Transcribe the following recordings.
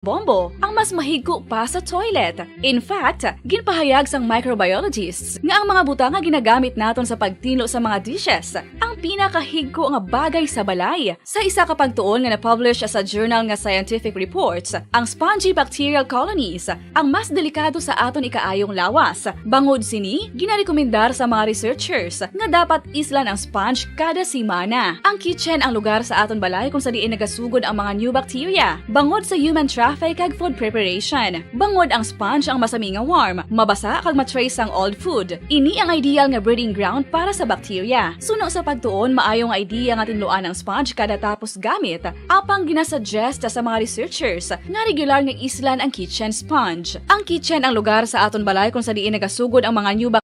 Bombo ang mas mahigko pa sa toilet. In fact, ginpahayag sang microbiologists nga ang mga butang nga ginagamit naton sa pagtino sa mga dishes ang pinakahigko nga bagay sa balay. Sa isa ka pagtuon nga na-publish sa journal nga Scientific Reports, ang spongy bacterial colonies ang mas delikado sa aton ikaayong lawas. Bangod sini, ginarekomendar sa mga researchers nga dapat islan ang sponge kada semana. Ang kitchen ang lugar sa aton balay kung sa diin nagasugod ang mga new bacteria. Bangod sa human traffic kag food preparation. Bangod ang sponge ang masami nga warm, mabasa kag matrace ang old food. Ini ang ideal nga breeding ground para sa bacteria. Suno sa pagtuon, maayong idea nga tinluan ang sponge kada tapos gamit. Apang ginasuggest sa mga researchers nga regular nga islan ang kitchen sponge. Ang kitchen ang lugar sa aton balay kung sa diin nagasugod ang mga new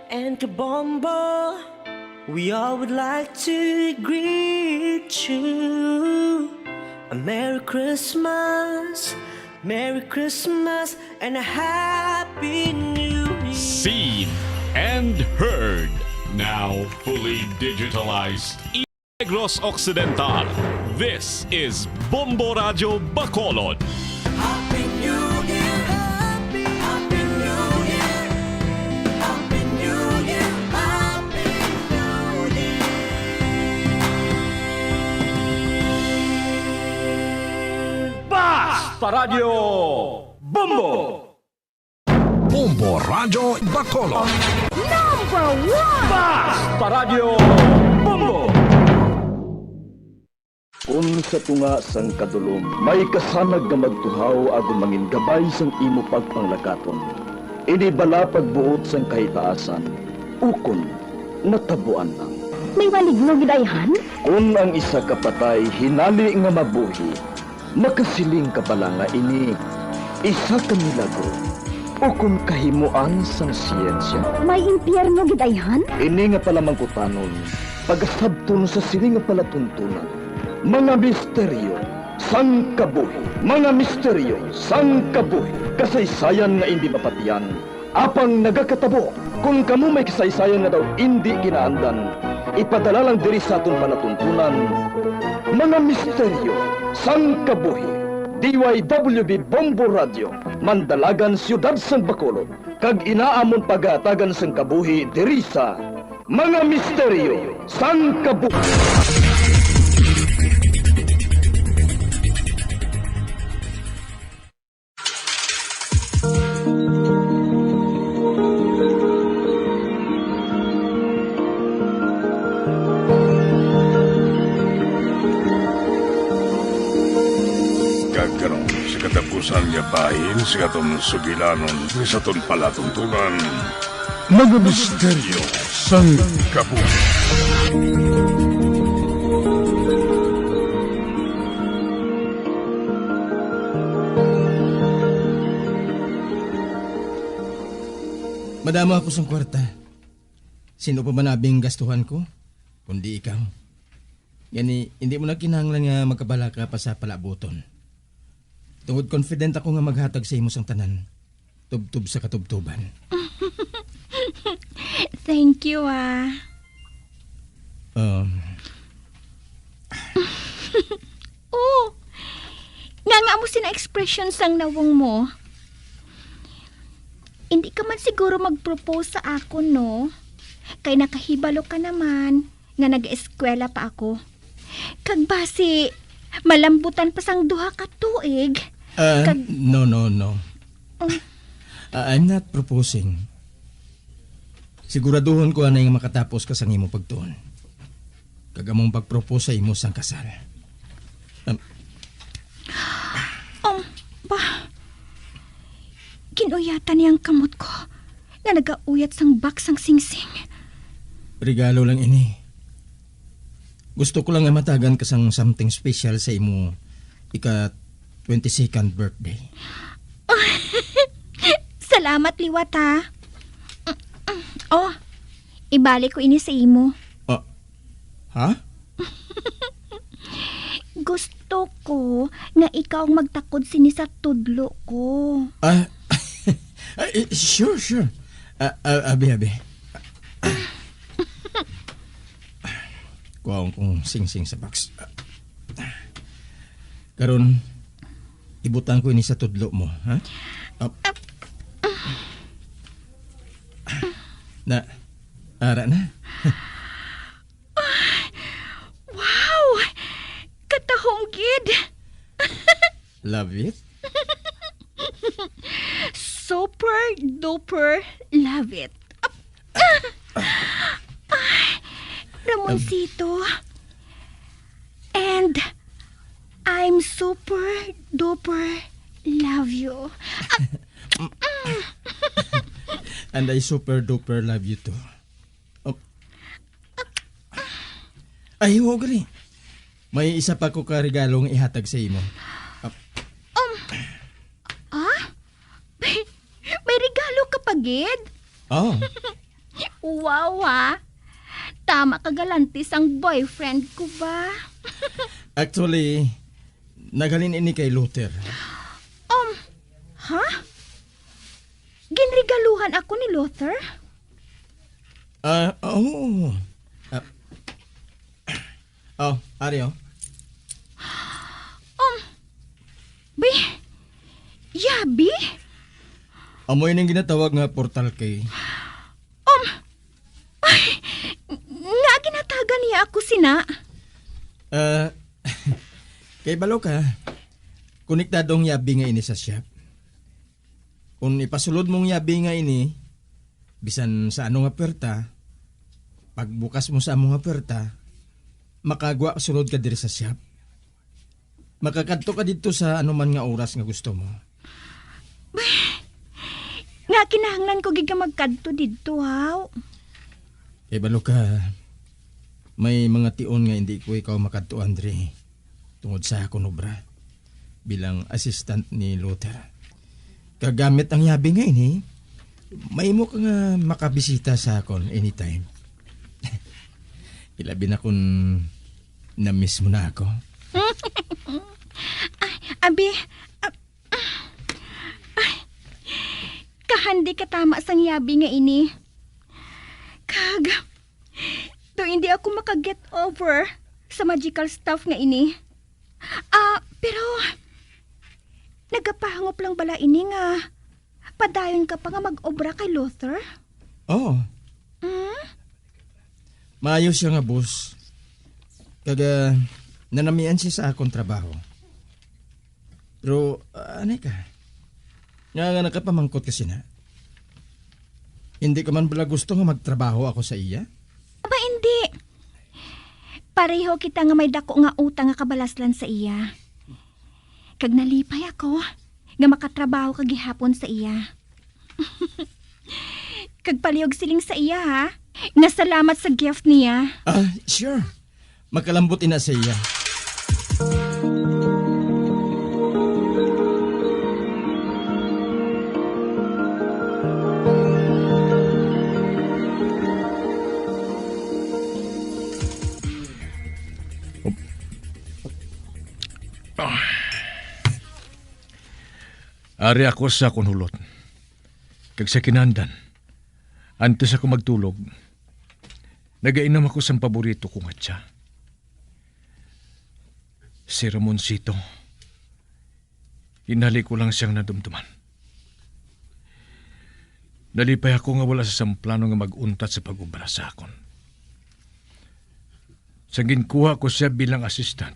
And Kabombo, we all would like to greet you. A Merry Christmas, and a Happy New Year. Seen and heard. Now fully digitalized. Negros Occidental. This is Bombo Radio Bacolod. Happy New Year, Happy New Year, Happy New Year, Happy New Year. Basta Radio Bombo! Bombo Radio Bacolod. Basta Radio Bombo! Kung sa tunga sang kadulom, may kasanag nga magtuhaw agon mangin gabay sang imo pagpanglakaton. Ini bala pagbuot sang kahitaasan, ukon natabuan lang. May maligno gidayhan? Kung ang isa ka patay hinali nga mabuhi, makasiling ka pala nga ini isa ka milagro o kung kahimuan sang siyensya. May impyerno gidayhan? Ini nga pala mangkutanon, pagasabton sa siling nga palatuntunan. Mga misteryo sang kabuhi, mga misteryo sang kabuhi, kasaysayan nga hindi mapatiyan. Apang nagakatabo, kung kamo may kasaysayan nga daw hindi kinaandan, ipadala lang diri sa aton palatuntunan. Mga misteryo sang kabuhi, DYWB Bombo Radio, Mandalagan, Siyudad San Bacolod, kag inaamon pagatagan sang kabuhi diri sa Mga Misteryo sang Kabuhi. Kagkaroon sa katapusan niya bahin sa katong sugilanon ni sa ton palatuntunan. Mga misteryo sang kabuhi. Madama ako sa kwarta. Sino pa manabing gastuhan ko? Kundi ikaw. Gani, hindi mo na kinahanglan nga magkabala ka pa sa palabuton. Tungod confident ako nga maghatag sa imo sang tanan. Tubtub sa katubtuban. Thank you, ah. Oh, nga mo sina expression sang nawong mo. Hindi ka man siguro mag-propose sa ako, no? Kay nakahibalo ka naman nga nag-eskwela pa ako. Kag basi, malambutan pa sang duha ka tuig. No. I'm not proposing. Siguraduhon ko anay nga makatapos ka sang imo pagtuon. Kagamong pagpropose sa imo sang kasal. Kinuyatan niyang kamot ko na nagauyat sang baksang singsing. Regalo lang ini. Gusto ko lang nga matagan ka sang something special sa imo ika 22nd birthday. Salamat, liwat, ha. Oh, ibalik ko ini sa imo. Ha? Gusto ko nga ikaw ang magtakod sini sa tudlo ko. Sure. Abi. Kuhaon kong sing-sing sa box. Karon ibutang ko ini sa tudlo mo, ha? Up. Na, ara na. Wow! Katahong gid. Love it? Super duper love it. Ramoncito. And I'm super duper love you. And I super duper love you too. Oh. Ay, huwag rin. May isa pa ko ka regalong ihatag sa imo. May regalo ka pa, gid? Oh, Wow, ha? Tama ka galantis ang boyfriend ko ba? actually, naghalin ini kay Luther. Ha? Ginregaluhan ako ni Luther? Oh. Oh, Aryo. Bi? Yabi? Amoy nang ginatawag nga portal kay. Nga ginatagan niya ako sina. Kay balo ka, konektadong yabi nga ini sa shop. Kung ipasulod mong yabi nga ini, bisan sa anong aperta, pagbukas mo sa among aperta, makagwa sulod ka diri sa shop. Makakadto ka dito sa anuman nga oras nga gusto mo. Nga kinahanglan ko giga magkadto didto, haw. Kay balo ka, may mga tion nga hindi ko ikaw makadto, Andre. Tungod sa akong obra bilang assistant ni Luther. Kagamit ang yabi nga ini, may mo ka nga makabisita sa akon anytime. Ilabi na kung na-miss mo na ako. Abi, kahandi ka tama sang yabi nga ini. To hindi ako makaget over sa magical stuff nga ini. Pero nagapahangop lang bala ini nga padayon ka pa nga mag-obra kay Luther? Oo. Maayos siya nga, boss. Kaga nanamian siya sa akong trabaho. Pero, anay ka? Nga nakapamangkot kasi na. Hindi ka man bala gusto nga magtrabaho ako sa iya? Aba, hindi. Pareho kita nga may dako nga utang nga kabalaslan sa iya. Kag nalipay ako nga makatrabaho kag gihapon sa iya. Kag palihog siling sa iya, ha? Nga salamat sa gift niya. Sure. Makalambot ina sa iya. Ari ako sa kunhulot. Kag sa kinandan, antes ako magtulog, nagainom ako sa paborito kong atsa. Si Ramoncito. Hinali ko lang siyang nadumduman. Nalipay ako nga wala sa samplano nga mag-untat sa pag-ubra sa akon. Sa ginkuha ko siya bilang assistant,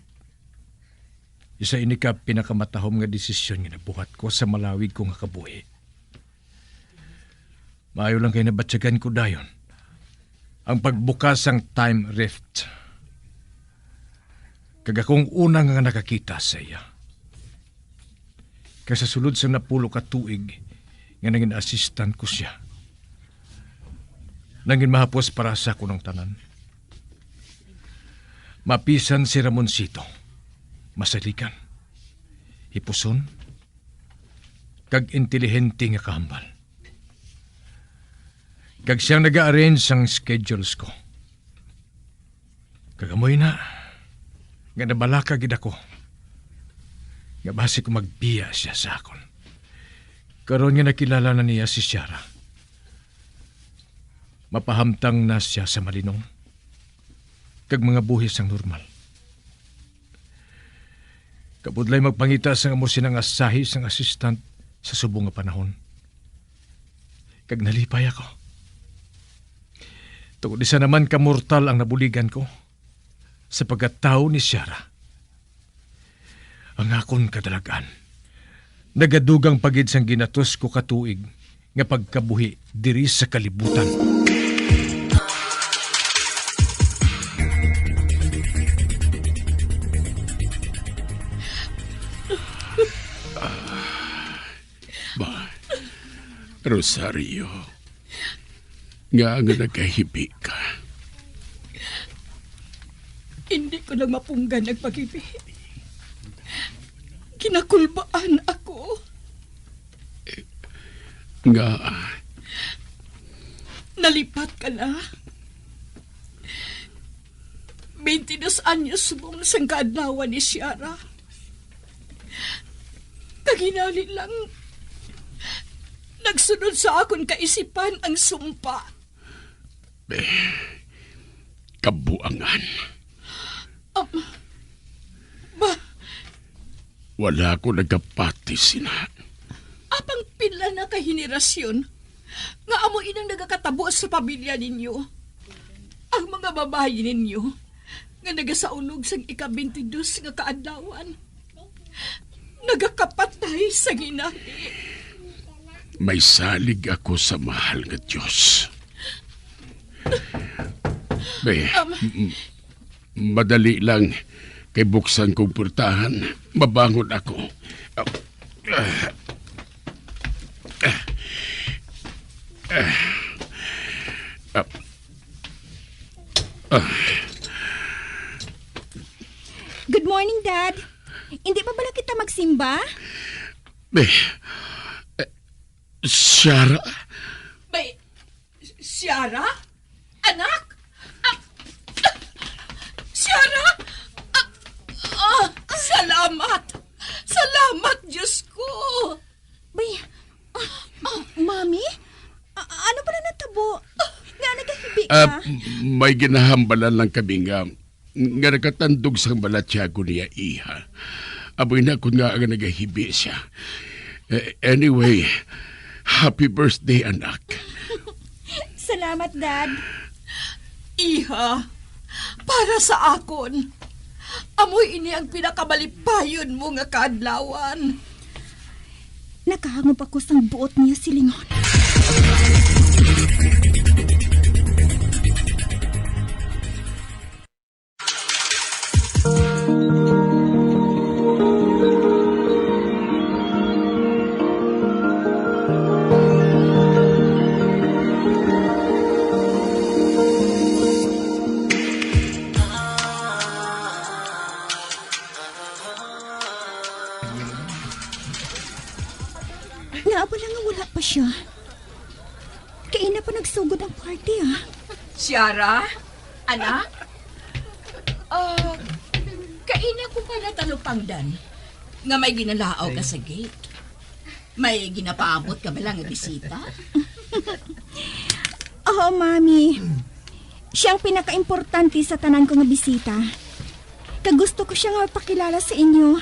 isa ini ka pinakamatahom nga desisyon nga nabuhat ko sa malawig ko nga kabuhi. Maayo lang kay nabatsagan ko dayon ang pagbukas ang time rift. Kag akong una nga nakakita sa iya. Kaya sa sulod sa napulo ka tuig nga nangin assistant ko siya. Nangin mahapos para sa kunong tanan. Mapisan si Ramoncito. Masalikan, hipuson, kag intelihente nga kahambal. Kag siyang nag-arrange ang schedules ko. Kagamoy na, nga nabalaka gid ako. Nga basi ko magbiya siya sa akon. Karon nga nakilala na niya si Ciara. Mapahamtang na siya sa malinong. Kag mga buhis ang normal. Kabudlay magpangita sa amo sinang asahi sang assistant sa subong nga panahon. Kag nalipay ako. Tungod isa naman kamortal ang nabuligan ko sa pagkatao ni Ciara. Ang akon kadalagan, nagadugang pagid sang ginatos ko katuig nga pagkabuhi diri sa kalibutan. Rosario, nga nagkahibi ka. Hindi ko lang mapunggan nagpag-ibig. Kinakulbaan ako. Nga, Nalipat ka na. 22 anyos subong sang kaadlawan ni Ciara. Kaginali lang, nagsunod sa akon kaisipan ang sumpa. kabuangan. Ba, Wala ko nagapati sina. apang pila na kahenerasyon nga amo inang nagakatabo sa pamilya ninyo. Ang mga babae ninyo nga nagasaunog sang ika-22 nga kaadlawan. Nagakapatay sa ginali. May salig ako sa mahal nga Diyos. Madali lang kay buksan kong purtahan. Mabangon ako. Good morning, Dad. Hindi pa bala kita magsimba? Ciara? May, Ciara? Anak? Ciara? Salamat! Salamat, Diyos ko! Bay, Mami? Ano ba na natabo? Nga nagahibi ka? May ginahambalan lang kami nga nakatandog sa balatyago niya iha. Aboy na kung nga ang nagahibi siya. Anyway, happy birthday, anak. Salamat, Dad. Iha, para sa akon, amoy ini ang pinakamalipayon mo nga kaadlawan. Nakahangop ako sang buot niya silingon. Naabala nga wala pa siya. Kaina pa nagsugod ang party, ah. Ciara? Anak? Kaina ko pa natalupangdan nga may ginalaaw ka sa gate. May ginapaabot ka ba lang nga bisita? Oo, Mami. Siya ang pinaka-importante sa tanan ko nga bisita. Kagusto ko siya nga magpakilala sa inyo.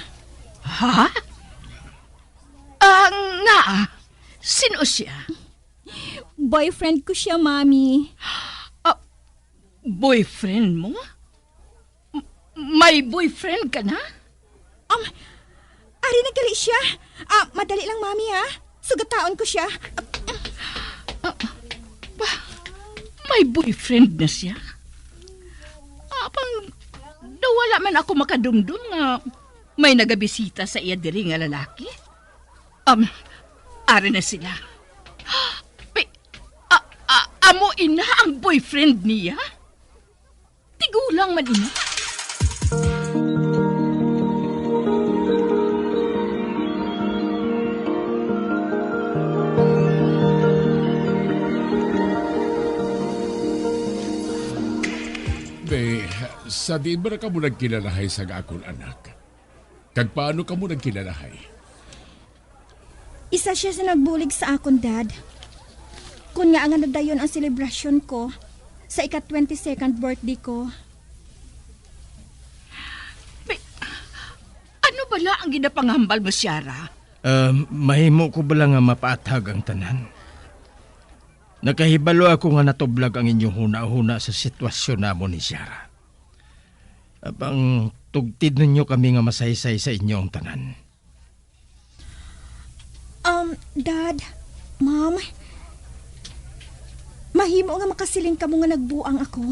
Ha? Sino siya? Boyfriend ko siya, Mami. Boyfriend mo? May boyfriend ka na? Ari nagali siya. Madali lang, Mami, ha? Sugataon ko siya. May boyfriend na siya? Apang nawala man ako makadumdum nga may nagabisita sa iya diri nga lalaki. Ari na sila. Amo ina ang boyfriend niya? Tigulang man ina. Sa di ba ka mo nagkilalahay sa akong anak? Kag paano ka mo nagkilalahay? Isa siya sa nagbulig sa akon, Dad. Kung nga ang nadayon ang celebration ko sa ika-22nd birthday ko. Ano bala ang ginapangambal mo, Syara? Mahimo ko bala nga mapaatag ang tanan. Nakahibalo ako nga natublag ang inyong huna-huna sa sitwasyon namo ni Syara. Abang tugtid ninyo kami nga masaysay sa inyong tanan. Dad, Mom, mahimo nga makasiling ka mo nga nagbuang ako.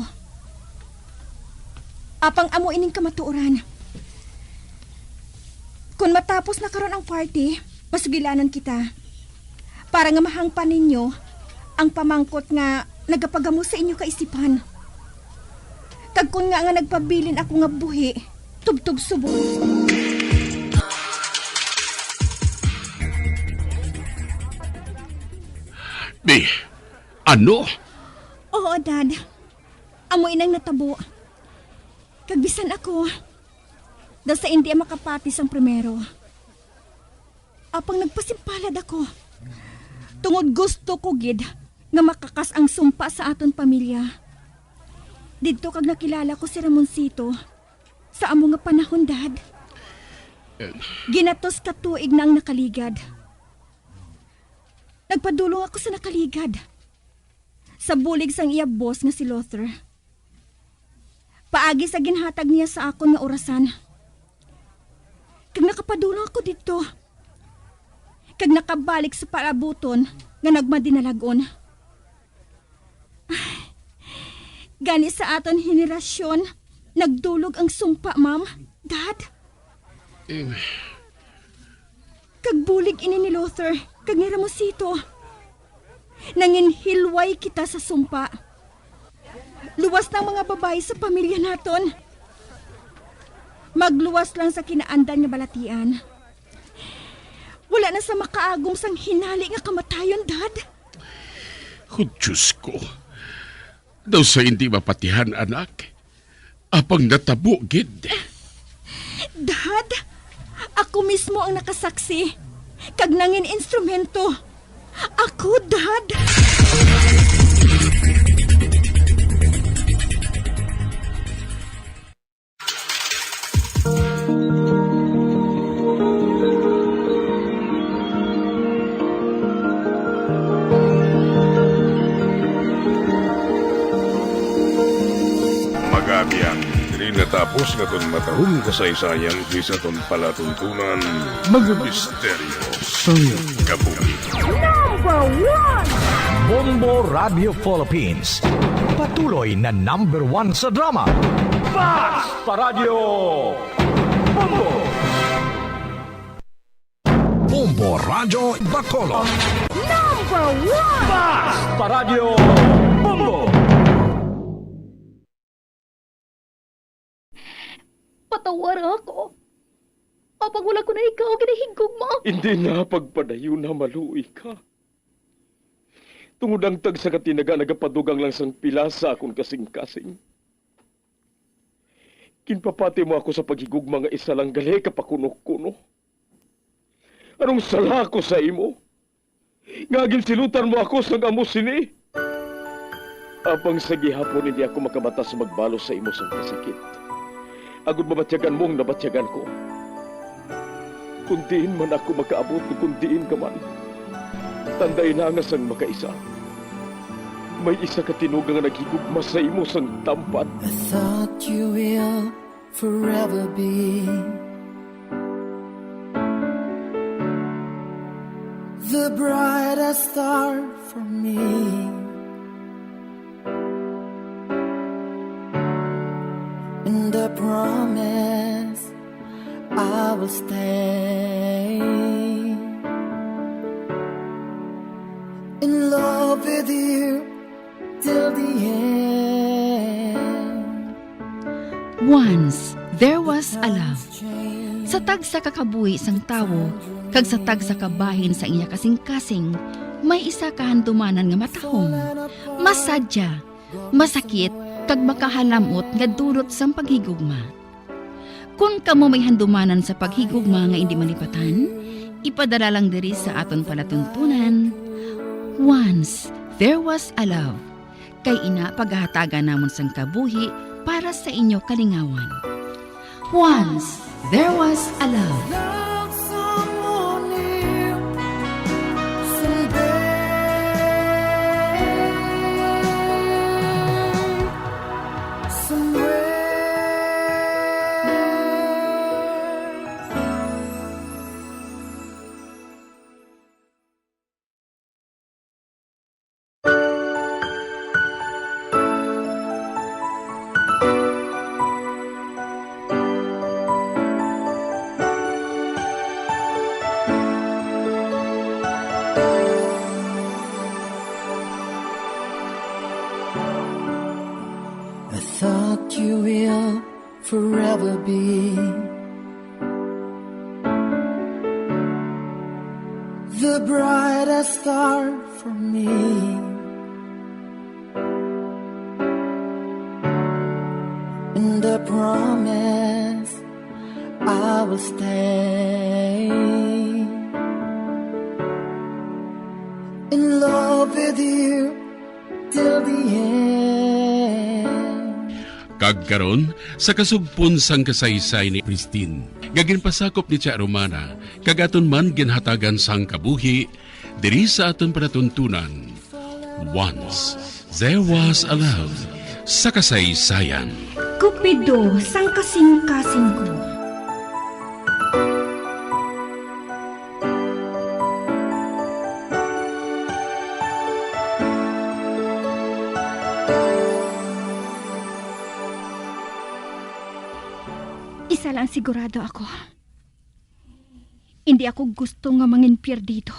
Apang amo ining kamatuoran. Kung matapos na karon ang party, masugilanon kita. Para nga mahangpan ninyo ang pamangkot nga nagapagamo sa inyo kaisipan. Kag kun nga nagpabilin ako nga buhi, tubtub subong. Di, ano? Oo, Dad. Amo inang natabo. Kagbisan ako. Daw sa hindi makapatis ang primero. Apang nagpasimpalad ako. Tungod gusto ko, gid, nga makakas ang sumpa sa aton pamilya. Dito kag nakilala ko si Ramoncito. Sa amo nga panahon, Dad. Ginatos ka tuig na ang nakaligad. Nagpadulong ako sa nakaligad. Sa bulig sang iya boss nga si Lothar. Paagi sa ginhatag niya sa akon nga orasan. Kag nakapadulong ako dito. Kag nakabalik sa palabuton nga nagmadinalagon. Gani sa aton henerasyon, nagdulog ang sumpa, Ma'am, Dad. Kag bulig ini ni Lothar, kag ni Ramoncito. Nanginhilway kita sa sumpa. Luwas ng mga babae sa pamilya naton. Magluwas lang sa kinaandan nga balatian. Wala na sa makaagom sang hinali nga kamatayon, Dad. Oh, Diyos ko. Daw sa hindi mapatihan, anak. Apang natabo, gid. Dad, ako mismo ang nakasaksi. Kag nangin instrumento. Ako, Dad. Magabiang, dili natapos nga ton matahong kasaysayan sa ton palatuntunan, mga misteryo sa kabuhi. Bombo Radio Philippines. Patuloy na #1 sa drama. Fast Paradyo Bombo! Bombo Radio Bacolod. #1 Fast Paradyo Bombo! Patawaran ako. Apag wala ko na ikaw, kinahigog mo. Hindi na pagpadayo na maluoy ka. Tungod ang tag sa katinaga nagapadugang lang sang pila sa akong kasing-kasing. Kinpapati mo ako sa paghigugma nga isa lang gali kapakuno-kuno. Anong sala ko sa imo? Ngagin silutan mo ako sa amo sini. Apang sa gihapon hindi ako makabatas magbalo sa imo sang kasakit. Agud mabatyagan mong nabatyagan ko. Kundiin man ako makaabot, kundiin ka man. Tanday na nga sang makaisa. May isa ka tinuga nga naghigugma sa imo sang tampan. I thought you will forever be the brightest star for me. And I promise I will stay in love with you till the end. Once, there was a love. Sa tag sa kakabuhi sang tawo, kag sa tag sa kabahin sa iya kasing-kasing, may isa kahandumanan nga matahong, masadya, masakit, kag makahalamot nga durot sang paghigugma. Kung kamo may handumanan sa paghigugma nga hindi malipatan, ipadala lang diri sa aton palatuntunan. Once, there was a love. Kay ina paghahatagan namon sang kabuhi para sa inyo kalingawan. Once, There Was a Love. Love someone new someday, somewhere. I thought you will forever be the brightest star for me. And I promise I will stay in love with you till the end. Kagkaron sa kasugpon sang kasaysay ni Christine. Gaginpasakop ni Tia Romana, kagaton man ginhatagan sang kabuhi, diri sa aton panatuntunan. Once There Was a Love sa kasaysayan. Kupido, sang kasing-kasing ko. Isa lang sigurado ako. Hindi ako gusto nga manginpir dito.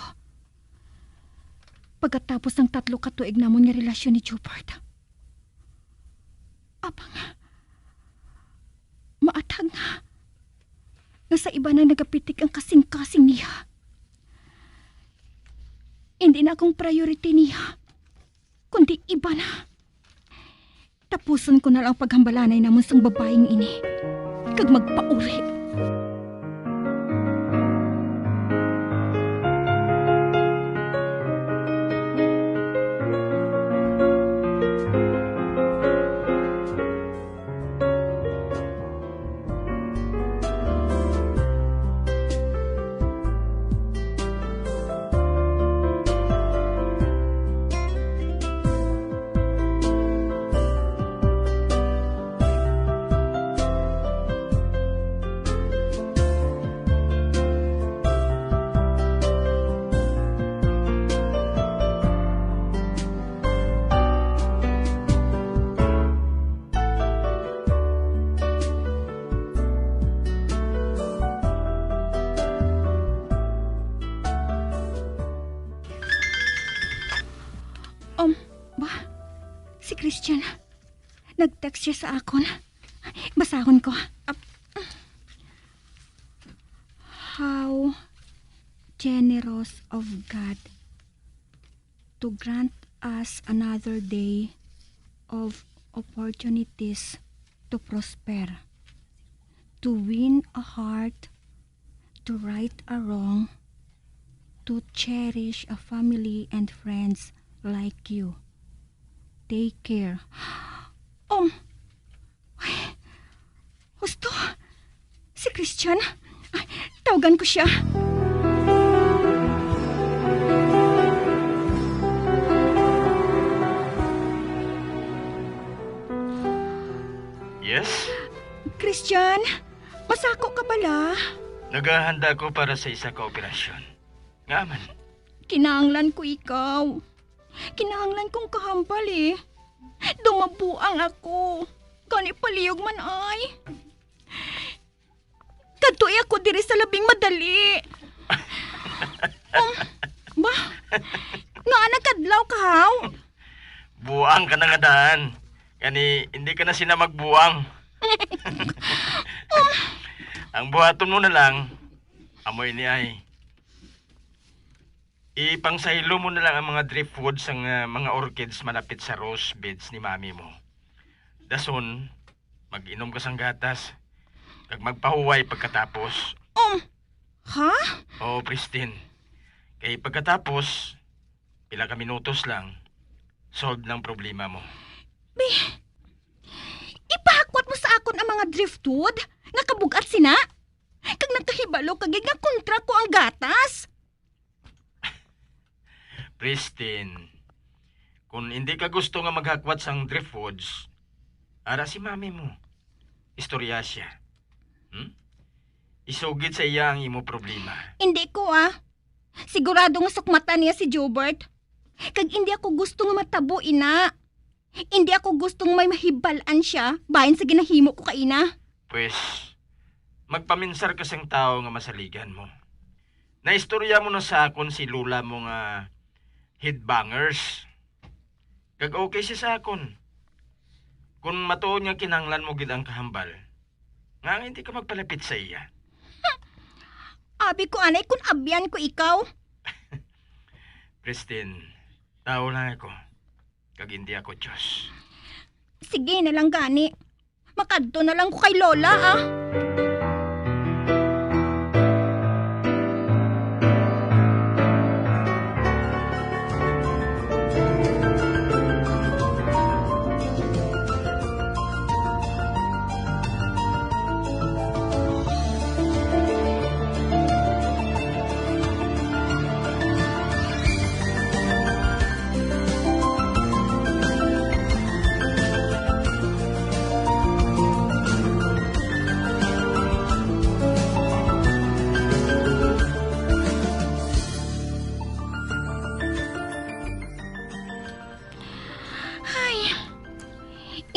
Pagkatapos ng 3 katuig namon nga relasyon ni Jupert. Abang, maatag nga. Nga sa iba na nagapitik ang kasing-kasing niya. Hindi na akong priority niya. Kundi iba na. Tapuson ko na lang paghambalanay namon sang babaeng ini. Kag magpauri. Si Christian, nag-text siya sa akon. Basahon ko. How generous of God to grant us another day of opportunities to prosper, to win a heart, to right a wrong, to cherish a family and friends like you. Take care. Gusto. Si Christian. Tawagan ko siya. Yes? Christian, masako ka bala? Naghahanda ko para sa isa ka operasyon. Nga man. Kinahanglan ko ikaw. Kinahanglan kong kahambal eh. Dumabuang ako. Kani paliyog man ay. Katuy ako diri sa labing madali. Ba? Nga nakadlaw ka haw? Buang ka na nga daan. Yani, hindi ka na sina magbuang. Ang buhaton mo na lang, amoy ni ay. Ipangsahilo mo na lang ang mga driftwood sa mga orchids malapit sa rose beds ni mami mo. Dason, mag-inom ka sang gatas. Kag magpahuway pagkatapos. Ha? Oo, Christine. Kaya pagkatapos, pila ka minutos lang, solve ng problema mo. Ipahakwat mo sa akon ang mga driftwood? Nga kabugat sina? Kag nakahibalo kagig nga kontra ko ang gatas. Pristine, kung hindi ka gusto nga maghakwat sang drift foods, ara si mami mo. Istorya siya. Isugid sa iya ang imo problema. Hindi ko Sigurado nga sukmata niya si Jobert. Kag hindi ako gusto nga matabo, ina. Hindi ako gustong may mahibalan siya bahin sa ginahimo ko kay ina. Pues, magpaminsar ka sang tao nga masaligan mo. Naistorya mo na sa akon si lula mo nga headbangers. Kag okay siya sa akon. Kung matuon nga kinanglan mo gid ang kahambal, nga hindi ka magpalapit sa iya. Abi ko anay kung abyan ko ikaw. Christine, tao lang ako. Kag hindi ako Diyos. Sige na lang gani. Makadto na lang ko kay Lola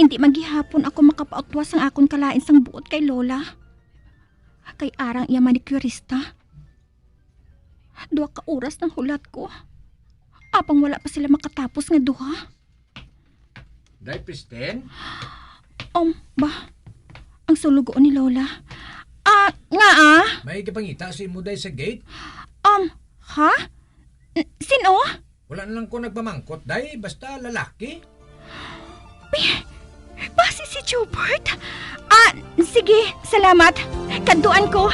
Hindi maghihapon ako makapautwas ang akong kalain sang buot kay Lola. Kay arang iya manicurista. 2 ka oras ng hulat ko. Apang wala pa sila makatapos nga duha. Day, Pristine? Ba? Ang sulugoon ni Lola. May kapangita si mo day sa gate? Ha? Sino? Wala na lang ko nagpamangkot, day. Basta lalaki. Basi si Jobert? Sige, salamat. Kanduan ko.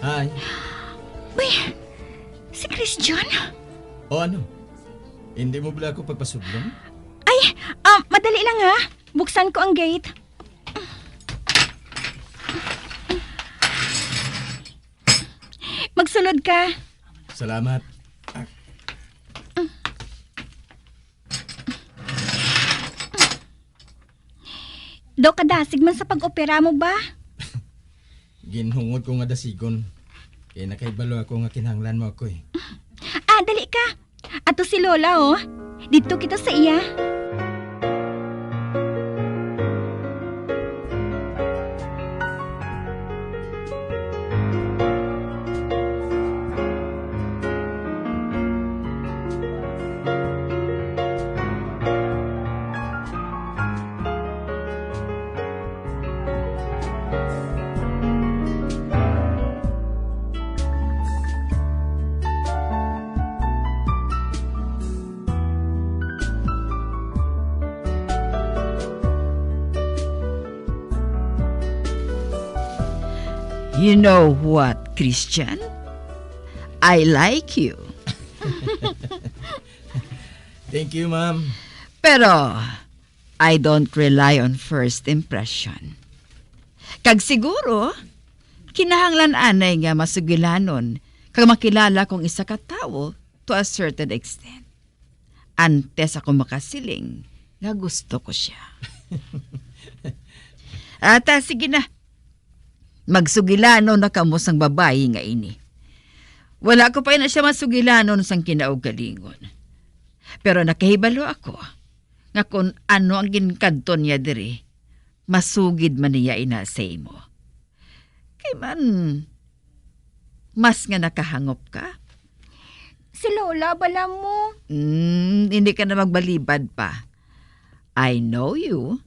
Hi. Si Christian? O ano? Hindi mo bala ako pagpasublong? Madali lang Buksan ko ang gate. Magsulod ka. Salamat. Do kadasig man sa pag-opera mo ba? Ginhungod ko nga dasigon. Kaya nakaibalo ako nga kinahanglan mo ako Dali ka. Ato si Lola Dito kita sa iya. You know what, Christian? I like you. Thank you, ma'am. Pero, I don't rely on first impression. Kag siguro, kinahanglan anay nga masugilanon kag makilala kong isa ka tawo to a certain extent. Antes ako makasiling nga gusto ko siya. Sige na. Magsugilanon na kamo sang babae nga ini. Wala ko pa na siya masugilanon sang kinaugalingon. Pero nakahibalo ako nga kung ano ang ginkadton niya diri, masugid man niya inasay mo. Kay man, mas nga nakahangop ka. Si Lola, bala mo. Hindi ka na magbalibad pa. I know you.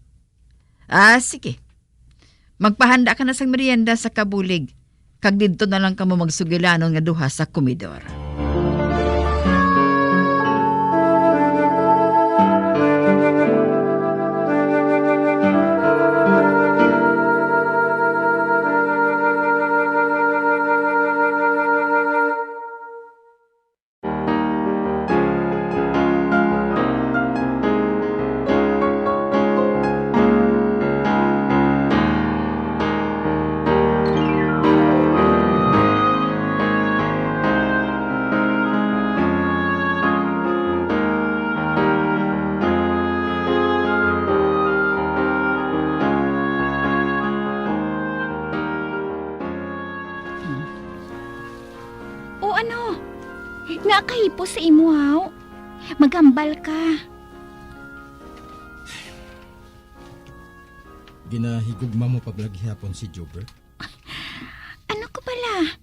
Sige. Magpahanda ka na sa merienda sa kabulig. Kag dito na lang ka mo magsugilanon nga duha sa komedor. makahipo sa imo, haw. Magambal ka. Ginahigugma mo pablaghihapon si Jobert. Ano ko pala?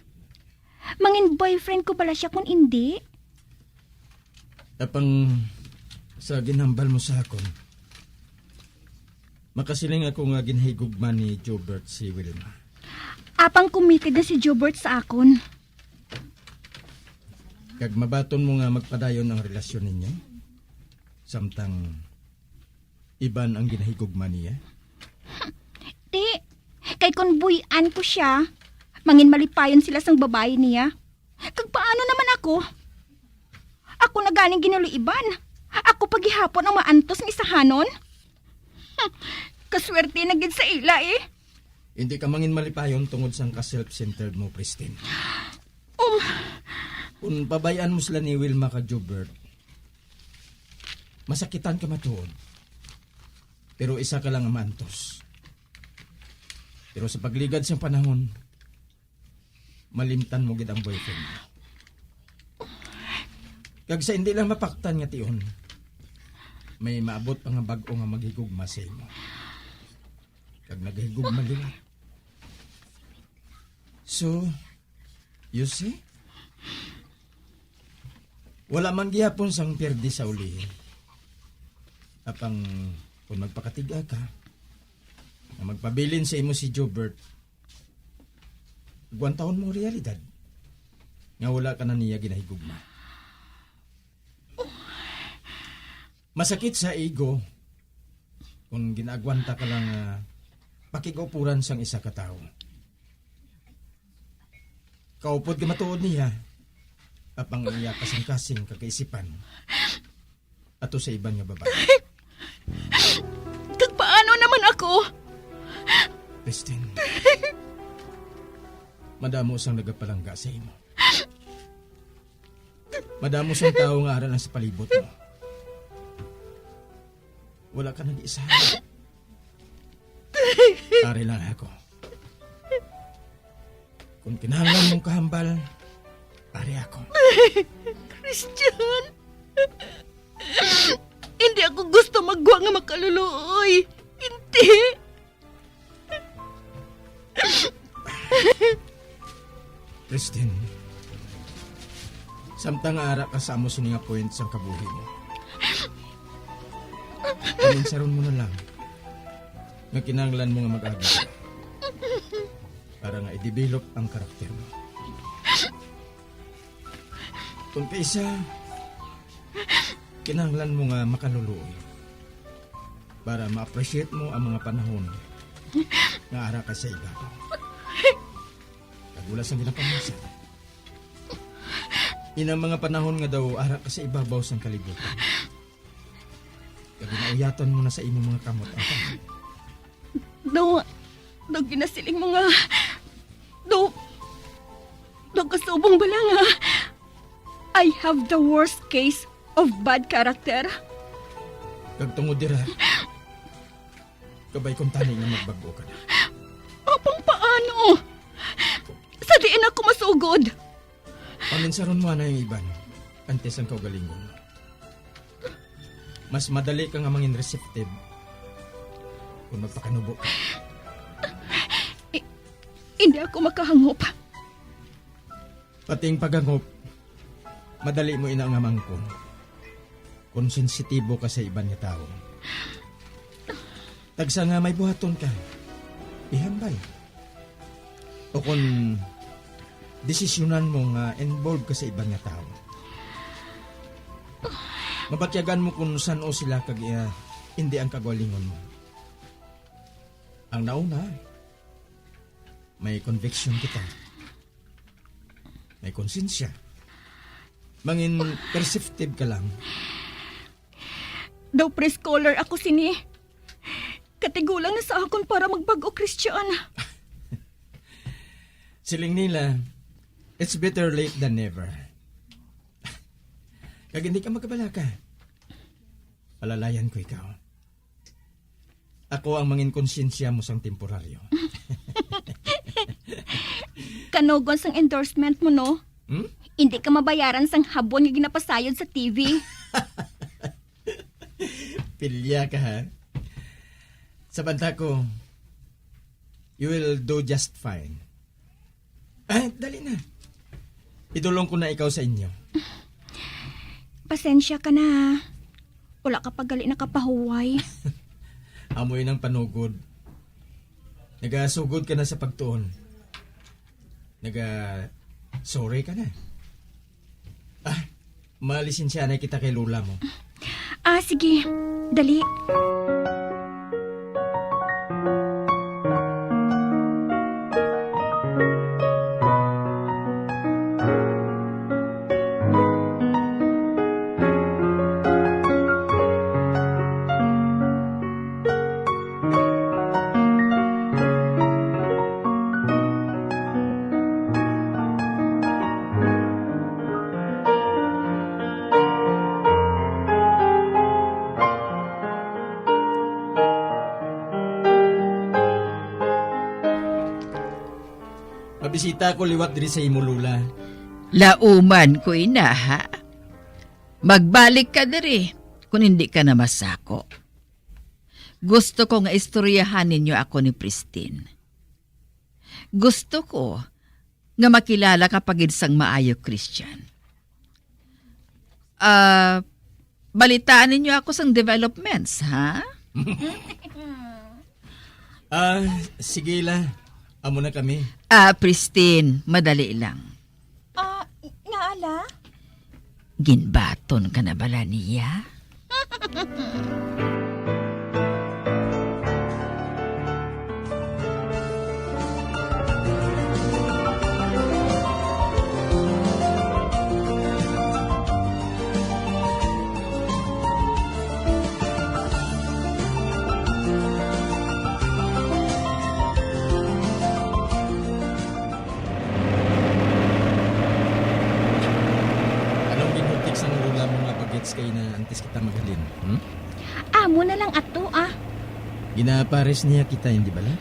Mangin boyfriend ko pala siya kung hindi. Apang sa ginhambal mo sa akon, makasiling ako nga ginhigugma ni Jobert si Wilma. Apang committed na si Jobert sa akon. Kag mabaton mo nga magpadayon ang relasyon ninyo, samtang iban ang ginahigugma niya. Di, kay kon buyan ko siya, mangin malipayon sila sang babae niya. Kag paano naman ako? Ako na ganing ginuliiban. Ako paghihapon ang maantos ng isahanon. Kaswerte na gid sa ila eh. Hindi ka mangin malipayon tungod sang ka-self-centered mo, Christine. Kung pabayaan mo sila ni Wilma ka Jobert, masakitan ka matuod. Pero isa ka lang ang mantos. Pero sa pagligad sa panahon, malimtan mo gid ang boyfriend mo. Kag sa hindi lang mapaktan nga tion, may maabot pa nga bag-o nga maghigugma sa imo. Kag naghigugma nila. So, you see? Wala man gihapon sang perdi sa uli. Apang kung magpakatiga ka, na magpabilin sa imo si Jobert, buwan taon mo realidad nga wala ka na niya ginahigugma. Masakit sa ego kung ginagwanta ka lang pakigupuran sang isa ka tao. Kaupod ka matuod niya, apang iya kasing-kasing kakaisipan ato sa iban nga babae. Kag paano naman ako? Christine, madamo sang nagapalangga sa imo. Madamo sang tao nga aral sa palibot mo. Wala ka nag-isa. Ari lang ako. Kung kinahanglan mong kahambal, ari ako. Christian, hindi ako gusto magwa nga makaluluoy. Hindi. Christine, samtang ara ka sa amo sininga point sa kabuhi mo. Kaminsaron mo na lang nga kinahanglan mo nga mag-aga para nga i-develop ang karakter mo. Kung kaisa, kinahanglan mo nga makaluluoy para ma-appreciate mo ang mga panahon nga ara ka sa iba. Kagulas ang ginapamasa. Inang mga panahon nga daw ara ka sa ibabaw sang kalibutan. Ginauyaton mo na sa imong mga kamot ang kamot. Daw ginasiling mo nga. Daw kasubong bala nga. I have the worst case of bad character. Kagtungod dira. Kabay kong tani nga magbago ka na. Apang paano? Sa diin ako masugod. Paminsaron mo na yung iban. Antes ang kaugalingon. Mas madali ka nga mangin receptive kung magpakanubo ka. Hindi ako makahangop. Pating paghangop, madali mo inaangamang ko. Kung sensitibo ka sa iban nga tao. Tagsa nga may buhaton ka, ihambal. O kung desisyonan mo nga involved ka sa iban nga tao. Mabakyagan mo kung saan o sila kag hindi ang kagalingon mo. Ang nauna, may conviction kita. May konsensya. Mangin perceptive ka lang. Daw pre-scholar ako sini. Katigulang na sa akon para magbago Christian. Siling nila, it's better late than never. Kag hindi ka magkabala ka. Palalayan ko ikaw. Ako ang mangin konsensya mo sang temporaryo. Kanogon sang endorsement mo, no? Hindi ka mabayaran sang habon nga ginapasayod sa TV. Pilya ka ha. Sa banta ko, you will do just fine. Dali na. Idulong ko na ikaw sa inyo. Pasensya ka na. Wala ka pagali na kapahuway. Amoy ng panugod. Nagasugod ka na sa pagtuon. Sorry ka na. Malisensya na kita kay lula mo. Sige. Dali. Bisita ko liwat diri sa imo lula. Lauman ko ina ha. Magbalik ka diri kung hindi ka na masako. Gusto ko nga istoryahan ninyo ako ni Pristine. Gusto ko nga makilala ka pagid sang maayo Christian. Balitaan ninyo ako sang developments, ha? Sige la. Amo na kami. Pristine, madali lang. Nga ala? Ginbaton ka na bala niya? Kay na antes kita maghalin. Amo na lang ato Ginapares niya kita, hindi bala?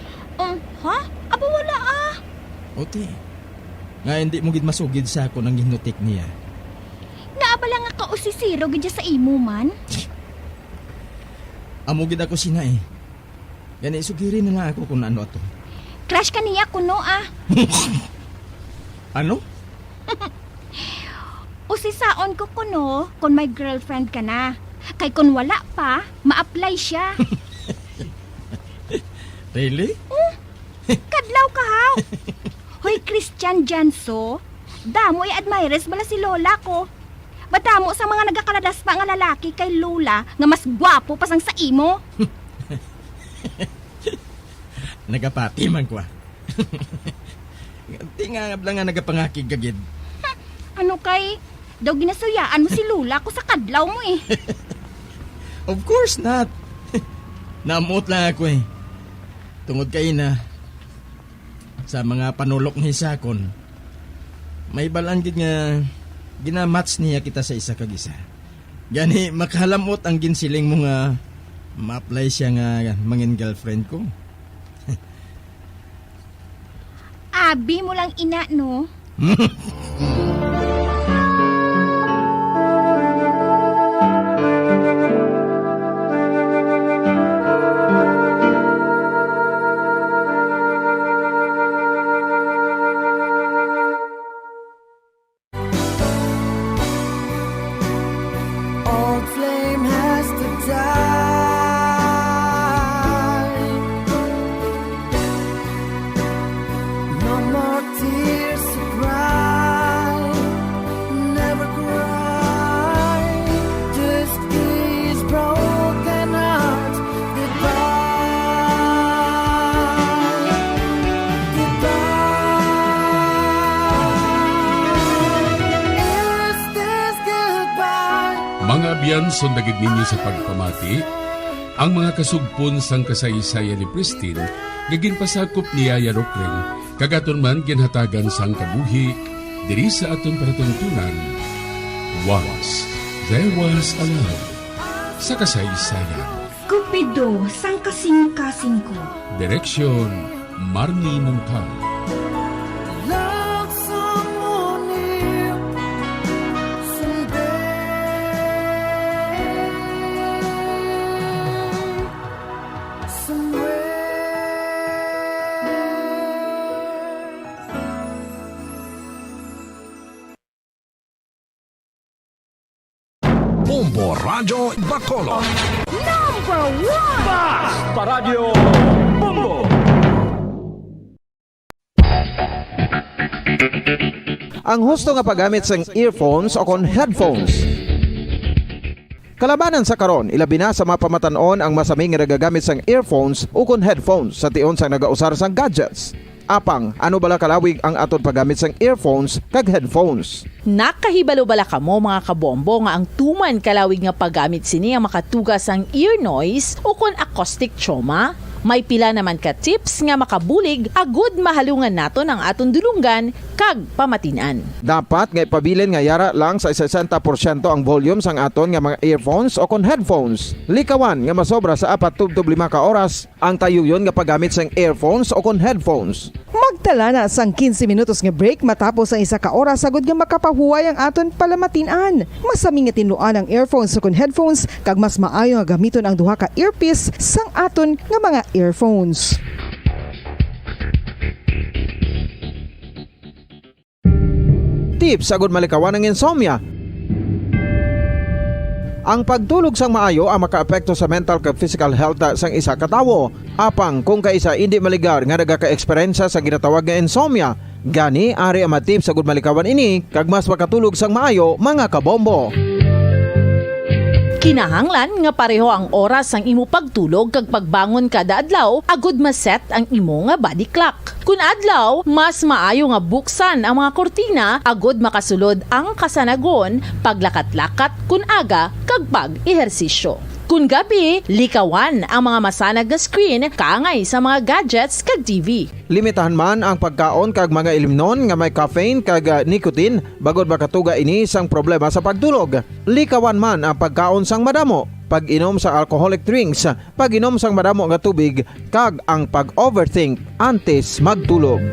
Ha? Aba wala Ote. Nga hindi mo gid masugid sa ako ng hinotik niya. Naabala nga ka usisiro gid sa imo man. Amo gid ako sina eh. Gani sugirin na lang ako kung ano ato. Crush ka niya kuno Ano? Usisaon ko kuno kung may girlfriend ka na. Kay kung wala pa, ma-apply siya. Really? Kadlaw ka haw. Hoy Christian Janso, damoy admires bala si Lola ko. Badamo sa mga nagakaladas pa nga lalaki kay Lola nga mas gwapo pa sang sa imo. Nagapati man ko. Tingangab lang nga nagapangakig kagid. Ano kay? Daw ginasuyaan mo si Lola ko sa kadlaw mo eh. Of course not. Namot lang ako eh. Tungod kay na sa mga panulok ni Sakon, may balangid nga ginamatch niya kita sa isa kag isa. Gani makahalamot ang ginsiling mo nga ma-apply siya nga mangin girlfriend ko. Abi mo lang ina no. Old flame has to die. No more tears to cry. Never cry. Just these broken hearts goodbye. Is this goodbye? Mga biyan, sundagid ninyo sa pagpamati, ang mga kasugpon sang kasaysayan ni Pristine, gagin pasakop ni Yaya Rokring, kagaton man ginhatagan sang kabuhi, diri sa aton panatuntunan. Once, there was a love. Sa kasaysayan. Cupido, sang kasing-kasing ko. Direksyon, Marnie Mungkal. Love someone new Bombo Radyo Bacolod. Paradyo Bombo. Ang husto nga paggamit sang earphones o kon headphones. Kalabanan sa karon, ilabi na sa mapamatanon ang masami nga nagagamit sang earphones o kon headphones sa tion sang nagausar sang gadgets. Apang, ano bala kalawig ang aton paggamit sang earphones kag headphones? Nakahibalo bala kamo mga kabombo nga ang tuman kalawig nga paggamit sini ang makatugas ang ear noise o kon acoustic trauma? May pila naman ka tips nga makabulig agud mahalungan naton ang aton dulunggan kag pamatinan. Dapat nga ipabilin nga yara lang sa 60% ang volume sang aton nga mga earphones o kon headphones. Likawan nga masobra sa 4 to 5 ka oras ang tayuyon nga paggamit sang earphones o kon headphones. Magtala na sang 15 minutos nga break matapos ang 1 ka oras sagud nga makapahuway ang aton palamatinan. Masami nga tinluan ang earphones o kon headphones kag mas maayo nga gamiton ang duha ka earpiece sang aton nga mga earphones. Tips sagud malikawan ang insomnia. Ang pagtulog sang maayo ang makaapekto sa mental kag physical health sang isa ka tawo. Apang kung kaisa hindi maligar nga nagaka-eksperyensya sa ginatawag nga insomnia, gani ari ang tips sagud malikawan ini kag mas makatulog sang maayo mga kabombo. Kinahanglan nga pareho ang oras ang imo pagtulog kag pagbangon kada adlaw agud maset ang imo nga body clock. Kun adlaw, mas maayo nga buksan ang mga kortina agud makasulod ang kasanagon, paglakat-lakat kun aga kag pag-ehersisyo. Kun gabi, likawan ang mga masanag nga screen kaangay sa mga gadgets kag TV. Limitahan man ang pagkaon kag mga ilimnon nga may caffeine kag nicotine bagod makatuga ini sang problema sa pagtulog. Likawan man ang pagkaon sang madamo, pag-inom sa alcoholic drinks, pag-inom sang madamo nga tubig kag ang pag-overthink antes magtulog.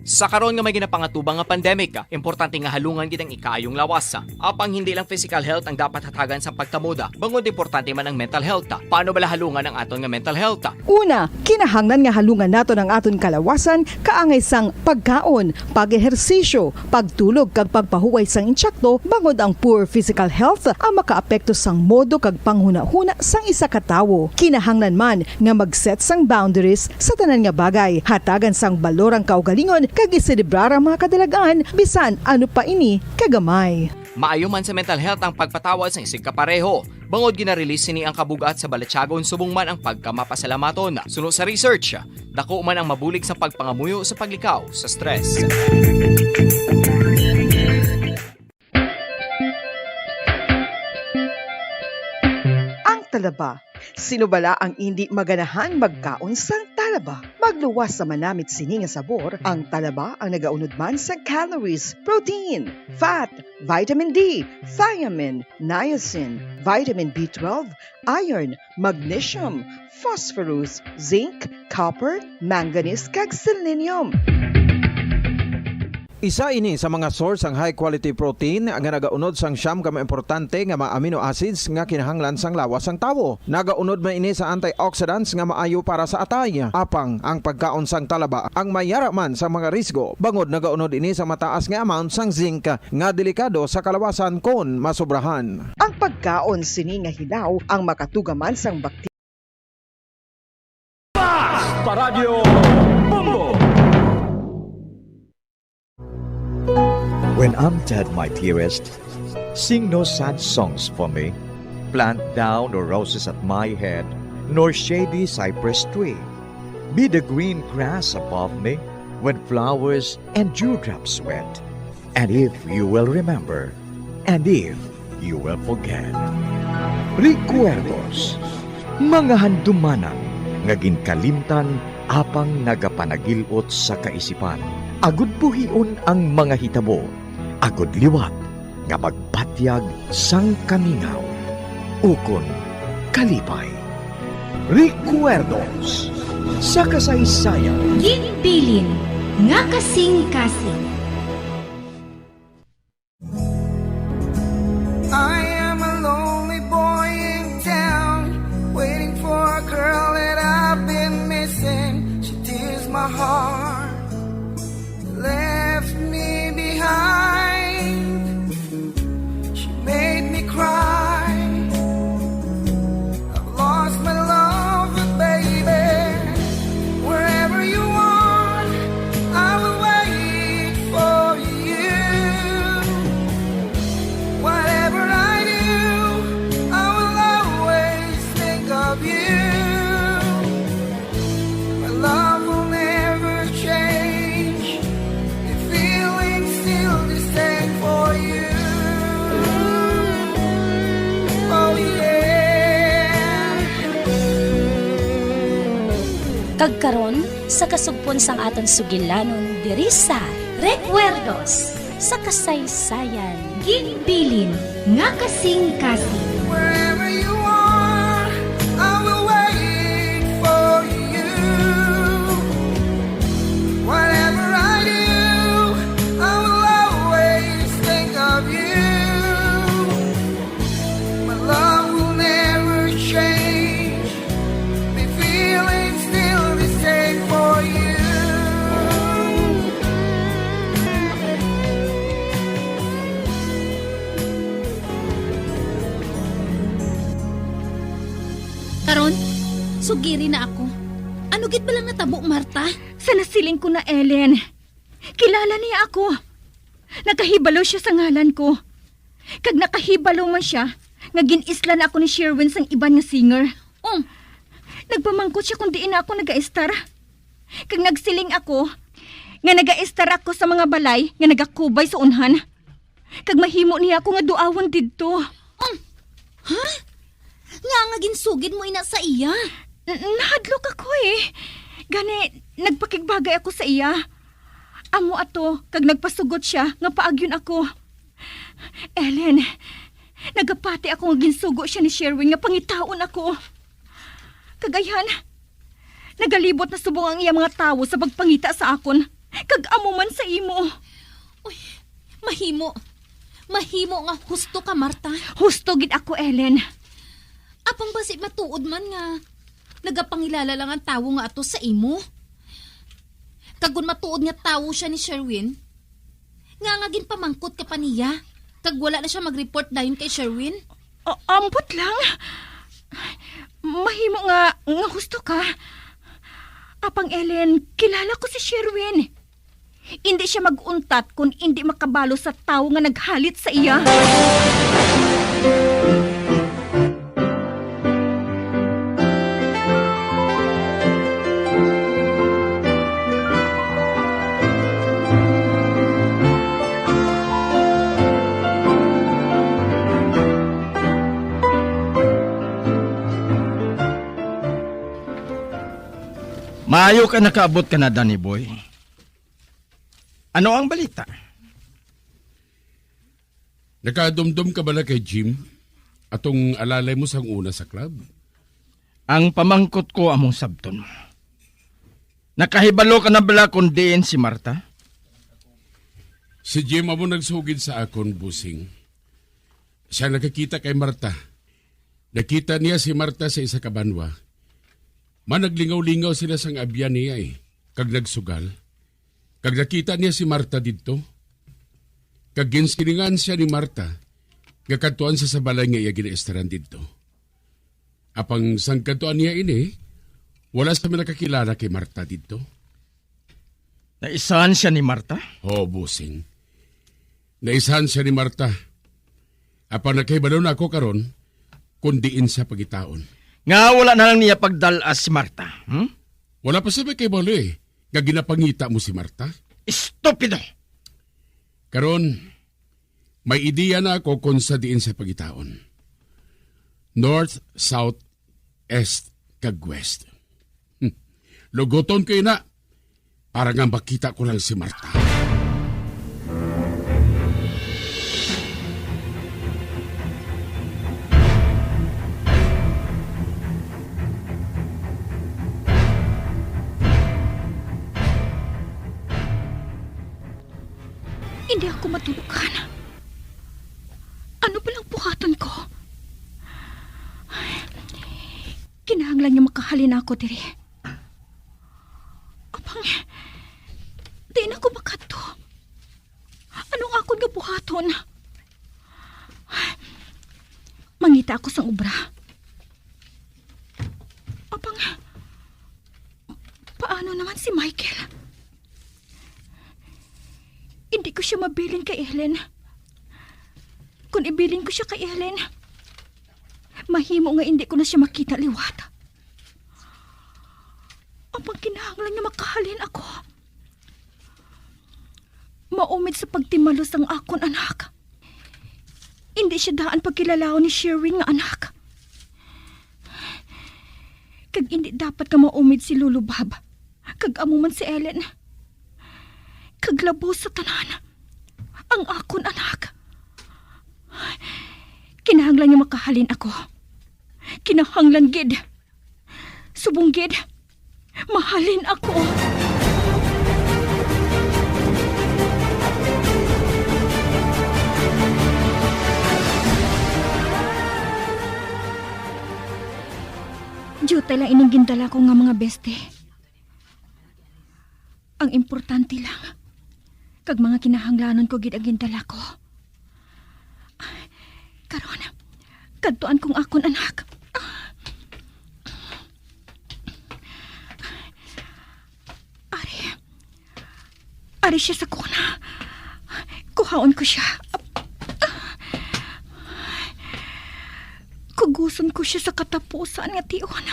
Sa karon nga may ginapangatubang nga pandemic, importante nga halungan gid ang ikaayong lawas. Apang hindi lang physical health ang dapat hatagan sa pagtamuda, bangod importante man ang mental health. Paano bala halungan ang aton nga mental health? Una, kinahanglan nga halungan naton ang aton kalawasan kaangay sang pagkaon, pag-ehersisyo, pagtulog kag pagpahuway sang insyakto bangod ang poor physical health ang makaapekto sang modo kag panghuna-huna sang isa ka tawo. Kinahanglan man nga mag-set sang boundaries sa tanan nga bagay, hatagan sang balorang kaugalingon kag iselebrar ang mga kadalagaan bisan ano pa ini kagamay. Maayo man sa mental health ang pagpatawad sa isig kapareho. Bangod ginarelease ni ang kabugat sa Balatyagon subong man ang pagkamapasalamaton. Suno sa research, dako man ang mabulig sa pagpangamuyo sa paglikaw sa stress. Ang talaba. Sino bala ang hindi maganahan magkaon sang talaba? Magluwas sa manamit sini nga sabor, ang talaba ang nagaunod man sa calories, protein, fat, vitamin D, thiamine, niacin, vitamin B12, iron, magnesium, phosphorus, zinc, copper, manganese kag selenium. Isa ini sa mga source ang high quality protein nga nagaunod sang siyam ka importante nga mga amino acids nga kinahanglan sang lawas sang tawo. Nagaunod man ini sa antioxidants nga maayo para sa atay. Apang ang pagkaon sang talaba ang mayara man sa mga risgo. Bangod nagaunod ini sa mataas nga amount sang zinc nga delikado sa kalawasan kon masobrahan. Ang pagkaon sini nga hilaw ang makatugaman sang bakterya. Paradyo Bombo. When I'm dead, my dearest, sing no sad songs for me. Plant down no roses at my head, nor shady cypress tree. Be the green grass above me when flowers and dewdrops wet. And if you will remember, and if you will forget. Recuerdos, mga handumanan, nga ginkalimtan apang nagapanagilot sa kaisipan. Agud buhion ang mga hitabo. Agud liwat nga magpatyag sang kamingaw. Ukon kalipay. Recuerdos sa kasaysayan. Ginbilin nga kasing-kasing. I am alone. Kag karon sa kasugpon sang aton sugilanon diri sa Recuerdos sa kasaysayan. Ginbilin nga kasing-kasing. Wherever you are, I will wait for you. Whatever I do, I will always think of you. My love will never change. The feeling still the same for you. Karon, sugiri na ako. Ano git ba lang natabo, Marta? Sa nasiling ko na, Ellen. Kilala niya ako. Nakahibalo siya sa ngalan ko. Kag nakahibalo man siya, nga ginisla na ako ni Sherwin sang iban nga singer. Nagpamangkot siya kung diin na ako nag-aestar. Kag nagsiling ako, nga nag-aestar ako sa mga balay nga nagakubay sa unhan. Kag mahimo niya ako nga duawon didto. Ha? Nga ginsugid mo ina sa iya? Nahadlok ako eh. Gani, nagpakigbagay ako sa iya. Amo ato, kag nagpasugot siya, nga paagyon ako. Ellen, nagapati ako nga ginsugo siya ni Sherwin nga pangitaon ako. Kagayan, nagalibot na subong ang iya mga tawo sa pagpangita sa akon. Kag amo man sa imo. Uy, mahimo. Mahimo nga husto ka, Marta. Husto gid ako, Ellen. Apang basi matuod man nga nagapangilala lang ang tawo nga ato sa imo. Kagun matuod nga tawo siya ni Sherwin, nga ginpamangkot ka pa niya. Kag wala na siya mag-report dayon kay Sherwin. Ambot lang. Mahimo nga husto ka. Apang Ellen, kilala ko si Sherwin. Hindi siya mag-untat kung hindi makabalo sa tawo nga naghalit sa iya. Maayo ka nakaabot ka na, Danny Boy. Ano ang balita? Nakadumdum ka ba na kay Jim? Atong alalay mo sang una sa club? Ang pamangkot ko among sabton. Nakahibalo ka na bala kung diin si Marta? Si Jim amo nagsugid sa akon, busing. Siya nakakita kay Marta. Nakita niya si Marta sa isa ka banwa. Managlingaw-lingaw sila sang abyan niya eh. Kag nagsugal. Kag nakita niya si Marta dito. Kag ginsilingan siya ni Marta. Gakatuan sa balay nga iya ginaestaran dito. Apang sang katuan niya ini, wala sa nakakilala kay Marta dito. Naisahan siya ni Marta? Oo, busing. Naisahan siya ni Marta. Apang nakahibalo na ako karon, kundiin sa pagitaon. Nga wala na lang niya pagdalas si Marta. Wala pa sabi kay Balo eh. Nga ginapangita mo si Marta. Estupido! Karon, may ideya na ako kung sa diin sa pagitaon. North, South, East, kag West. Lugoton ko na para nga makita ko lang si Marta. Hindi ako matulukan. Ano palang buhaton ko? Kinahanglan niya makahalin ako diri. Apang, di na ako makato. Anong akon nga buhaton? Mangita ako sa ubra. Apang, paano naman si Michael? Hindi ko siya mabilin kay Ellen. Kung ibilin ko siya kay Ellen, mahimo nga hindi ko na siya makita liwat. Apang kinahanglan niya makahalin ako. Maumid sa pagtimalos ang akon anak. Hindi siya daan pagkilalaw ni Sherwin nga anak. Kag hindi dapat ka maumid si Lulubab. Kag amo man si Ellen. Kag labos sa tanan. Ang akon anak. Kinahanglan niya makahalin ako. Kinahanglan gid. Subong gid. Mahalin ako. Diyutay lang ining gindala ko nga mga beste. Ang importante lang, kag mga kinahanglanon ko gid ang gindala ko. Karon, kadtuan kong akon anak. Ari siya sa kuna. Kuhaon ko siya. Kuguson ko siya sa katapusan nga tiyon.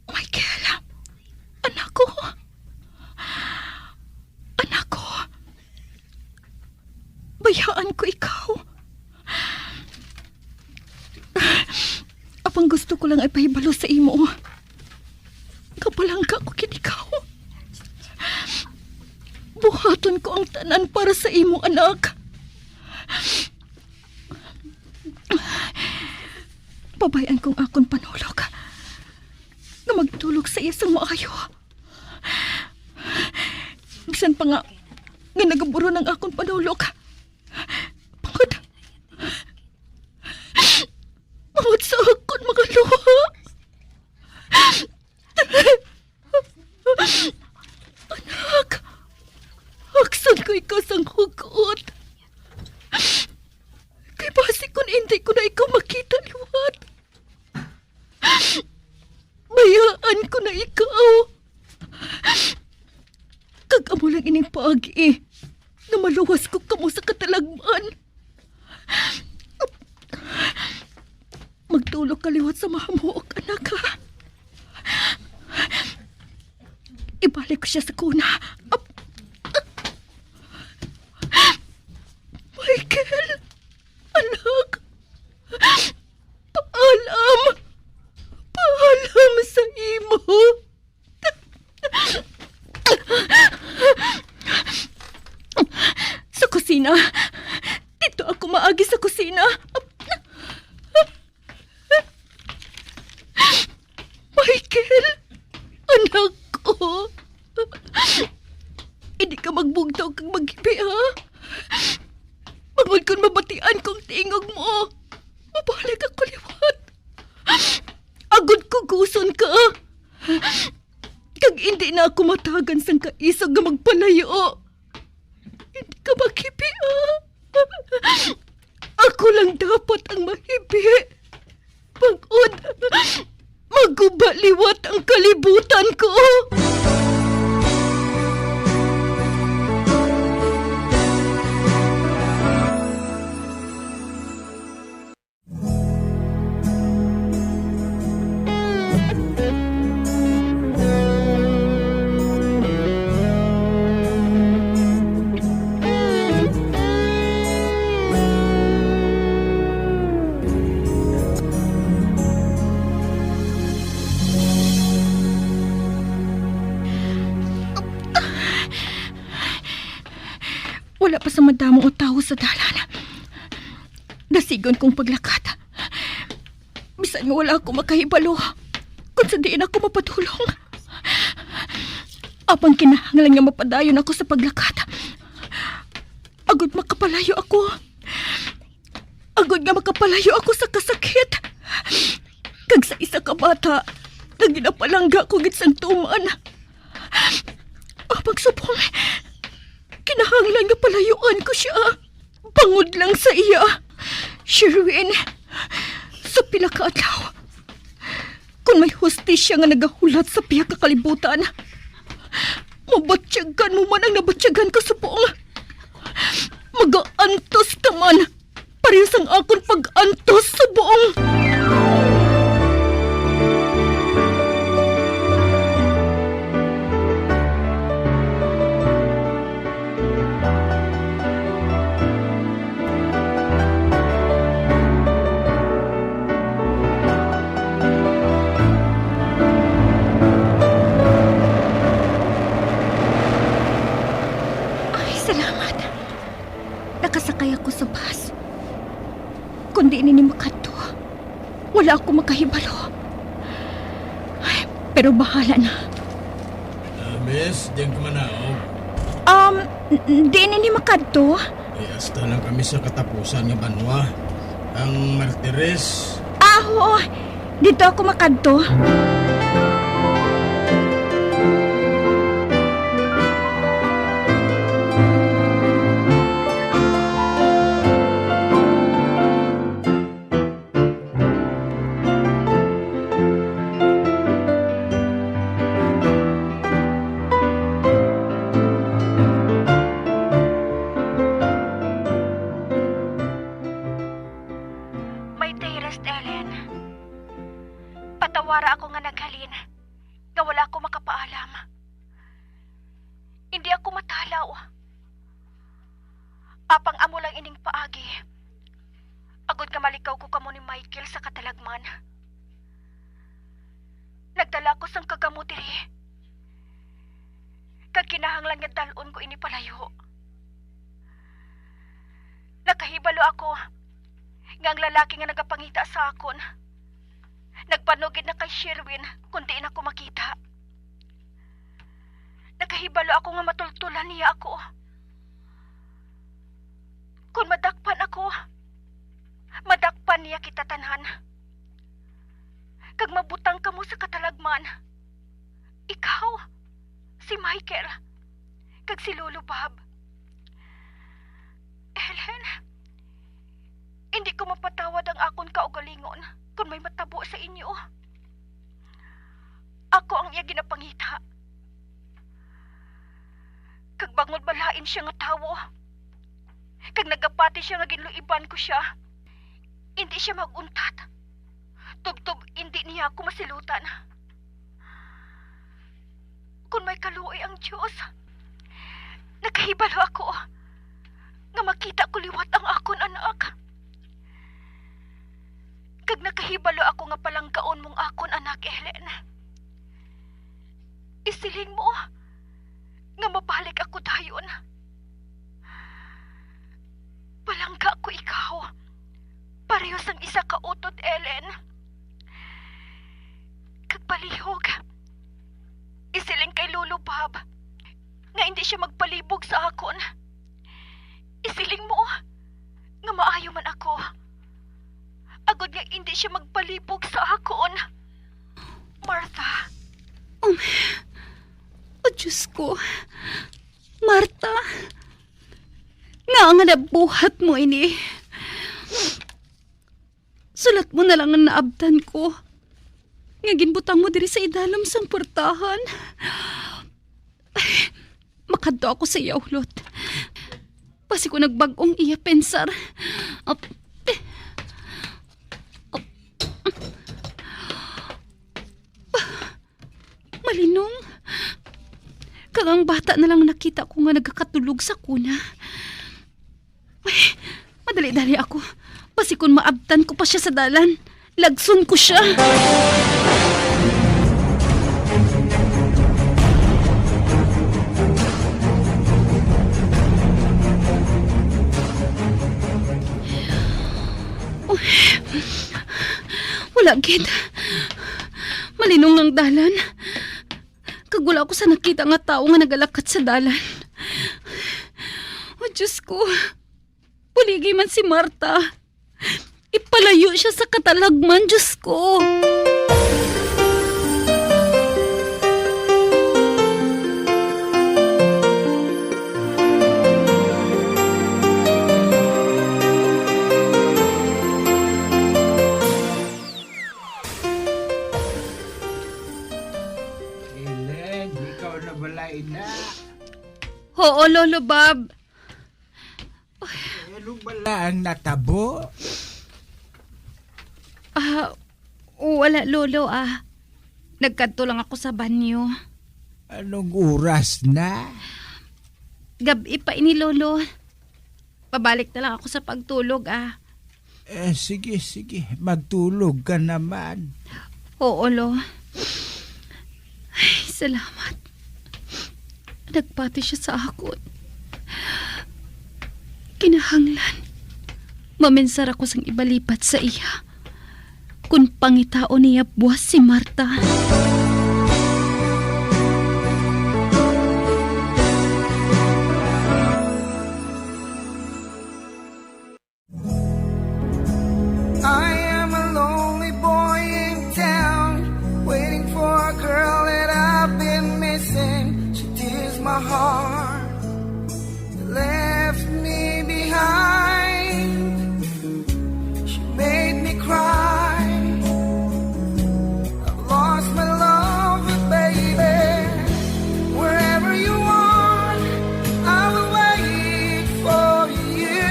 Michael, anak ko. Anak ko. Bayaan ko ikaw. Apang gusto ko lang ay pahibalo sa imo. Kapalangga ko kin ikaw. Buhaton ko ang tanan para sa imo, anak. Pabayaan kong akon panulog na magtulog sa isang maayo. Bisan pa nga nagaburo ng akon panulog. Pangod sa akon mga luha. Anak, aksan ko ikaw sang hugot. Kay basi kung hindi ko na ikaw makita liwat. Bayaan ko na ikaw. Kag-amo lang ining pagi na maluwas ko kamo sa katalagman. Magtulog ka liwat sa mahamuok, anak ha. Ibalik ko siya sa kuna. Michael, anak, paalam. Paalam sa imo. Sa kusina. Dito ako maagi sa kusina. Michael, anak ko. Hindi ka magbugtaw kang maghibi, ha? Bangod kung mabatian kong tingog mo. Mabalik ako liwat. Agod ko guson ka. Kag hindi na ako matagan sang kaisog nga magpalayo. Hindi ka maghibi, ha? Ako lang dapat ang mahibi. Bangod, magubaliwat ang kalibutan ko. Wala pa sa madamong o tao sa dalan. Dasigon kong paglakat. Bisan nga wala ako makahibalo kung sa diin ako mapatulong. Apang kinahanglan nga mapadayon ako sa paglakat. Agod makapalayo ako. Agod nga makapalayo ako sa kasakit. Kag sa isa ka bata na ginapalangga ko gid sang tuman. Apang subong kinahanglan nga palayuan ko siya. Bangod lang sa iya. Sherwin, sa pila ka adlaw, kung may hustisya nga nagahulat sa piha ka kalibutan, mabatyagan mo man ang nabatyagan ko subong. Mag-aantos ka man, parehas ang akong pag-antos subong. Kundi ini makadto, wala ako makahibalo. Ay, pero bahala na. Miss, diyan ko manaog. Di ini makadto. Hasta lang kami sa katapusan nga banwa. Ang Martires. Oo, dito ako makadto. Patawara ako nga naghalin, nga wala ako makapaalam. Hindi ako matalaw. Apang amo lang ining paagi. Agod nga malikaw ko kamo ni Michael sa katalagman. Nagdala ko sang kagamot diri. Kag kinahanglan nga dalon ko ini palayo. Nakahibalo ako nga ang lalaki nga nagapangita sa akon. Nagpanugid na kay Sherwin kung di na ako makita. Nakahibalo ako nga matultulan niya ako. Kung madakpan ako, madakpan niya kita tanan. Kag mabutang ka mo sa katalagman. Ikaw, si Michael, kag si Lolo Bob. Ellen, hindi ko mapatawad ang akon kaugalingon kung may matabo sa inyo. Ako ang iya ginapangita. Kag bangod balain siya nga tawo. Kag nagapati siya nga ginluiban ko siya. Hindi siya maguntat. Tubtob hindi niya ako masilutan. Kung may kaluoy ang Diyos, nakahibalo ako nga makita ko liwat ang akon anak. Kag nakahibalo ako nga palangkaon mong akon anak, Ellen. Isiling mo nga mabalik ako dayon. Palangka ko ikaw. Pareho sang isa ka utot, Ellen. Kag palihog. Isiling kay Lolo Bob nga hindi siya magpalibog sa akon. Isiling mo nga maayo man ako. Agod nga hindi siya magpalibog sa akon. Martha. Oh, Diyos ko. Marta. Nga nabuhat mo ini. Sulat mo na lang ang naabtan ko. Nga ginbutang mo diri sa idalam sang portahan. Ay, makadto ako sa iya ulot. Pasi ko nagbag-ong iya pensar. Malinong. Kagang bata na lang nakita ko nga nagkakatulog sa kuna. Ay, madali-dali ako. Pasi kung maabtan ko pa siya sa dalan, lagson ko siya. Wala, gid. Malinong ng dalan. Kag wala ako sa nakita nga tao nga nagalakat sa dalan. Oh, Diyos ko. Puligay man si Marta. Ipalayo siya sa katalagman, Diyos ko. Oo, Lolo Bob. Ano bala ang natabo? Wala, Lolo. Nagkadto lang ako sa banyo. Anong oras na? Gabi pa ini, Lolo. Pabalik na lang ako sa pagtulog, Sige. Magtulog ka naman. Oo, Lo. Ay, salamat. Nagpati siya sa akon. Kinahanglan. Mamensar ako sang ibalipat sa iya. Kung pangitao niya buwas si Marta. I am a lonely boy in town, waiting for a girl that I've been missing. She tears my heart, left me behind. She made me cry. I've lost my love, baby. Wherever you are, I will wait for you.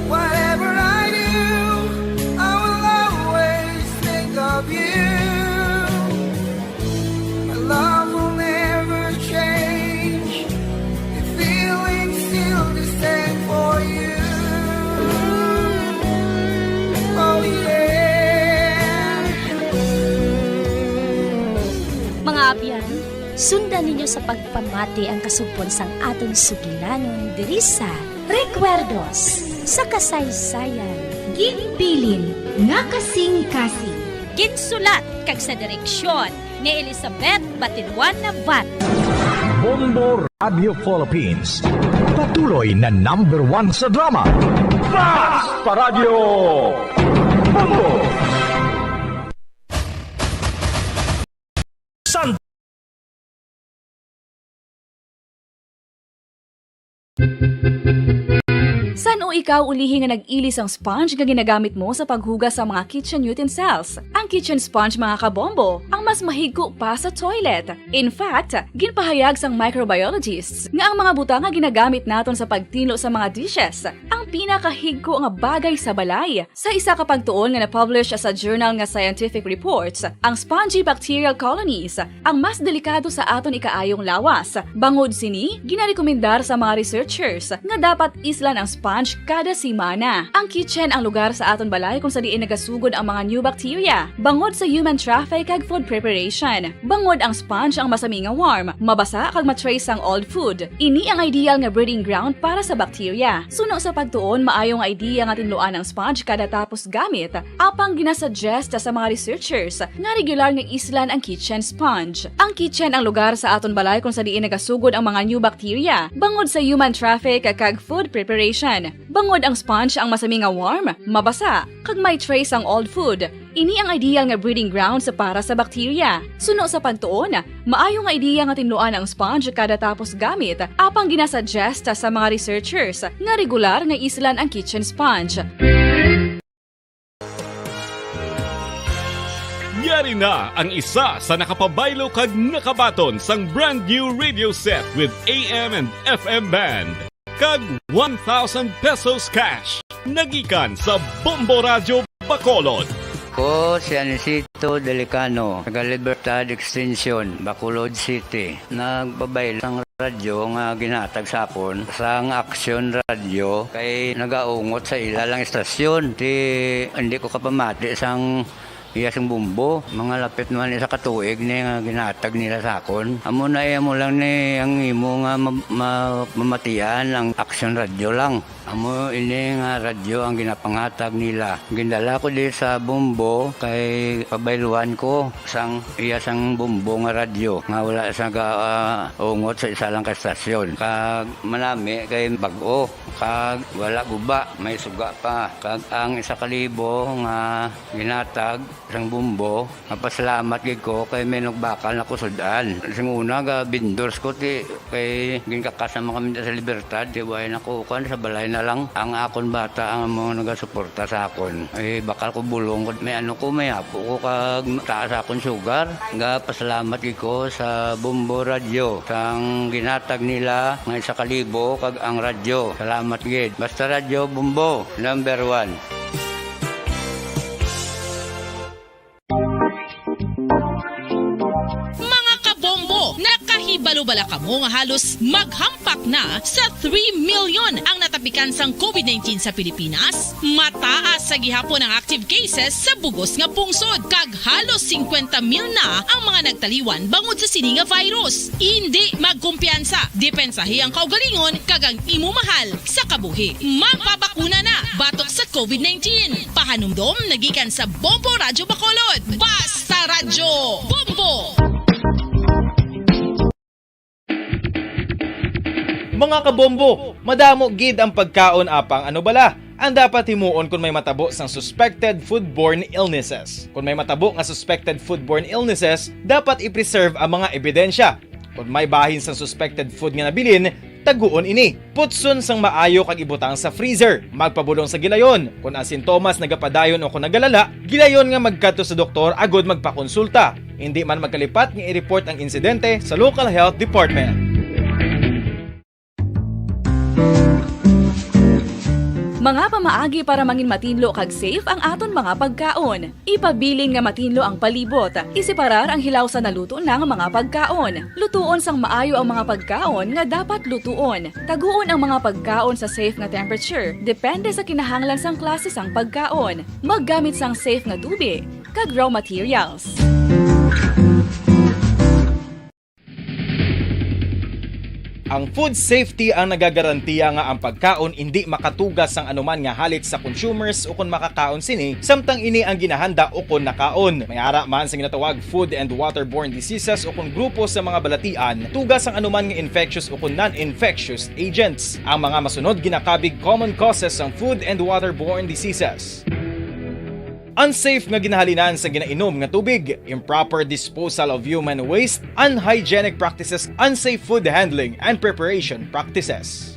Whatever I do, I will always think of you. My love will never change. The feeling's still the same for you. Oh yeah. Mga abyan, sundan ninyo sa pagpamati ang kasugpon sang aton sugilanon diri sa Recuerdos sa kasaysayan. Ginbilin nga kasing-kasing. Ginsulat kag sa direksyon ni Elizabeth Batiduan Navat. Bombo Radio Philippines. Patuloy na #1 sa drama. Basta Radio Bombo! San San o ikaw ulihi nga nag-ilis ang sponge nga ginagamit mo sa paghugas sa mga kitchen utensils? Ang kitchen sponge mga kabombo, ang mas mahigko pa sa toilet. In fact, ginpahayag sang microbiologists nga ang mga butang nga ginagamit naton sa pagtinlo sa mga dishes, ang pinakahigko nga bagay sa balay. Sa isa ka pagtuon nga na-publish sa journal nga Scientific Reports, ang spongy bacterial colonies ang mas delikado sa aton ikaayong lawas. Bangod sini, ginarekomendar sa mga researchers nga dapat islan ang sponge kada simana. Ang kitchen ang lugar sa aton balay kung sa diin nagasugod ang mga new bacteria. Bangod sa human traffic kag food preparation. Bangod ang sponge ang masami nga warm, mabasa kag matrace ang old food. Ini ang ideal nga breeding ground para sa bacteria. Suno sa pagtuon, maayo nga idea nga tinluan ang sponge kada tapos gamit. Apang ginasuggest sa mga researchers nga regular nga islan ang kitchen sponge. Ang kitchen ang lugar sa aton balay kung sa diin nagasugod ang mga new bacteria. Bangod sa human traffic kag food preparation. Bangod ang sponge ang masami nga warm, mabasa, kag may trace ang old food. Ini ang ideal nga breeding ground sa para sa bacteria. Suno sa pagtuon, maayo nga idea nga tinluan ang sponge kada tapos gamit, apang ginasuggest sa mga researchers nga regular nga islan ang kitchen sponge. Yari na ang isa sa nakapabaylo kag nakabaton sang brand new radio set with AM and FM band. Kag 1,000 pesos cash. Nagikan sa Bombo Radio Bacolod. Ko si Anisito Delicano, taga Libertad Extension, Bacolod City. Nagbabaylo ng radyo nga ginatag sapon sang Action Radio kay nagaungot sa ilalang estasyon. Hindi ko kapamati sang iyasang bumbo, mga lapit naman sa katuig ni nga ginatag nila sakon. Amo na mo lang ni ang imo nga mamatian ang Action Radio lang. Amo ini nga radyo ang ginapangatag nila. Gindala ko di sa bumbo kay pabayluan ko sang iyasang bumbo nga radyo nga wala sa ungot sa isa lang ka estasyon. Kag manami kay bag-o, kag wala guba, may suga pa. Kag ang 1,000 nga ginatag sang bumbo, mapasalamat gid ko kay may nagbakal na kusudan. Sing una ga vendors ko ti kay ginkakasama kami sa Libertad, di way nako kan sa balay na lang ang akon bata ang mga nagasuporta sa akon. Ay bakal ko bulong ko may ano ko may apo ko kag taas akon sugar. Ga pasalamat gid ko sa Bombo Radio sang ginatag nila nga 1,000 kag ang radyo. Salamat gid. Basta Radio Bombo #1. Mga kabombo, nakahibalo ba bala kamo nga halos maghampak na sa 3 million ang natapikan sang COVID-19 sa Pilipinas? Mataas sa gihapon ang active cases sa bugos nga pungsod kag halos 50 mil na ang mga nagtaliwan bangod sa sini nga virus. Hindi magkumpiyansa, depensahi ang kaugalingon kag ang imo mahal sa kabuhi. Magpabakuna na batok sa COVID-19. Pahanumdom nagikan sa Bombo Radyo Bacolod. Basta Radyo Bombo! Mga kabombo, madamo gid ang pagkaon apang ano bala ang dapat himuon kung may matabo sang suspected foodborne illnesses. Kung may matabo nga suspected foodborne illnesses, dapat i-preserve ang mga ebidensya. Kung may bahin sang suspected food nga nabilin, taguon ini. Putson sang maayo kag ibutang sa freezer. Magpabulong sa gilayon. Kung ang sintomas nagapadayon o kung nagalala, gilayon nga magkadto sa doktor agod magpakonsulta. Hindi man magkalipat nga i-report ang insidente sa local health department. Mga pamaagi para mangin matinlo kag safe ang aton mga pagkaon. Ipabilin nga matinlo ang palibot. Isiparar ang hilaw sa naluto ng mga pagkaon. Lutuon sang maayo ang mga pagkaon nga dapat lutuon. Taguon ang mga pagkaon sa safe nga temperature. Depende sa kinahanglan sang klase sang pagkaon. Maggamit sang safe nga tubig kag raw materials. Ang food safety ang nagagarantiya nga ang pagkaon hindi makatugas sang anuman nga halit sa consumers o kung makakaon sini, samtang ini ang ginahanda o kung nakaon. May ara man sa ginatawag food and waterborne diseases o kung grupo sa mga balatian, tugas ang anuman nga infectious o kung non-infectious agents. Ang mga masunod ginakabig common causes ng food and waterborne diseases. Unsafe nga ginahalinan sa ginainom nga tubig, improper disposal of human waste, unhygienic practices, unsafe food handling, and preparation practices.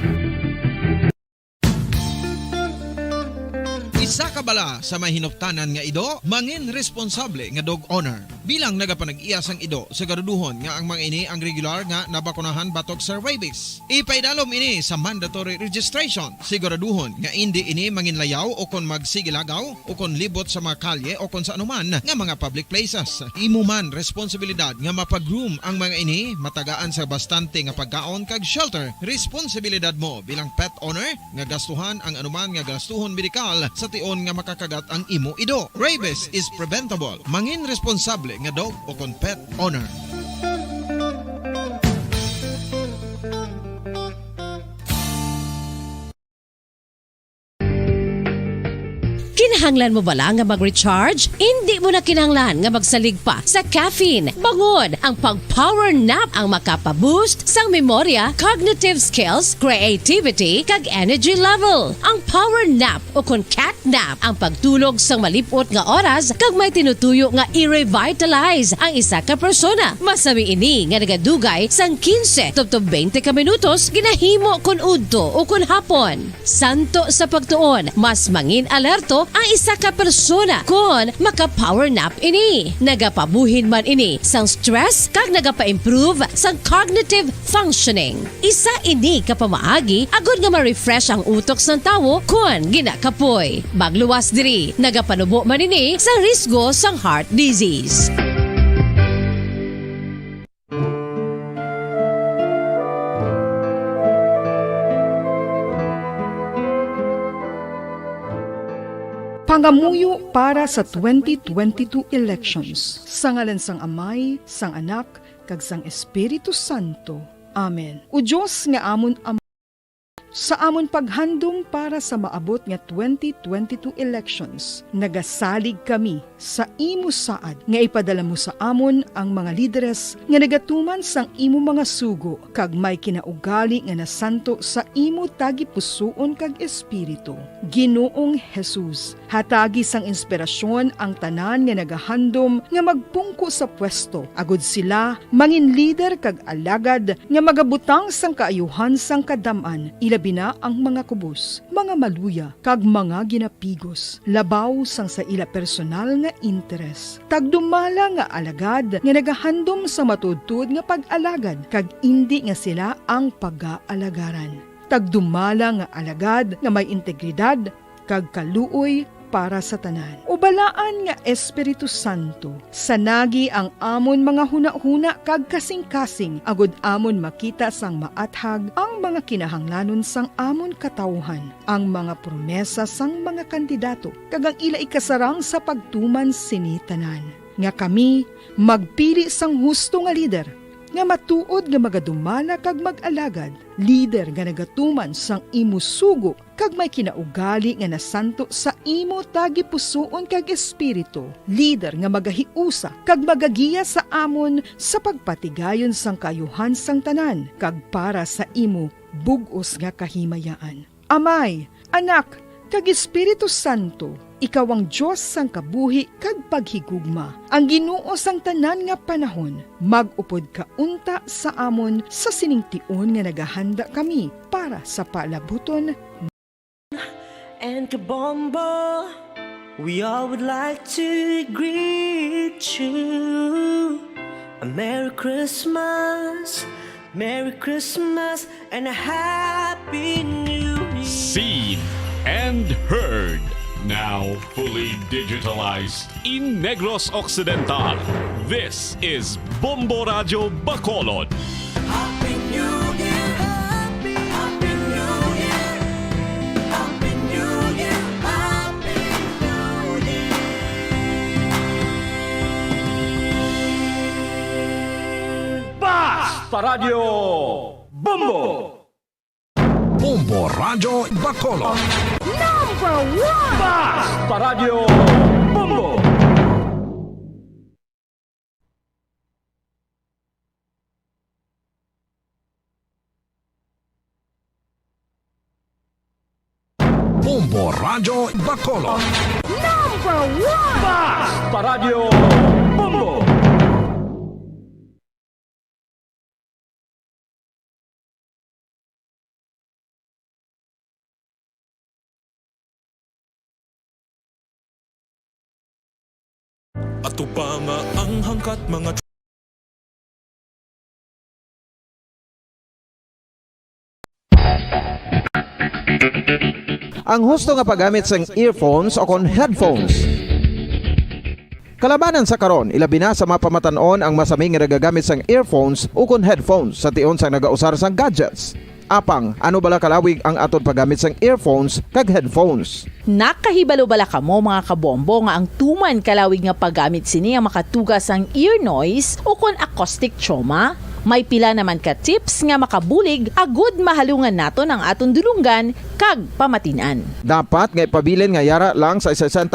Isa ka bala sa may hinuptanan nga ido, mangin responsable nga dog owner. Bilang nagapanag-iyas ang ido, siguraduhon nga ang mga ini ang regular nga nabakunahan batok sa rabies. Ipaidalom ini sa mandatory registration. Siguraduhon nga hindi ini manginlayaw o kon magsigilagaw o kon libot sa mga kalye o kon sa anuman nga mga public places. Imo man responsibilidad nga mapag-groom ang mga ini, matagaan sa bastante nga pagkaon kag shelter. Responsibilidad mo bilang pet owner nga gastuhan ang anuman nga gastuhon medikal sa tion nga makakagat ang imo ido. Rabies is preventable. Mangin responsable nga dog o kon pet owner. Kinahanglan mo bala nga mag-recharge? Hindi mo na kinahanglan nga magsalig pa sa caffeine. Bangod ang pag-power nap ang makapaboost sang memorya, cognitive skills, creativity, kag energy level. Ang power nap o kon cat nap ang pagtulog sang malipot nga oras kag may tinutuyo nga i-revitalize ang isa ka persona. Masami ini nga nagadugay sang 15 to 20 ka minutos ginahimo kon udto o kon hapon. Santo sa pagtuon, mas mangin alerto ang isa ka persona kon maka-power nap ini. Nagapabuhin man ini sang stress kag nagapa-improve sang cognitive functioning. Isa ini kapamaagi agud nga ma-refresh ang utok sang tawo kon ginakapoy. Magluwas diri, nagapanubo man ini sang risgo sang heart disease. Pangamuyo para sa 2022 elections. Sa ngalan sang Amay, sang Anak, kag sang Espiritu Santo. Amen. O Diyos nga amon sa amon paghandom para sa maabot nga 2022 elections, nagasalig kami sa imo saad nga ipadala mo sa amon ang mga lideres nga nagatuman sang imo mga sugo kag may kinaugali nga nasanto sa imo tagipusoon kag espiritu. Ginoong Jesus, hatagi sang inspirasyon ang tanan nga nagahandom nga magpungko sa pwesto, agud sila mangin leader kag alagad nga magabutang sang kaayuhan sang kadaman, ilabi na ang mga kubos, mga maluya, kag mga ginapigos, labaw sang sa ila personal nga interes. Tagdumala nga alagad nga nagahandom sa matudtud nga pag-alagad, kag indi nga sila ang pag-aalagaran. Tagdumala nga alagad nga may integridad, kag kaluoy, para sa tanan. Ubalaan nga Espiritu Santo, sanagi ang amon mga huna-huna kag kasing-kasing, agud amon makita sang maathag ang mga kinahanglanon sang amon katawhan, ang mga promesa sang mga kandidato, kag ang ila ikasarang sa pagtuman sini tanan. Nga kami magpili sang husto nga lider, nga matuod nga magadumana kag mag-alagad, lider nga nagatuman sang imo sugo kag may kinaugali nga nasanto sa imo tagi pusoon kag espiritu, lider nga magahiusa kag magagiya sa amon sa pagpatigayon sang kayuhan sang tanan kag para sa imo bug-os nga kahimayaan. Amay, Anak, kag Espiritu Santo, ikaw ang Diyos sang kabuhi kag paghigugma. Ang Ginoo sang tanan nga panahon, mag-upod ka unta sa amon sa siningtion nga nagahanda kami para sa palabuton. And Kabombo, we all would like to greet you. A Merry Christmas, and a Happy New Year. Seen and heard. Now fully digitalized in Negros Occidental. This is Bombo Radio Bacolod. Happy New Year, Happy New Year, Happy New Year, Happy New Year. Basta Radio Bombo! Bombo Radio Bacolod. Number 1! Basta Radio Bombo! Bombo Radio Bacolod. Number 1! Basta Radio Bombo! Ato pa nga ang hangkat mga Ang husto nga paggamit sang earphones o kon headphones. Kalabanan sa karon, ilabi na sa mapamatanon ang masami nga nagagamit sang earphones o kon headphones sa tion sang nagausar sang gadgets. Apang, ano bala kalawig ang aton paggamit sang earphones kag headphones? Nakahibalo bala kamo mga kabombo nga ang tuman kalawig nga paggamit sini ang makatugas ang ear noise o kon acoustic trauma? May pila naman ka tips nga makabulig agud mahalungan naton ang aton dulunggan kag pamatinan. Dapat nga ipabilin nga yara lang sa 60%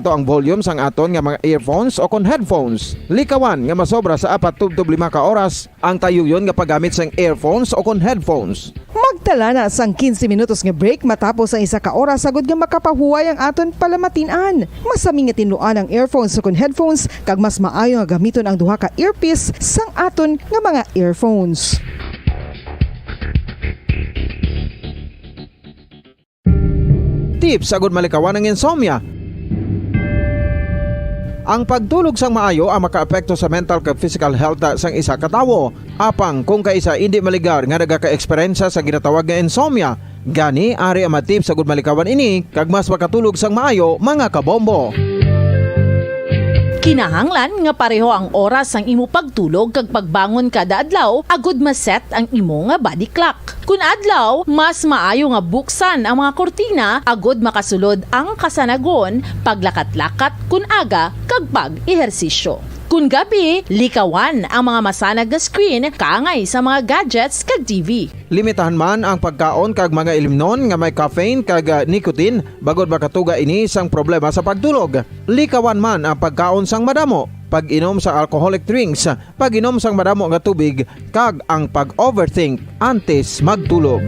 ang volume sang aton nga mga earphones o kon headphones. Likawan nga masobra sa 4 to 5 ka oras ang tayuyon nga paggamit sang earphones o kon headphones. Magtala na sang 15 minutos nga break matapos ang 1 ka oras sagud nga makapahuway ang aton palamatinan. Masami nga tinuan ang earphones o kon headphones kag mas maayo nga gamiton ang duha ka earpiece sang aton nga mga earphones. Tips agud malikawan ang insomnia. Ang pagtulog sang maayo ang makaapekto sa mental kag physical health sang isa ka tawo. Apang kung kaisa hindi maligar nga nagaka-eksperyensya sa ginatawag nga insomnia, gani ari ang tips agud malikawan ini kag mas makatulog sang maayo mga kabombo. Kinahanglan nga pareho ang oras sang imo pagtulog kag pagbangon kada adlaw agud maset ang imo nga body clock. Kun adlaw, mas maayo nga buksan ang mga kortina agud makasulod ang kasanagon, paglakat-lakat kun aga kag pag-ehersisyo. Kun gabi, likawan ang mga masanag nga screen kaangay sa mga gadgets kag TV. Limitahan man ang pagkaon kag mga ilimnon nga may caffeine kag nicotine bagod makatuga ini sang problema sa pagtulog. Likawan man ang pagkaon sang madamo, pag-inom sa alcoholic drinks, pag-inom sang madamo nga tubig kag ang pag-overthink antes magtulog.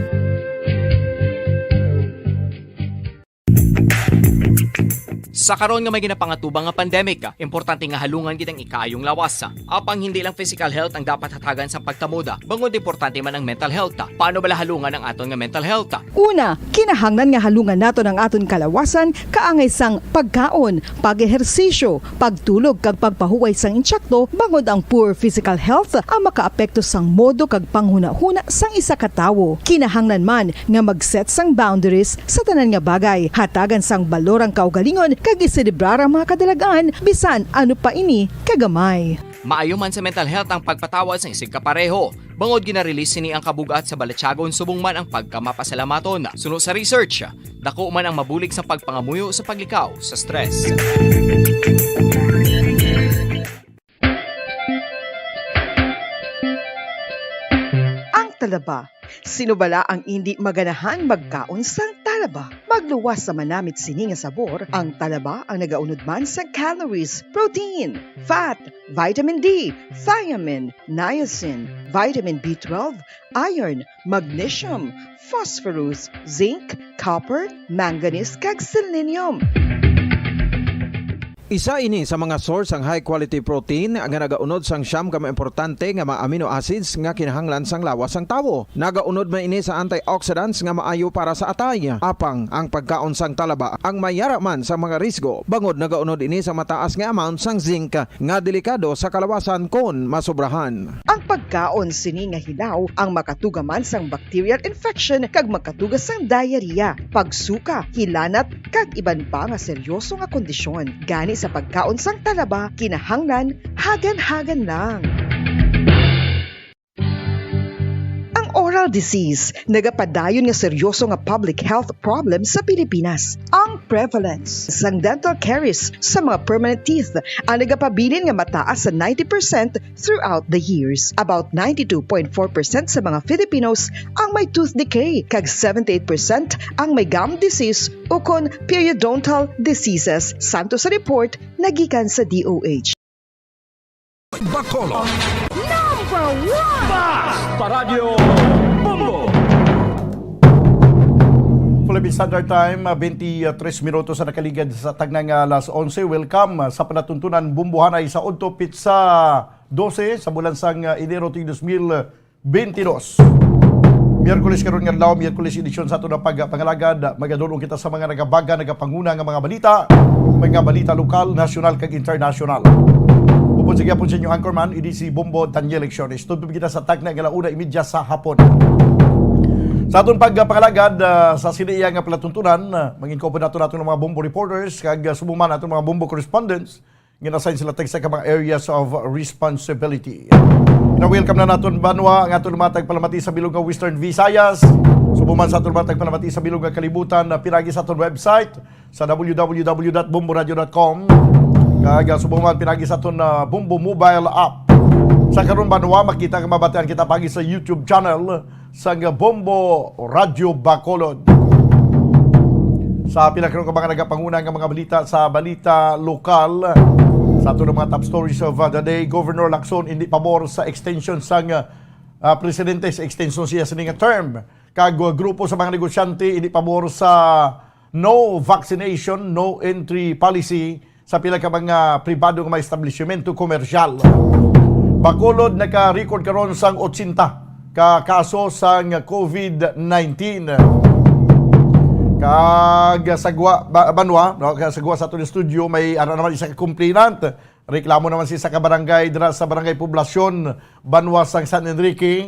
Sa karon nga may ginapangatubang nga pandemic, importante nga halungan gid ang ikaayong lawas. Apang hindi lang physical health ang dapat hatagan sa pagtamuda, bangod importante man ang mental health. Paano bala halungan ang aton nga mental health? Una, kinahanglan nga halungan nato ng aton kalawasan kaangay sang pagkaon, pag-ehersisyo, pagtulog kag pagpahuway sang insyakto bangod ang poor physical health ang makaapekto sang modo kag panghuna-huna sang isa ka tawo. Kinahanglan man nga mag-set sang boundaries sa tanan nga bagay, hatagan sang balorang kaugalingon kag iselebrar ang mga kadalagan bisan ano pa ini kagamay. Maayo man sa mental health ang pagpatawad sa isig kapareho. Bangod ginarelease ni ang kabugat sa Balatyagon subong man ang pagkamapasalamaton. Suno sa research, dako man ang mabulig sa pagpangamuyo sa paglikaw sa stress. Ang talaba. Sino bala ang hindi maganahan magkaon sang talaba? Magluwas sa manamit sini nga sabor, ang talaba ang nagaunod man sa calories, protein, fat, vitamin D, thiamine, niacin, vitamin B12, iron, magnesium, phosphorus, zinc, copper, manganese kag selenium. Isa ini sa mga source ang high quality protein nga nagaunod sang siyam ka importante nga mga amino acids nga kinahanglan sang lawas sang tawo. Nagaunod man ini sa antioxidants nga maayo para sa atay. Apang ang pagkaon sang talaba ang mayara man sa mga risgo. Bangod nagaunod ini sa mataas nga amount sang zinc nga delikado sa kalawasan kon masobrahan. Ang pagkaon sini nga hilaw ang makatugaman sang bacterial infection kag makatuga sang diarrhea, pagsuka, hilanat kag iban pa nga seryoso nga kondisyon. Gani sa pagkaon sang talaba, kinahanglan hagan-hagan lang. Ang oral disease, nagapadayon nga seryoso nga public health problem sa Pilipinas. Ang prevalence sang dental caries sa mga permanent teeth ang nagapabilin nga mataas sa 90% throughout the years. About 92.4% sa mga Filipinos ang may tooth decay, kag 78% ang may gum disease o kon periodontal diseases. Santo sa report nagikan sa DOH. Bacolod. Number 1! Basta Radio Bombo! Philippine Standard Time, 23 minutos na nakaligad sa tagnang alas 11. Welcome sa panatuntunan Bumbuhanay sa Udto Pizza 12 sa bulan sang Enero 2022. Miyerkules karon nga adlaw, Miyerkules edisyon sa ato na pagpangalagad. Magadulong kita sa mga nagabaga, nagapanguna nga mga balita lokal, nasyonal kag internasyonal. Upod sa gyapon sa inyo anchorman, idi si Bombo Daniel Lecciones. Tudto kita sa tagna nga 1:30 sa hapon. Sa aton pagpangalagad sa siniya nga palatuntunan, mangin-ko po nato ng mga Bombo reporters kag sumuman nato mga Bombo correspondents gina-assign sila sa mga areas of responsibility. Na-welcome na naton Banwa ang aton matag palamati sa bilog nga Western Visayas. Sumuman sa aton matag palamati sa bilog nga kalibutan na pinagi sa aton website sa www.bomboradio.com. Kag sumuman pinagi sa aton Bombo mobile app. Sa karon Banwa makita nga mabatian kita pagi sa YouTube channel sa Bombo Radio Bacolod. Sa pinakaroon ka mga nagapanguna nga mga balita sa balita lokal, sa ato ng mga top stories of the day, Governor Lacson hindi pabor sa extension sang presidente sa extension siya sa nga term. Kag grupo sa mga negosyante hindi pabor sa no vaccination, no entry policy sa pila ka mga pribado nga mga establishmento komersyal. Bacolod naka-record karon sang 80 ka kaso sang COVID-19. Kag sagwa Banwa, no, sagwa sa aton studio may naman isa ka complainant. Reklamo naman si sa barangay dira sa barangay Poblasyon Banwa sang San Enrique.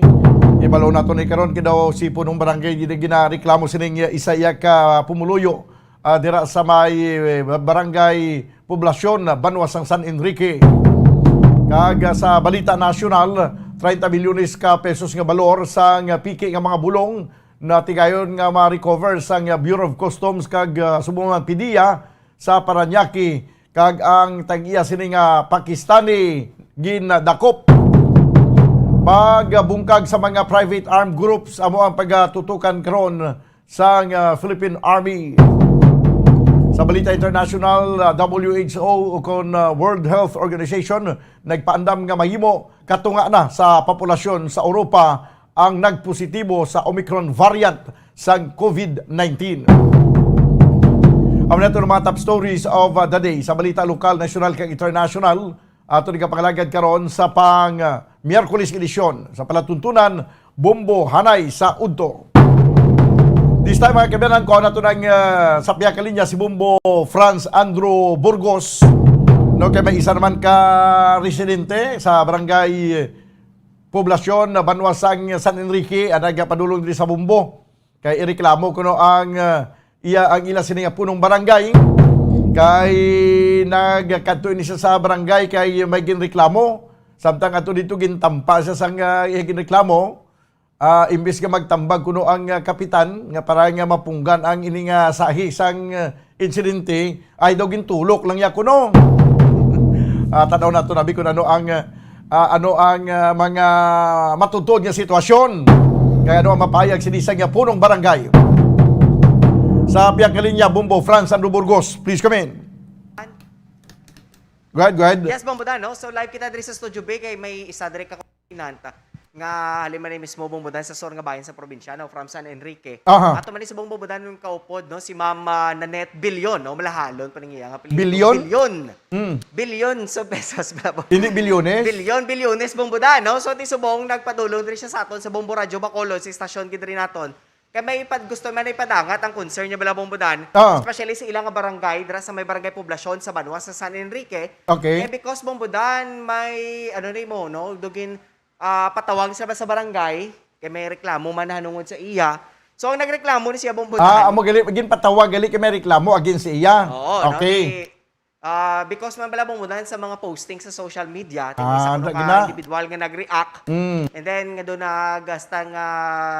Ibalaw nato ni karon kidaw si punong barangay ginareklamo sining isa ka pumuluyo dira sa may barangay Poblasyon Banwa sang San Enrique. Kag sa balita nasyonal, 30 milyones ka pesos nga balor sang piki nga mga bulong na tigayon nga ma-recover sang Bureau of Customs kag subungan PDEA sa Paranaque kag ang tag-iya sini nga Pakistani ginadakop. Pagbungkag sa mga private armed groups amo ang pagtutukan karon sang Philippine Army. Sa balita international, WHO o kon World Health Organization nagpaandam nga mahimo katunga na sa populasyon sa Europa ang nagpositibo sa Omicron variant sa COVID-19. Amo na ito ng mga top stories of the day sa balita lokal, national kag international. Ato ni kapangalagad karon sa Miyerkules edisyon sa palatuntunan Bombo Hanay sa Udto. This time mga kabayan ko na ito ng sa piyakalinya si Bombo Franz Andrew Burgos. No, kay may isa naman ka residente sa barangay Poblasyon Banwasang San Enrique ang nagpadulong diri sa Bombo. Kay ireklamo kuno ang ang ila sininga punong barangay kay nagkadto ni siya sa barangay kay may ginreklamo samtang ato dito gintampa siya sang ginreklamo imbis nga magtambag kuno ang kapitan nga para nga mapunggan ang ining sahi sang insidente ay daw gintulok lang ya kuno. Tanaw nato nabi kun ano ang mga matutod nga sitwasyon kaya ano ang mapayag sinisang nga punong barangay. Sa piyang kalinya, Bombo Franz Andrew Burgos. Please come in. Go ahead. Yes, Bombodan, no? So live kita diri sa Studio B kay may isa diri ka pinanta nga halima ni mismo Bombodan sa Sor nga bayan sa probinsya, no? From San Enrique. Aha. Ato man ni sa Bombodan nung kaupod, no? Si Ma'am Nanette Billion, no? Malahalon pa niya nga Billion? Billion so pesos bala. Hindi bilyones? Bilyones Bombodan, no? So ti subong nagpadulong diri siya sa aton sa Bombo Radio Bacolod sa istasyon gid naton. Kaya may gusto man ipadangat ang concern niya bala Bombodan, especially sa ilang barangay, dira sa may barangay Poblasyon sa Banwa sa San Enrique. Okay. Because Bombodan may no, dugin patawag sa barangay, kaya may reklamo man hanungod sa iya. So ang nagreklamo ni siya Bombodan. Amo gin patawag gali kay may reklamo against iya. Oo, okay. No, because man bala Bombodan sa mga posting sa social media, sa individual nga nag-react. And then nga doon nagasta nga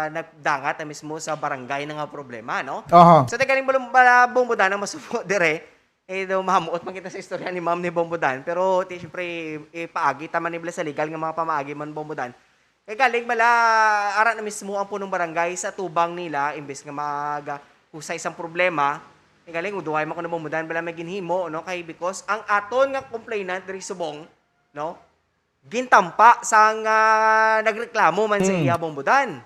nagdangat na mismo sa barangay na nga problema, no? So galing bala Bombodan ang masupo dire, daw mahamuot man kita sa istorya ni Ma'am ni Bombodan, pero siyempre paagi taman ni sa legal nga mga pamaagi man Bombodan. Kaya galing bala ara na mismo ang punong barangay sa tubang nila imbes nga maghusay sang problema. Galing uduhay man ko na Bombodan bala may ginhimo, no? Kay because ang aton nga complainant diri subong, no? Gintampa sang nagreklamo man sa iya Bombodan.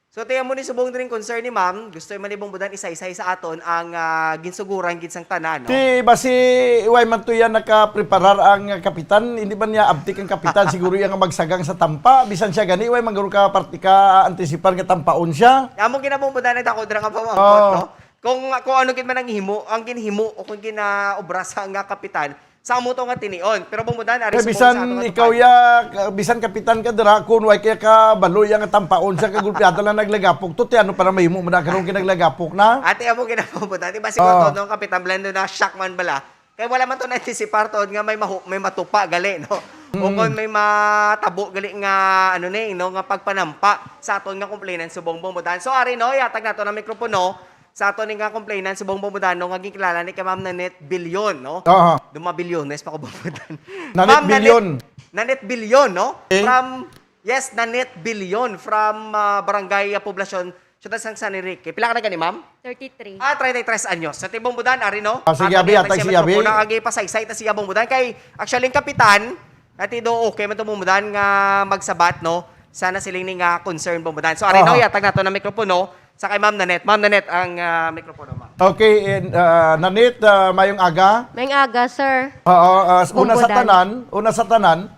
So tiyan mo ni subong diri concern ni Ma'am, gusto man ni Bombodan isa-isa sa aton ang ginsuguran gid sang tanan, no? Di basi way man to yan nakapreparar ang kapitan, hindi ba niya abtik ang kapitan siguro yang magsagang sa tampa, bisan siya gani way manguro ka partika antisipan nga tampaon siya. Amo ginabombodan nagdako dira nga pamangkot, no? Kung ano gid man ang ginhimo o kung ginaobra sa nga kapitan, sa amo to nga tinion. Pero Bombodan ari bisan ikaw bisan kapitan ka dira kun way kaya ka baloy nga tampaon sa kagulpiada lang naglagapok to ano para mahimo mo na karon kinaglagapok na. Ate amo ginabombodan, di ba siguro to kapitan blendo na shock man bala. Kay wala man to na anticipar to nga may matupa gali, no? O kung may matabo gali nga no nga pagpanampa sa aton nga complainant subong Bombodan. So ari no, yatag nato na mikropono sa ato nga complainant subong Bombodan no nga gikilala ni kay Ma'am Nanette Billion, no? Duma bilyones pa ko Bombodan. Nanette Billion. Nanette Billion, no? Okay. Nanette Billion from barangay Poblasyon sa San Enrique. Pila ka na gani, Ma'am? 33. 33 anyos. Sa tibong Bombodan, ari no? Sige, abi, atag si abi. Agi pasaysay ta siya Bombodan kay actually ang kapitan ati do okay man to Bombodan nga magsabat, no? Sana siling ni nga concern Bombodan. So ari no, yatag nato na mikropono sa kay Ma'am Nanette. Ma'am Nanette ang mikropono, Ma'am. Okay, Nanette, mayong aga. Mayong aga, sir. Una sa tanan,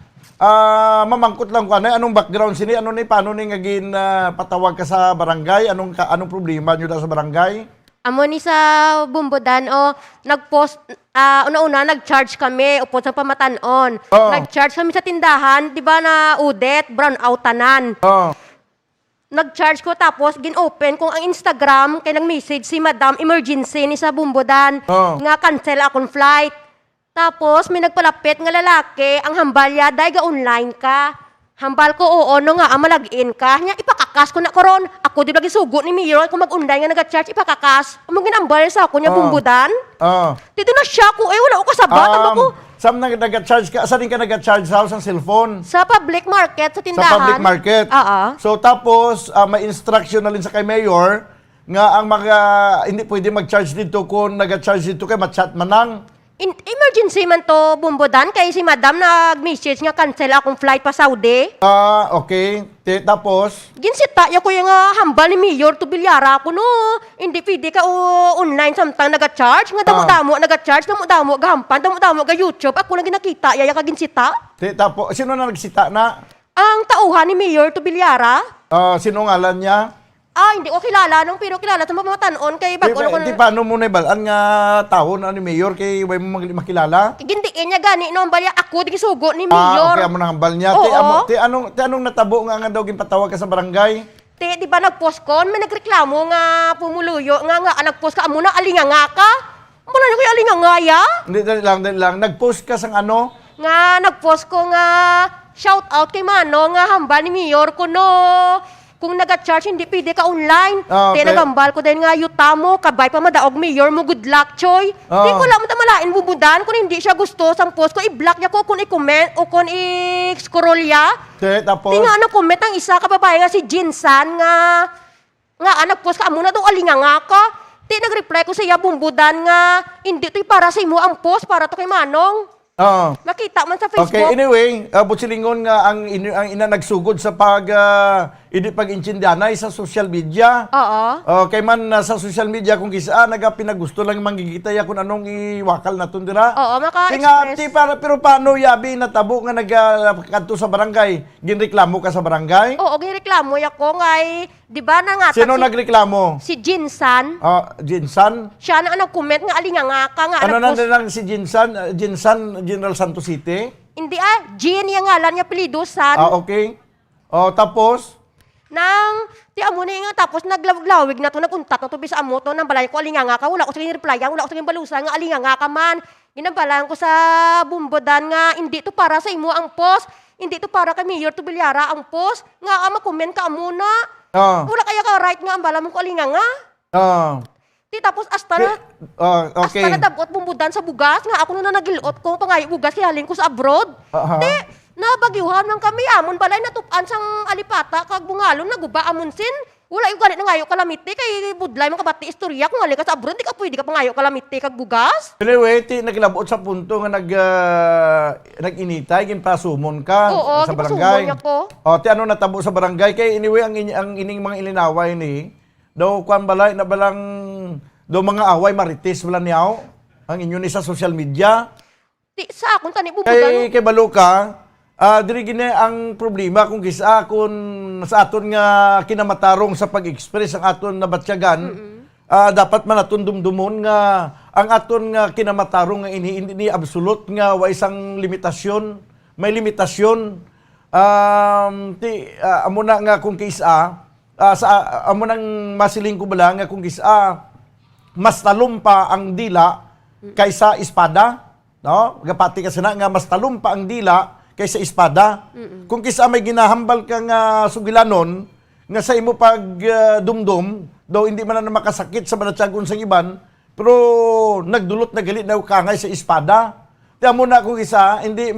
mamangkot lang ko anong background sini, paano ni ngagin patawag ka sa barangay, anong problema niyo sa barangay? Amo ni sa Bombodan nagpost una nag-charge kami upod sa pamatanon. Nag-charge kami sa tindahan, di ba na udet, brown out tanan. Nag-charge ko tapos gin-open kung ang Instagram kay nag-message si Madam Emergency ni sa Bombodan nga cancel akong flight. Tapos may nagpalapit nga lalaki ang hambalya dahil ga online ka. Hambal ko oo no nga amalagin ka. Nya ipakakas ko na karon. Ako di lagi sugo ni Miro kung mag-unday nga nag-charge ipakakas. Amo ginambal sa ako nya Bombodan. Dito na siya ko wala ko kasabat ko. Saan nag-charge ka? Saan ka nag-charge sa house ng cellphone? Sa public market, sa tindahan. Sa public market? So tapos, may instruction na rin sa kay Mayor nga ang hindi pwede mag-charge dito kung nag-charge dito kay matchat manang. Emergency emergency man to, Bumbodan, kay si madam nag-message nga cancel akong flight pa Saudi. Okay. Tapos? Ginsita ya ko yung hambal ni Mayor to bilyara ko no. Hindi pwede ka online samtang naga-charge. Nga damo-damo naga-charge, damo-damo gahampan, damo-damo ga YouTube. Ako lang ginakita, yaya ka ginsita. Tapos, sino na nagsita na? Ang tauhan ni Mayor to bilyara. Sino ngalan niya? Hindi ko kilala nung pero kilala sa mamatanon kay bago ko Di paano mo na ibalaan nga tao na ni Mayor kay way mo makilala? gindiin niya gani no balya ako di sugo ni Mayor. Okay, amo nang hambal niya. Oo. Anong natabo nga daw ginpatawag ka sa barangay? Di ba nag-post kon? May nagreklamo nga pumuluyo nga nag-post ka amo na alinga nga ka. Mula niyo kay alinga nga ya? Hindi, dali lang. Nag-post ka sang ano? Nga nag-post ko nga shout out kay Mano nga hambal ni Mayor ko no. Kung naga-charge, hindi pwede ka online. Okay. Nagambal ko din nga yutamo, kabay pa madaog Mayor mo, good luck, Choy. Di ko lang malain bubudan. Kung hindi siya gusto sang post ko, i-block niya ko kung i-comment o kung i-scroll niya. Tapos? Di nga comment ang isa kababae nga si Jinsan nga nag-post ka, muna daw alinga nga ka. Di nag-reply ko sa iya bumbudan nga, hindi to'y para sa imo ang post, para to kay Manong. Nakita man sa Facebook. Okay, anyway, Butsilingon nga ang ina nagsugod sa pag-intindihanay sa social media. Kay man sa social media kung kisa pinaggusto lang manggigitaya kung anong iwakal na tundira. Maka-express. Pero paano yabi natabo nga nagkanto sa barangay? Ginreklamo ka sa barangay? Oo, ginreklamo ako ngay, di ba na nga Sino nagreklamo? si Jinsan. Jinsan? Siya na comment nga alinga nga ka nga. Ano nag-post- na lang si Jinsan? Jinsan, General Santos City? Hindi Jin yung ngalan niya pilido San. Okay. Tapos? Nang, ti amo na nga, tapos naglawig na to, naguntat na to, bisa amo to, nang balay ko, alinga nga ka, wala ko sa replyan, wala ko sa balusan, nga alinga nga ka man. Ginabalaan ko sa Bumbodan nga, hindi to para sa imo ang post, hindi to para kay Mayor to bilyara ang post, nga ma-comment ka muna. Wala kaya ka right nga, ang bala mo ko alinga nga. Ti tapos hasta na, okay. hasta na dabot Bumbodan sa bugas, nga ako na nagilot ko, pangayo bugas, kihalin ko sa abroad. Nabagyuhan ng kami amon balay natupan sang alipata kag bungalon naguba amon sin. Wala yung ganit na ngayo kalamiti kay budlay man kabati istorya kung ali ka sa abroad di ka pwede ka pangayo kalamiti kag bugas. Anyway, naglabot sa punto nga nag-initay ginpasumon ka sa barangay. Oo, ako. Ano natabo sa barangay kay anyway ang ining mga ilinaway ni daw kwan balay na balang daw mga away marites wala niyaw ang inyo ni sa social media. Di sa akong tani bubudan. Kay balo ka. Diri gini ang problema kung kisa kung sa aton nga kinamatarong sa pag-express ang aton na batsyagan, dapat man aton dumdumon nga ang aton nga kinamatarong nga hindi absolute nga wa isang limitasyon, may limitasyon. Amo na nga kung kisa amo nang masiling ko bala nga kung kisa mas talumpa ang dila kaysa espada, no? Gapati kasi na nga mas talumpa ang dila kaysa espada. Kung kisa may ginahambal ka nga sugilanon, nga sa imo pag dumdum, daw hindi man na makasakit sa banatsagon sa iban, pero nagdulot na galit na ukangay sa espada. Tiyan mo na kung isa, hindi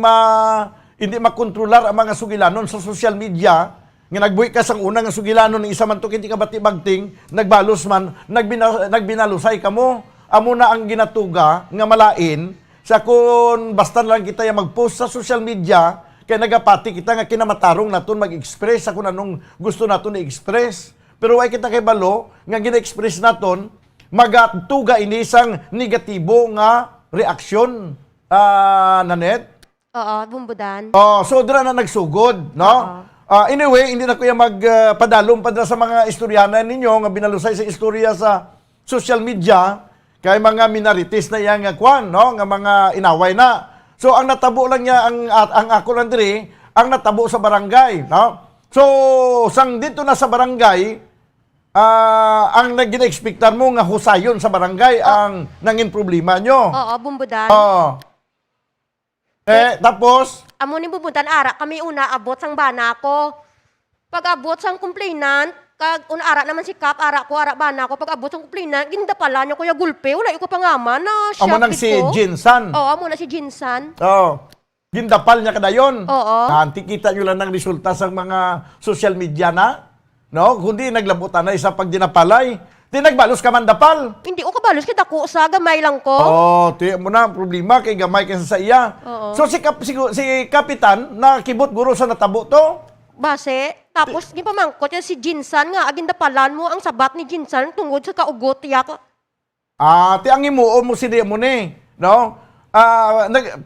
makontrolar ang mga sugilanon sa social media, nga nagbuhi ka sang unang sugilanon ng isa man to hindi ka bati-bagting, nagbalos man, nagbinalusay ka mo. Amo na ang ginatuga nga malain, sa kung basta lang kita yung mag-post sa social media, kaya nagapati kita nga kinamatarong naton mag-express sa kung anong gusto naton i-express. Pero ay kita kay balo, nga gina-express naton, magatuga ini isang negatibo nga reaksyon, Nanet. Bumbudan. So dira na nagsugod, no? Anyway, hindi na kuya magpadalong pa sa mga istoryanan ninyo, nga binalusay sa istorya sa social media, kay mga minorities na yang kwan, no? Nga mga inaway na. So ang natabo lang niya ang ako lang diri, ang natabo sa barangay, no? So sang dito na sa barangay, ang nagina-expectan mo nga husayon sa barangay ang nangin problema nyo. Bumbudan. Tapos Amo ni Bumbudan ara kami una abot sang bana ko. Pag abot sang complainant, kag una naman si Kap, ara bana ko, pag abot sang complainant, ginda pala niya kuya gulpe, wala ko pangaman na siya. Amo nang si Jinsan. Amo na si Jinsan. Gindapal niya kadayon. Oo. Kita nyo lang ng resulta sa mga social media na. No? Kundi naglabutan na isa pag dinapalay. Ti nagbalos ka man dapal. Hindi ko kabalos, kita ko sa gamay lang ko. Oh, ti mo na problema kay gamay kaysa sa iya. Oo. So si kapitan nakibot guro sa natabo to. Base, tapos gipamangkot yan si Jinsan nga, aging dapalan mo ang sabat ni Jinsan tungod sa kaugot tiyak. Ti ang imuo mo si mo ni, no?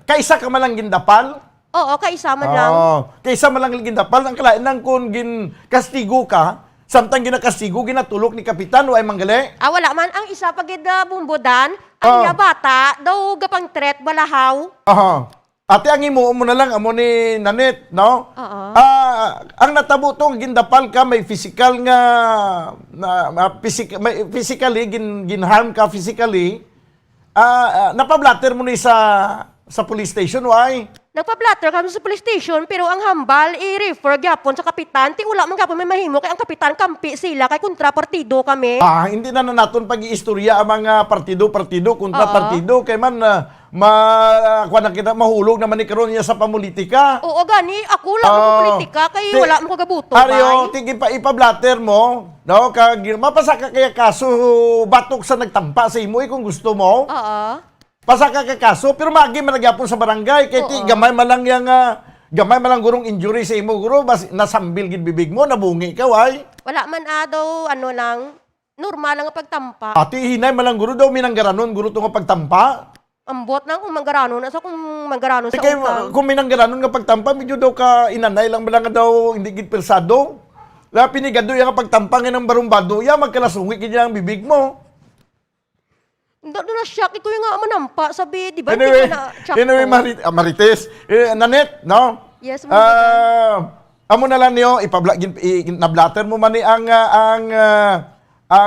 Kaisa ka man lang gindapal. Oo, kaisa man lang. Kaisa man lang gindapal ang kalain nang kun gin kastigo ka. Samtang ginakastigo, ginatulok ni kapitan o ay manggali? Wala man. Ang isa pagid bumbudan, ang niya bata, daw gapang threat, balahaw. Ate, ang imuo mo na lang, amo ni Nanit, no? Ang natabo to, gindapal ka, may physical nga, physically, ginharm ka physically, napablatter mo ni sa police station, why? Nagpa-blatter kami sa police station, pero ang hambal, i-refer gyapon sa kapitan. Ti wala man gyapon may mahimo, kay ang kapitan kampi sila, kay kontra-partido kami. Hindi na naton pag-iistorya ang mga partido, kontra-partido, kay man, kita mahulog naman ni karon niya sa pamulitika. Oo, gani, ako lang sa politika, kay wala mo kagabuto, Aryo, tigil pa ipablatter mo, no? Mapasa ka kaya kaso, batok sa nagtampa sa imo, kung gusto mo. Pasaka ka kaso, pero magi man nagyapon sa barangay, kaya gamay malang yang, gamay malang gurong injury sa imo, guro, nasambil gid bibig mo, nabungi ka, why? Wala man daw, lang, normal lang ang pagtampa. Ati, hinay malang guro daw, minanggaranon, guro to nga pagtampa. Ambot na kung manggaranon, asa kung manggaranon sa utang. Kung minanggaranon nga pagtampa, medyo daw ka inanay lang malang daw, hindi gid persado. Pinigado yung pagtampa nga ng barumbado, magkalasungit gid ang bibig mo. Doon na shock ito yung nga manampa, sabi, di ba? Anyway, Marites, Nanette, no? Yes, amo na lang niyo, nablatter mo man ni ang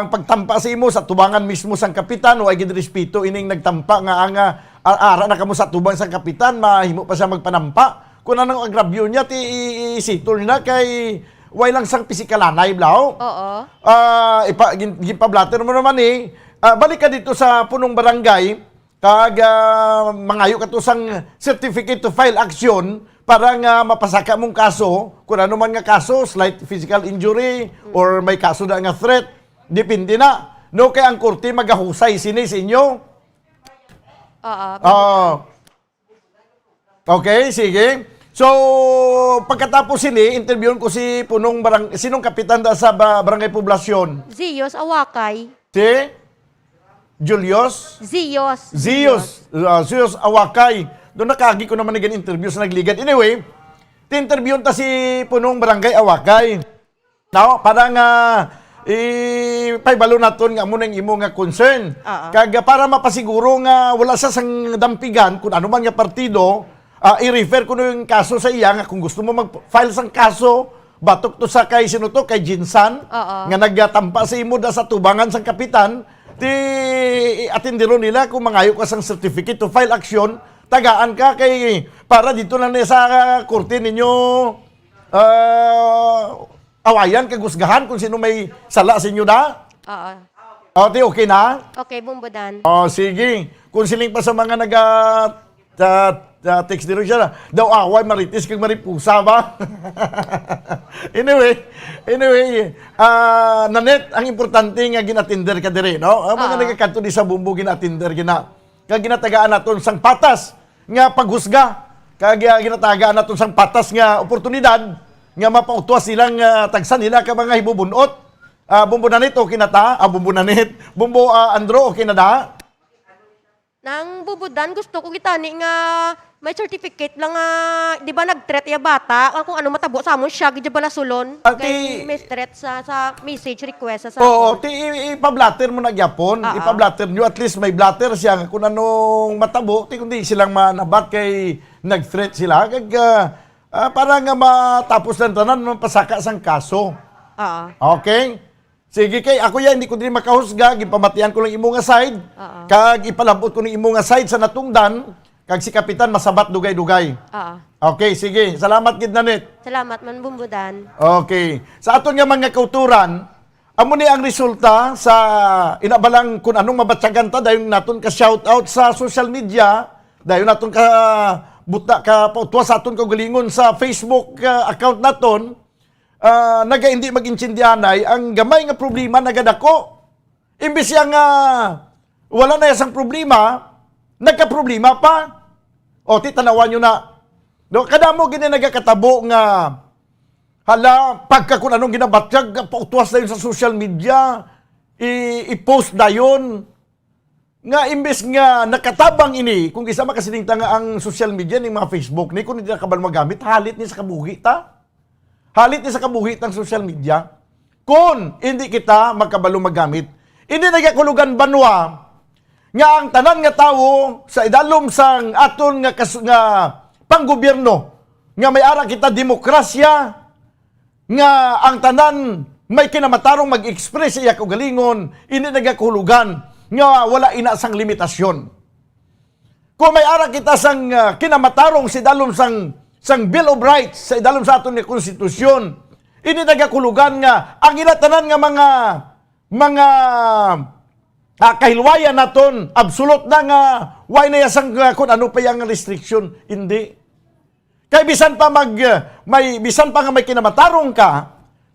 pagtampa sa imo sa tubangan mismo sang kapitan o ay gidrespito ining nagtampa nga ang ara na kamo sa tubang sang kapitan, mahimo pa siya magpanampa. Kung anong agrabyo niya, isitol na kay way lang sang pisikalanay, blaw. Oo. Gipablatter mo naman balik ka dito sa punong barangay, mangayo ka to sang certificate to file action para nga mapasaka mong kaso, kung ano man nga kaso, slight physical injury, or may kaso na nga threat, depende na. No, kaya ang korte magahusay sini sa inyo. Okay, sige. So, pagkatapos interviewin ko si punong sinong kapitan sa barangay poblasyon? Zios Awakay. Si? Julius? Zios Awakay. Doon nakagi ko naman naging interview sa nagligad. Anyway, ti-interview ta si punong barangay Awakay. Now, parang paibalo naton nga muna imo nga concern. Para mapasiguro nga wala sa sang dampigan kung ano man nga partido, i-refer ko yung kaso sa iya nga kung gusto mo mag-file sang kaso, batok to sa kay sino to, kay Jinsan, nga nagtampa sa imo da sa tubangan sang kapitan, atindiro nila kung mangayo ka sang certificate to file action, tagaan ka kay para dito na sa korte ninyo awayan, kagusgahan kung sino may sala sa inyo da. Okay na? Okay, bumbudan. Sige. Kung siling pa sa mga text nila siya, daw away maritis kag maripusa ba? Anyway, Nanette, ang importante nga ginatinder ka dire, no? Ang mga nagkakanto di sa bumbu ginatinder kag ginatagaan naton sang patas nga paghusga, kag ginatagaan naton sang patas nga oportunidad nga mapautuas silang tagsan nila ka mga hibubunot. Bumbo Nanette, okay na ta? Bumbo Nanette. Bumbo Andro, okay na da? Nang bubudan, gusto ko kitani nga may certificate lang di ba nag-threat ya bata, kung ano matabo sa amon siya, gidya bala sulon. Kay may threat sa message request sa Oo, ipablatter mo na gyapon. Ipablatter nyo, at least may blatter siya. Kung anong matabo, kundi silang manabat kay nag-threat sila. Para nga matapos ng tanan, mapasaka sang kaso. Okay? Sige kay ako hindi ko din makahusga, gipamatian ko lang imo nga side. Kag ipalabot ko ni imo nga side sa natungdan, kag si kapitan masabat dugay-dugay. Okay, sige. Salamat gid Nanette. Salamat man bumbudan. Okay. Sa aton nga mga kauturan, amo ni ang resulta sa inabalang kung anong mabatsagan ta dayon naton ka shout out sa social media, dayon naton ka buta ka pautuwas sa aton kaugalingon sa Facebook account naton. Naga hindi mag-intindihanay ang gamay nga problema nagadako Imbis yang wala na isang problema, nagka-problema pa. O, titanawan nyo na. No, kada mo gini nagkakatabo nga hala, pagka kung anong ginabatyag, pautuwas na yun sa social media, i-post na yun. Nga imbes nga nakatabang ini, kung isa makasiningta nga ang social media ng mga Facebook ni, kung hindi na kabal magamit, halit ni sa kabuhi ta. Halit ni sa kabuhi ng social media. Kung hindi kita magkabalo magamit, hindi nagakulugan banwa nga ang tanan nga tao sa idalom sang aton nga panggobyerno nga may ara kita demokrasya nga ang tanan may kinamatarong mag-express iya kaugalingon, hindi nagakulugan nga wala ina sang limitasyon. Kung may ara kita sang kinamatarong sa idalom sang Bill of Rights sa idalom sa aton nga konstitusyon, hindi nagakulugan nga ang inatanan nga mga kahilwayan naton absolute na nga why na yasang kung ano pa yung restriction, hindi. Kay bisan pa bisan pa nga may kinamatarong ka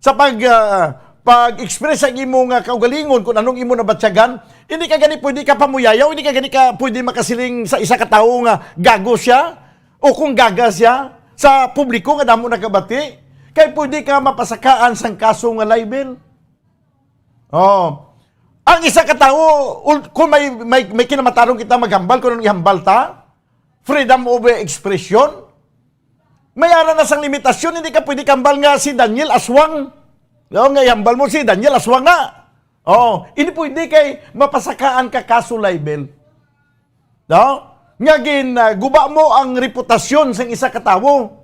sa pag-express ang imong kaugalingon kung anong imo nabatyagan, hindi ka gani pwede ka pamuyayaw, hindi ka gani ka pwede makasiling sa isa ka tao nga gago siya o kung gaga siya sa publiko nga damo nakabati, kay pwede ka mapasakaan sang kaso nga libel. Oh. Ang isa ka tao, kung may kinamatarong kita maghambal, kung anong ihambal ta, freedom of expression, may ara na sang limitasyon, hindi ka pwede kambal nga si Daniel Aswang. No, nga ihambal mo si Daniel Aswang nga. Oh, hindi pwede kay mapasakaan ka kaso libel. No? Nga guba mo ang reputasyon sa isa ka tao.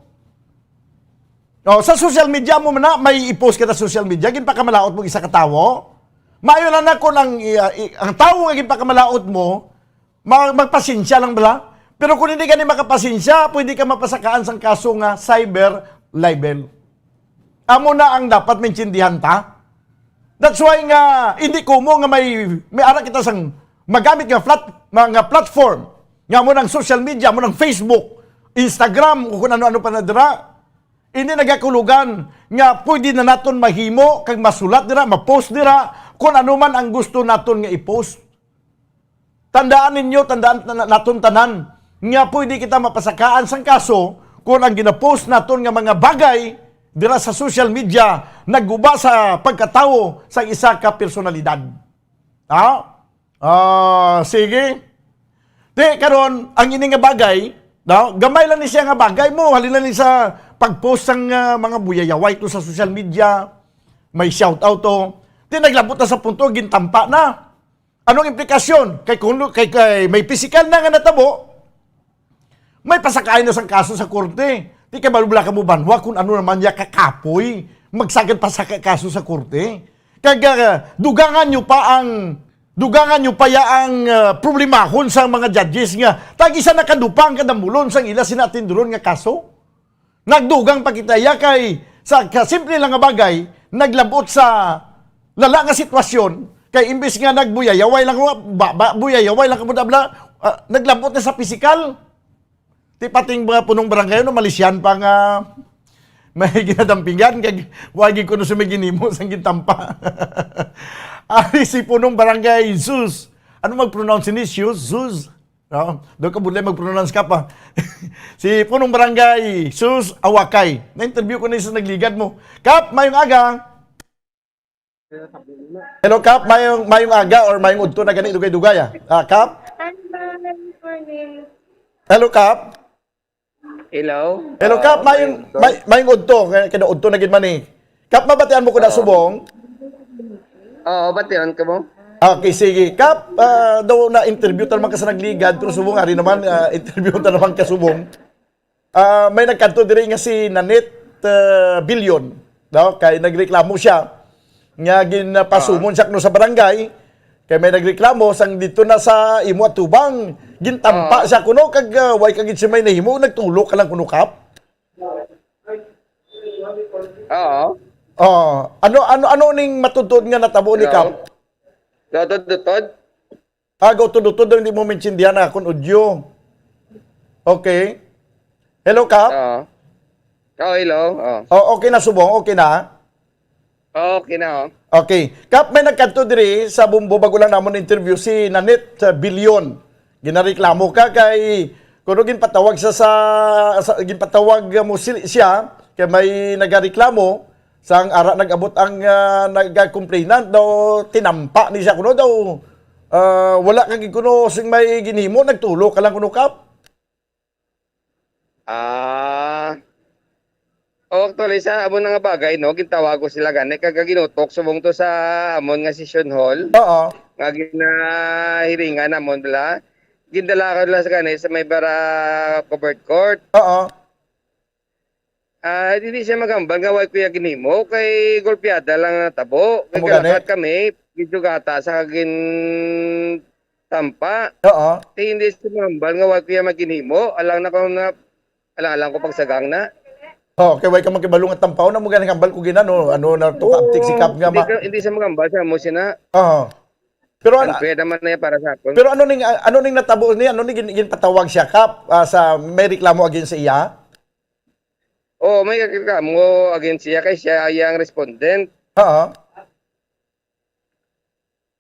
Oh, sa social media mo na may i-post ka sa social media, gin pa ka malaot mo isa ka tao. Maayo lang na kung ang tao nga gin pa ka malaot mo, magpasensya lang bala. Pero kung hindi ka ni makapasensya, pwede ka mapasakaan sang kaso nga cyber libel. Amo na ang dapat maintindihan ta. That's why nga hindi ko mo nga may ara kita sang magamit nga mga platform nga mo ng social media, mo ng Facebook, Instagram, kung ano-ano pa na dira. Hindi nagakulugan nga pwede na naton mahimo kag masulat dira, ma-post dira kung ano man ang gusto naton nga i-post. Tandaan naton tanan nga pwede kita mapasakaan sang kaso kung ang gina-post naton nga mga bagay dira sa social media nagguba sa pagkatao sa isa ka personalidad. Sige. Karon ang ini nga bagay, gamay lang ni siya nga bagay mo, halin lang ni sa pag-post ng mga buyayaway to sa social media, may shout-out to, naglabot na sa punto, gintampa na. Anong implikasyon? Kay may physical na nga natabo, may pasakain na sang kaso sa korte. Di ka balubla ka mo banwa kung ano naman niya kakapoy, magsagad pa sa kaso sa korte. Dugangan nyo pa ang problemahon sa mga judges nga, tag-isa na kadupang kadamulon sang ila sinatinduron nga kaso. Nagdugang pa kita kay sa simple lang nga bagay, naglabot sa lala nga sitwasyon, kay imbis nga nagbuyayaway lang naglabot na sa pisikal. Ti pating mga punong barangay no malisyan pa nga may ginadampingan kag wagi ko no sa may ginimo sang gintampa. Ari si punong barangay Sus. Ano mag-pronounce ni Sus? Doon ka budlay mag-pronounce ka pa. Si punong barangay Sus Awakay. Na-interview ko na sa nagligad mo. Kap, mayong aga. Hello, Kap. Mayong aga or mayong udto na ganito kay Dugaya. Kap? Hello, Kap. Hello, Kap. Mayong udto. Kaya udto na gid man eh. Kap, mabatian mo ko na subong? Oo, batian ka mo. Okay, sige. Kap, daw na interview ta naman ka sa nagligad, pero subong ari naman, interview ta naman ka subong. May nagkanto diri nga si Nanette Billion. Kay nagreklamo siya. Nga ginapasumon siya no sa barangay. Kay may nagreklamo sang dito na sa imo at tubang. Gintampa siya kuno kag way kag si may nahimo nagtulo ka lang kuno, Kap. Oo. Ano ning matutod nga natabo ni Kap? Dotod? Gautod-utod hindi mo maintindihan na kung audio. Okay. Hello, Kap? Hello. Okay na, subong. Okay na? Okay na, oh. Okay. Kap, may nagkanto diri sa Bumbo, bago lang namon interview si Nanette Bilyon. Ginareklamo ka kay kuno ginpatawag ginpatawag mo siya kay may nagareklamo sang ara nag-abot ang nagka-complainant daw tinampa ni siya kuno daw wala kang kuno sing may ginhimo nagtulo ka lang kuno Kap. Actually sa amon nga bagay no gintawag ko sila gani kagaginutok subong to sa amon nga session hall. Oo. Nga ginahiringan namon bala. Gindala ko lang sa gani sa may bara covered court. Oo. Hindi siya magambal nga way kuya ginimo kay golpeada lang natabo. Kay galakat kami gidugata sa kagin tampa. Oo. Kay hindi siya magambal nga way kuya maginimo alang ko pagsagang na. Oh, kay way ka magkibalong at tampaw na mo ganang hambal ko ginano ano na to kaptik si Kap nga hindi siya magambal sa mo sina. Oo. Pero ano pwede man na para sa akon. Pero ano ning natabo niya ano ning ginpatawag siya Kap sa may reklamo against sa iya? Oh, may reklamo against siya kay siya ang respondent. Oo.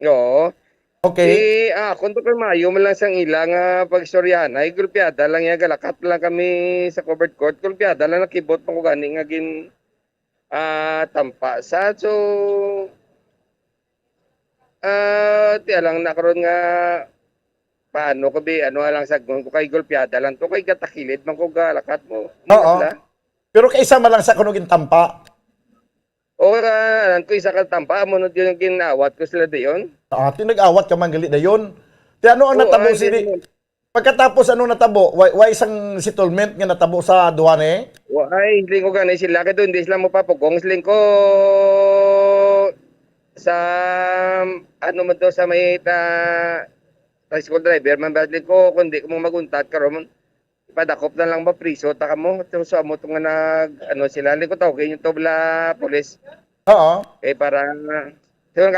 Yo. Okay. Kung to mayo man lang sang ilang pagstoryahan ay gulpiada lang ya galakat lang kami sa covered court gulpiada lang nakibot pa ko gani nga gin tampa sa so ti lang nakaroon nga paano ko bi ano lang sa ko kay gulpiada lang to kay gatakilid man ko galakat mo. Oo. Pero kaysa man lang sa kuno gin tampa. O ko isa ka tampa mo no yung ginawat ko sila dayon. Tinag-awat ka man gali dayon. Ti ano ang natabo pagkatapos ano natabo? Why isang settlement nga natabo sa duwane? Why hindi ko ganay sila kay doon hindi sila mo papugong siling ko sa ano man to sa may tricycle driver man badli ko kundi ko mo maguntat karon padakop na lang ba priso ta kamo so amo tong nag ano sila liko tawagin yung tobla police. Oo. Para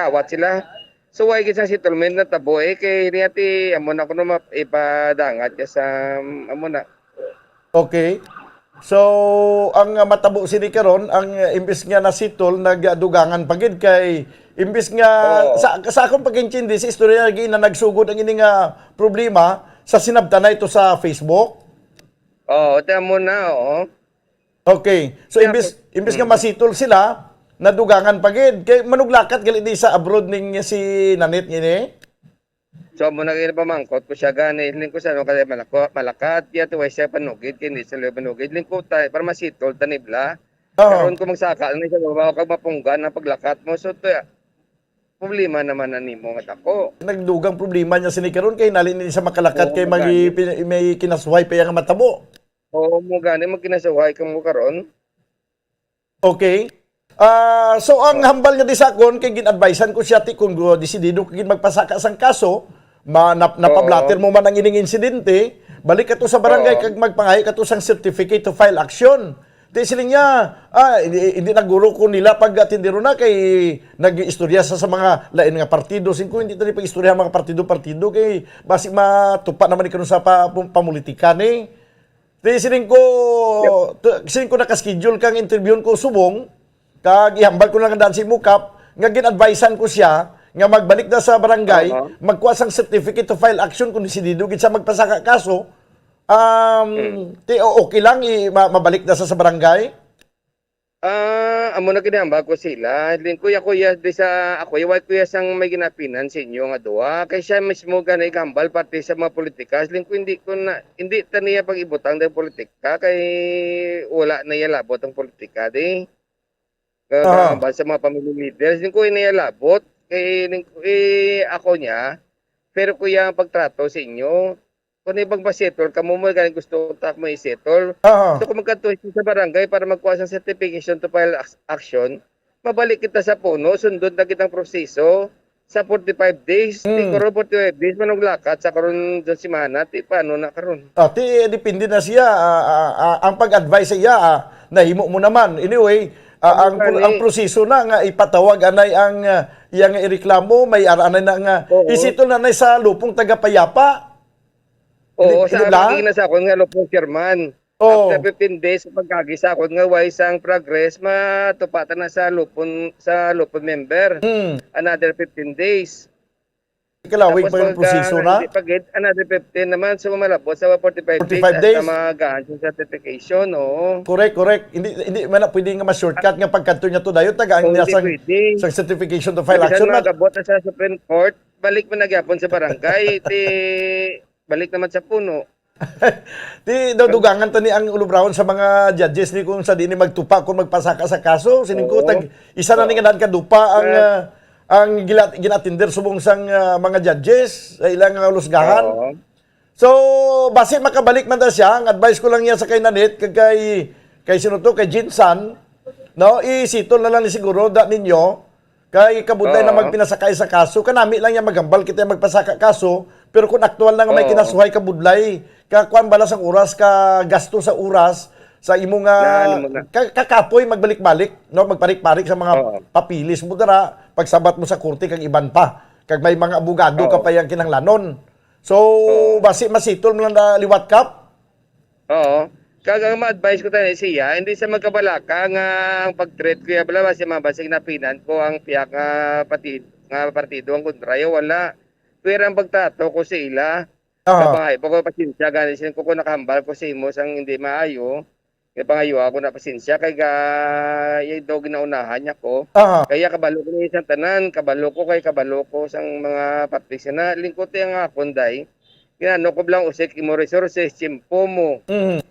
awat sila. So why gid sa settlement na tabo kay niyati amo na kuno ipadangat sa amo na. Okay. So ang matabo sini karon ang imbis nga na sitol nagdugangan pagid kay imbis nga sa akong pag-intindi sa istorya na nagsugod ang ini nga problema sa sinabta na ito sa Facebook. Tamo na, Okay. So, imbis nga masitol sila, nadugangan pagid. Kay manuglakat gali di sa abroad ning si Nanette ngini. So, mo na pamangkot ko siya gani. Hiling ko sa ano kasi malakat. Kaya tuway siya panugid. Kaya hindi sila panugid. Hiling ko para masitol, tanibla. Karoon ko magsaka. Ano siya, babaw kag mapunggan ng paglakat mo. So, problema naman na nimo nga ako. Nagdugang problema niya sini karon kay nalin sa makalakat kay may kinasway pa yang matabo. Oo, mo gani magkinasaway ka mo karon. Okay. So ang hambal niya di sa akon kay gin-advisean ko siya ti kung desidido kay magpasaka sang kaso, napablatter mo man ang ining insidente, balik ka to sa barangay kag magpangayo ka to sang certificate to file action. Di siling niya, hindi naguro ko nila pag tindero na kay nag-istorya sa mga lain nga partido. Singko hindi tani pag-istorya mga partido kay basi matupa naman ikaw sa pamulitika ni. Di siling ko nakaschedule kang interview ko subong, kag ihambal ko lang daan si Mukap, nga gin-advisean ko siya nga magbalik na sa barangay, magkuha sang certificate to file action kung desidido gid sa magpasaka kaso. Okay lang mabalik na sa barangay? Amo na kinahambal ko sila. Hiling kuya di sa ako way kuya sang may ginapinan sa inyo nga duwa. Kay siya mismo ganay gambal parte sa mga politika. Hiling ko hindi taniya pag-ibutang ng politika kay wala na iya labot ang politika di. Gambal sa mga family leaders. Hiling ko niya labot kay ako niya. Pero kuya ang pagtrato sa inyo. Kung ibang pa-settle, kamo mo galing gusto tak mo i-settle. So kung magkatuloy sa barangay para magkuha ng certification to file action, mabalik kita sa puno, sundod na kitang proseso sa 45 days. Siguro 45 days manuglakat sa karon sa simana, paano na karon? Depende na siya. Ang pag-advise siya, nahimo mo naman. Anyway, ang proseso na nga ipatawag anay ang iyang ireklamo, may aranay na nga isito na sa lupong tagapayapa. Oo, sa akin na sa akong nga lupong chairman. Oh. After 15 days pagkagisa ko nga way sang progress matupatan na sa lupon member. Another 15 days. Kalawig pa yung proseso na? Another 15 naman so malabot sa 45 days. At magahan sa certification, no? Correct. Hindi man na pwede nga ma-shortcut nga pagkanto niya to dayon tagaan niya sa certification to file action. Magabot na sa Supreme Court, balik man nagyapon sa barangay, balik naman sa puno. Di dugangan tani ang ulubrahon sa mga judges ni kung sa dini magtupa kung magpasaka sa kaso siningkutag isa na ni nga kadupa ang ginatinder subong sang mga judges sa ilang lusgahan. So base makabalik man ta siya, ang advice ko lang niya sa kay Nanit kay sino to kay Jinsan, no, isitol na lang ni siguro da ninyo kay kabuday na magpinasakay sa kaso kanami lang niya magambal kita magpasaka kaso pero kung aktual na nga may kinasuhay kabudlay kakuan balas ang oras ka gasto sa oras sa imong kakapoy magbalik-balik no magparik-parik sa mga papilis mo dara pagsabat mo sa korte kag iban pa kag may mga abogado ka pa yang kinahanglanon so basi masitol mo lang na liwat kap. Kagang ma-advise ko tayo siya, hindi sa magkabalaka nga ang pag-treat ko ya bala basi mabasig na pinan ko ang piyak nga partido ang kontrayo wala. Pero ang pagtato ko sa ila, kabahay pa ko pasensya ganin sin ko nakahambal ko sa imo sang hindi maayo. Kaya pangayo ako na pasensya kay yung dog ginaunahan niya ko. Kaya kabalo ko ni isang tanan, kabalo ko sang mga partisya na lingkot yung akonday. Ginano ko blang usik imo resources simpo mo.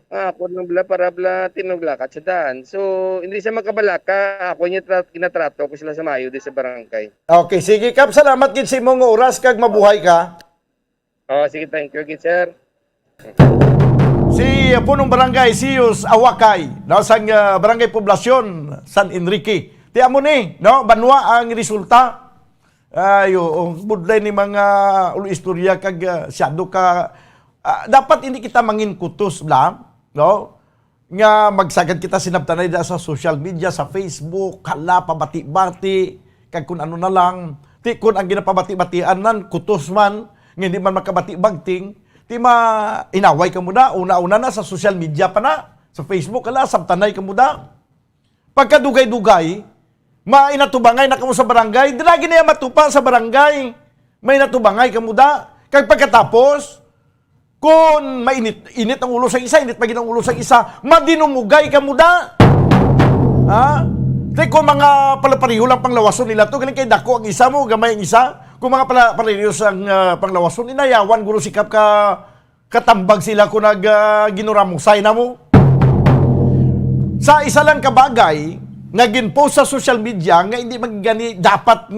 Ako nang bla para bla tinuglakat sa daan. So hindi siya makabalaka, ako niya kinatrato ko sila sa mayo di sa barangay. Okay, sige kap, salamat gid sa imong oras kag mabuhay ka. Sige, thank you gid sir. Si punong barangay Sius Awakay, no, sang barangay poblasyon San Enrique. Ti amo ni, no, banwa ang resulta. Ayo, budlay ni mga ulo istorya kag syado ka dapat hindi kita mangin kutos bla, no? Nga magsagad kita sinabtanay da sa social media, sa Facebook, hala pabati-bati kag kun ano na lang. Ti kun ang ginapabati-batian nan kutos man, nga hindi man makabati-bagting, ti inaway ka muna, una-una na sa social media pa na, sa Facebook hala sabtanay ka muna. Pagkadugay-dugay mainatubangay na kamo sa barangay, dinagi na matupa sa barangay. May natubangay kamo da. Kag pagkatapos, kung mainit ang ulo sa isa, init pagin ang ulo sa isa, madinumugay kamo da. Ha? Kung mga palapariho lang panglawason nila to, galing kay dako ang isa mo, gamay ang isa. Kung mga palapariho ang panglawason, inayawan, guro sikap ka katambag sila kung ginuramusay na mo. Sa isa lang kabagay, nagin-post sa social media nga hindi magigani dapat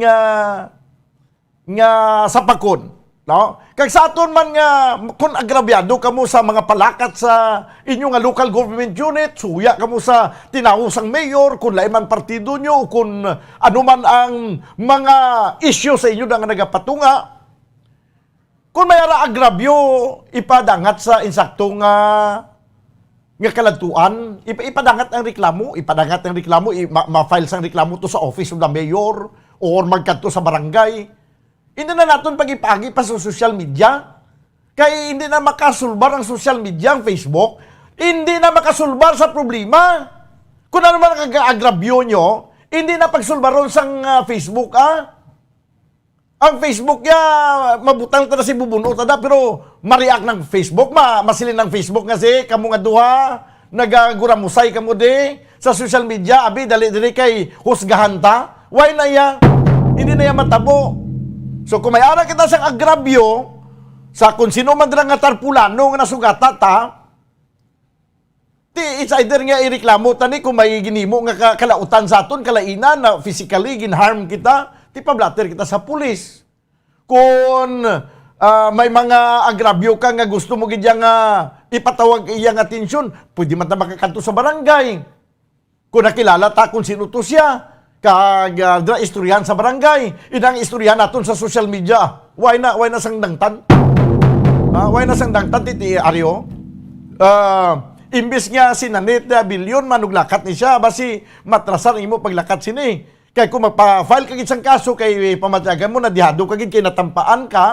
nga sapakon, no? Kag sa aton man nga kung agrabyado kamo sa mga palakat sa inyo nga local government unit, suya kamo sa tinawusang mayor, kung lain man partido nyo, kung ano man ang mga issue sa inyo nga nagapatunga, kung may agrabyo ipadangat sa insaktong nga kalantuan, ipadangat ang reklamo, ma-file sang reklamo to sa office of the mayor or magkadto sa barangay. Hindi na natin pag-ipagi pa sa social media. Kaya hindi na makasulbar ang social media, ang Facebook. Hindi na makasulbar sa problema. Kung ano man ang agrabyo nyo, hindi na pagsulbaron sang Facebook, Ang Facebook niya, mabutang tada si bubuno tada, pero mariak ng Facebook, masilin ng Facebook nga si, kamu nga duha, nagaguramusay kamo di, sa social media, abi, dali kay husgahan ta, why na ya? Hindi na ya matabo. So, kung may ara kita sa agrabyo, sa kung sino man lang nga tarpulano nga nasugata ta, it's either nga ireklamo tani kung may ginimo nga kalautan sa aton, kalainan na physically ginharm kita, ti pablatter kita sa pulis. Kung may mga agrabyo ka nga gusto mo gid nga ipatawag iyang atensyon, pwede man ta makakanto sa barangay. Kung nakilala ta kung sino to siya, kag istoryahan sa barangay, inang istoryahan naton sa social media. Why na sang dangtan? Why na sang dangtan titi Aryo? Imbis nga si Nanit Bilyon manuglakat ni siya, basi matrasan imo paglakat sini. Kaya kung magpa-file ka isang kaso kay pamatyagan mo na dihado ka kay natampaan ka,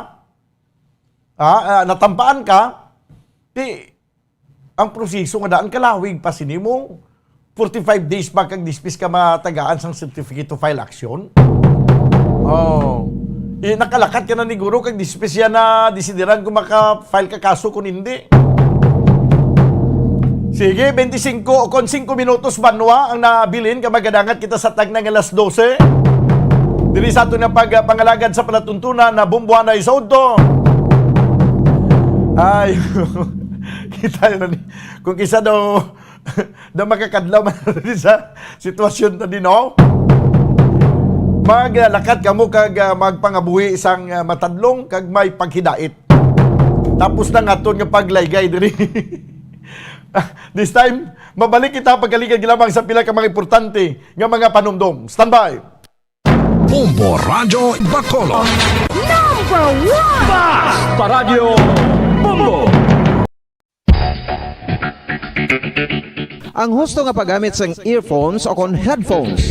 ang proseso nga daan kalawig pa sinimo 45 days pa kag dispis ka matagaan sang certificate to file action. Oh. Nakalakat ka na ni guro kag dispis yan na desideran kung maka-file ka kaso kung hindi. Sige, 25 o kon 5 minutos banwa ang nabilin ka magadangat kita sa tag ng alas 12. Diri sa ato na pangalagad sa palatuntunan na bumbuhan na isaudto. Ay, kita yun. Kung kisa daw makakadlaw man sa sitwasyon na din, no? Maglakad ka mo kag magpangabuhi isang matadlong kag may paghidait. Tapos na nga nga paglaygay diri. This time, mabalik kita pagkaligad gilamang sa pila ka mga importante nga mga panumdom. Standby! Bombo Radio Bacolod. Number 1! Basta Radio Bombo. Ang husto nga paggamit sang earphones o kon headphones.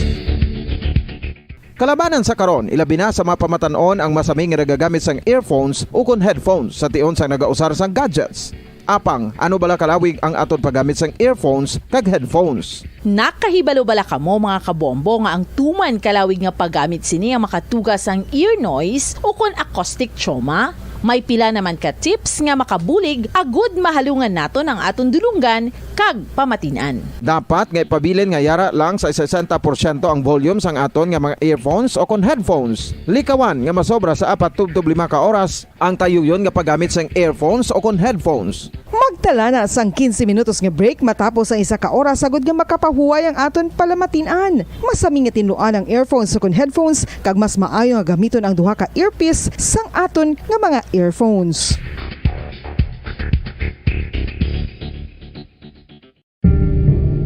Kalabanan sa karon, ilabi na sa mapamatanon ang masami nga nagagamit sang earphones o kon headphones sa tion sang nagausar sang gadgets. Apang, ano bala kalawig ang aton paggamit sang earphones kag headphones? Nakahibalo bala kamo mga kabombo nga ang tuman kalawig nga paggamit sini ang makatugas ang ear noise o kon acoustic trauma? May pila naman ka tips nga makabulig agud mahalungan naton ang aton dulunggan kag pamatinan. Dapat nga ipabilin nga yara lang sa 60% ang volume sang aton nga mga earphones o kon headphones. Likawan nga masobra sa 4 to 5 ka oras ang tayuyon nga paggamit sang earphones o kon headphones. Magtala na sang 15 minutos nga break matapos ang 1 ka oras sagod nga makapahuway ang aton palamatinan. Masami nga tinuan ang earphones o kon headphones kag mas maayo nga gamiton ang duha ka earpiece sang aton nga mga earphones.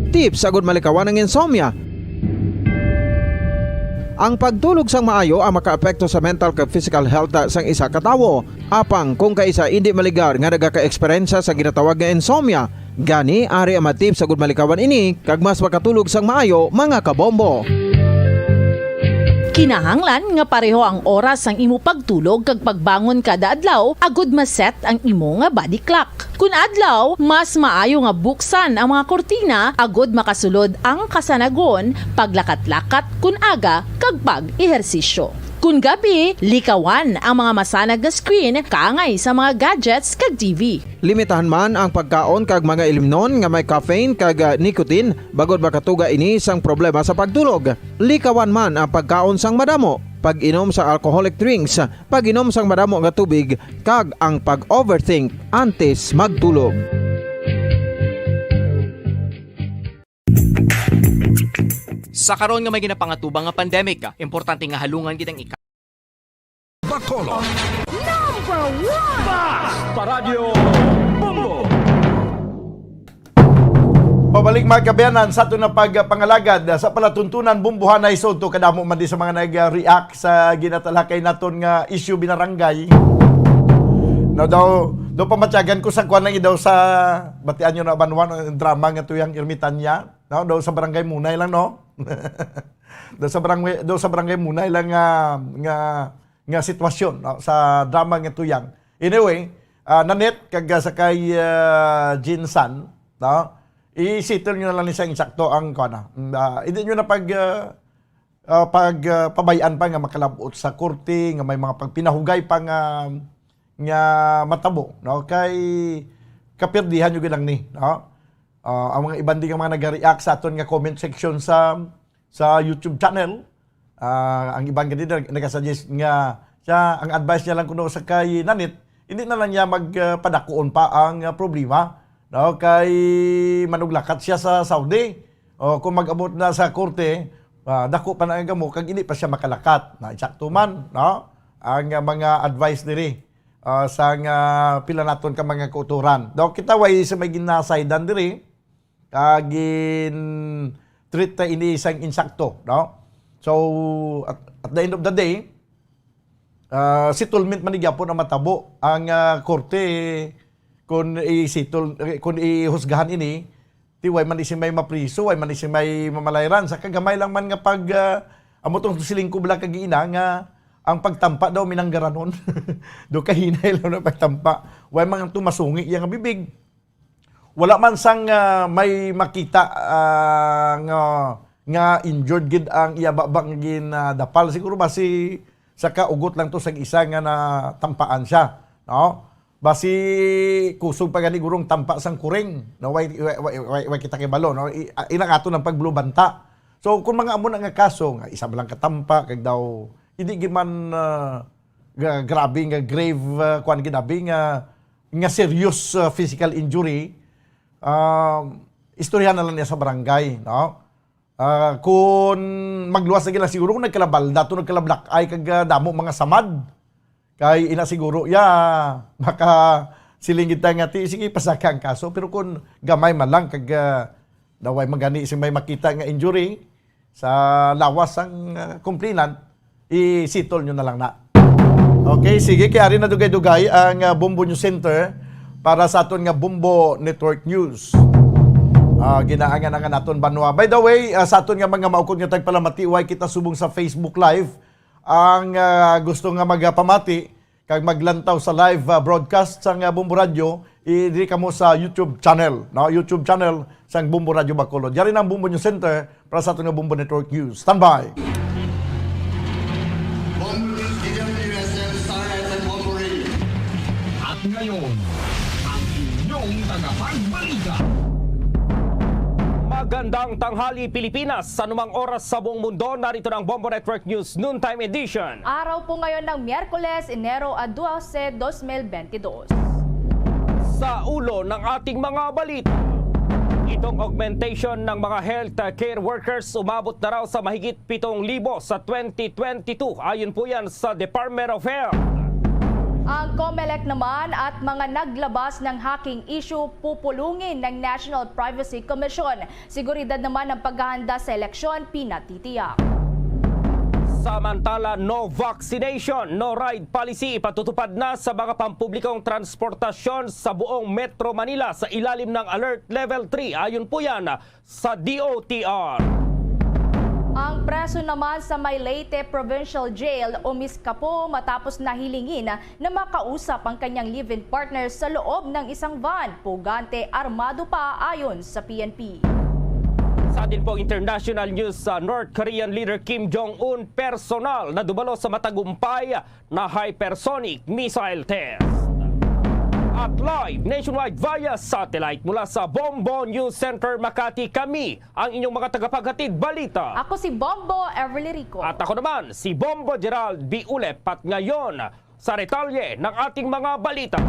Tips agud malikawan ang insomnia. Ang pagtulog sang maayo ang makaapekto sa mental kag physical health sang isa ka tawo. Apang kung kaisa hindi maligar nga nagaka-eksperyensya sa ginatawag nga insomnia, gani ari ang tips agud malikawan ini kag mas makatulog sang maayo mga kabombo. Kinahanglan nga pareho ang oras ang imo pagtulog kag pagbangon kada adlaw agud maset ang imo nga body clock. Kun adlaw, mas maayo nga buksan ang mga kortina agud makasulod ang kasanagon, paglakat-lakat kun aga kag pag-ehersisyo. Kun gabi, likawan ang mga masanag nga screen kaangay sa mga gadgets kag TV. Limitahan man ang pagkaon kag mga ilimnon nga may caffeine kag nicotine bagod makatuga ini sang problema sa pagtulog. Likawan man ang pagkaon sang madamo, pag-inom sa alcoholic drinks, pag-inom sang madamo nga tubig kag ang pag-overthink antes magtulog. Sa karon nga may ginapangatubang nga pandemic, importante nga halungan gid ang Bacolod. Number 1! Basta Radio Bombo. Pabalik mga kabayanan sa ato na pagpangalagad sa palatuntunan bumbuhan na isod to kadamo man di sa mga nag-react sa ginatalakay naton nga issue binarangay. No daw pamatyagan ko sa kuan lang daw sa batian nyo na banwan ang drama nga tuyang Ermitanya. No daw sa barangay Munay lang no. daw sa barangay Munay lang nga sitwasyon no? Sa drama nga tuyang. Anyway, nanet kag sa kay Jinsan, no? I-settle nyo na lang sa insakto ang kana. Hindi nyo na pabayaan pa nga makalabot sa korte nga may mga pagpinahugay pa nga matabo, no? Kay kapirdihan nyo gilang ni, no? Ang mga ibang di nga mga nag-react sa aton nga comment section sa YouTube channel. Ang ibang ganito nagasuggest nga siya, ang advice niya lang kuno sa kay Nanit, hindi na lang niya magpadakuon pa ang problema. No, kay manuglakat siya sa Saudi. O kung mag-abot na sa korte, dako pa na ang gamo kag hindi pa siya makalakat. Na eksakto man, no? Ang mga advice diri sa pila naton ka mga kauturan. Do kita way sa may ginasaydan diri kagin treat ta ini isang insakto, no? So at the end of the day, settlement man gyapon ang matabo ang korte kung ihusgahan ini, ti way man isi may mapriso, way man isi may mamalayran. Sa kagamay lang man nga pag amotong siling kubla kagiina nga ang pagtampa daw minanggaranon. Do kahinay lang na pagtampa. Way man tumasungi yang bibig. wala man sang may makita nga injured gid ang iyababang ginadapal. Siguro basi sa kaugot lang to sa isa nga natampaan siya, no? Basi kusog pa gani gurong tampa sang kuring, no? Way kita kay balo, no? Ilang ato ng paglubanta. So kung mga amo na nga kaso nga isa lang katampa kag daw hindi giman grabe nga grave kuan ginabi nga serious physical injury, istorya na lang niya sa barangay, no? Kung magluwas na gila siguro kung nagkalabal dato nagkalablak ay kag damo mga samad kay ina siguro maka silingit nga ti sige pasaka ang kaso, pero kung gamay man lang kag daway magani si may makita nga injury sa lawas ang complainant, isitol nyo na lang na. Okay, sige, kaya rin na dugay-dugay ang Bombo News Center para sa aton nga Bombo Network News. Ginaangan nga naton banwa. By the way, sa aton nga mga maukod nga tagpalamatiway kita subong sa Facebook Live. Ang gusto nga magpamati kag maglantaw sa live broadcast sang Bombo Radio, diri kamo sa YouTube channel, no? YouTube channel sang Bombo Radio Bacolod. Yari ang Bombo News Center para sa aton nga Bombo Network News. Stand by. At ngayon, ang inyong tagapagbalita. Magandang tanghali Pilipinas, sa anumang oras sa buong mundo, narito ng Bombo Network News Noontime Edition. Araw po ngayon ng Miyerkules, Enero 12, 2022. Sa ulo ng ating mga balita, itong augmentation ng mga health care workers umabot na raw sa mahigit 7,000 sa 2022. Ayon po yan sa Department of Health. Ang COMELEC naman at mga naglabas ng hacking issue pupulungin ng National Privacy Commission. Seguridad naman ng paghahanda sa eleksyon pinatitiyak. Samantala, no vaccination, no ride policy ipatutupad na sa mga pampublikong transportasyon sa buong Metro Manila sa ilalim ng Alert Level 3. Ayon po yan sa DOTR. Ang preso naman sa may Leyte Provincial Jail umiskapo matapos nahilingin na makausap ang kanyang live-in partner sa loob ng isang van. Pugante, armado pa ayon sa PNP. Sa din po international news, sa North Korean leader Kim Jong-un personal na dumalo sa matagumpay na hypersonic missile test. At live nationwide via satellite mula sa Bombo News Center Makati, kami ang inyong mga tagapaghatid balita. Ako si Bombo Everly Rico. At ako naman si Bombo Gerald B. Ulep. At ngayon sa retalye ng ating mga balita.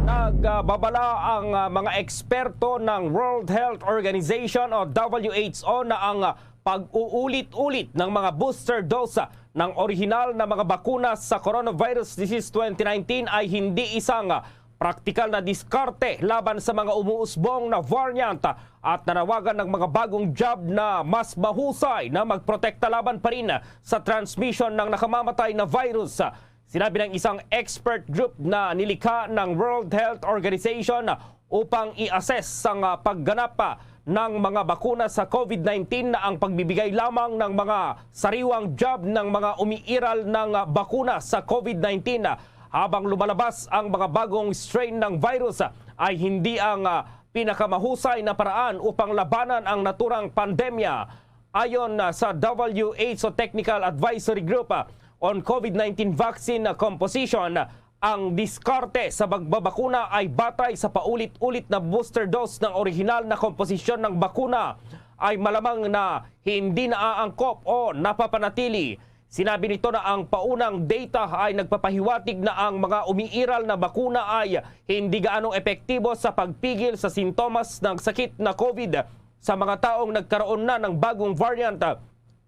Nagbabala ang mga eksperto ng World Health Organization o WHO na ang pag-uulit-ulit ng mga booster dose ng orihinal na mga bakuna sa coronavirus disease 2019 ay hindi isang praktikal na diskarte laban sa mga umuusbong na variant at nanawagan ng mga bagong jab na mas mahusay na magprotekta laban pa rin sa transmission ng nakamamatay na virus. Sinabi ng isang expert group na nilikha ng World Health Organization upang i-assess ang pagganap ng mga bakuna sa COVID-19 na ang pagbibigay lamang ng mga sariwang jab ng mga umiiral ng bakuna sa COVID-19 habang lumalabas ang mga bagong strain ng virus ay hindi ang pinakamahusay na paraan upang labanan ang naturang pandemya. Ayon sa WHO Technical Advisory Group on COVID-19 Vaccine Composition, ang diskarte sa pagbabakuna ay batay sa paulit-ulit na booster dose ng orihinal na komposisyon ng bakuna ay malamang na hindi naaangkop o napapanatili. Sinabi nito na ang paunang data ay nagpapahiwatig na ang mga umiiral na bakuna ay hindi gaanong epektibo sa pagpigil sa sintomas ng sakit na COVID sa mga taong nagkaroon na ng bagong variant,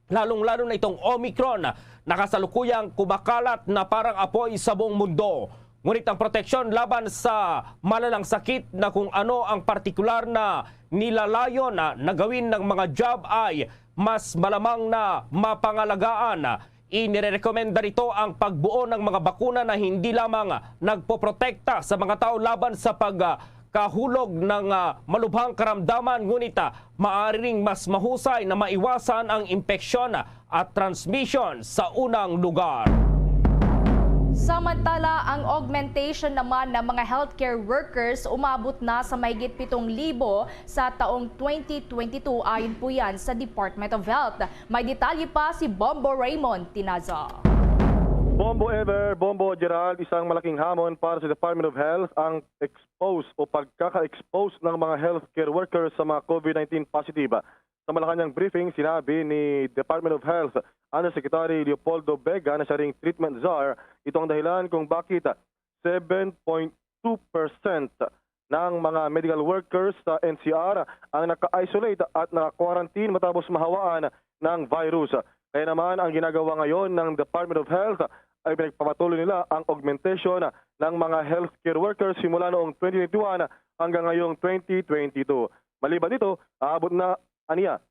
lalong-lalo na itong Omicron, nakasalukuyang kumakalat na parang apoy sa buong mundo. Ngunit ang proteksyon laban sa malalang sakit na kung ano ang partikular na nilalayon na gawin ng mga jab ay mas malamang na mapangalagaan. Inirekomenda rito ang pagbuo ng mga bakuna na hindi lamang nagpoprotekta sa mga tao laban sa pagkahulog ng malubhang karamdaman, ngunit maaari ring mas mahusay na maiwasan ang impeksyon at transmission sa unang lugar. Samantala, ang augmentation naman ng mga healthcare workers umabot na sa mahigit 7,000 sa taong 2022 ayon po yan sa Department of Health. May detalye pa si Bombo Raymond Tinaza. Bombo Ever, Bombo Gerald, isang malaking hamon para sa Department of Health ang expose o pagkaka-expose ng mga healthcare workers sa mga COVID-19 positive. Sa Malacanang briefing, sinabi ni Department of Health Undersecretary Leopoldo Vega na siya ring treatment czar, ito ang dahilan kung bakit 7.2% ng mga medical workers sa NCR ang naka-isolate at naka-quarantine matapos mahawaan ng virus. Kaya naman ang ginagawa ngayon ng Department of Health ay pinagpapatuloy nila ang augmentation ng mga healthcare workers simula noong 2021 hanggang ngayong 2022. Maliban dito, aabot na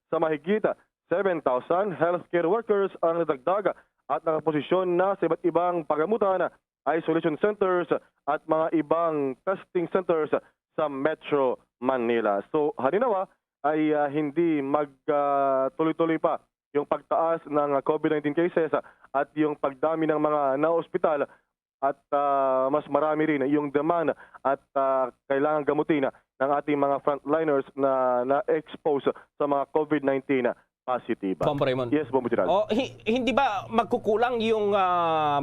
sa mahigit 7,000 healthcare workers ang nadagdag at nakaposisyon na sa iba't ibang pagamutan, isolation centers at mga ibang testing centers sa Metro Manila. So halinawa ay hindi magtuloy-tuloy pa yung pagtaas ng COVID-19 cases at yung pagdami ng mga na-ospital at mas marami rin yung demand at kailangan gamutin ng ating mga frontliners na na-expose sa mga COVID-19 positive. Bombo Raymond. Yes, Bombo Gerald. Hindi ba magkukulang yung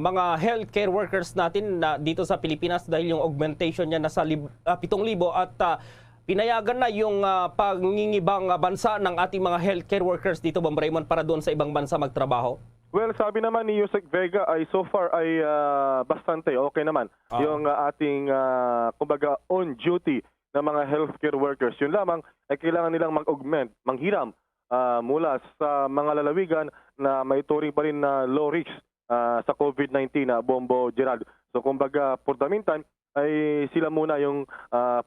mga healthcare workers natin dito sa Pilipinas dahil yung augmentation niya nasa 7,000 at pinayagan na yung pangingibang bansa ng ating mga healthcare workers dito, Bombo Raymond, para doon sa ibang bansa magtrabaho? Well, sabi naman ni Yusek Vega ay so far ay bastante okay naman yung ating kumbaga on duty ng mga healthcare workers. Yun lamang ay kailangan nilang mag-augment, manghiram mula sa mga lalawigan na may turing pa rin na low risk sa COVID-19 Bombo Gerald. So kumbaga for the meantime ay sila muna yung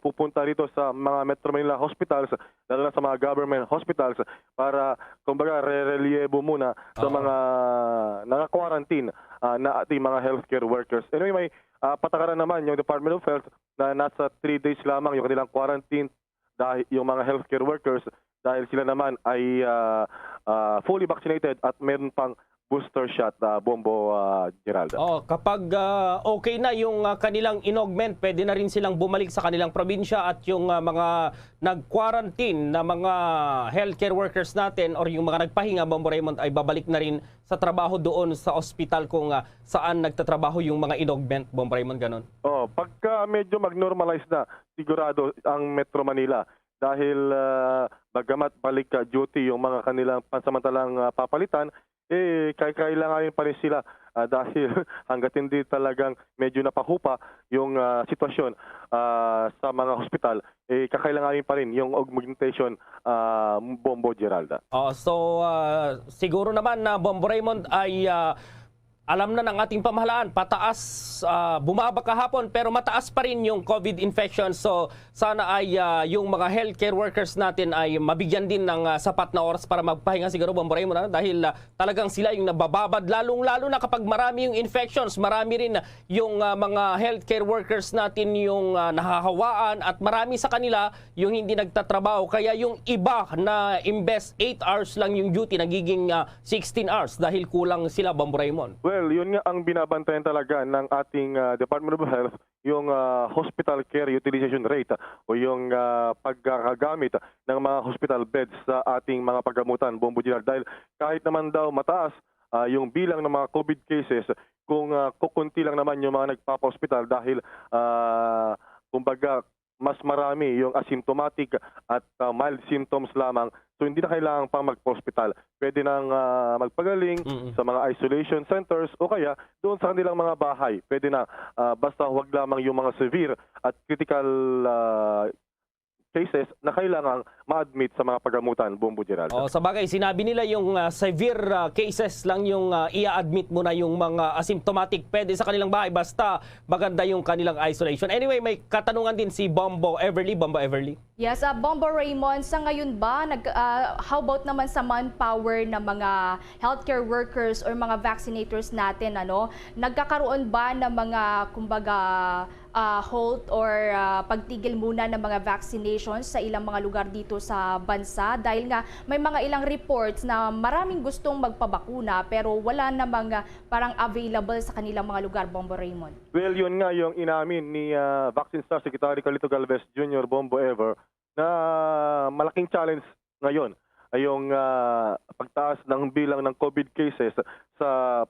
pupunta rito sa mga Metro Manila hospitals, lalo na sa mga government hospitals para kumbaga re-reliebo muna sa mga naka-quarantine na ating mga healthcare workers. Anyway, may patakaran naman yung Department of Health na nasa 3 days lamang yung kanilang quarantine dahil yung mga healthcare workers dahil sila naman ay fully vaccinated at meron pang booster shot, Bombo Gerald. Kapag okay na yung kanilang inaugment, pwede na rin silang bumalik sa kanilang probinsya at yung mga nag-quarantine na mga healthcare workers natin or yung mga nagpahinga, Bombo Raymond, ay babalik na rin sa trabaho doon sa ospital kung saan nagtatrabaho yung mga inaugment, Bombo Raymond, ganon? Pagka medyo mag-normalize na, sigurado ang Metro Manila dahil bagamat balik duty yung mga kanilang pansamantalang papalitan, kailanganin pa rin sila dahil hanggat hindi talagang medyo napahupa yung sitwasyon sa mga hospital, kakailanganin pa rin yung augmentation, Bombo Geralda. Siguro naman na Bombo Raymond ay alam na ng ating pamahalaan, pataas, bumaba kahapon pero mataas pa rin yung COVID infection. So sana ay yung mga healthcare workers natin ay mabigyan din ng sapat na oras para magpahinga siguro, Bombo Raymond, dahil talagang sila yung nabababad, lalong-lalo na kapag marami yung infections, marami rin yung mga healthcare workers natin yung nahahawaan at marami sa kanila yung hindi nagtatrabaho. Kaya yung iba na imbes 8 hours lang yung duty, nagiging 16 hours dahil kulang sila, Bombo Raymond. Well, yun nga ang binabantayan talaga ng ating Department of Health, yung hospital care utilization rate o yung pagkagamit ng mga hospital beds sa ating mga paggamutan, Bombo Gerald. Dahil kahit naman daw mataas yung bilang ng mga COVID cases, kung kukunti lang naman yung mga nagpapa-hospital dahil kumbaga mas marami yung asymptomatic at mild symptoms lamang. So hindi na kailangan pang mag-hospital. Pwede nang magpagaling sa mga isolation centers o kaya doon sa kanilang mga bahay. Pwede na basta huwag lamang yung mga severe at critical cases na kailangang ma-admit sa mga pagamutan, Bombo Gerald. Sa bagay, sinabi nila yung severe cases lang yung i-admit mo na yung mga asymptomatic. Pwede sa kanilang bahay basta maganda yung kanilang isolation. Anyway, may katanungan din si Bombo Everly. Bombo Everly. Yes, Bombo Raymond, sa ngayon ba, how about naman sa manpower ng mga healthcare workers or mga vaccinators natin, nagkakaroon ba ng mga, kumbaga, halt or pagtigil muna ng mga vaccinations sa ilang mga lugar dito sa bansa dahil nga may mga ilang reports na maraming gustong magpabakuna pero wala namang parang available sa kanilang mga lugar, Bombo Raymond. Well, yun nga yung inamin ni Vaccine Star Secretary Carlito Galvez Jr. Bombo Ever na malaking challenge ngayon ay yung pagtaas ng bilang ng COVID cases sa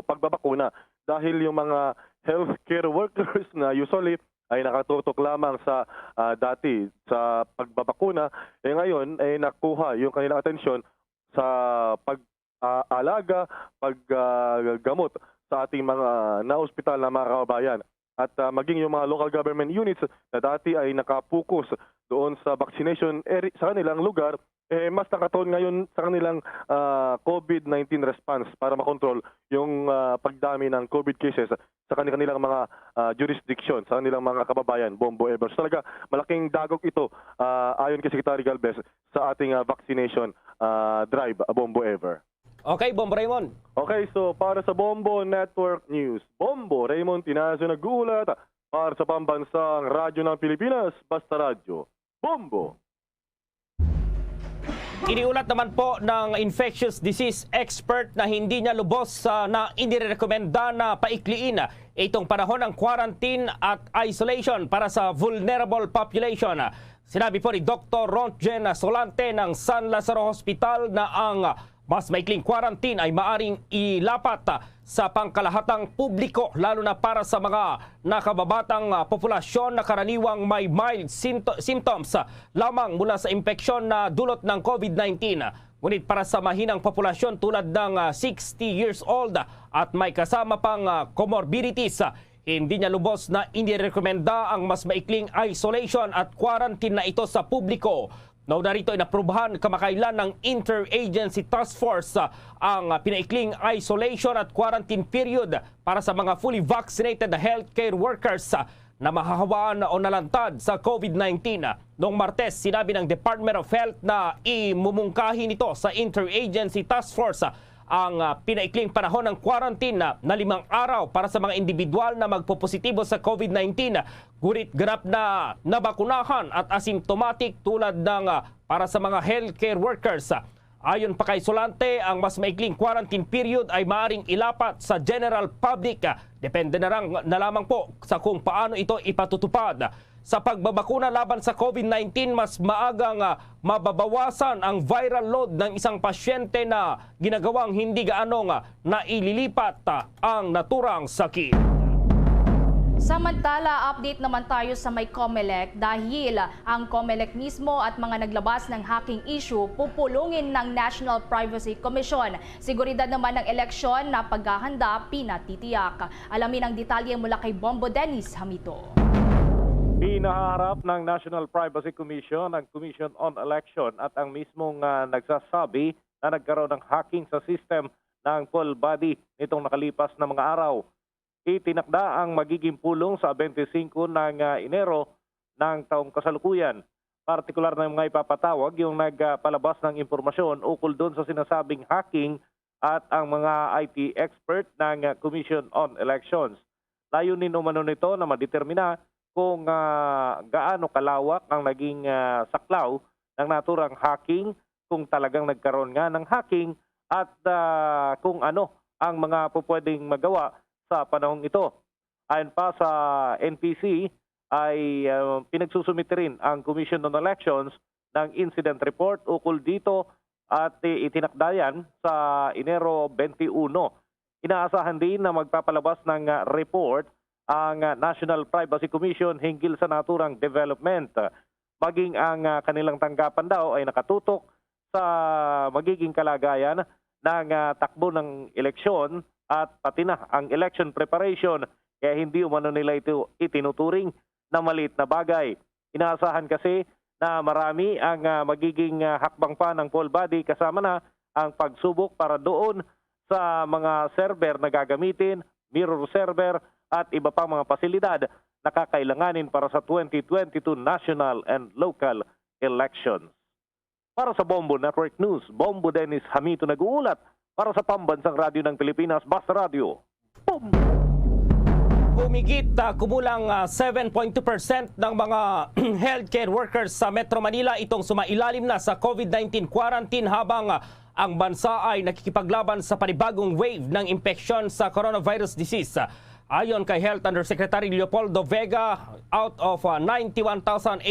pagbabakuna dahil yung mga healthcare workers na usually ay nakatutok lamang sa dati sa pagbabakuna, ngayon ay nakuha yung kanilang atensyon sa pag-alaga, paggamot sa ating mga na-ospital na mga kababayan. At maging yung mga local government units na dati ay nakapokus doon sa vaccination sa kanilang lugar, mas nakatuon ngayon sa kanilang COVID-19 response para makontrol yung pagdami ng COVID cases sa kanilang mga jurisdiction, sa kanilang mga kababayan, Bombo Ever. So, talaga malaking dagok ito ayon kay Secretary Galvez sa ating vaccination drive, Bombo Ever. Okay, Bombo Raymond. Okay, so para sa Bombo Network News, Bombo Raymond Tinazo nag-uulat para sa pambansang radyo ng Pilipinas, Basta Radyo. Bombo! Iniulat naman po ng infectious disease expert na hindi niya lubos na inirekomenda na paikliin itong panahon ng quarantine at isolation para sa vulnerable population. Sinabi po ni Dr. Rontgen Solante ng San Lazaro Hospital na ang mas maikling quarantine ay maaring ilapat sa pangkalahatang publiko lalo na para sa mga nakababatang populasyon na karaniwang may mild symptoms lamang mula sa impeksyon na dulot ng COVID-19. Ngunit para sa mahinang populasyon tulad ng 60 years old at may kasama pang comorbidities, hindi niya lubos na inirekomenda ang mas maikling isolation at quarantine na ito sa publiko. Nauna rito ay naprubahan kamakailan ng Interagency Task Force ang pinaikling isolation at quarantine period para sa mga fully vaccinated healthcare workers na mahahawaan o nalantad sa COVID-19. Noong Martes, sinabi ng Department of Health na imumungkahi nito sa Interagency Task Force ang pinaikling panahon ng quarantine na 5 araw para sa mga individual na magpopositibo sa COVID-19. Ngunit ganap na nabakunahan at asymptomatic tulad ng para sa mga healthcare workers. Ayon pa kay Solante, ang mas maikling quarantine period ay maaaring ilapat sa general public. Depende na lamang po sa kung paano ito ipatutupad. Sa pagbabakuna laban sa COVID-19, mas maagang mababawasan ang viral load ng isang pasyente na ginagawang hindi gaanong naililipat ang naturang sakit. Samantala, update naman tayo sa may COMELEC dahil ang COMELEC mismo at mga naglabas ng hacking issue pupulungin ng National Privacy Commission. Seguridad naman ng eleksyon na paghahanda pinatitiyak. Alamin ang detalye mula kay Bombo Dennis Hamito. Pinaharap ng National Privacy Commission ang Commission on Election at ang mismong nagsasabi na nagkaroon ng hacking sa system ng poll body nitong nakalipas na mga araw. Itinakda ang magiging pulong sa 25 ng Enero ng taong kasalukuyan. Partikular na mga ipapatawag yung nagpalabas ng impormasyon ukol doon sa sinasabing hacking at ang mga IT expert ng Commission on Elections. Layunin umano nito na madetermina kung gaano kalawak ang naging saklaw ng naturang hacking, kung talagang nagkaroon nga ng hacking at kung ano ang mga pupwedeng magawa sa panahong ito. Ayon pa sa NPC ay pinagsusumite rin ang Commission on Elections ng incident report ukol dito at itinakdayan sa Enero 21. Inaasahan din na magpapalabas ng report ang National Privacy Commission hinggil sa naturang development. Maging ang kanilang tanggapan daw ay nakatutok sa magiging kalagayan ng takbo ng eleksyon at pati na ang election preparation, kaya hindi umano nila ito itinuturing na maliit na bagay. Inaasahan kasi na marami ang magiging hakbang pa ng poll body kasama na ang pagsubok para doon sa mga server na gagamitin, mirror server at iba pang mga pasilidad na kakailanganin para sa 2022 national and local elections. Para sa Bombo Network News, Bombo Dennis Hamito nag-uulat para sa Pambansang Radyo ng Pilipinas, Basta Radio. Bombo! Humigit kumulang 7.2% ng mga healthcare workers sa Metro Manila itong sumailalim na sa COVID-19 quarantine habang ang bansa ay nakikipaglaban sa panibagong wave ng infeksyon sa coronavirus disease. Ayon kay Health Undersecretary Leopoldo Vega, out of 91,838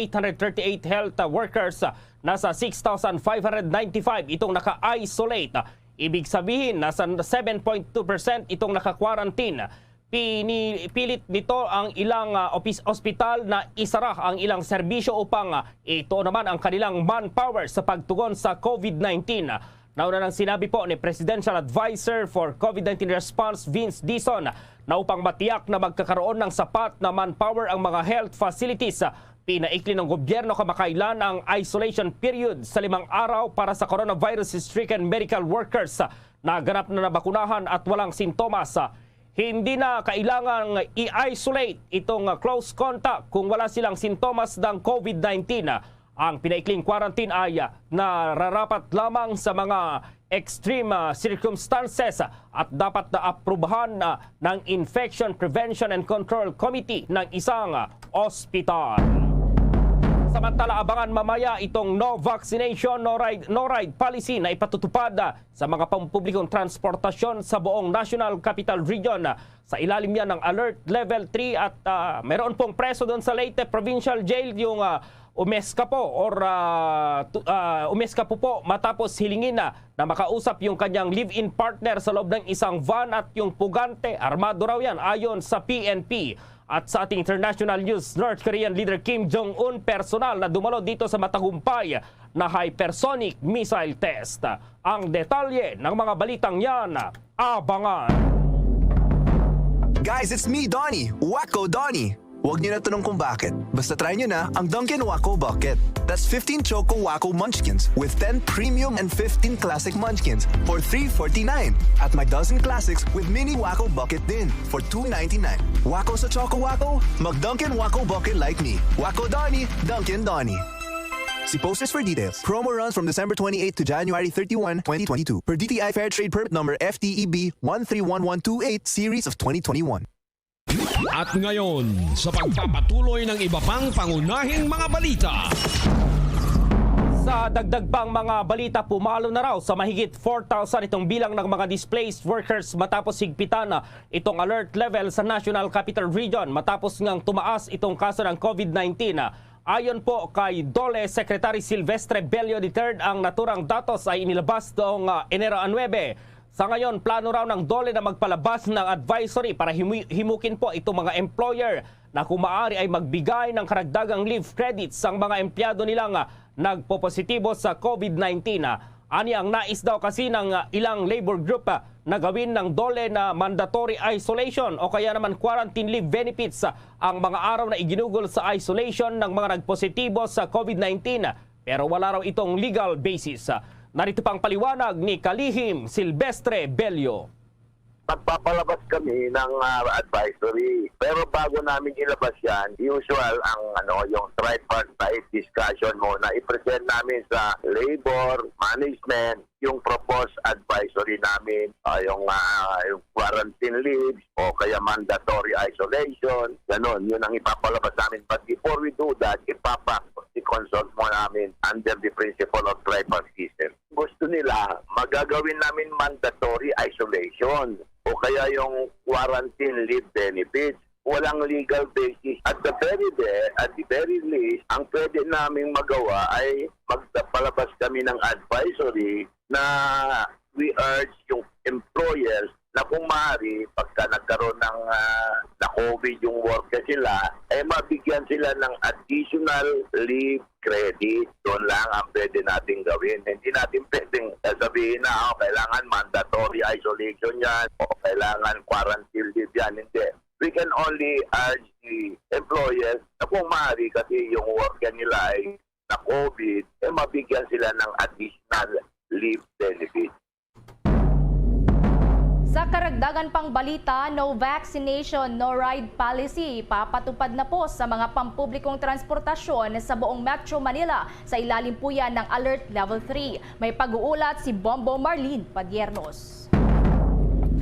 health workers, nasa 6,595 itong naka-isolate. Ibig sabihin, nasa 7.2% itong naka-quarantine. Pinipilit nito ang ilang ospital na isara ang ilang serbisyo upang ito naman ang kanilang manpower sa pagtugon sa COVID-19. Nauna nang sinabi po ni Presidential Advisor for COVID-19 Response Vince Dizon na upang matiyak na magkakaroon ng sapat na manpower ang mga health facilities, pinaikli ng gobyerno kamakailan ang isolation period sa 5 araw para sa coronavirus-stricken medical workers na ganap na nabakunahan at walang sintomas. Hindi na kailangang i-isolate itong close contact kung wala silang sintomas ng COVID-19. Ang pinaikling quarantine ay nararapat lamang sa mga extreme circumstances at dapat na aprubahan ng Infection Prevention and Control Committee ng isang ospital. Samantala, abangan mamaya itong no vaccination, no ride policy na ipatutupad sa mga pampublikong transportasyon sa buong National Capital Region. Sa ilalim yan ng Alert Level 3 at meron pong preso doon sa Leyte Provincial Jail yung umeskapo umeskapo po matapos hilingin na makausap yung kanyang live-in partner sa loob ng isang van at yung pugante, armado raw yan ayon sa PNP. At sa ating international news, North Korean leader Kim Jong-un personal na dumalo dito sa matagumpay na hypersonic missile test. Ang detalye ng mga balitang yan, abangan. Guys, it's me, Donnie. Wacko Donnie. Huwag niyo na tanong kung bakit. Basta try niyo na ang Dunkin' Wacko Bucket. That's 15 Choco Wacko Munchkins with 10 Premium and 15 Classic Munchkins for $3.49. At may dozen Classics with Mini Wacko Bucket din for $2.99. Wacko sa Choco Wacko? Mag-Dunkin' Wacko Bucket like me. Wacko Donnie, Dunkin' Donnie. See posters for details. Promo runs from December 28 to January 31, 2022. Per DTI Fair Trade Permit Number FTEB 131128 Series of 2021. At ngayon, sa pagpapatuloy ng iba pang pangunahing mga balita. Sa dagdag pang mga balita, pumalo na raw sa mahigit 4,000 itong bilang ng mga displaced workers matapos higpitan itong alert level sa National Capital Region matapos ngang tumaas itong kaso ng COVID-19. Ayon po kay DOLE Secretary Silvestre Bello III, ang naturang datos ay inilabas noong Enero 9. Sa ngayon, plano raw ng DOLE na magpalabas ng advisory para himukin po itong mga employer na kung maaari ay magbigay ng karagdagang leave credits sa mga empleyado nilang nagpopositibo sa COVID-19. Ani ang nais daw kasi ng ilang labor group na gawin ng DOLE na mandatory isolation o kaya naman quarantine leave benefits ang mga araw na iginugol sa isolation ng mga nagpositibo sa COVID-19. Pero wala raw itong legal basis. Narito pang paliwanag ni Kalihim Silvestre Bello. Magpapalabas kami ng advisory. Pero bago namin ilabas yan, usual ang yung tripartite discussion muna. I-present namin sa labor, management, yung proposed advisory namin, yung quarantine leave o kaya mandatory isolation. Ganon, yun ang ipapalabas namin. But before we do that, i-consult mo namin under the principle of tripartism. Gusto nila, magagawin namin mandatory isolation o kaya yung quarantine leave benefits. Walang legal basis. At the very least, ang pwede naming magawa ay magpalabas kami ng advisory na we urge yung employers na kung maaari, pagka nagkaroon ng na-COVID yung worker sila, ay mabigyan sila ng additional leave credit. Doon lang ang pwede natin gawin. Hindi natin pwedeng sabihin na kailangan mandatory isolation yan o kailangan quarantine leave yan. Hindi. We can only urge the employers na kung maaari kasi yung worker nila ay na-COVID, ay mabigyan sila ng additional leave benefit. Sa karagdagan pang balita, no vaccination, no ride policy. Papatupad na po sa mga pampublikong transportasyon sa buong Metro Manila. Sa ilalim po yan ng Alert Level 3. May pag-uulat si Bombo Marlene Padiernos.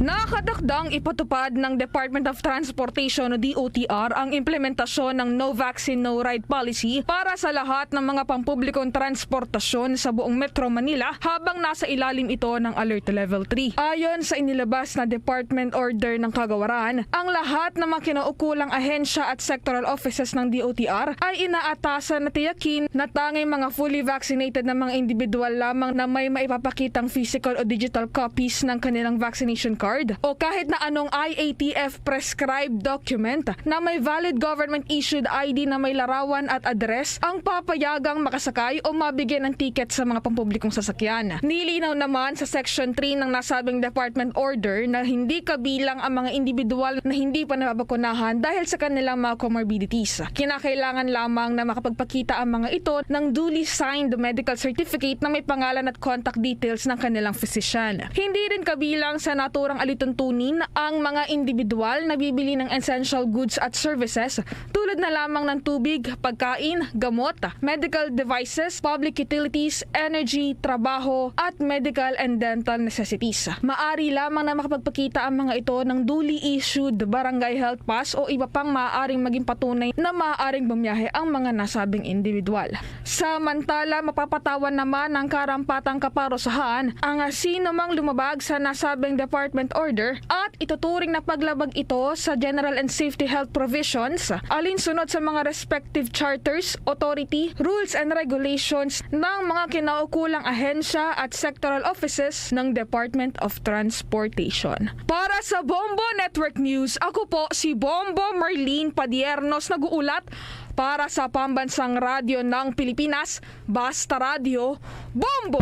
Nakatakdang ipatupad ng Department of Transportation o DOTR ang implementasyon ng No Vaccine No Ride policy para sa lahat ng mga pampublikong transportasyon sa buong Metro Manila habang nasa ilalim ito ng Alert Level 3. Ayon sa inilabas na Department Order ng Kagawaran, ang lahat ng mga kinaukulang ahensya at sectoral offices ng DOTR ay inaatasan na tiyakin na tanging mga fully vaccinated na mga individual lamang na may maipapakitang physical o digital copies ng kanilang vaccination card o kahit na anong IATF prescribed document na may valid government issued ID na may larawan at address ang papayagang makasakay o mabigyan ng ticket sa mga pampublikong sasakyan. Nilinaw naman sa Section 3 ng nasabing Department Order na hindi kabilang ang mga individual na hindi pa nababakunahan dahil sa kanilang mga comorbidities. Kinakailangan lamang na makapagpakita ang mga ito ng duly signed medical certificate na may pangalan at contact details ng kanilang physician. Hindi rin kabilang sa naturang alituntunin ang mga individual na bibili ng essential goods at services tulad na lamang ng tubig, pagkain, gamot, medical devices, public utilities, energy, trabaho at medical and dental necessities. Maari lamang na makapagpakita ang mga ito ng duly issued barangay health pass o iba pang maaaring maging patunay na maaaring bumiyahe ang mga nasabing individual. Samantala, mapapatawan naman ng karampatang kaparusahan ang sino mang lumabag sa nasabing Department Order at ituturing na paglabag ito sa General and Safety Health Provisions alinsunod sa mga respective charters, authority, rules and regulations ng mga kinaukulang ahensya at sectoral offices ng Department of Transportation. Para sa Bombo Network News, ako po si Bombo Marlene Padiernos nag-uulat para sa Pambansang Radyo ng Pilipinas, Basta Radio, Bombo!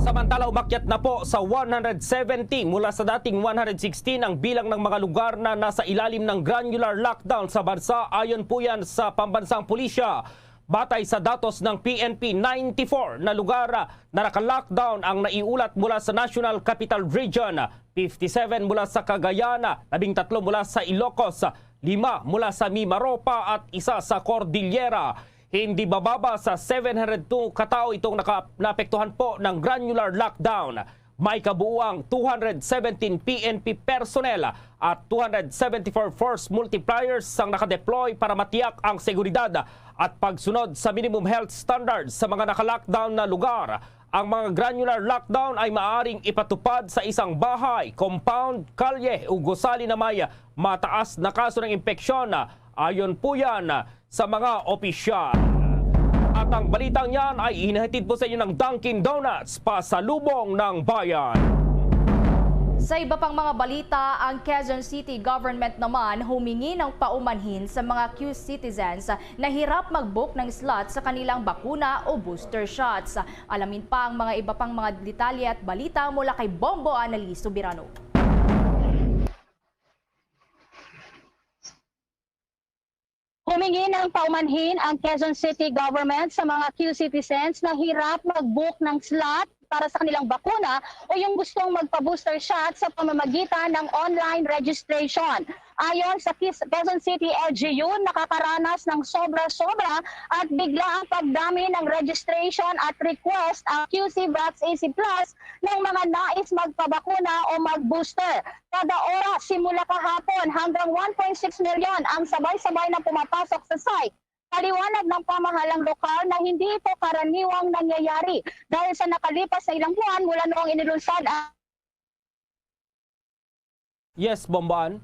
Samantala, umakyat na po sa 170 mula sa dating 116 ang bilang ng mga lugar na nasa ilalim ng granular lockdown sa bansa ayon po yan sa Pambansang Pulisya. Batay sa datos ng PNP, 94 na lugar na naka-lockdown ang naiulat mula sa National Capital Region, 57 mula sa Cagayan, 13 mula sa Ilocos, 5 mula sa Mimaropa at 1 sa Cordillera. Hindi bababa sa 702 katao itong naapektuhan po ng granular lockdown. May kabuuang 217 PNP personnel at 274 force multipliers ang nakadeploy para matiyak ang seguridad at pagsunod sa minimum health standards sa mga naka-lockdown na lugar. Ang mga granular lockdown ay maaaring ipatupad sa isang bahay, compound, kalye o gusali na may mataas na kaso ng impeksyon. Ayon po yan sa mga opisyal. At ang balitang yan ay inahatid po sa inyo ng Dunkin Donuts, pasalubong ng bayan. Sa iba pang mga balita, ang Quezon City government naman humingi ng paumanhin sa mga Q-citizens na hirap mag-book ng slot sa kanilang bakuna o booster shots. Alamin pa ang mga iba pang mga detalye at balita mula kay Bombo Annalise Subirano. Humingi ng paumanhin ang Quezon City government sa mga Q-citizens na hirap mag-book ng slot para sa kanilang bakuna o yung gustong magpa-booster shot sa pamamagitan ng online registration. Ayon sa Quezon City LGU, nakakaranas ng sobra-sobra at bigla ang pagdami ng registration at request ang QC Vax AC Plus ng mga nais magpabakuna o mag-booster. Kada oras simula kahapon hanggang 1.6 milyon ang sabay-sabay na pumapasok sa site. Paliwanag ng pamahalang lokal na hindi ito karaniwang nangyayari dahil sa nakalipas na ilang buwan mula noong inilunsad ang... Yes, Bombaan.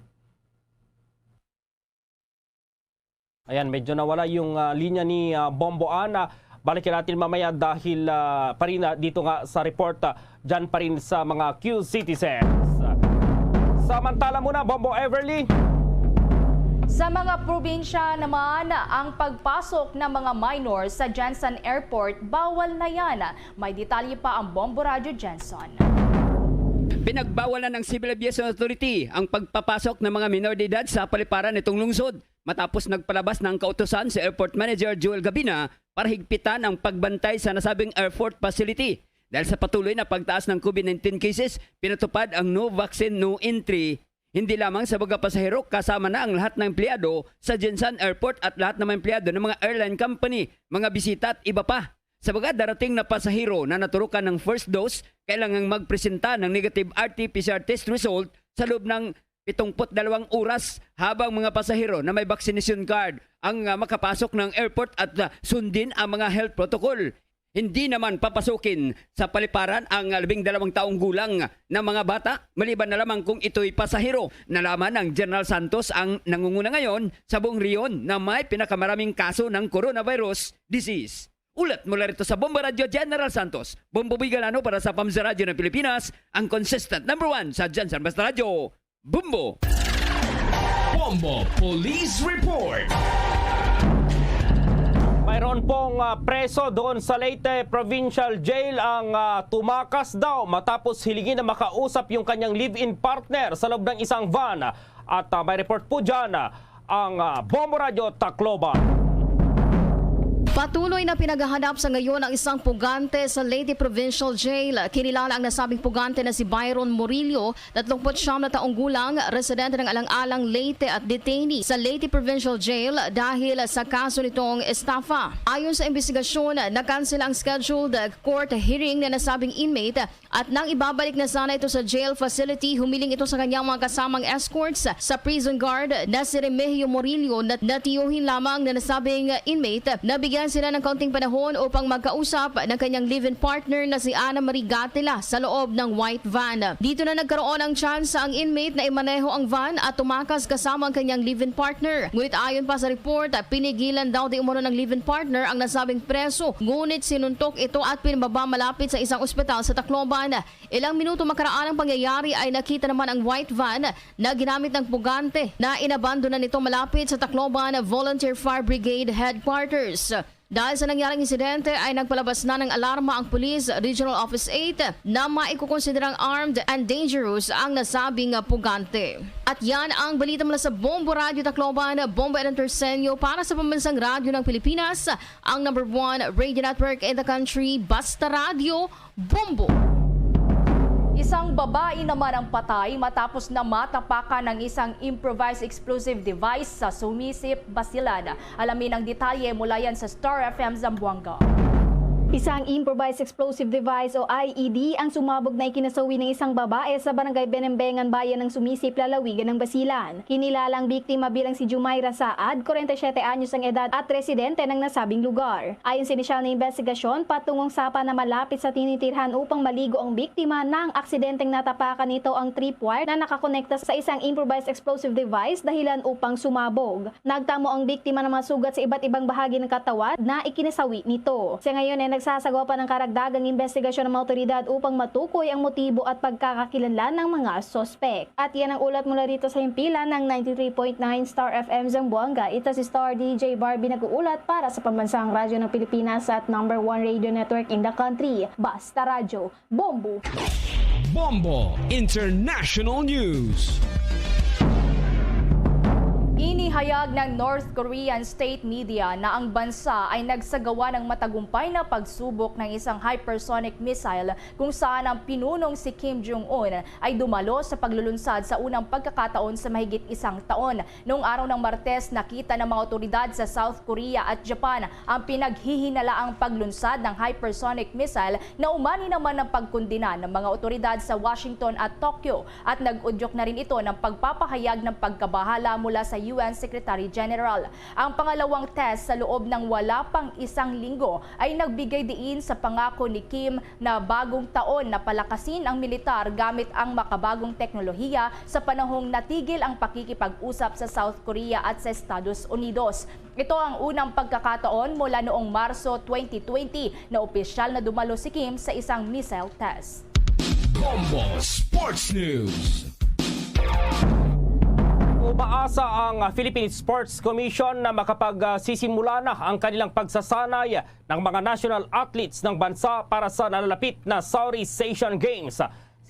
Ayan, medyo nawala yung linya ni Bomboan. Balikin natin mamaya dahil pa rin dito nga sa report dyan pa rin sa mga Q-citizens. Samantala muna, Bombo Everly. Sa mga probinsya naman, ang pagpasok ng mga minors sa Jensen Airport, bawal na yan. May detalye pa ang Bombo Radio Jensen. Pinagbawalan ng Civil Aviation Authority ang pagpapasok ng mga minor de edad sa paliparan nitong lungsod matapos nagpalabas ng kautusan sa Airport Manager Joel Gabina para higpitan ang pagbantay sa nasabing airport facility. Dahil sa patuloy na pagtaas ng COVID-19 cases, pinatupad ang no vaccine, no entry. Hindi lamang sa mga pasahero, kasama na ang lahat ng empleyado sa Jensen Airport at lahat ng mga empleyado ng mga airline company, mga bisita at iba pa. Sa mga darating na pasahero na naturukan ng first dose, kailangang magpresenta ng negative RT-PCR test result sa loob ng 72 oras, habang mga pasahero na may vaccination card ang makapasok ng airport at sundin ang mga health protocol. Hindi naman papasukin sa paliparan ang 12 taong gulang na mga bata, maliban na lamang kung ito'y pasahero. Nalaman ng General Santos ang nangunguna ngayon sa buong riyon na may pinakamaraming kaso ng coronavirus disease. Ulat mula rito sa Bombo Radio, General Santos. Bombo Bigalano para sa Pamsa Radio ng Pilipinas, ang consistent number 1 sa Jansan Basta Radio. Bombo! Bombo Police Report. Mayroon pong preso doon sa Leyte Provincial Jail ang tumakas daw matapos hilingin na makausap yung kanyang live-in partner sa loob ng isang van. At may report po dyan ang Bombo Radio Tacloban. Patuloy na pinaghahanap sa ngayon ang isang pugante sa Leyte Provincial Jail. Kinilala ang nasabing pugante na si Byron Murillo, 39 na taong gulang, residente ng Alang-Alang, Leyte at detainee sa Leyte Provincial Jail dahil sa kaso nitong estafa. Ayon sa investigasyon, nakansel ang scheduled court hearing na nasabing inmate at nang ibabalik na sana ito sa jail facility, humiling ito sa kanyang mga kasamang escorts sa prison guard na si Remigio Murillo na natiyuhin lamang na nasabing inmate na bigyan sila ng kaunting panahon upang magkausap ng kanyang live-in partner na si Ana Marie Gatila sa loob ng white van. Dito na nagkaroon ng chance ang inmate na imaneho ang van at tumakas kasama ang kanyang live-in partner. Ngunit ayon pa sa report, pinigilan daw di umano ng live-in partner ang nasabing preso. Ngunit sinuntok ito at pinababa malapit sa isang ospital sa Tacloban. Ilang minuto makaraan ang pangyayari ay nakita naman ang white van na ginamit ng pugante na inabandona nito malapit sa Tacloban Volunteer Fire Brigade Headquarters. Dahil sa nangyaring insidente ay nagpalabas na ng alarma ang Police Regional Office 8 na maikukonsiderang armed and dangerous ang nasabing pugante. At yan ang balita mula sa Bombo Radio Tacloban, Bombo Entersenyo para sa Pambansang Radyo ng Pilipinas, ang number 1 radio network in the country, Basta Radio, Bombo. Isang babae naman ang patay matapos na matapakan ng isang improvised explosive device sa Sumisip, Basilan. Alamin ang detalye mula yan sa Star FM Zamboanga. Isang improvised explosive device o IED ang sumabog na ikinasawi ng isang babae sa barangay Benembengan, bayan ng Sumisip, lalawigan ng Basilan. Kinilala ang biktima bilang si Jumaira Saad, 47 anyos ang edad at residente ng nasabing lugar. Ayon sa inisyal na investigasyon, patungong sapa na malapit sa tinitirhan upang maligo ang biktima ng aksidenteng natapakan nito ang tripwire na nakakonekta sa isang improvised explosive device dahilan upang sumabog. Nagtamo ang biktima ng mga sugat sa iba't ibang bahagi ng katawan na ikinasawi nito. Sa ngayon ay nagsasagawa pa ng karagdagang investigasyon ng mga otoridad upang matukoy ang motibo at pagkakakilanlan ng mga sospek. At yan ang ulat mula rito sa himpilan ng 93.9 Star FM Zamboanga. Ito si Star DJ Barbie nag-uulat para sa Pambansang Radyo ng Pilipinas at number 1 radio network in the country, Basta Radio, Bombo. Bombo International News. Inihayag ng North Korean state media na ang bansa ay nagsagawa ng matagumpay na pagsubok ng isang hypersonic missile kung saan ang pinunong si Kim Jong-un ay dumalo sa paglulunsad sa unang pagkakataon sa mahigit isang taon. Noong araw ng Martes, nakita ng mga otoridad sa South Korea at Japan ang pinaghihinalaang paglunsad ng hypersonic missile na umani naman ng pagkundina ng mga otoridad sa Washington at Tokyo at nag-udyok na rin ito ng pagpapahayag ng pagkabahala mula sa UN Secretary General. Ang pangalawang test sa loob ng wala pang isang linggo ay nagbigay diin sa pangako ni Kim na bagong taon na palakasin ang militar gamit ang makabagong teknolohiya sa panahong natigil ang pakikipag-usap sa South Korea at sa Estados Unidos. Ito ang unang pagkakataon mula noong Marso 2020 na opisyal na dumalo si Kim sa isang missile test. Bombo Sports News. Umaasa ang Philippine Sports Commission na makapagsisimula na ang kanilang pagsasanay ng mga national athletes ng bansa para sa nalalapit na Southeast Asian Games.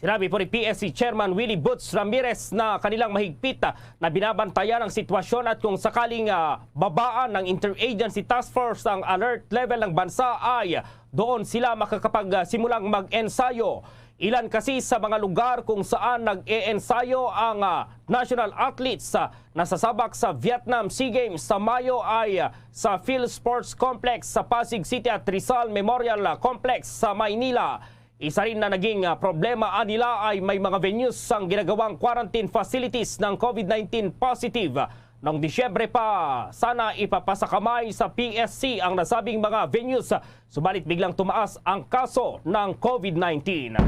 Sinabi po ni PSC Chairman Willie Butz Ramirez na kanilang mahigpit na binabantayan ang sitwasyon at kung sakaling babaan ng Interagency Task Force ang alert level ng bansa ay doon sila makakapagsimulang mag-ensayo. Ilan kasi sa mga lugar kung saan nag-e-ensayo ang national athletes na sasabak sa Vietnam SEA Games sa Mayo ay sa Phil Sports Complex sa Pasig City at Rizal Memorial Complex sa Maynila. Isa rin na naging problema nila ay may mga venues ang ginagawang quarantine facilities ng COVID-19 positive. Noong Disyembre pa, sana ipapasakamay sa PSC ang nasabing mga venues. Subalit biglang tumaas ang kaso ng COVID-19.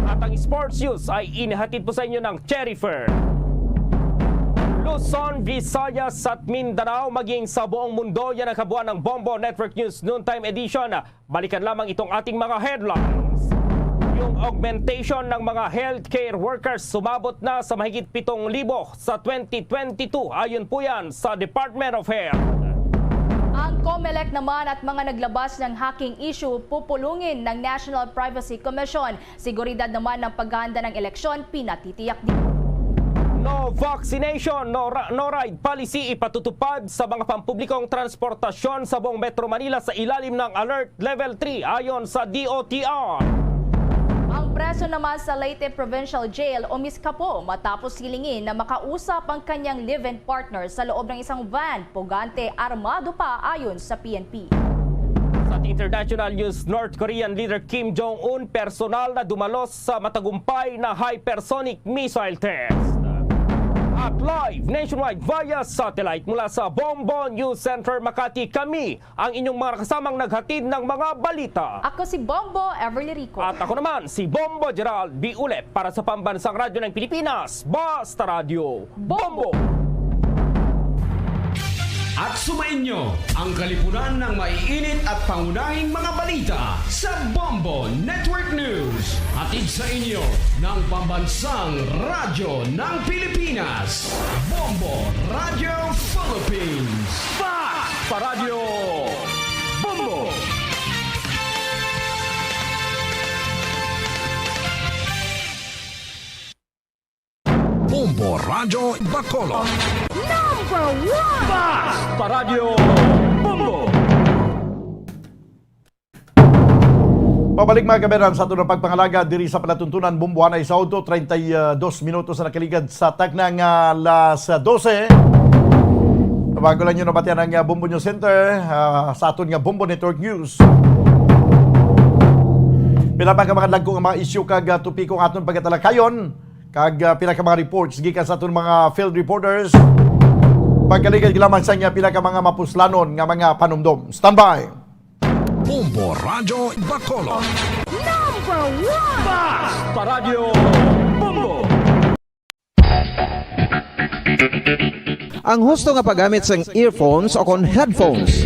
At ang sports news ay inihatid po sa inyo ng Cherry Fair. Luzon, Visayas at Mindanao maging sa buong mundo, yan ang kabuuan ng Bombo Network News Noontime Edition. Balikan lamang itong ating mga headlines. Yung augmentation ng mga healthcare workers sumabot na sa mahigit 7,000 sa 2022. Ayon po yan sa Department of Health. Ang COMELEC naman at mga naglabas ng hacking issue pupulungin ng National Privacy Commission. Seguridad naman ng paghahanda ng eleksyon pinatitiyak din. No vaccination, no ride policy ipatutupad sa mga pampublikong transportasyon sa buong Metro Manila sa ilalim ng Alert Level 3 ayon sa DOTR. Ang preso naman sa Leyte Provincial Jail umiskapo matapos hilingin na makausap ang kanyang live-in partner sa loob ng isang van. Pugante, armado pa ayon sa PNP. Sa international news, North Korean leader Kim Jong-un personal na dumalos sa matagumpay na hypersonic missile test. At live nationwide via satellite mula sa Bombo News Center Makati, kami ang inyong mga kasamang naghatid ng mga balita. Ako si Bombo Everly Rico. At ako naman si Bombo Gerald B. Ulep para sa Pambansang Radyo ng Pilipinas, Basta Radio Bombo! At sumainyo ang kalipunan ng maiinit at pangunahing mga balita sa Bombo Network News. Hatid sa inyo ng Pambansang Radyo ng Pilipinas, Bombo Radio Philippines. Basta Radio Bombo! Bombo Radio Bacolod. Number 1! Basta Radio Bombo! Pabalik mga kaberan sa ato ng pagpangalaga diri sa palatuntunan Bumbuhanay sa Auto, 32 minutos na nakaligad sa tagnang alas 12. Bago lang nyo nabatian ang Bombo News Center sa aton nga Bombo Network News. Pinapang mga lagkong mga isyu kag tupikong aton pagkatalakayon kag pinaka mga reports gikan sa aton mga field reporters. Pagkaligad lamang sa nga pinaka mga mapuslanon nga mga panumdom. Standby! Bombo Radio Bacolod. Number 1! Basta Radio Bombo! Ang husto nga paggamit sang earphones o kon headphones.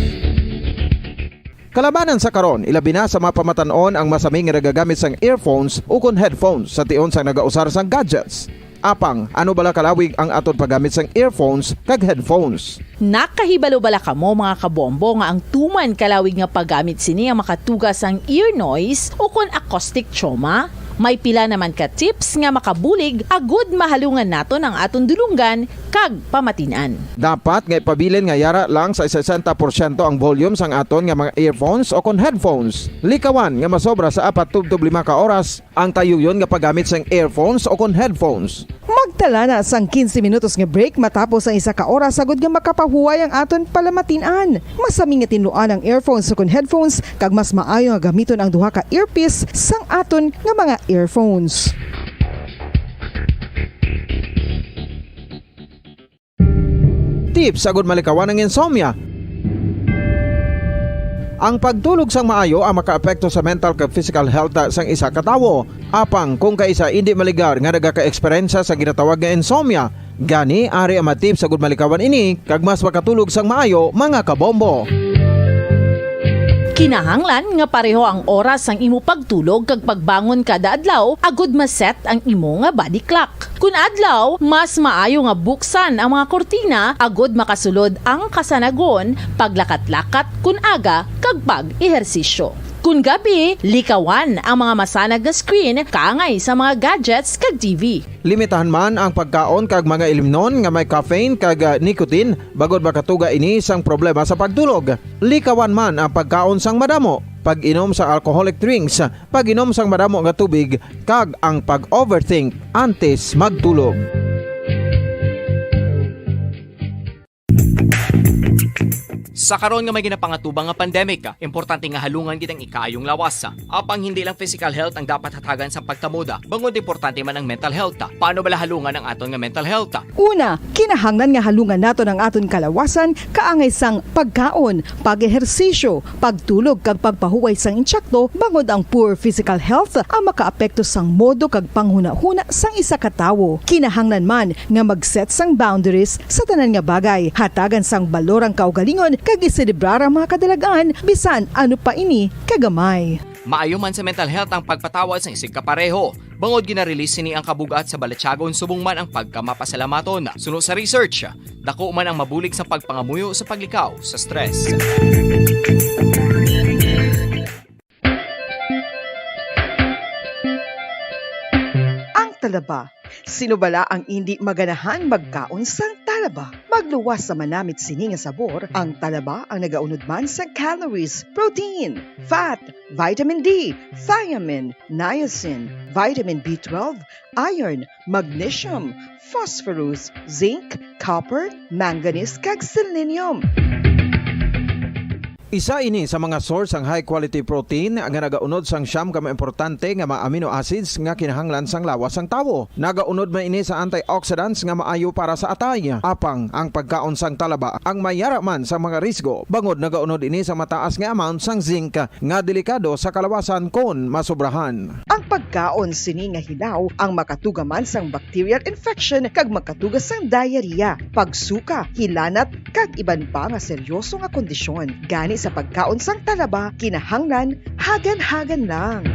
Kalabanan sa karon, ilabi na sa mapamatanon ang masaming nga nagagamit sang earphones o kon headphones sa tion sang nagausar sang gadgets. Apang, ano bala kalawig ang aton paggamit sang earphones kag headphones? Nakahibalo bala kamo mga kabombo nga ang tuman kalawig nga paggamit sini ang makatugas ang ear noise o kon acoustic trauma? May pila naman ka tips nga makabulig agud mahalungan naton ang aton dulunggan kag pamatinan. Dapat nga ipabilin nga yara lang sa 60% ang volume sang aton nga mga earphones o kon headphones. Likawan nga masobra sa 4 to 5 ka oras ang tayuyon nga paggamit sang earphones o kon headphones. Magtala na sang 15 minutos nga break matapos ang 1 ka oras sagud nga makapahuway ang aton palamatinan. Masami nga tinluan ang earphones o kon headphones kag mas maayo nga gamiton ang duha ka earpiece sang aton nga mga earphones. Tips sagud malikawan ang insomnia. Ang pagtulog sang maayo ang makaapekto sa mental kag physical health sang isa ka tawo. Apang kung kaisa hindi maligar nga nagaka-eksperyensya sa ginatawag nga insomnia, gani ari ang matip sagud malikawan ini kag mas makatulog sang maayo mga kabombo. Kinahanglan nga pareho ang oras ang imo pagtulog kag pagbangon kada adlaw agud maset ang imo nga body clock. Kun adlaw, mas maayo nga buksan ang mga kortina agud makasulod ang kasanagon, paglakat-lakat kun aga kag pag-ehersisyo. Kun gabi, likawan ang mga masanag na screen kaangay sa mga gadgets kag TV. Limitahan man ang pagkaon kag mga ilimnon nga may caffeine kag nicotine bagod makatuga ini sang problema sa pagtulog. Likawan man ang pagkaon sang madamo, pag-inom sa alcoholic drinks, pag-inom sang madamo nga tubig kag ang pag-overthink antes magtulog. Sa karon nga may ginapangatubang nga pandemic, importante nga halungan kitang ikayong lawas. Apang hindi lang physical health ang dapat hatagan sa pagtamuda, bangod importante man ang mental health. Paano bala halungan ang aton nga mental health? Una, kinahanglan nga halungan nato ng aton kalawasan kaangay sang pagkaon, pag-ehersisyo, pagtulog kag pagpahuway sang insyakto bangod ang poor physical health ang makaapekto sang modo kag panghuna-huna sang isa ka tawo. Kinahanglan man nga mag-set sang boundaries sa tanan nga bagay, hatagan sang balorang kaugalingon kag iselebrar ang mga kadalagaan bisan ano pa ini kagamay. Maayo man sa mental health ang pagpatawad sa isig kapareho. Bangod ginarelease ni ang kabugat sa Balachagon subong man ang pagkamapasalamaton. Suno sa research, dako man ang mabulig sa pagpangamuyo sa paglikaw sa stress. Ang talaba. Sino bala ang hindi maganahan magkaon sang talaba? Magluwas sa manamit sini nga sabor, ang talaba ang nagaunod man sa calories, protein, fat, vitamin D, thiamine, niacin, vitamin B12, iron, magnesium, phosphorus, zinc, copper, manganese kag selenium. Isa ini sa mga source ang high quality protein nga nagaunod sang siyam ka importante nga mga amino acids nga kinahanglan sang lawas sang tawo. Nagaunod man ini sa antioxidants nga maayo para sa atay. Apang ang pagkaon sang talaba ang mayara man sa mga risgo. Bangod nagaunod ini sa mataas nga amount sang zinc nga delikado sa kalawasan kon masobrahan. Ang pagkaon sini nga hilaw ang makatuga man sang bacterial infection kag makatuga sang diarrhea, pagsuka, hilanat kag iban pa nga seryoso nga kondisyon. Gani sa pagkaon sang talaba, kinahanglan hagan-hagan lang.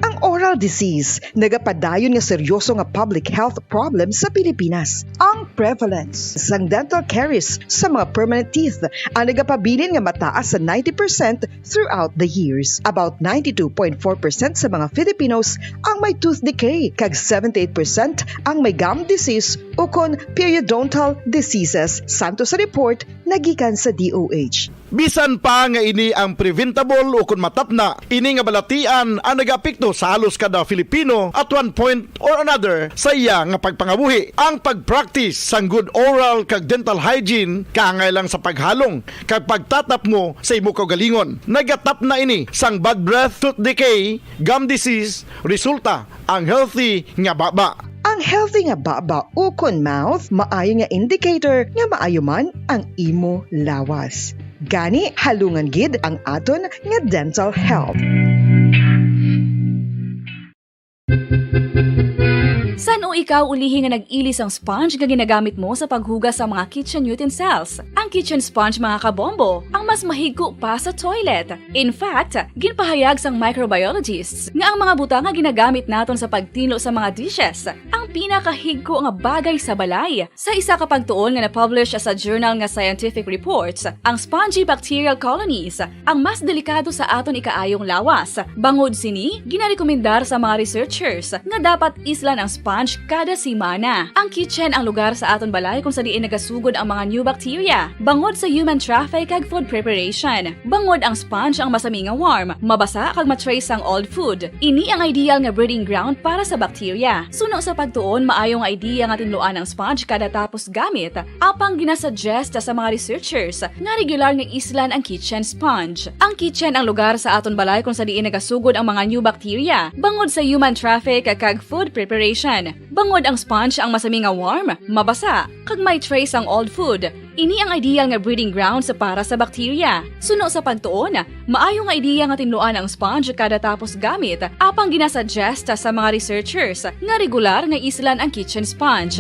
Ang oral disease, nagapadayon nga seryoso nga public health problem sa Pilipinas. Ang prevalence sang dental caries sa mga permanent teeth ang nagapabilin nga mataas sa 90% throughout the years. About 92.4% sa mga Filipinos ang may tooth decay, kag 78% ang may gum disease o kon periodontal diseases, santo sa report nagikan sa DOH. Bisan pa nga ini ang preventable o kung matapna, ini nga balatian ang nag-apekto sa halos kada Filipino at one point or another sa iya nga pagpangabuhi. Ang pag-practice sang good oral kag dental hygiene kaangay lang sa paghalong kag pagtatap mo sa imo kaugalingon. Nagatap na ini sang bad breath, tooth decay, gum disease, resulta ang healthy nga baba. Ang healthy nga baba o kon mouth, maayo nga indicator nga maayo man ang imo lawas. Gani halungan gid ang aton nga dental health. San o ikaw ulihi nga nag-ilis ang sponge nga ginagamit mo sa paghugas sa mga kitchen utensils? Ang kitchen sponge mga kabombo, ang mas mahigko pa sa toilet. In fact, ginpahayag sang microbiologists nga ang mga butang nga ginagamit naton sa pagtilo sa mga dishes ang pinakahigko nga bagay sa balay. Sa isa ka pagtuon nga na-publish sa journal nga Scientific Reports, ang spongy bacterial colonies ang mas delikado sa aton ikaayong lawas. Bangod sini, ginarekomendar sa mga researchers nga dapat islan ang sponge kada simana. Ang kitchen ang lugar sa aton balay kung sa diin nagasugod ang mga new bacteria. Bangod sa human traffic kag food preparation. Bangod ang sponge ang masami nga warm, mabasa kag matrace ang old food. Ini ang ideal nga breeding ground para sa bacteria. Suno sa pagtuon, maayong idea nga tinluan ang sponge kada tapos gamit. Apang ginasuggest sa mga researchers nga regular nga islan ang kitchen sponge. Ang kitchen ang lugar sa aton balay kung sa diin nagasugod ang mga new bacteria. Bangod sa human traffic kag food preparation. Bangod ang sponge ang masami nga warm, mabasa, kag may trace ang old food. Ini ang ideal nga breeding ground sa para sa bacteria. Suno sa pagtuon, maayo nga idea nga tinluan ang sponge kada tapos gamit, apang ginasuggest sa mga researchers nga regular nga islan ang kitchen sponge.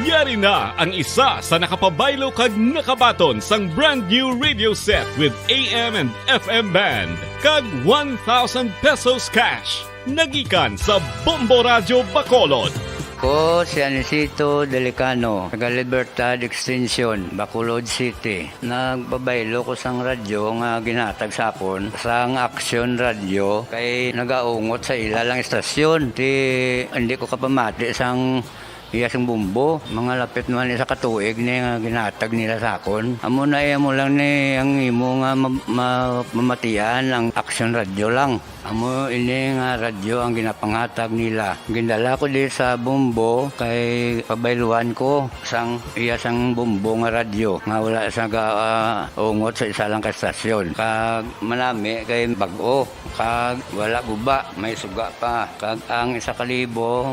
Yari na ang isa sa nakapabaylo kag nakabaton sang brand new radio set with AM and FM band kag 1,000 pesos cash nagikan sa Bombo Radio Bacolod. Ako si Anisito Delicano, taga Libertad Extension, Bacolod City. Nagbabaylo ko sang radyo nga ginatag sa akon sang Action Radio kay nagaungot sa ilalang estasyon. Hindi ko kapamati sang iyasang bumbo, mga lapit naman sa katuig ni nga ginatag nila sa akon. Amo na mo lang ni ang imo nga mamatian ang Action Radio lang. Amo ini nga radyo ang ginapangatag nila. Gindala ko di sa bumbo kay pabayluan ko sang iyasang bumbo nga radyo nga wala sa ungot sa isa lang ka estasyon. Kag manami kay bag-o, kag wala guba, may suga pa. Kag ang 1,000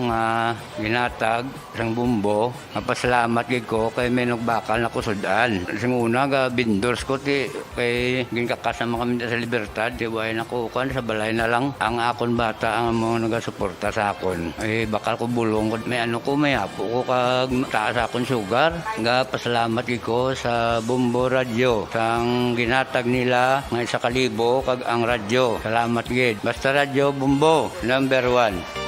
nga ginatag sang bumbo, mapasalamat gid ko kay may nagbakal na kusudan. Sing una ga bindors ko ti kay ginkakasama kami sa Libertad, di way nakukuan sa balay na lang ang akon bata ang mga nagasuporta sa akon. Bakal ko bulong may may apo ko kag taas akon sugar. Nga pasalamat gid ko sa Bumbo Radio sang ginatag nila nga 1,000 kag ang radyo. Salamat gid. Basta Radio Bumbo number 1.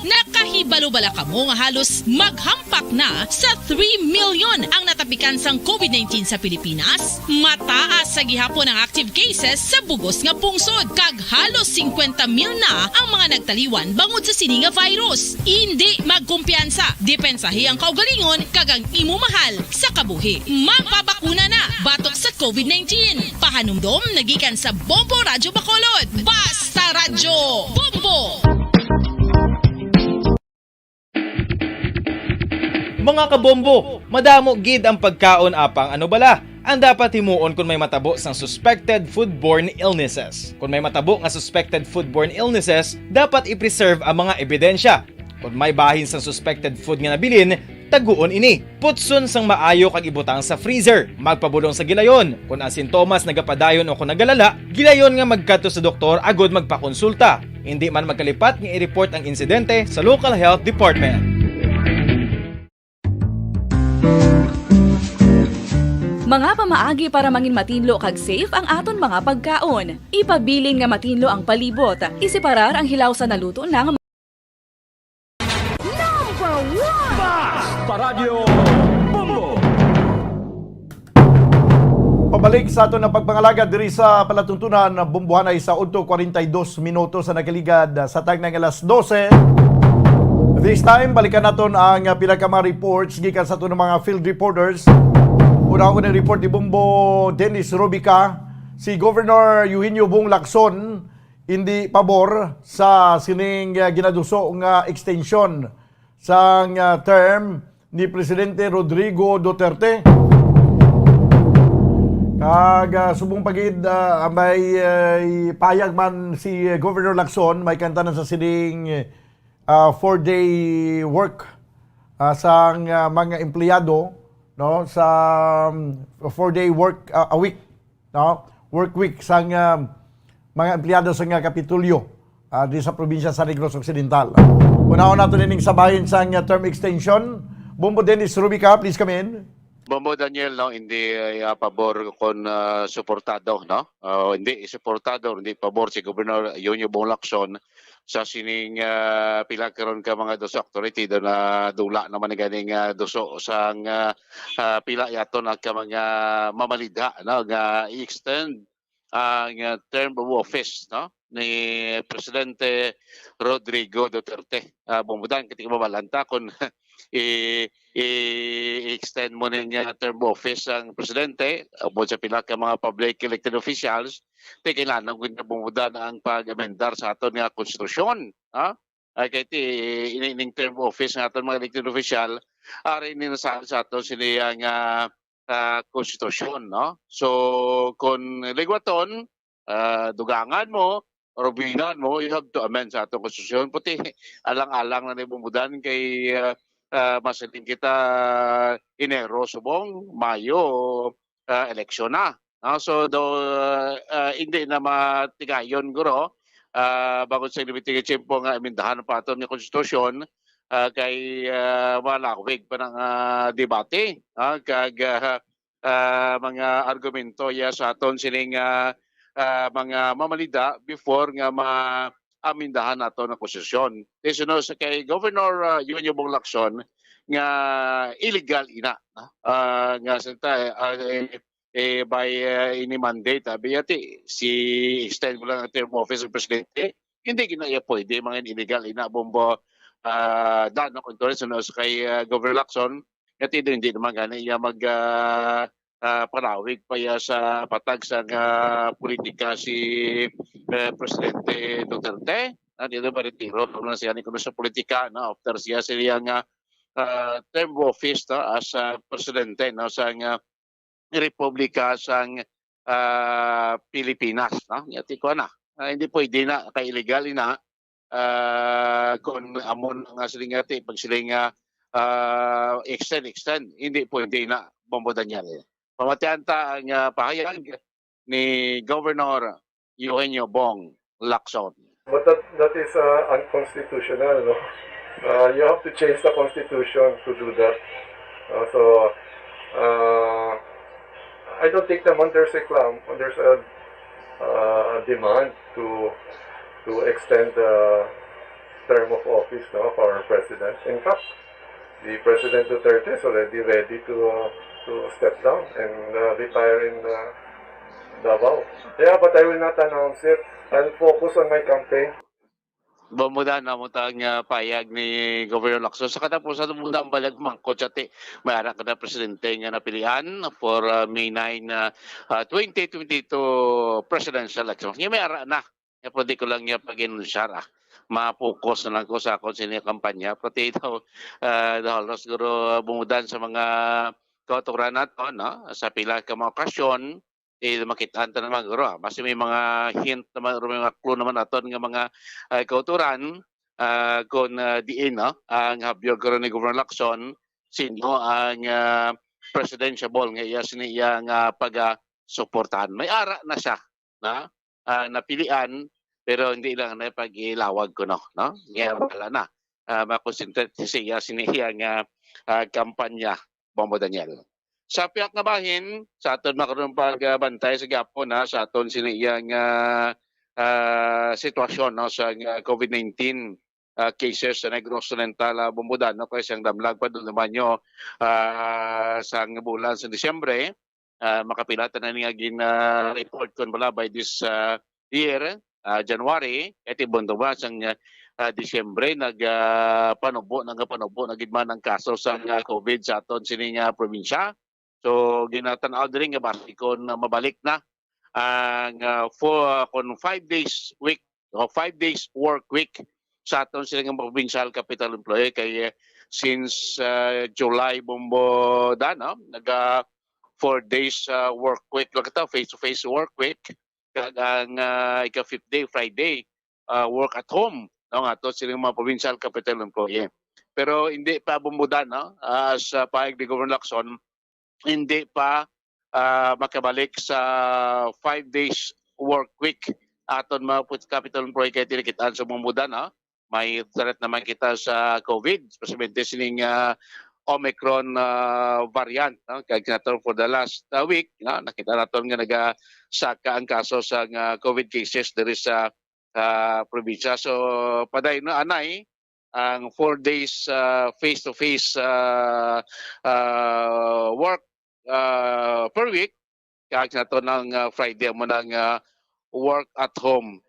Nakahibalo-bala ka mo nga halos maghampak na sa 3 million ang natapikan sang COVID-19 sa Pilipinas. Mataas sa gihapon ang active cases sa bugos nga pungsod kag halos 50 mil na ang mga nagtaliwan bangod sa sini nga virus. Hindi magkumpiyansa, depensahi ang kaugalingon kag ang imo mahal sa kabuhi. Magpabakuna na batok sa COVID-19. Pahanumdom nagikan sa Bombo Radyo Bacolod. Basta Radyo Bombo! Mga kabombo, madamo gid ang pagkaon apang ano bala. Ang dapat himuon kung may matabo sang suspected foodborne illnesses. Kung may matabo nga suspected foodborne illnesses, dapat i-preserve ang mga ebidensya. Kung may bahin sang suspected food nga nabilin, taguon ini. Putson sang maayo kag ibutang sa freezer. Magpabulong sa gilayon. Kung ang sintomas nagapadayon o kung nagalala, gilayon nga magkadto sa doktor agud magpakonsulta. Hindi man magkalipat nga i-report ang insidente sa local health department. Mga pamaagi para mangin matinlo kag safe ang aton mga pagkaon. Ipabilin nga matinlo ang palibot. Isiparar ang hilaw sa naluto ng Number 1! Basta Radio Bumbo! Pabalik sa ato na pagpangalagad diri sa palatuntunan Bumbuhanay sa 42 minutos sa nakaligad sa tagnang alas 12. This time, balikan naton ang pinaka reports gikan sa ato ng mga field reporters. Una ko ng report ni Bumbo Dennis Rubica, si Governor Eugenio Bong Lacson hindi pabor sa sining ginaduso nga extension sa term ni Presidente Rodrigo Duterte. Kag subong pagid may payag man si Governor Lacson, may kantanan sa sining 4-day work sa mga empleyado, no, sa 4-day work a week, no, work week sa mga empleyado sa Kapitulyo di sa probinsya sa Negros Occidental. Unahon nato nining sabahin sa term extension. Bumbo Dennis Rubica, please come in. Bombo Daniel, no, hindi pabor kon suportado, no? Hindi suportado, hindi pabor si Governor Eugenio Bong Lacson sa sining pila karon ka mga doso authority do na dula naman ganing doso sang pila yaton ka mga mamalidha, no, nga i-extend ang term of office, no, ni Presidente Rodrigo Duterte. Bumudan kiti mabalanta kon i-extend mo niya term of office ang presidente o sa pila ka mga public elected officials, kailangan ko bumudan ang pag-amendar sa aton nga konstitusyon. Ay kay ining term of office nga aton mga elected official ari ni nasabi sa aton sila nga konstitusyon, no? So kung ligwaton dugangan mo or binan mo, you have to amend sa atong konstitusyon. Puti alang-alang na bumudan kay masaling kita Enero, subong, Mayo, eleksyon na. So, hindi na matigayon guro, bago sa limiting tiyempo nga amindahan pa ito ng konstitusyon, kay malawig pa ng debate, kag mga argumento ya sa aton sining mga mamalida before nga maamindahan nato ng konsesyon. Sunod sa kay Governor Yunyo Bong Lacson nga illegal ina nga sa by ini mandate biyati si extend mo lang ang term of office ng presidente hindi ginaya pwede mga illegal ina bombo dano kontrol sunod sa kay Governor Lacson at hindi naman gani iya mag parawig pa ya sa patag sa politika si Presidente Duterte. Dito ba retiro na siya ni kuno sa politika after siya nga term of office as presidente sa Republika sa Pilipinas. Yati ko na. Hindi pwede na ka-illegal na kung amon nga silingati pag sila nga extend hindi pwede na bombodan niya. Pamatian ta ang pahayag ni Governor Eugenio Bong Lacson. But that is unconstitutional. No? You have to change the constitution to do that. I don't think naman there's a demand to extend the term of office of our president. In fact, the President Duterte is already ready to step down and retire in Davao. Yeah, but I will not announce it. I'll focus on my campaign. Bumuda na mo tang payag ni Governor Lacson sa katapusan muna ang balag mangkot sa mayara ka na presidente nga napilian for May 9 2022 presidential election. Nga mayara na. Pwede ko lang niya pag-inunsyar ma-focus na lang ko sa akong sinya kampanya. Pati ito dahil siguro bumudan sa mga kauturan nato sa pila ka mga okasyon makitaan ta naman guro mas may mga hint naman may mga clue naman aton nga mga kauturan kung diin ang habyog guro ni Governor Lacson sino ang presidential nga iya siniya nga pag-suportahan. May ara na siya napilian pero hindi lang na pag-ilawag ko no nga wala na makonsentrate siya siniya nga kampanya Bombo Daniel. Sa piyak nga bahin, sa aton makaroon pagbantay sa gapon sa aton siniyang sitwasyon sa COVID-19 cases sa Negros Occidental Bumbudan kaya siyang damlag pa doon naman nyo sa bulan sa Disyembre. Makapilatan na niya report kon bala by this year, January, etibon to ba sang Disyembre nagpanubo nagidman ang kaso sa COVID sa aton sining probinsya. So ginatanaw din nga basi kon mabalik na ang kon 5 days week o 5 days work week sa aton silang provincial capital employee kay since July bombo dana naga 4 days work week lakata face to face work week kag ang ika 5th day Friday work at home nga to silang mga provincial capital employee. Pero hindi pa bumbudan as pahayag ni Governor Lacson hindi pa makabalik sa 5 days work week aton mga capital employee kay tinikitaan sa bumbudan may threat naman kita sa COVID especially sining Omicron variant kay naton for the last week nakita naton nga nagasaka ang kaso sa COVID cases diri sa probinsya. So paday na anay ang 4 days face-to-face work per week kag nato ng Friday mo ng work at home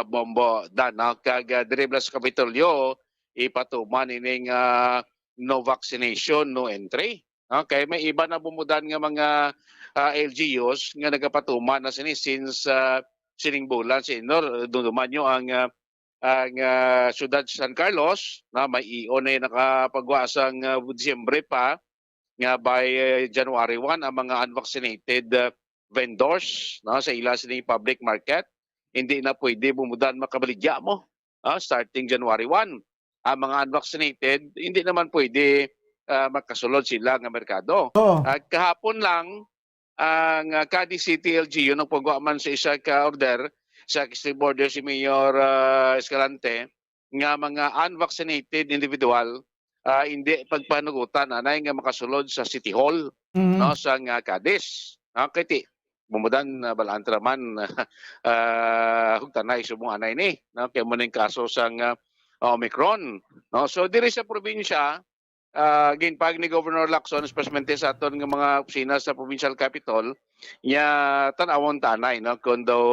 bombo dan kag diri sa Kapitolyo ipatuman ining no vaccination no entry kay may iba na bumudan nga mga LGUs nga nagapatuman na sini since sining bulan sinor duman nyo ang siyudad San Carlos na may ion na nakapagwasang Disyembre pa nga by January 1 ang mga unvaccinated vendors sa ila sining public market hindi na pwede bumudan makabaligya mo starting January 1 ang mga unvaccinated hindi naman pwede makasulod sila nga merkado. Kahapon lang ang Cadiz City LGU nung pagwaman sa isa ka order sa District Border si Mayor Escalante nga mga unvaccinated individual hindi pagpanugutan anay nga makasulod sa City Hall sa Cadiz. Kiti bumudan balantraman hugtanay subong anay ni no kay mo ning kaso sang Omicron no. So diri sa probinsya ginpag ni Governor Lacson especially sa aton nga mga opisina sa provincial capital nya tan-awon tanay no kun daw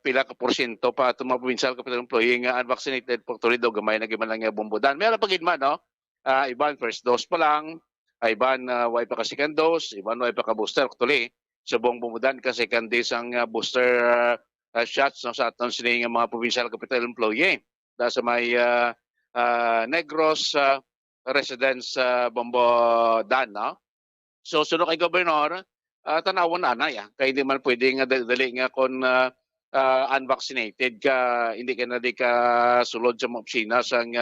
pila ka porsyento pa aton mga provincial capital employee nga unvaccinated portulido gamay na gyud man lang nga bumbudan. Meron pa gid man no. Iban first dose pa lang, iban way pa ka second dose, iban way pa ka booster actually. Subong bumudan ka second days ang booster shots no, sa aton sini nga mga provincial capital employee da sa may Negros residence Bombodan no. So sunod kay Gobernador tanawon anay kay hindi man pwede nga dali nga kon unvaccinated ka hindi ka na di ka sulod sa mga opisina sang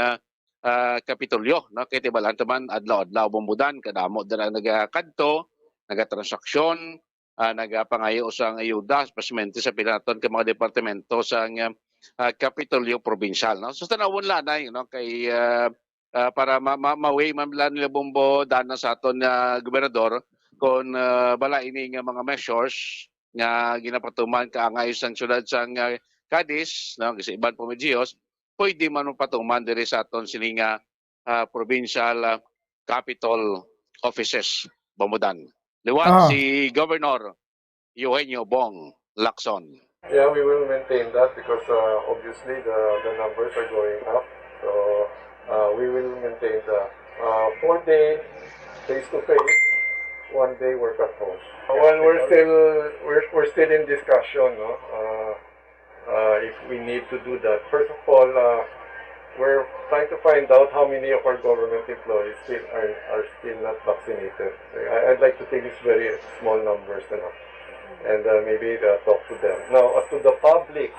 Kapitolyo no kay tibalan taman adlaw-adlaw bumbudan kadamo dira nagakadto nagatransaksyon nagapangayo sang ayuda especially sa pinaton ka mga departamento sang Kapitolyo provincial no. So tanawon lanay no kay para ma-way man nila bombo dana sa aton gobernador kon bala ini nga mga measures nga ginapatuman kaangay sang syudad sang Cadiz no kasi iban pomediyos pwede man patuman diri sa aton sini nga provincial capital offices Bambudan. Liwan si Governor Eugenio Bong Lacson. Yeah, we will maintain that because obviously the numbers are going up. So we will maintain the 4-day face-to-face, 1-day work at home. Well, we're still in discussion, no? If we need to do that. First of all, we're trying to find out how many of our government employees are still not vaccinated. I'd like to think it's very small numbers enough. And maybe talk to them. Now, as to the public,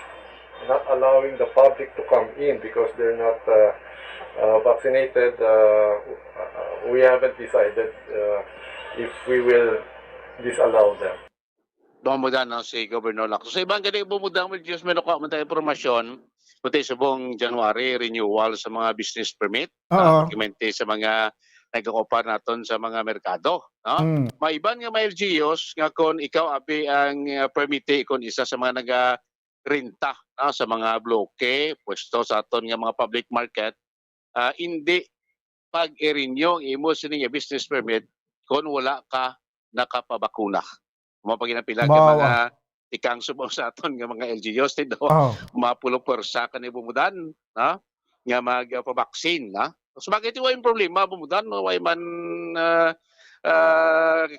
not allowing the public to come in because they're not vaccinated, we haven't decided if we will disallow them. Bumudan no si Governor Lacson. Sa ibang gani bumudan mo Diyos may nakuha man tayo impormasyon puti subong January renewal sa mga business permit, documente sa mga nag-open naton sa mga merkado, no? Maiban nga may LGUs nga kon ikaw abi ang permite kon isa sa mga naga-renta no? Sa mga bloke, pwesto sa aton nga mga public market, hindi pag i-renew imo sini nga business permit kon wala ka nakapabakuna. Mapaginapilag ka mga ikang subong sa aton nga mga LGUs din daw mapulo persa ka ni bumudan na nga magpabaksin na. So bakit yung problema bumudan way man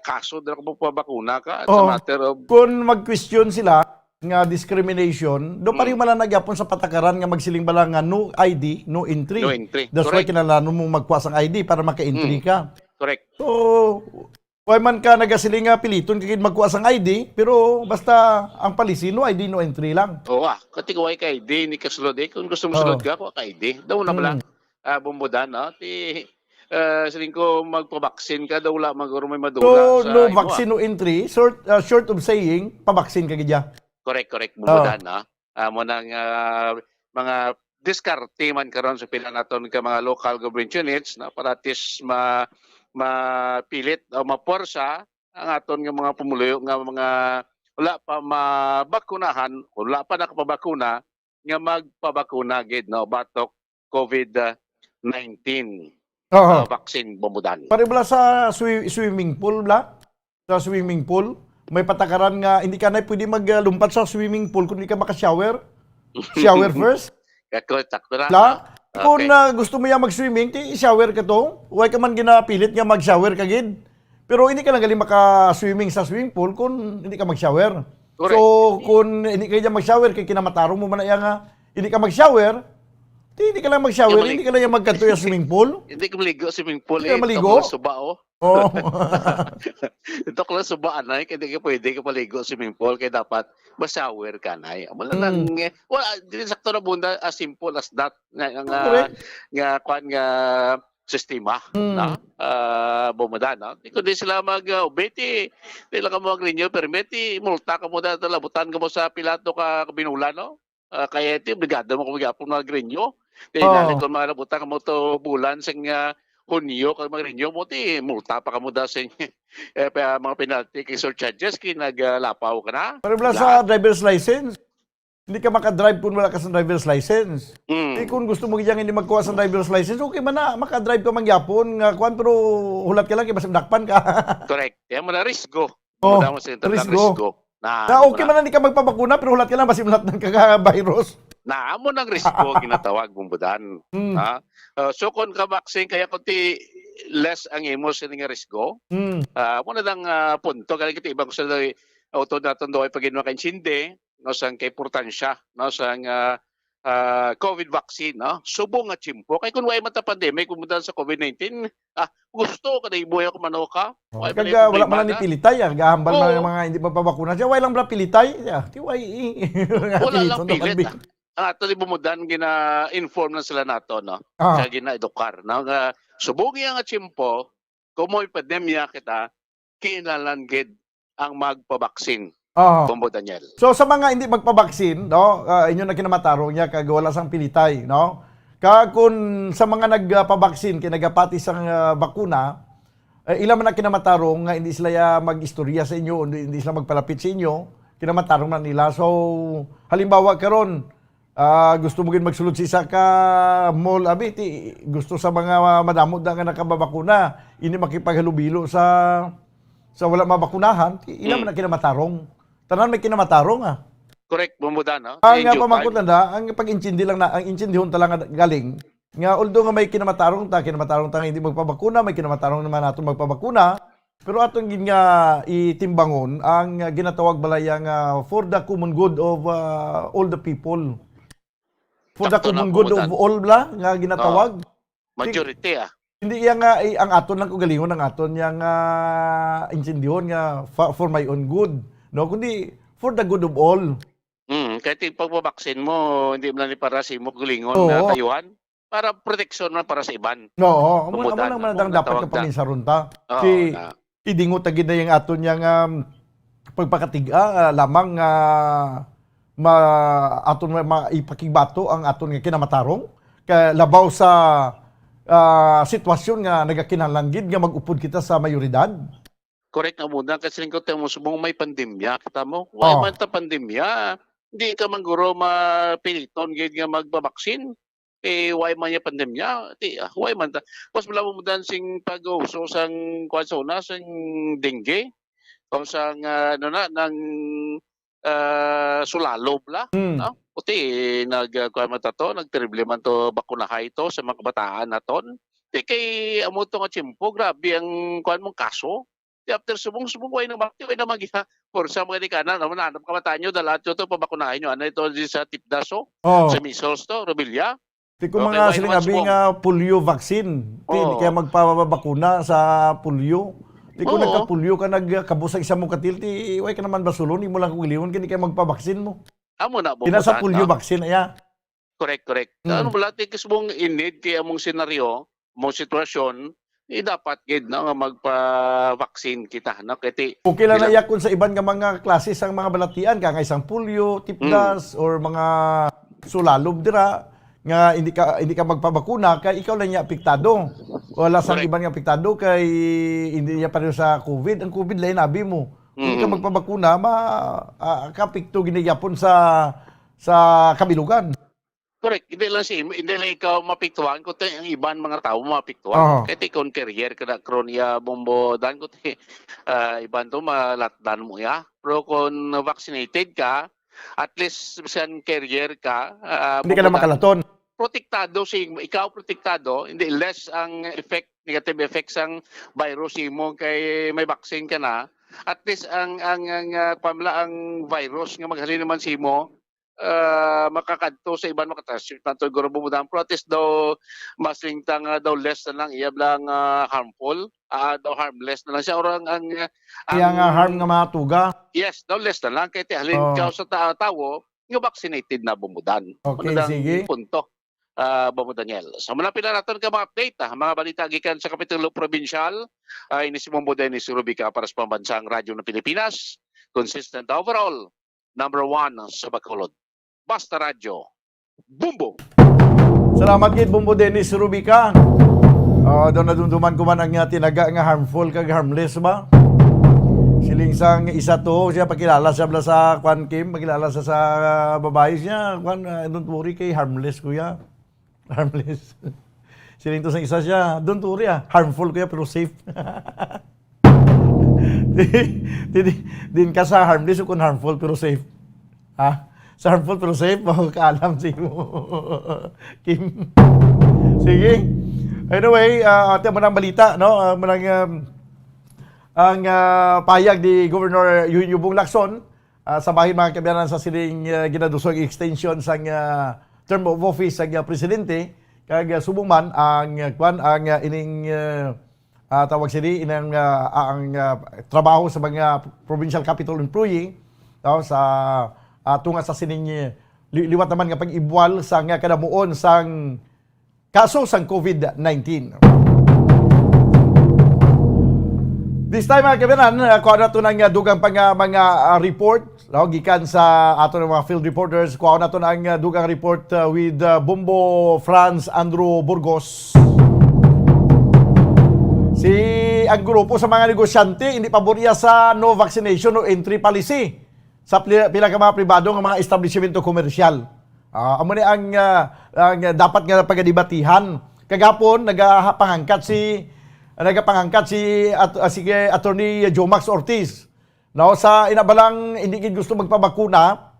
kaso dira ko pabakuna ka sa matter of kung mag-question sila nga discrimination do pa rin malanagapon sa patakaran nga magsiling bala nga no ID, no entry. No entry. That's why kinahanglan mo magkuha sang ID para maka-entry ka. Correct. So why man ka nagasiling nga piliton kagid magkuha sang ID pero basta ang policy no ID no entry lang. Oo kati ko ay ka ID ni kasulod kung gusto mo sulod ka ko ka ID daw na bala bumbudan no ti siling ko magpabaksin ka daw wala maguro may madula so, sa no vaccine no entry short of saying pabaksin ka gid ya. Correct bumbudan no. Mo nang mga diskarte man karon sa pila naton ka mga local government units na para tis mapilit o maporsa ang aton nga mga pumuluyo nga mga wala pa mabakunahan wala pa nakapabakuna nga magpabakuna gid no batok COVID-19 vaccine bumudan. Pare bala sa swimming pool bla sa swimming pool may patakaran nga hindi ka na pwede maglumpat sa swimming pool kung hindi ka maka-shower first. Kako sakto na. Kung gusto mo yung mag-swimming, i-shower ka to. Huwag ka man ginapilit nga mag-shower ka gid. Pero hindi ka lang galing maka-swimming sa swimming pool kung hindi ka mag-shower. Correct. So, kung hindi ka dyan mag-shower, kaya kinamatarong mo man na nga, hindi ka mag-shower, hindi ka lang mag-shower, hindi ka lang yung magkanto yung swimming pool. Hindi ka maligo swimming pool. Hindi ka maligo? Ito suba Ito ko lang subaan na hindi ka pwede ka maligo swimming pool kaya dapat ma-shower ka na. Wala lang, wala, hindi sakto na bunda as simple as that nga kwan nga sistema na bumada na. Kundi sila mag-obeti, hindi lang ka mag-renew permit, multa ka mo na labutan ka mo sa pilato ka binula, no? Kaya ito, obligado mo kung mag-renew. Kaya kung malabutan ka mo ito bulan sa Hunyo kag mag-renew mo ti multa pa kamo da sa mga penalty kay surcharges kay naglapaw ka na. Pero wala sa driver's license. Hindi ka makadrive kung wala ka sa driver's license. Eh, kung gusto mo giyang hindi magkuha sa driver's license, okay man na, makadrive ka mangyapon, kuan, pero hulat ka lang, kaya basag dakpan ka. Correct. Kaya mo na risgo. Oh, Mo na risgo. Na okay man na hindi ka magpabakuna, pero hulat ka lang, basig hulat ng kaka-virus. Naamo ng risgo ginatawag bumbudan. Ha? So kung ka vaccine kaya kunti less ang imo sa nga risgo. Mo na lang punto kaya kita ibang sa auto naton do ay pagin makaintindi no sang kay importansya no sang COVID vaccine no. Subong nga chimpo kay kun way man ta pandemic kumudan sa COVID-19 gusto ka na ibuhay ko mano ka. Kaya wala man ni pilitay, gahambal man ng mga hindi magpabakuna siya, way lang bala pilitay. Wala lang pilit. Ang ato ni bumudan gina-inform na sila nato no. Kaya gina-edukar no nga subugi nga chimpo kumoy pandemya kita kinahanglan gid ang magpabaksin. Bombo Daniel. So sa mga hindi magpabaksin, no, inyo na kinamatarong niya kag wala sang pilitay, no. Kag kun sa mga nagpabaksin kay nagapati sang bakuna, ilan man na kinamatarong nga hindi sila mag-istorya sa inyo, hindi sila magpalapit sa inyo, kinamatarong na nila. So halimbawa karon gusto mo gid magsulod si isa ka mall abiti, gusto sa mga madamot na nga nakababakuna, ini makipaghalubilo sa wala mabakunahan, ilan man na kinamatarong. Tanan may kinamatarong Correct, bumudan no. Ang pamangkutan ang pag-intindi lang na ang intindihon talaga galing nga although nga may kinamatarong ta hindi magpabakuna, may kinamatarong naman nato magpabakuna, pero atong gin nga itimbangon ang ginatawag balayang for the common good of all the people. For the common good of all bla nga ginatawag. Majority Hindi nga ang aton lang kagalingon ang aton yang intindihon nga for my own good. No, kundi for the good of all. Kahit yung pagbabaksin mo, hindi mo na ni para sa mo gulingon na tayuhan. Para proteksyon man para sa iban. Oo, amo nang dapat ka paminsaron ta. Idingot tagid na yung aton yang pagpakatiga lamang aton maipakibato ang aton nga kinamatarong kay labaw sa sitwasyon nga nagakinahanglan nga mag-upod kita sa mayoridad. Correct na muna kasi lingkod mo subong may pandemya kita mo. Why man ta pandemya? Hindi ka man guro mapiliton gid nga magbabaksin. Why man ya pandemya? Why man ta? Pas wala mo dancing pag-uso sang kwansona sang dengue. Kung sang nang sulalob la. No? Puti nagterible man to bakunahay to sa mga kabataan naton. Kay amo to nga chimpo, grabe ang kuan mong kaso. After subong way na bakti way na magiha for sa mga dikanan naman anam kamataan nyo dalat nyo to pabakunahin nyo ano ito sa tipdaso sa measles to rubilya kung mga sinabi nga polio vaccine hindi kaya magpapabakuna sa polio kung nagka-polio ka nagkabusag isang mong katil way ka naman basulon mo lang kung iliwan kaya magpabaksin mo amo na sa polio vaccine correct ano wala tikis mong in-need kaya mong senaryo mong sitwasyon dapat gid nga magpa-vaccine kita no kay okay lang na yakon sa iban nga mga klase sang mga balatian nga isang polio, tipdas or mga sulalob dira nga hindi ka magpabakuna kay ikaw lang niya apektado. Wala sang iban nga apektado kay hindi niya pareho sa COVID. Ang COVID lain abi mo. Hindi ka magpabakuna kapikto ginigapon sa kabilugan. Correct. Hindi lang ikaw mapiktuan kundi ang iban mga tao mapiktuan. Kaya kung carrier ka na kronia bombo dan kundi iban to malatdan mo ya. Pero kung vaccinated ka, at least bisan carrier ka, hindi ka na makalaton. Protektado ikaw protektado, hindi less ang negative effects ang virus mo kay may vaccine ka na. At least ang virus nga maghalin naman mo makakadto sa iban makatasyon tanto guro bumudan protest daw masling tang daw less na lang iyab lang harmful daw harmless na lang siya orang ang harm nga matuga yes daw less na lang kay halin ka sa tawo nga vaccinated na bumudan sige punto Bomo Daniel. So malapit na natin ka mga update mga balita gikan sa Kapitulo Provincial ini si Bombo Dennis Rubica para sa pambansang radyo ng Pilipinas consistent overall number 1 sa Bacolod. Basta Radyo. Bumbo! Salamat gid Bombo Dennis Rubica. Doon nadumduman ko man ang tinaga nga harmful kag harmless ba? Siling sang isa to, siya pakilala siya bala sa Kwan Kim, pakilala siya sa babae siya. Kwan, don't worry kay harmless kuya. Harmless. Siling to sa isa siya, don't worry harmful kuya pero safe. Din ka sa harmless kung harmful pero safe. Ha? Sa harmful pero safe, kaalam si Kim. Sige. Anyway, ito mo ng balita, no? Ang payag ni Governor Yubong Lacson sa bahin mga kabiyanan sa siling ginadusog extension sa term of office sa presidente kag subong man ang ining tawag sini inang ang trabaho sa mga provincial capital employee sa tunga sa sining liwat naman nga pag-ibwal sa kadamuon sang kaso sang COVID-19. This time mga kabiyanan, kuha na ito ng dugang mga report, gikan sa ato ng mga field reporters, kuha na ito ng dugang report with Bombo Franz Andrew Burgos. Ang grupo sa mga negosyante, hindi paborya sa no vaccination o entry policy sa pila ka mga pribado ng mga establishmento komersyal. Amo ni ang dapat nga pagdebatihan. Kagapon, nagapangangkat si Attorney Jomax Ortiz. No, sa inabalang hindi gid gusto magpabakuna,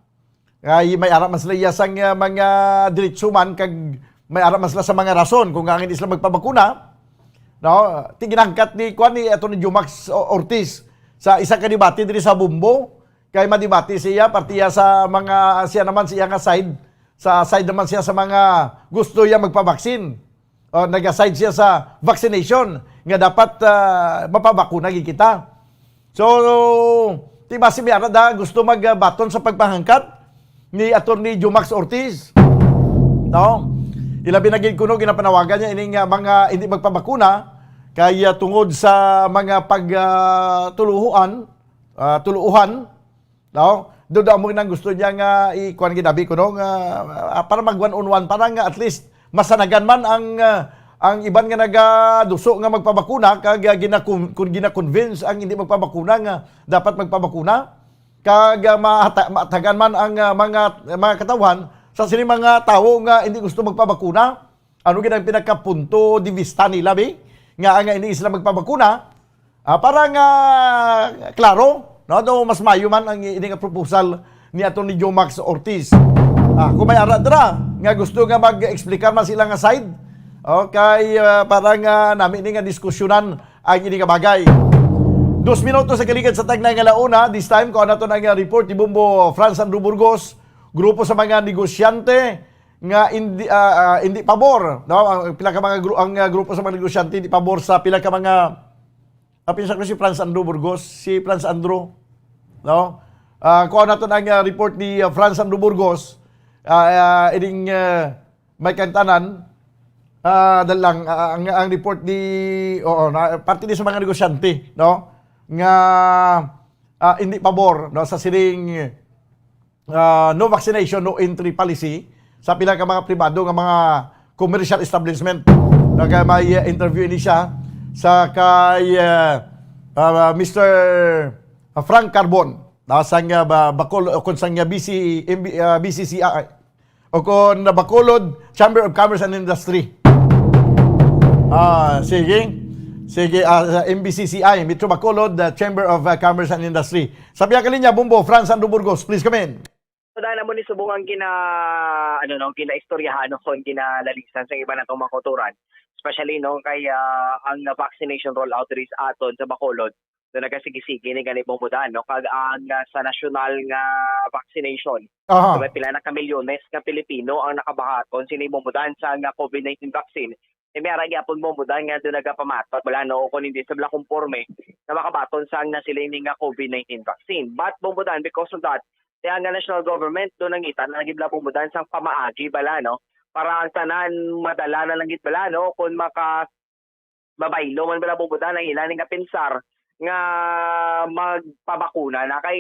ay may ara man sila sang mga diretsuman kag may ara man sila sa mga rason kung hindi sila magpabakuna. No, tiginangkat ni Attorney Jomax Ortiz sa isa ka debate diri sa Bumbo kay madebate siya partiya sa mga siya nga side sa side naman siya sa mga gusto niya magpabaksin. Nag-aside siya sa vaccination nga dapat mapabakuna kita. So, tiba si Miara gusto magbaton sa pagpahangkat ni Attorney Jomax Ortiz. No? Ilabi na gid kuno ginapanawagan niya ining mga hindi magpabakuna kay tungod sa mga tuluuhan. No? Doon daw mo nang gusto niya nga ikuan ginabi kuno para mag one on one para nga at least masanagan man ang iban nga nagaduso nga magpabakuna kag gina-convince ang hindi magpabakuna nga dapat magpabakuna kag matagan man ang mga katawan sa sini mga tawo nga hindi gusto magpabakuna. Ano gid ang pinakapunto di vista nila nga hindi sila magpabakuna para nga klaro no do mas mayo man ang ini nga proposal ni Atty. Jomax Ortiz. Kung may aradra nga gusto nga mag-explicar man sila nga side, okay, para nga namin nga diskusyonan ang ini nga bagay. 2 minutos sa kaligid sa tagnay nga launa, this time ko na to nga report ni Bombo Franz Andrew Burgos, grupo sa mga negosyante nga hindi pabor, no? Pila ka mga ang grupo sa mga negosyante hindi pabor sa pila ka mga pinsa ko si Franz Andrew Burgos, si Franz Andrew, no? Kuha na to ng report ni Franz Andrew Burgos, ining may kantanan, dalang ang report ni parte ni sa mga negosyante, no? Nga hindi pabor no sa siring no vaccination, no entry policy sa pila ka mga pribado nga mga commercial establishment. May interview ni siya sa kay Mr. Frank Carbon sang Bacolod o sang BCCI o kon Bacolod Chamber of Commerce and Industry. Sige, MBCCI, Metro Bacolod Chamber of Commerce and Industry. Sabi ka linya, Bombo Franz Andrew Burgos, please come in. Dahil mo ni subungan kina-istoryahan o kinalalisan sa iba na itong mga kuturan. Especially kay ang vaccination rollout rin sa aton sa Bacolod. Doon nagkasigi-sige ni ganipong mudaan, kag ang sa national nga vaccination. So, may pila na kamilyones nga Pilipino ang nakabahaton sinimong mudaan sa nga COVID-19 vaccine. May aragi-apon mo mudaan nga doon nagapamatot, wala kung hindi sa konforme na makabaton sa nga sila nga COVID-19 vaccine. But bumudaan because of that, kaya nga national government doon nangitan na nagibla bumudaan sa pamaagi bala, para ang tanan madala na langit bala, kung mabaylo man bala bumudaan ang ilan nga pensar nga magpabakuna na kay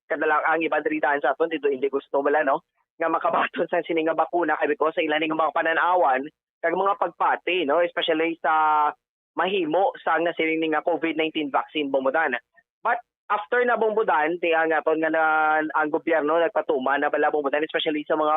kadalang ang iba diritaan sa aton dito hindi gusto bala nga makabaton sa sininga bakuna kay because sa ilan nga mga pananawan kag mga pagpati, no, especially sa mahimo sa nasiling nga COVID-19 vaccine bumudan. But after na bumudan, ti ang aton nga ang gobyerno nagpatuma na bala bumudan, especially sa mga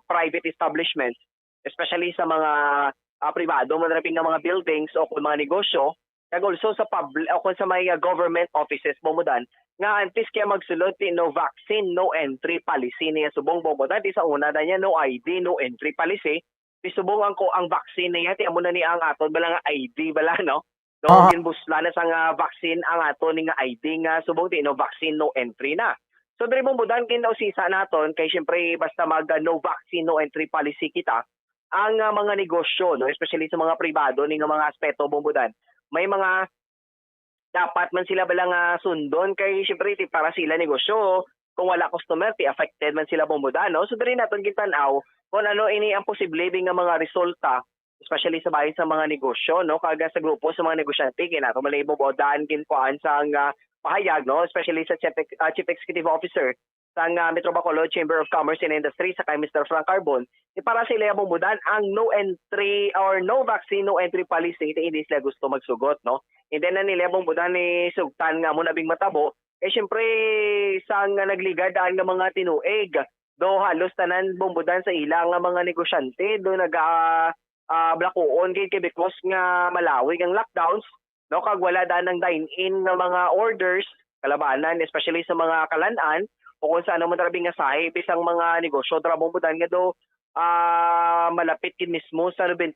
private establishments, especially sa mga pribado, maraming nga mga buildings o kung mga negosyo, kag also sa public o kung sa mga government offices bumudan, nga antes kaya magsulod ti no vaccine, no entry policy niya subong bumudan. Di sa una na niya no ID, no entry policy. Di subong ang vaccine niya, ti amo na niya ang aton bala nga ID bala, no? No, ginbusla na sa nga vaccine ang aton ni nga ID nga subong ti no vaccine, no entry na. So diri bumudan kin daw sisa naton kay syempre basta mag no vaccine, no entry policy kita, ang mga negosyo, no, especially sa mga pribado ni nga mga aspeto bumudan, may mga dapat man sila balang sundon kay syempre ti para sila negosyo, kung wala customer ti affected man sila bumudan, no. So diri naton gitan-aw kung ano ini ang posible nga mga resulta, especially sa bahin sa mga negosyo, no, kaga sa grupo sa mga negosyante kinato malay bobodan kin kuan sa pahayag, no, especially sa Chief Executive Officer sa Metro Bacolod Chamber of Commerce and Industry sa kay Mr. Frank Carbon, para sila bumudan ang no entry or no vaccine, no entry policy, hindi sila gusto magsugot, no. And then na nila bumudan ni sugtan nga mo nabing matabo, syempre sa nagligad ang mga tinuig, do halos tanan bumudan sa ilang nga mga negosyante, do blakuon kay because nga malawig ang lockdowns, no, kag wala dan ng dine-in nga mga orders kalabanan, especially sa mga kalan-an o kung saan naman tarabing nga sahi bisang mga negosyo trabong budan nga do malapit kin mismo sa 90%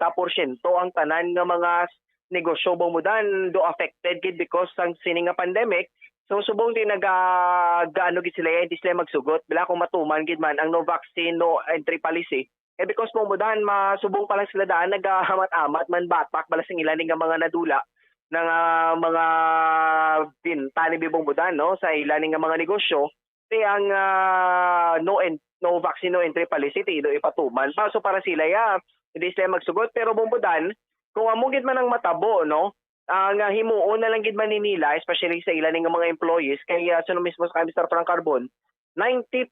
ang tanan nga mga negosyo bumudan do affected kid because sang sining nga pandemic. So subong din gaano gid sila hindi sila magsugot bila kung matuman gid man ang no vaccine, no entry policy. Because bumudan masubong pa lang sila daan nagahamat-amat man batak balasing ilan nga mga nadula ng mga binta ni bumudan, no, sa ilan nga mga negosyo. Ang no vaccine, no entry policy do ipatuman pa, so para sila hindi sila magsugot. Pero bumudan kung amugid man ang matabo, no, ang himuon na lang gid man nila, especially sa ilan nga mga employees kay suno mismo sa Mr. Frank Carbon, 90%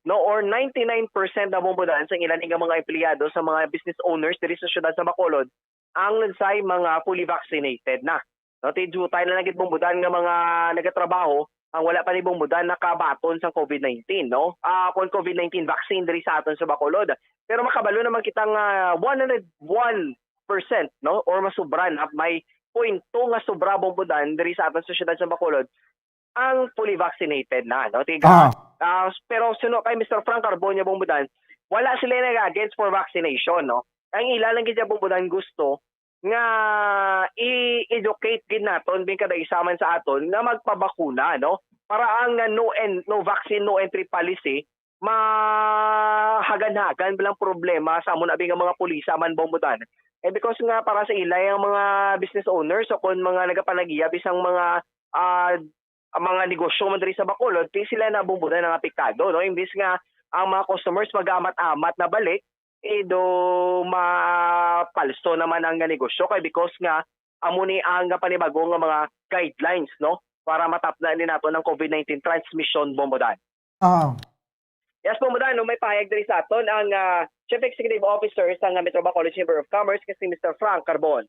no or 99% na bumudan sa ilan nga mga empleyado sa mga business owners diri sa syudad sa Bacolod ang say mga fully vaccinated na, no. Tidjutay na lang gid bumudan nga mga nagatrabaho ang wala pa ni bumudan nakabaton sa COVID-19, no? Kung COVID-19 vaccine diri sa aton sa Bacolod. Pero makabalo naman kitang 101%, no? Or masubra na may 0.2 nga sobra bumudan diri sa aton sa syudad sa Bacolod ang fully vaccinated na, no? Pero suno kay Mr. Frank Carbon niya bumudan, wala sila nag-against for vaccination, no? Ang ilang gid bumudan gusto nga i-educate gid naton bin kada isaman sa aton nga magpabakuna, no, para ang no vaccine, no entry policy mahagan-hagan bilang problema sa amon abi nga mga pulisa man bumudan. Because nga para sa ilay ang mga business owners o kung mga nagapanagiya bisang mga negosyo man diri sa Bacolod, sila na bumudan ng apektado, no, imbis nga ang mga customers mag-amat-amat na balik do mapalsto naman ang negosyo kay because nga amo ni ang panibago nga mga guidelines, no, para matapna ni nato ng COVID-19 transmission bumudan. Yes, bumudan, no, may pahayag diri sa aton ang Chief Executive Officer sa Metro Bacolod Chamber of Commerce kasi Mr. Frank Carbon.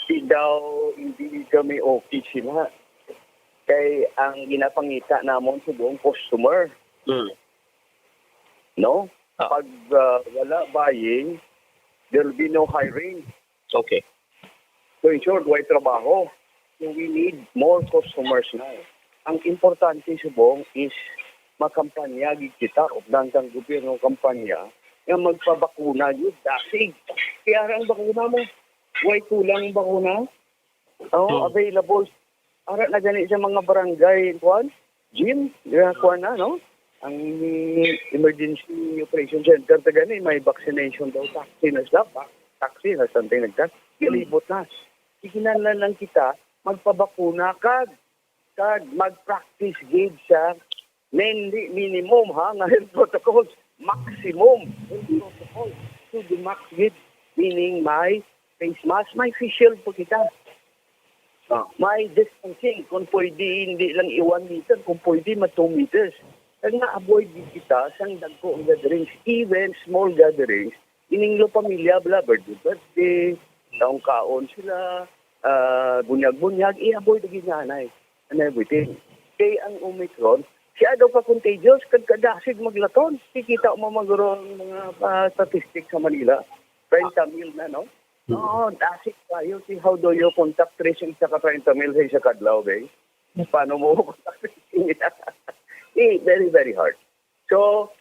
Hindi kami okay sila. Kay ang ginapangita namon sa buong customer. No? Pag wala buying, there will be no hiring. Okay. So in short, why trabaho? So we need more customers now. Ang importante subong is makampanya gid kita o dansang gobyerno kampanya nga magpabakuna yun dasig. Kaya ang bakuna mo, why kulang bakuna? Available. Ara na gani sa mga barangay, gym, kuan na, no? Ang emergency operation center tagani may vaccination daw, taxi na something like that. Kilibot na. Ikinahanglan lang kita magpabakuna kag mag-practice gid sa minimum nga health protocols, maximum health protocols to the max gid, meaning may face mask, may face shield po kita. May distancing, kung pwede hindi lang 1 meter, kung pwede 2 meters. Kaya na-avoid kita sa dagko gatherings, even small gatherings, ininglo pamilya, bla, birthday, taong kaon sila, bunyag-bunyag, i-avoid ang ginanay and everything. Kaya ang Omicron, siya daw pa contagious, kadasig maglaton. Kikita mo maguro ang mga statistics sa Manila. 30 mil na, no? Oo, dasig tayo. See, how do you contact tracing sa 30 mil sa kadlaw, eh? Paano mo contact tracing? Very, very hard. So,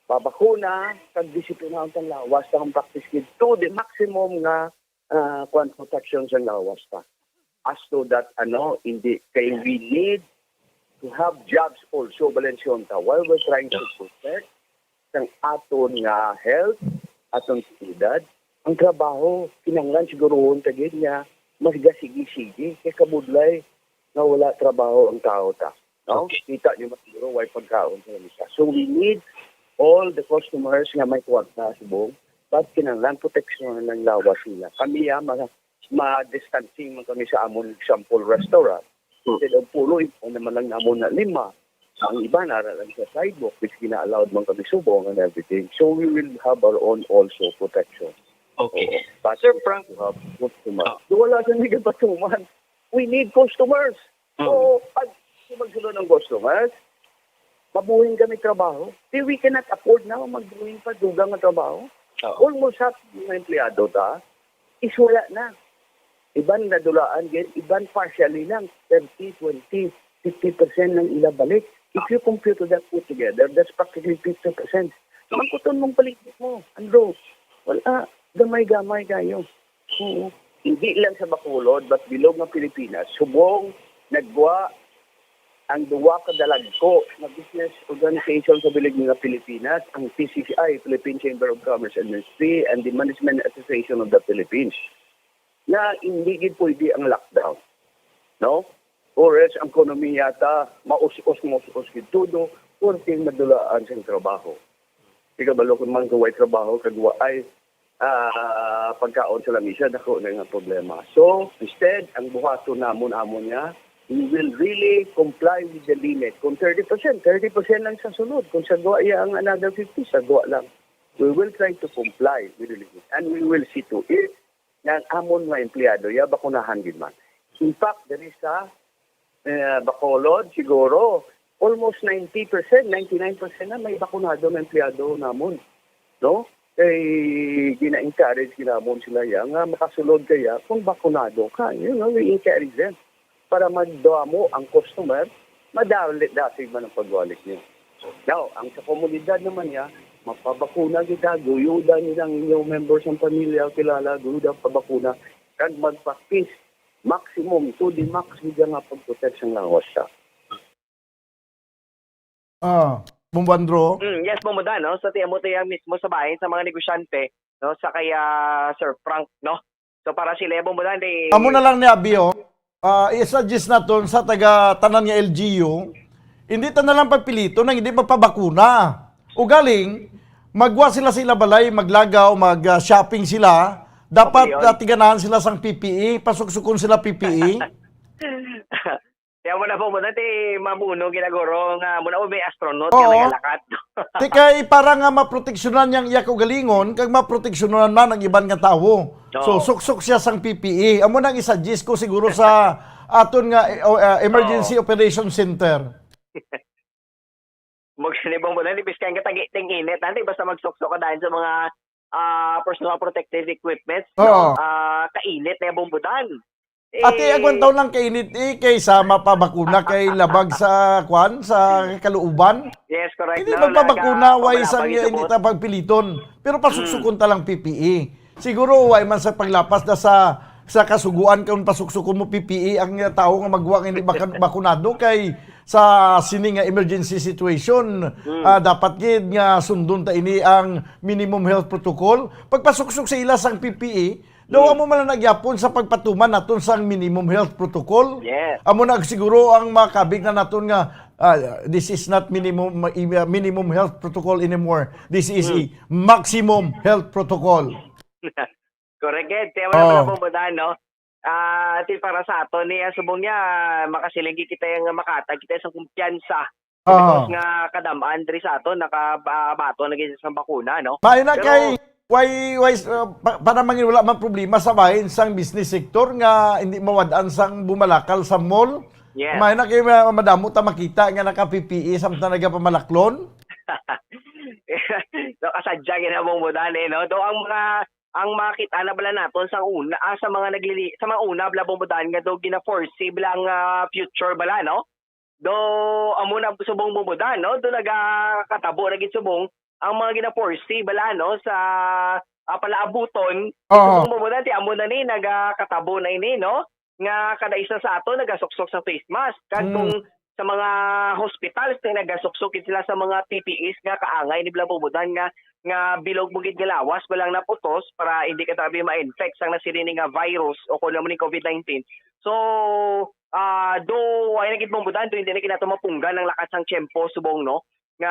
babakuna, kag-disiplina ang lawas sa practice kid to the maximum nga protection sa lawas pa. As to that, kaya we need to have jobs also, Valencionta, while we're trying to protect ang aton nga health, aton edad, ang trabaho, kinanglan sigurohon tagid niya, mas gasigi-sige, kaya kabudlay na wala trabaho ang tao ta. No? Kita niyo mas siguro, why pagkaon sa isa. So we need all the customers nga may kwarta sa buong, but kinanglan proteksyon ng lawas nila. Kami ma-distancing man kami sa amon example restaurant. Instead of pulo, naman lang namon na 5. Ang iba naralan sa sidewalk, which gina-allowed man kami subong and everything. So we will have our own also protection. Okay. But Sir Frank, to have customers. So wala sa mga batuman. We need customers. So pag magsunod ng customers, mabuhin kami trabaho. See, we cannot afford na magbuhin pa dugang na trabaho. Almost half mga empleyado is wala na. Iban nadulaan, iban partially lang, 30, 20, 50% ng ilabalik. If you compute that put together, that's practically 50%. Mangkuton mong paligid mo, Andrew. Wala, gamay-gamay kayo. Hindi lang sa Bacolod, but bilog ng Pilipinas. Subong, nagwa ang duwa kadalagko na business organization sa bilig ng Pilipinas, ang PCCI, Philippine Chamber of Commerce and Industry, and the Management Association of the Philippines, na hindi gid pwede ang lockdown. No? Or else, ang ekonomiya yata, maus-us gid todo, or ting madulaan sa trabaho. Ikabalo kung man kaway trabaho, kagwa ay pagkaon sa lamisa, dako na nga problema. So, instead, ang buhato namon niya, we will really comply with the limit. Kung 30% lang sa sunod. Kung sagwa iya ang another 50, sagwa lang. We will try to comply with the limit. And we will see to it na amon mga empleyado, bakunahan gid man. In fact, there is Bacolod, siguro, almost 90%, 99% na may bakunado ng empleyado namon. No? Kaya gina-encourage ginamon sila nga makasulod kaya kung bakunado ka. We encourage them para magdamo ang customer, madalit-dasig man ang pagwalik niya. Now, ang sa komunidad naman niya, mapabakuna kita, guyudan nilang inyong members ng pamilya, kilala, guyudan, pabakuna, kan mag-practice maximum to the max hindi nga pag-protection lang siya. Bumbandro? Yes, Bumudan, no? Sa tiyan mo tayo mismo sa bahay, sa mga negosyante, no? Sa kaya Sir Frank, no? So para sila, Bumudan, Amo na lang ni Abio, i-suggest natin sa taga-tanan nga LGU, hindi ta na lang pagpilito nang hindi magpabakuna. O galing, magwa sila balay, maglagaw, mag-shopping sila, dapat tiganahan sila sang PPE, pasuksukon sila PPE. Kaya mo na po muna, mamuno, ginaguro nga, muna may astronaut, Oo. nga nagalakat. Kaya para nga maproteksyonan niyang iyak o galingon, kag maproteksyonan man ang iban nga tao. So, suksok siya sang PPE. Amo nang isa-suggest ko siguro sa aton nga Emergency Operation Center. Magsinibang mo na, ibig kayang katagiteng init, nanti basta magsuksok ka dahil sa mga personal protective equipment, Oo. Kainit na bumbudan. Ate, agwan taon lang kainit kaysa mapabakuna kay labag sa sa kaluuban. Yes, correct. Hindi magpabakuna, way isang hindi ta pagpiliton. Pero pasuksukon ta lang PPE. Siguro, way man sa paglapas na sa kasuguan kung pasuksukon mo PPE ang tao nga magwa hindi bakunado kay sa sini nga emergency situation dapat gid nga sundon ta ini ang minimum health protocol. Pagpasuksok sa ila sang PPE, daw mo man nagyapon sa pagpatuman naton sa minimum health protocol. Yes. Amo na siguro ang makabig na naton nga this is not minimum health protocol anymore. This is a maximum health protocol. Correct. Kaya wala po ba no? Para sa ato ni subong niya makasilinggi kita yung makatag kita sa kumpiyansa. Because nga kadamaan diri sa ato nakabato na sa bakuna, no? Mayo na kay para mangin wala man problema sa bahin sang business sector nga hindi mawadaan sang bumalakal sa mall. Yes. May na kayo madamo ta makita nga naka-PPE samtang nagapamalaklon. So kasadya ginabong mo dali no. Do ang makita na bala naton sa una sa mga sa mga una bala bumudan nga do gina-foresee bilang future bala no. Do amo na subong bumudan no. Do nagakatabo na gid subong ang mga gina-foresee bala no sa palaabuton. Subong bumudan ti amo na ni nagakatabo na ini no. Nga kada isa sa ato nagasuksok sa face mask. Kung sa mga hospitals na nagasuksok sila sa mga PPEs nga kaangay ni bala bumudan nga bilog bugid nga lawas balang naputos para hindi ka tabi ma-infect sang nasirini nga virus o kuno ni COVID-19. So do ay nagit bumudan do hindi na kinato mapunggan ng lakas ng tiyempo subong no nga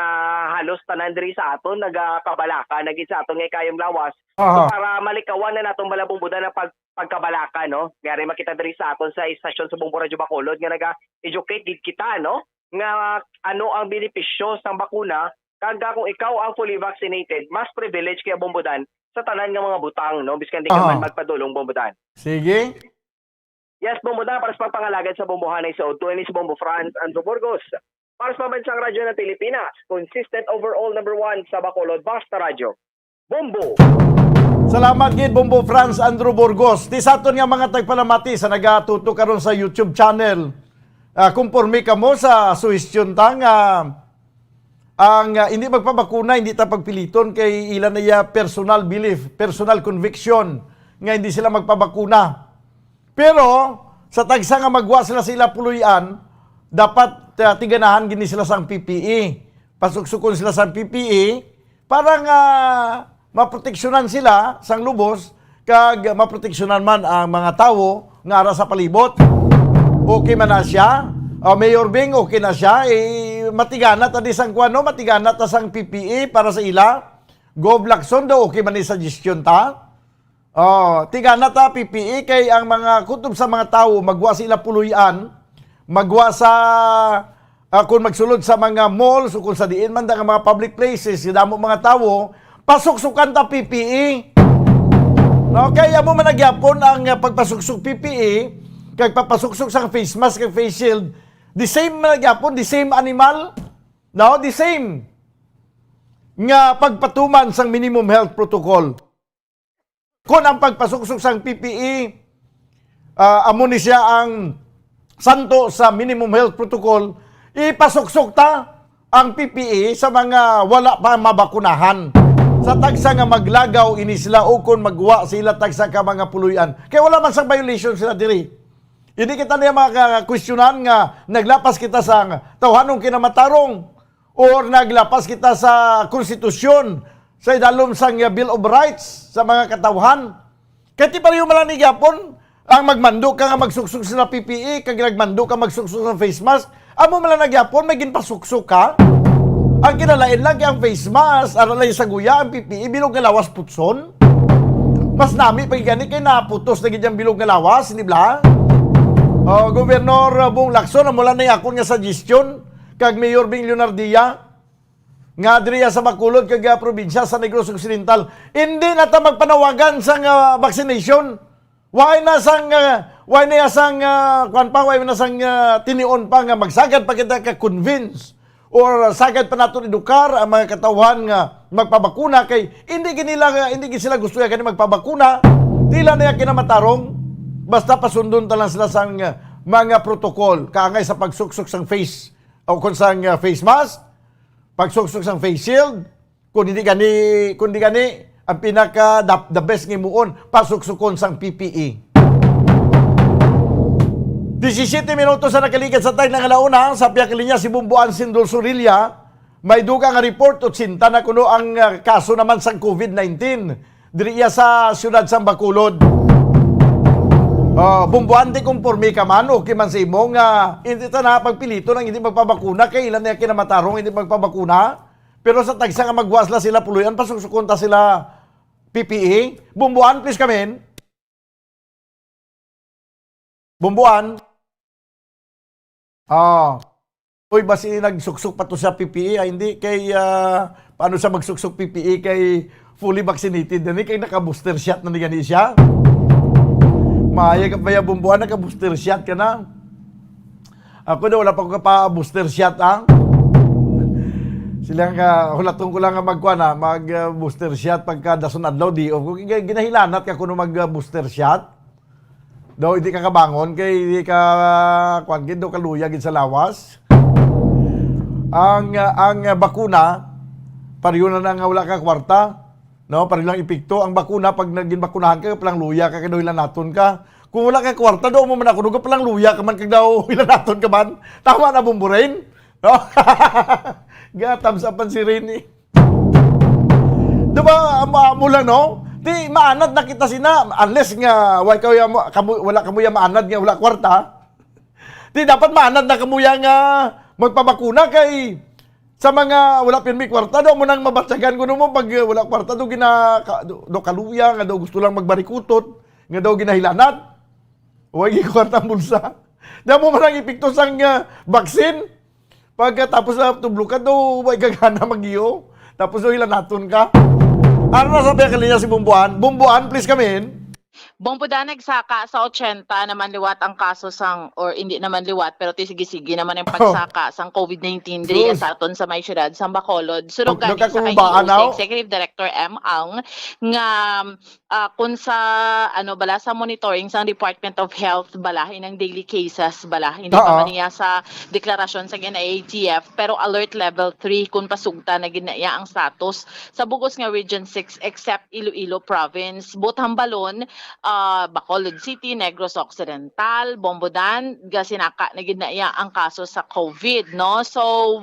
halos tanan diri sa aton nagakabalaka nagit sa aton nga kayong lawas. So para malikawan na natong balabumbudan na pagkabalaka no. Ngari makita diri sa aton sa istasyon sa Bumbong Radyo Bacolod nga naga-educate gid kita no nga ano ang benepisyo sang bakuna kag kung ikaw ang fully vaccinated mas privilege kaya bumbudan sa tanan nga mga butang no biskan di ka man magpadulong bumbudan. Sige. Yes, bumbudan para sa pagpangalagan sa bumbuhanay sa Otto ni Bombo France Andrew Burgos. Para sa Pambansang Radyo ng Pilipinas, consistent overall number 1 sa Bacolod, Basta Radyo. Bombo! Salamat gid Bombo France Andrew Burgos. Ti saton nga mga tagpalamati sa nagatuto karon sa YouTube channel. Kumpormi ka mo sa suhestyon ta nga ang hindi magpabakuna, hindi ta pagpiliton kay ilan na personal belief, personal conviction nga hindi sila magpabakuna. Pero sa tagsa nga magwa sila puluyan, dapat tiganahan gini sila sang PPE. Pasuksukon sila sang PPE para nga maproteksyonan sila sang lubos kag maproteksyonan man ang mga tao nga ara sa palibot. Okay man na siya. Mayor Bing, okay na siya. Matigana ta di sang kuano, matigana ta sang PPE para sa ila. Gov Lacson daw okay man ni suggestion ta. Tigana ta PPE kay ang mga kutob sa mga tao magwa sila puluyan. Magwa sa kung magsulod sa mga malls o kung sa diin man nga mga public places, damo mga tao, pasuksukan ta PPE. No, kaya mo man nagyapon ang pagpasuksok PPE, kag papasuksok sa face mask kag face shield, the same man nagyapon, the same animal, no, the same nga pagpatuman sang minimum health protocol. Kung ang pagpasuksok sang PPE, amo ni siya ang santo sa minimum health protocol, ipasuksok ta ang PPE sa mga wala pa mabakunahan. Sa tagsa nga maglagaw ini sila o kung magwa sila tagsa ka mga puluyan. Kaya wala man sa violation sila diri. Hindi kita niya maka-questionan nga naglapas kita sa tawhanong kinamatarong or naglapas kita sa konstitusyon sa idalom sang Bill of Rights sa mga katawhan. Kaya ti pareho malanig yapon ang magmando ka nga magsuksok sila PPE, kag nagmando ka magsuksok sa face mask, amo man lang nagyapon, may ginpasuksok ka. Ang kinalain lang ang face mask, aralay sa guya, ang PPE, bilog nga lawas putson. Mas nami, pag gani kay naputos na ganyang bilog nga lawas, hindi ba? Gobernador Bong Lacson, mula na yakon nga suggestion, kag Mayor Bing Leonardia, nga diriya sa Bacolod, kag probinsya sa Negros Occidental, hindi na ta magpanawagan sa vaccination. Why na sang tinion pa nga magsagad pa kita ka-convince or sagad pa nato edukar ang mga katawhan nga magpabakuna kay hindi sila gusto ya kani magpabakuna, tila na kinamatarong basta pasundon ta lang sila sang mga protocol kaangay sa pagsuksok sang face o kung sang face mask, pagsuksok sang face shield, kung hindi gani ang pinaka the best nga muon pasuksukon sang PPE. 17 minutos sa nakaligid sa time ng alauna sa Piakilinya si Bumbuan Sindol Surilla. May duga nga report o sinta na kuno ang kaso naman sang COVID-19 diriya sa siyudad sang Bacolod. Bumbuan di kumpormi ka man okay man sa imo nga hindi ta na pagpilito nang hindi magpabakuna kay ilan na kinamatarong hindi magpabakuna. Pero sa tagsa nga magwas la sila puluyan, pasuksukon ta sila PPE. Bumbuan, please come in. Bumbuan. Uy, basi nagsuksok pa to sa PPE. Hindi kay, paano siya magsuksok PPE kay fully vaccinated na ni kay naka-booster shot na ni gani siya. Maya ka pa ya bumbuhan, naka-booster shot ka na. Ako na wala pa ko pa-booster shot Silang hulatong ko lang magkuha na, mag-booster shot pagka dason adlaw di. O ginahilanat ka kuno mag-booster shot. Daw hindi ka kabangon kay hindi ka kuan gid do kaluya gid sa lawas. Ang bakuna pariyo na nga wala ka kwarta. No, para lang ipikto ang bakuna pag naging bakunahan ka palang luya ka kay ilan naton ka. Kung wala ka kwarta do mo man ako dugo palang luya ka man kag daw ilan naton ka man. Tama na bumburain. No? Gatams apan si Rini. Diba mo lang no? Di maanad na kita sina unless nga wala kamuya maanad nga wala kwarta. Di dapat maanad na kamuya nga magpabakuna kay sa mga wala pirmi kwarta do mo nang mabatsagan kuno mo pag wala kwarta do do kaluya nga do gusto lang magbarikutot nga daw ginahilanat. Huwag kwarta ang bulsa. Da mo man ipikto sang vaccine. Pagkatapos na tublo ka do huwag gagana magiyo. Tapos do hilanaton ka. Ano na sabi ka linya si Bumbuan? Bumbuan, please come in. Bongpoda nagsaka sa 80 naman liwat ang kaso sang or hindi naman liwat pero tisigi-sigi naman ang pagsaka sang COVID-19 diri sa aton sa may syudad sa Bacolod. Sunod gani sa kay Executive Director M. Ang nga kun sa bala sa monitoring sa Department of Health bala inang daily cases bala hindi pa man niya sa deklarasyon sa NIATF pero alert level 3 kun pasugta na ginaya ang status sa bugos nga Region 6 except Iloilo Province. Hambalon, Bacolod City, Negros Occidental, Bombodan, gasinaka na ginaya ang kaso sa COVID, no? So,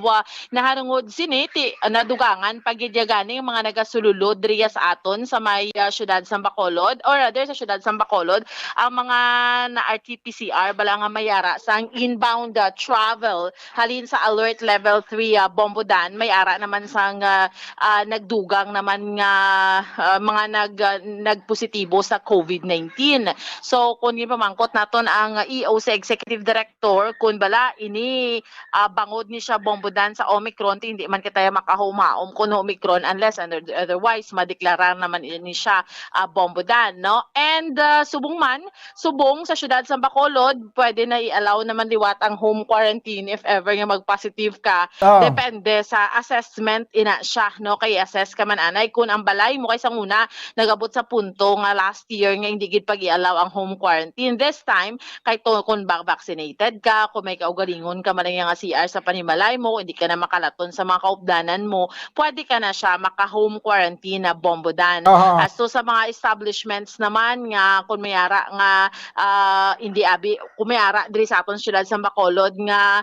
naharungod siniti, nadugangan pagidyagani yung mga nagasululod riya sa aton sa may syudad sa Bacolod or rather sa syudad sa Bacolod, ang mga na RT-PCR bala nga mayara sa inbound travel halin sa alert level 3 Bombodan, mayara naman sang nagdugang naman nga mga nagpositibo sa COVID-19. So, kung pamangkot naton ang EOC Executive Director, kung bala, ini bangod ni siya Bombodan sa Omicron, hindi man kita makahumaom kung Omicron unless otherwise, madeklarar naman ini siya Bombodan, no? And subong sa syudad sa Bacolod, pwede na i-allow naman liwat ang home quarantine if ever nga mag-positive ka. Depende sa assessment ina siya, no? Kay assess ka man anay kung ang balay mo kay sa una nagabot sa punto nga last year nga hindi gid pag-i-allow ang home quarantine. This time, kay to kung vaccinated ka, kung may kaugalingon ka man nga CR sa panimalay mo, hindi ka na makalaton sa mga kaupdanan mo, pwede ka na siya maka-home quarantine na Bombodan. So sa mga establishments naman nga kung mayara nga hindi abi, kung mayara diri sa aton syudad sa Bacolod nga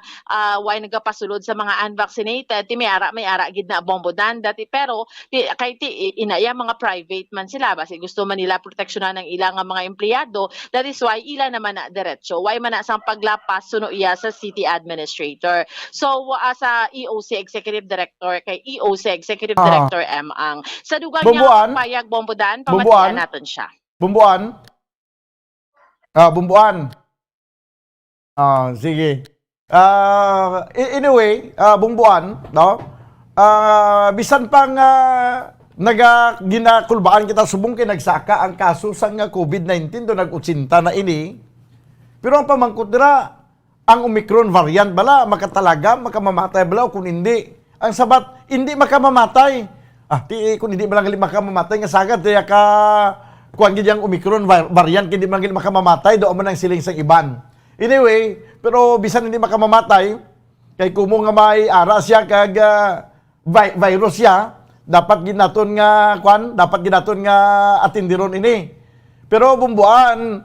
why nagapasulod sa mga unvaccinated, ti mayara gid na Bombodan dati pero kay ti inaya mga private man sila basi gusto man nila proteksyonan ng ilang mga empleyado, that is why ila naman na diretso why man na sang paglapas suno iya sa city administrator. So sa EOC Executive Director kay EOC Executive Director M. Ang sa dugang niya payag Bombodan pamatian naton siya. Bumbuan. Bumbuan. Sige. Anyway, Bumbuan, no? Bisan pang ginakulbaan kita subong kay nagsaka ang kaso sa COVID-19 do nag-80 na ini. Pero ang pamangkot dira, ang Omicron variant bala makatalaga, makamamatay bala kung hindi. Ang sabat hindi makamamatay. Kung hindi bala makamamatay nga sagad kaya ka kuan gid ang Omicron variant hindi man gid makamamatay do man ang siling sang iban. Anyway, pero bisan hindi makamamatay kay kumo nga may ara siya kag virus siya, dapat ginaton nga atindiron ini. Pero Bumbuan,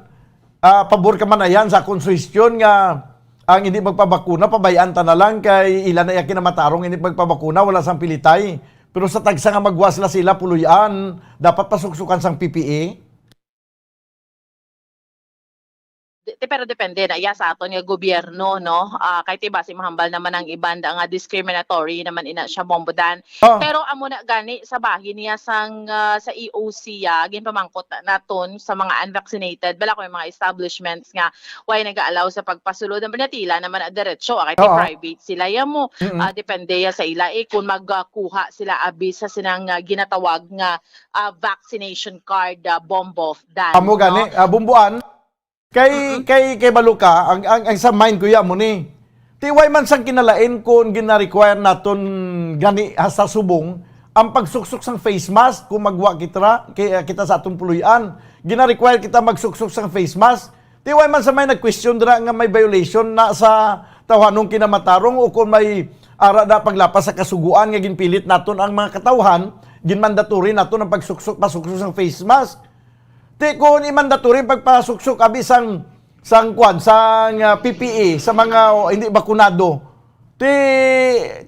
pabor ka man ayan sa konstitusyon nga ang hindi magpabakuna pabayaan ta na lang kay ilan na yakin na matarong hindi magpabakuna wala sang pilitay. Pero sa tagsa nga magwasla sila puluyan, dapat pasuksukan sang PPE. pero depende na iya sa aton nga gobyerno, no? Kahit iba si mahambal naman ang ibanda nga discriminatory naman ina siya bombodan. Pero amo na gani sa bahin niya sa EOC ginpamangkot naton sa mga unvaccinated bala ko yung mga establishments nga why nag-allow sa pagpasulod ng tila naman diretso kahit private sila ya mo depende ya sa ila kung magkuha sila abi sa sinang ginatawag nga vaccination card bombo dan. Amo gani bumbuan kay baluka ang sa mind ko ya mo ni. Tiway man sang kinalain kung gina-require naton gani sa subong ang pagsuksok sang face mask kung magwa kita sa atong puluyan. Gina-require kita magsuksok sang face mask. Tiway man sa may nag-question dira nga may violation na sa tawhanong kinamatarong o kung may ara na paglapas sa kasuguan nga ginpilit naton ang mga katawhan, ginmandatory naton ang pagsuksok sang face mask. Ti kung i-mandatory pagpasuksok abi sang PPE sa mga hindi bakunado.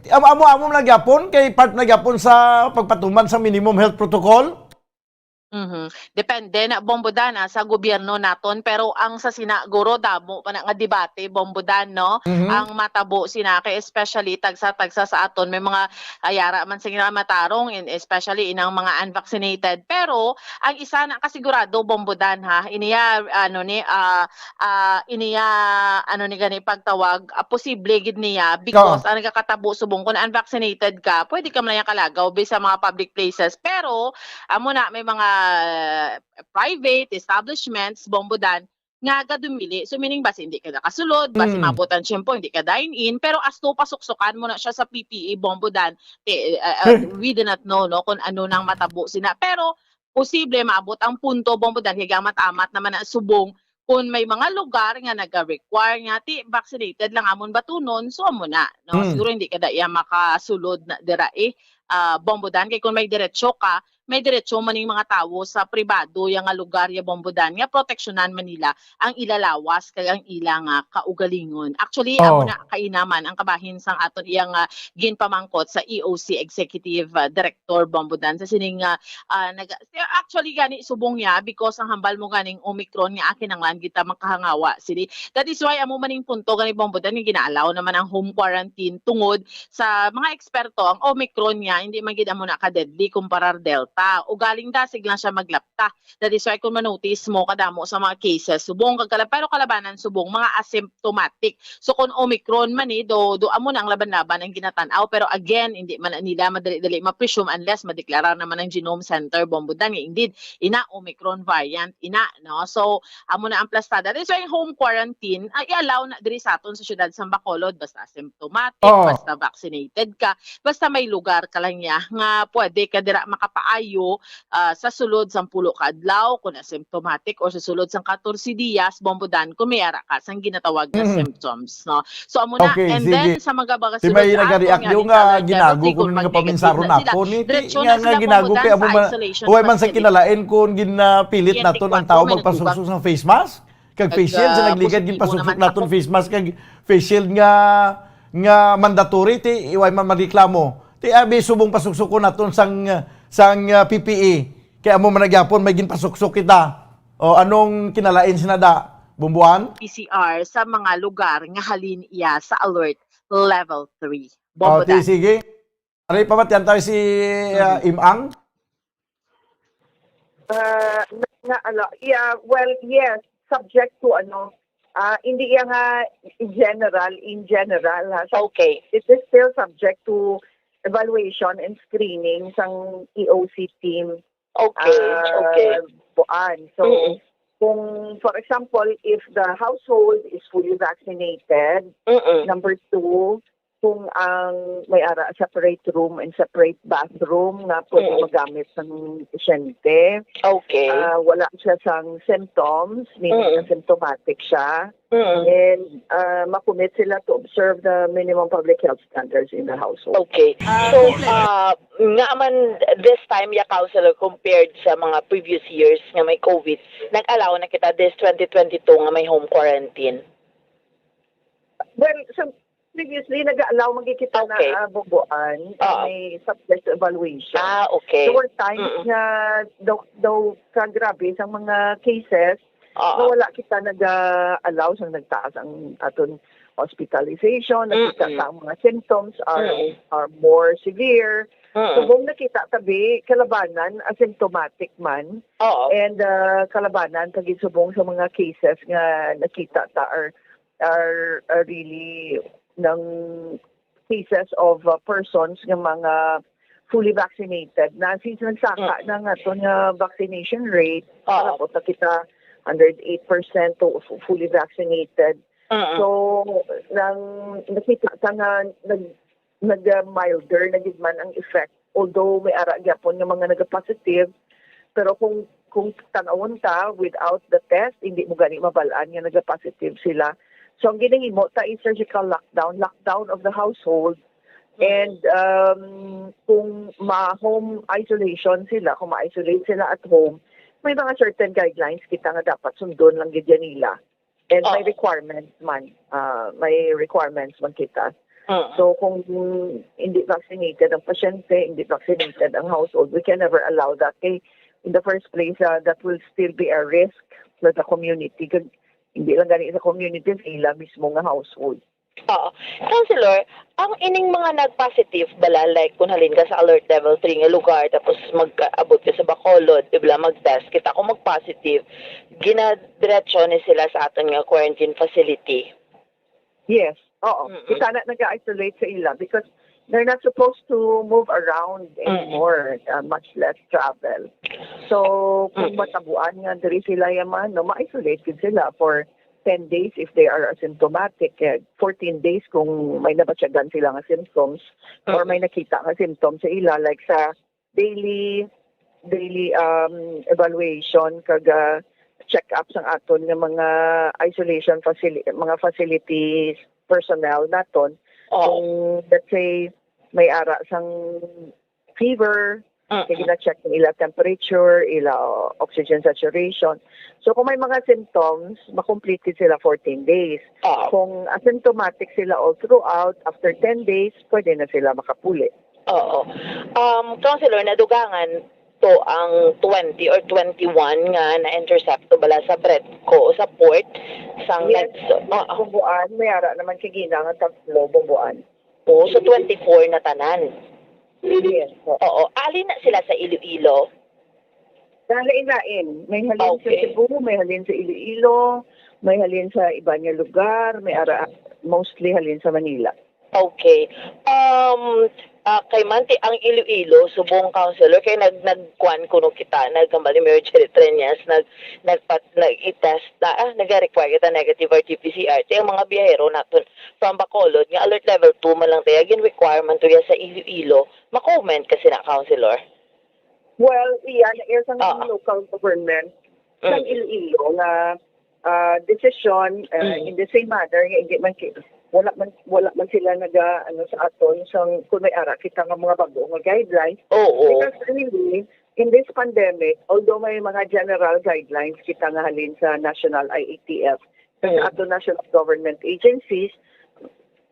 Amo nagyapon kay part nagyapon sa pagpatuman sa minimum health protocol. Depende na bombodan sa gobyerno naton pero ang sa sinaguro damo pa nga debate bombodan no ang matabo sinake especially tagsa sa aton may mga ayara man sa matarong especially inang mga unvaccinated pero ang isa na kasigurado bombodan iniya ni gani pagtawag posible gid niya because ang nagakatabo subong kung unvaccinated ka pwede ka man kalagaw sa mga public places pero amo na may mga private establishments bombodan nga gadumili so meaning basi hindi ka nakasulod basi mabutan tiyempo hindi ka dine in pero asto pasuksukan mo na siya sa PPE bombodan we do not know no kung ano nang matabo sina pero posible maabot ang punto bombodan higang matamat naman ang subong kung may mga lugar nga naga-require nga vaccinated lang amon batunon so amo na no siguro hindi ka daya makasulod na dira bombodan kay kung may diretsyo ka may diretsyo maning mga tawo sa pribado yang lugar ya bombodan nga proteksyonan Manila ang ilalawas kay ang ilang kaugalingon. Actually amo na kainaman ang kabahin sang aton iyang ginpamangkot sa EOC Executive Director bombodan sa sining actually gani subong niya because ang hambal mo ganing Omicron nga akin ang lan kita makahangawa sini. That is why amo maning punto gani bombodan nga ginaalaw naman ang home quarantine tungod sa mga eksperto ang Omicron niya hindi man gid amo na ka-deadly kumparar Delta. O galing dasig lang siya maglapta. That is why kung manotice mo kadamo sa mga cases, subong pero kalabanan subong mga asymptomatic. So kung Omicron man do amo na ang laban-laban ang ginatanaw pero again hindi man nila madali ma-presume unless madeklara naman ang Genome Center bombodan nga indeed ina Omicron variant ina no. So amo na ang plastada. That is why home quarantine ay allow na diri sa aton sa syudad sa Bacolod basta asymptomatic, basta vaccinated ka, basta may lugar ka lang niya nga pwede ka dira makapaayo sa sulod sang 10 ka adlaw kung asymptomatic or sa sulod sang 14 días bombodan kung may ara ka sang ginatawag na symptoms no. So amo na and then sa mga baga sulod may nagariak yung ginago kung nga paminsaro na ko ni nga ginago kay amo man sa kinalain kung ginapilit naton ang tao magpasuksok sang face mask kag face shield sa nagligad ginpasuksok naton face mask kag face shield nga mandatory ti iway man mareklamo ti abi subong pasuksok ko naton sang PPE kaya mo managyapon may ginpasuksok kita o anong kinalain sinada bumbuan PCR sa mga lugar nga halin iya sa alert level 3 bombodan. Sige ari pamatian tayo si Imang well yes subject to hindi nga in general so okay it is still subject to evaluation and screening sang EOC team. Okay. Buan. So, kung, for example, if the household is fully vaccinated, number 2, kung ang may ara separate room and separate bathroom na pwede magamit ng pasyente. Okay. Wala siya sang symptoms, meaning symptomatic siya. And makumit sila to observe the minimum public health standards in the household. Okay. So, nga man this time, counselor, compared sa mga previous years nga may COVID, nag-allow na kita this 2022 nga may home quarantine? Well, so, previously, nag-allow magkikita na bubuan may subject evaluation. Okay. There were times na daw kagrabe sa mga cases Na wala kita nag-allow sa nagtaas ang aton hospitalization, nakita sa ang mga symptoms are more severe. Subong nakita tabi kalabanan asymptomatic man and kalabanan kagid subong sa mga cases nga nakita ta are really ng cases of persons nga mga fully vaccinated na since nagsaka na nga ito nga vaccination rate para po kita 108% to fully vaccinated. So nang nakita ta nga nag-milder na gid man ang effect although may ara gyapon nga mga nag-positive pero kung tanawon ta without the test hindi mo gani mabalaan nga nag-positive sila. So ang ginahimo ta is surgical lockdown of the household. And kung ma-home isolation sila, kung ma-isolate sila at home, may mga certain guidelines kita nga dapat sundon lang gid nila. And may requirements man kita. So kung hindi vaccinated ang pasyente, hindi vaccinated ang household, we can never allow that. Okay? In the first place, that will still be a risk for the community. Hindi lang gani sa community, sila mismo nga household. Councilor, ang ining mga nag-positive bala, like kung halin ka sa alert level 3 nga lugar, tapos mag-abot ka sa Bacolod, ibla mag-test kita, kung mag-positive, ginadiretso ni sila sa aton nga quarantine facility. Yes, oo. Kita na nag-isolate sa ila because they're not supposed to move around anymore, much less travel. So, kung matabuan nga diri sila yaman, ma-isolate sila for 10 days if they are asymptomatic, 14 days kung may nabatsyagan sila nga symptoms or may nakita nga symptoms sa ila like sa daily evaluation kag check-up sang aton nga mga isolation mga facilities personnel naton. Kung let's say may ara sang fever, gina-check nila temperature, ila oxygen saturation. So kung may mga symptoms, makomplete sila 14 days. Kung asymptomatic sila all throughout, after 10 days, pwede na sila makapuli. Councilor, nadugangan to ang 20 or 21 nga na-intercepto bala sa Bredco o sa port sang bumbuan, may ara naman kigina nga tatlo bumbuan. So 24 na tanan. Yes. Alin na sila sa Iloilo? Lain-lain. May halin sa Cebu, may halin sa Iloilo, may halin sa iba nga lugar, may ara mostly halin sa Manila. Okay. Kay Manti, ang Iloilo, subong councilor, kay nagkuan kuno kita, nagkambal ni Mayor Jerry Treñas, nag-i-test na, nag-require kita negative RT-PCR. Ang mga biyahero natin from Bacolod, nga alert level 2 man lang tayo, agin requirement to sa Iloilo, ma-comment kasi na, councilor. Well, iyan, sa local government, sa Iloilo, na decision in the same manner, hindi man wala man sila sa aton sang kung may ara kita nga mga bago nga guidelines. Because really in this pandemic, although may mga general guidelines kita nga halin sa national IATF sa aton national government agencies,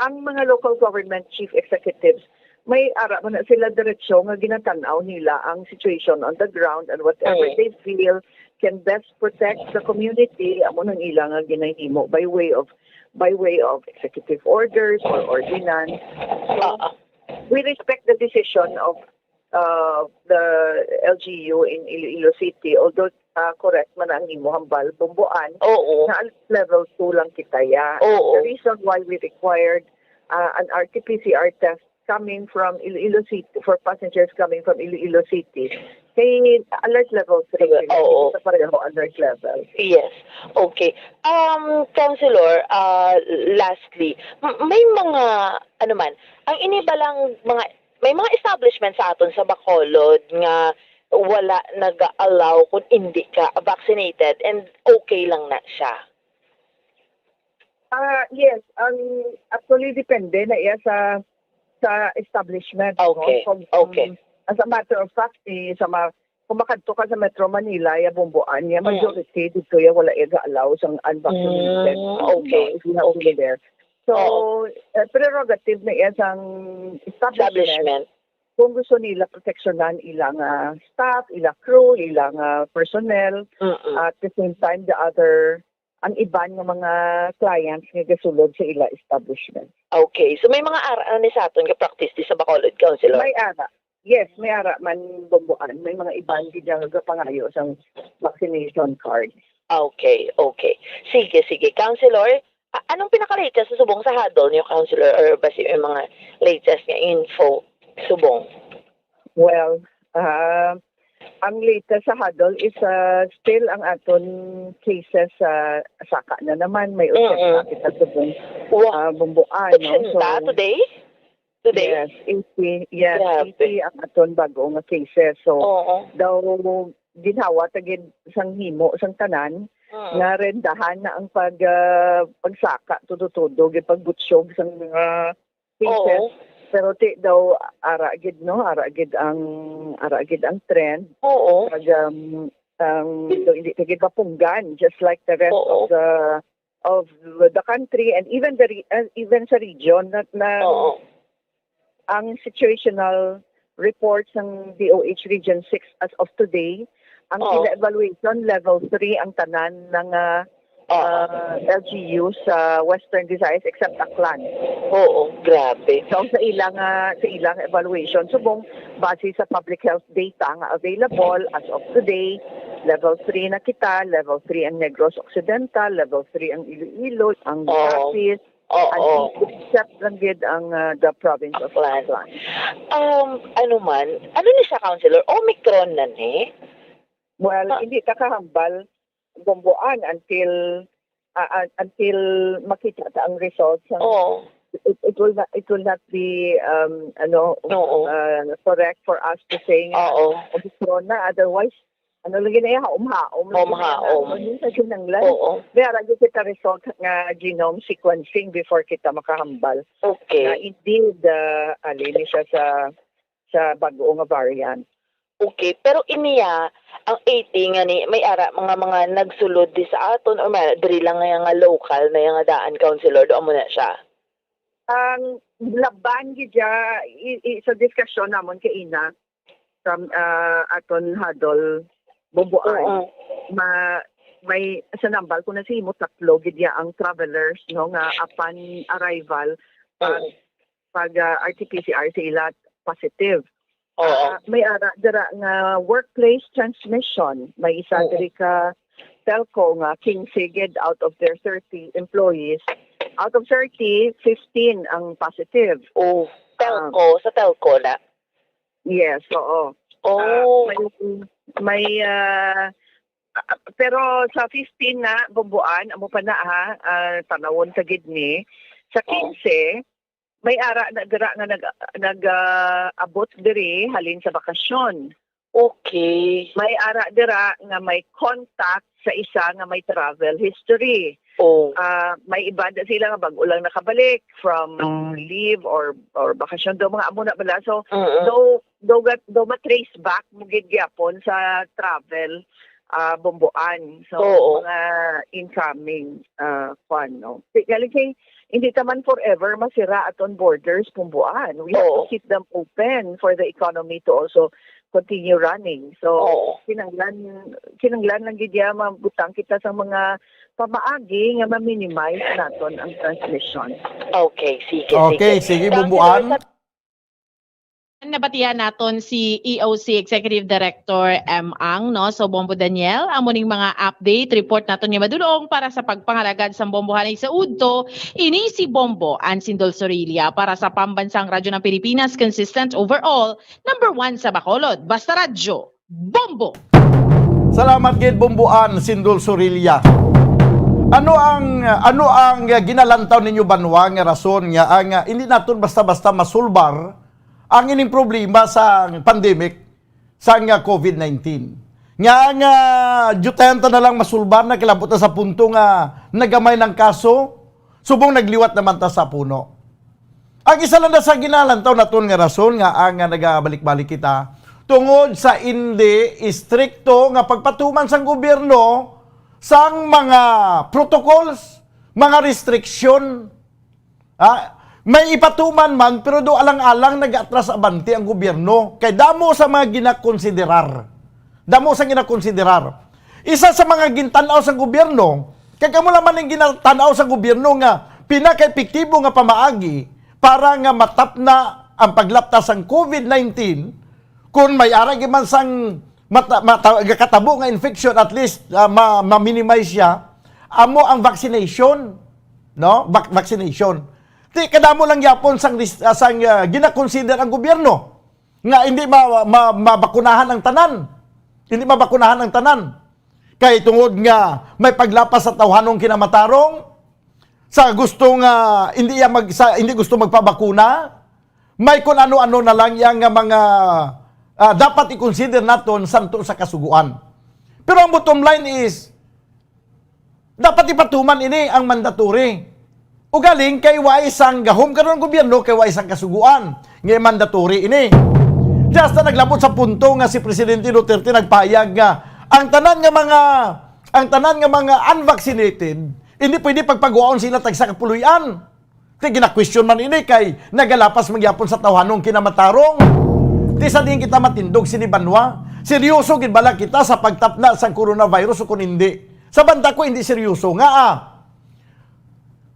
ang mga local government chief executives may ara man sila diretsyo nga ginatanaw nila ang situation on the ground and whatever they feel can best protect the community, amo nang ila nga ginahimo by way of executive orders or ordinance. So, we respect the decision of the LGU in Iloilo City, although correct man ang imo hambal bumbuan na level 2 lang kitaya. The reason why we required an RT-PCR test coming from Iloilo City for passengers coming from Iloilo City kay alert level 3. Sa pareho alert level. Yes. Okay. Councilor, lastly, may mga ang inibalang may mga establishment sa aton sa Bacolod nga wala nag-allow kung hindi ka vaccinated and okay lang na siya. Yes, actually depende na iya sa establishment. Okay. Okay. As a matter of fact, kung makadto ka sa Metro Manila, bumbuan niya, majority dito wala allow sang unvaccinated. Okay. If you have to be there. So, prerogative na iya sang establishment kung gusto nila proteksyonan ilang staff, ilang crew, ilang personnel, at the same time ang iban ng mga clients nga gasulod sa ila establishment. Okay. So may mga ara ni sa aton ka practice di sa Bacolod, Councilor? May ara. Yes, may ara man Bumbuan. May mga iban di dyan pangayo sa vaccination card. Okay. Sige. Councilor, anong pinaka-latest sa subong sa Hadol niyo, Councilor? Or basi yung mga latest nga info subong? Well, ang latest sa Hadol is still ang aton cases sa Saka na naman. May ulit na kita subong Bumbuan. No? So, Today? Yes, 80. Yes, 80 ang aton bago nga cases. So, daw ginhawa tagid sang himo sang tanan nga rendahan na ang pagsaka tudo-tudo gipagbutyog sang mga cases. Pero ti daw ara gid ang trend. Pag hindi tagid mapunggan just like the rest of the country and even sa region na ang situational reports ng DOH Region 6 as of today, ang evaluation level 3 ang tanan ng LGU sa Western Visayas except Aklan. Grabe. So sa ilang evaluation subong base sa public health data nga available as of today, level 3 na kita, level 3 ang Negros Occidental, level 3 ang Iloilo, ang Capiz, except lang gid ang the province of Aklan. Ano ni sa Councilor? Omicron na ni? Well, hindi ta kahambal Bumbuan until makita ta ang results. It will not be correct for us to say Omicron na, otherwise lagi na haom-haom. Sa kinanglan. Kaya kita result nga genome sequencing before kita makahambal. Okay. Na indeed, alini siya sa bago nga variant. Okay, pero iniya, ang 80 nga ni, may ara mga nagsulod di sa aton o may diri lang nga local na nga daan, Councilor, doon mo na siya? Ang laban gidya, sa diskusyon namon kay Ina, from aton Hadol, Bumbuan, may sa nambal ko na si mo tatlo gidya ang travelers no nga upon arrival pag RT-PCR sila positive. May ara dira nga workplace transmission. May isa diri ka telco nga 15 gid out of their 30 employees. Out of 30, 15 ang positive. Telco sa telco na. Yes, oo. May pero sa 15 na Bumbuan amo pa na tanawon sa gid ni sa 15 may ara na dira nga nag-abot diri halin sa bakasyon. Okay. May ara dira nga may contact sa isa nga may travel history. May iba na sila nga bago lang nakabalik from leave or bakasyon do mga amo na bala. So do matrace back mo gid gyapon sa travel Bumbuan. So mga incoming no. Galing hindi taman forever masira aton borders Bumbuan. We have to keep them open for the economy to also continue running. So kinanglan lang gid ya mabutang kita sa mga pamaagi nga ma-minimize naton ang transmission. Okay, sige. Bumbuan. Nabatihan naton si EOC Executive Director M. Ang, no? So, Bombo Daniel, ang muning mga update, report naton niya madulong para sa pagpangalagad sa bombohanay sa udto. Ini si Bombo Ansindol Sorilia para sa Pambansang Radyo ng Pilipinas, consistent overall, number 1 sa Bacolod. Basta Radyo, Bombo! Salamat gid Bumbuan, Sindol Sorilia. Ano ang ginalantaw ninyo banwa nga rason nga ang hindi naton basta-basta masulbar ang ining problema sa pandemic sa COVID-19. Nga jutenta na lang masulbar na kilabot na sa punto nga nagamay ng kaso, subong nagliwat naman ta sa puno. Ang isa lang na sa ginalantaw naton nga rason nga ang nagabalik-balik kita tungod sa hindi istrikto nga pagpatuman sang gobyerno sang mga protocols, mga restriction. may ipatuman man, pero do alang-alang nag-atras abante ang gobyerno. Kay damo sa mga ginakonsiderar. Damo sa ginakonsiderar. Isa sa mga gintanaw sa gobyerno, kay kamo naman ang ginatanaw sa gobyerno nga pinaka-epektibo nga pamaagi para nga matap na ang paglaptas ng COVID-19 kung may arag man sang katabo nga infection, at least ma-minimize siya, amo ang vaccination. No? Vaccination. Di kadamo lang yapon sang gina-consider ang gobyerno nga hindi mabakunahan ang tanan. Hindi mabakunahan ang tanan. Kay tungod nga may paglapas sa tawhanong kinamatarong sa gusto nga hindi gusto magpabakuna, may kun ano-ano na lang yang mga dapat i-consider naton santo sa kasuguan. Pero ang bottom line is dapat ipatuman ini ang mandatory. O galing kay waisang gahom karon ng gobyerno kay waisang kasuguan. Nga mandatory ini. Just na naglabot sa punto nga si Presidente Duterte nagpahayag nga ang tanan nga mga unvaccinated hindi pwede pagpagwaon sila tagsa kapuluyan. Ti gina-question man ini kay nagalapas magyapon sa tawhanong kinamatarong. Ti sa din kita matindog sinibanwa. Seryoso gid bala kita sa pagtapna sa coronavirus o kun hindi. Sa banda ko hindi seryoso nga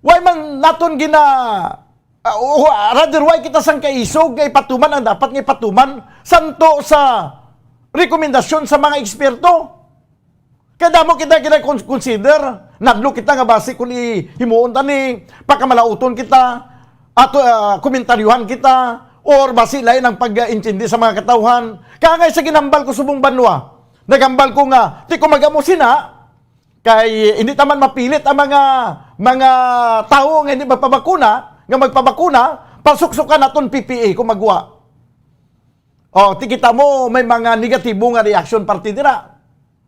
why man naton rather why kita sang kaisog kay patuman ang dapat nga patuman santo sa rekomendasyon sa mga eksperto. Kaya mo kita consider nadlo kita nga base kung himuon tani pagkamalauton kita ato komentaryuhan kita or base lain ang pag-intindi sa mga katawhan. Kaya nga sa ginambal ko subong banwa nagambal ko nga ti ko magamo sina kay hindi taman mapilit ang mga tao nga hindi magpabakuna, pasuksukan naton PPE kung magwa. Tikita mo may mga negatibo nga reaction parte dira.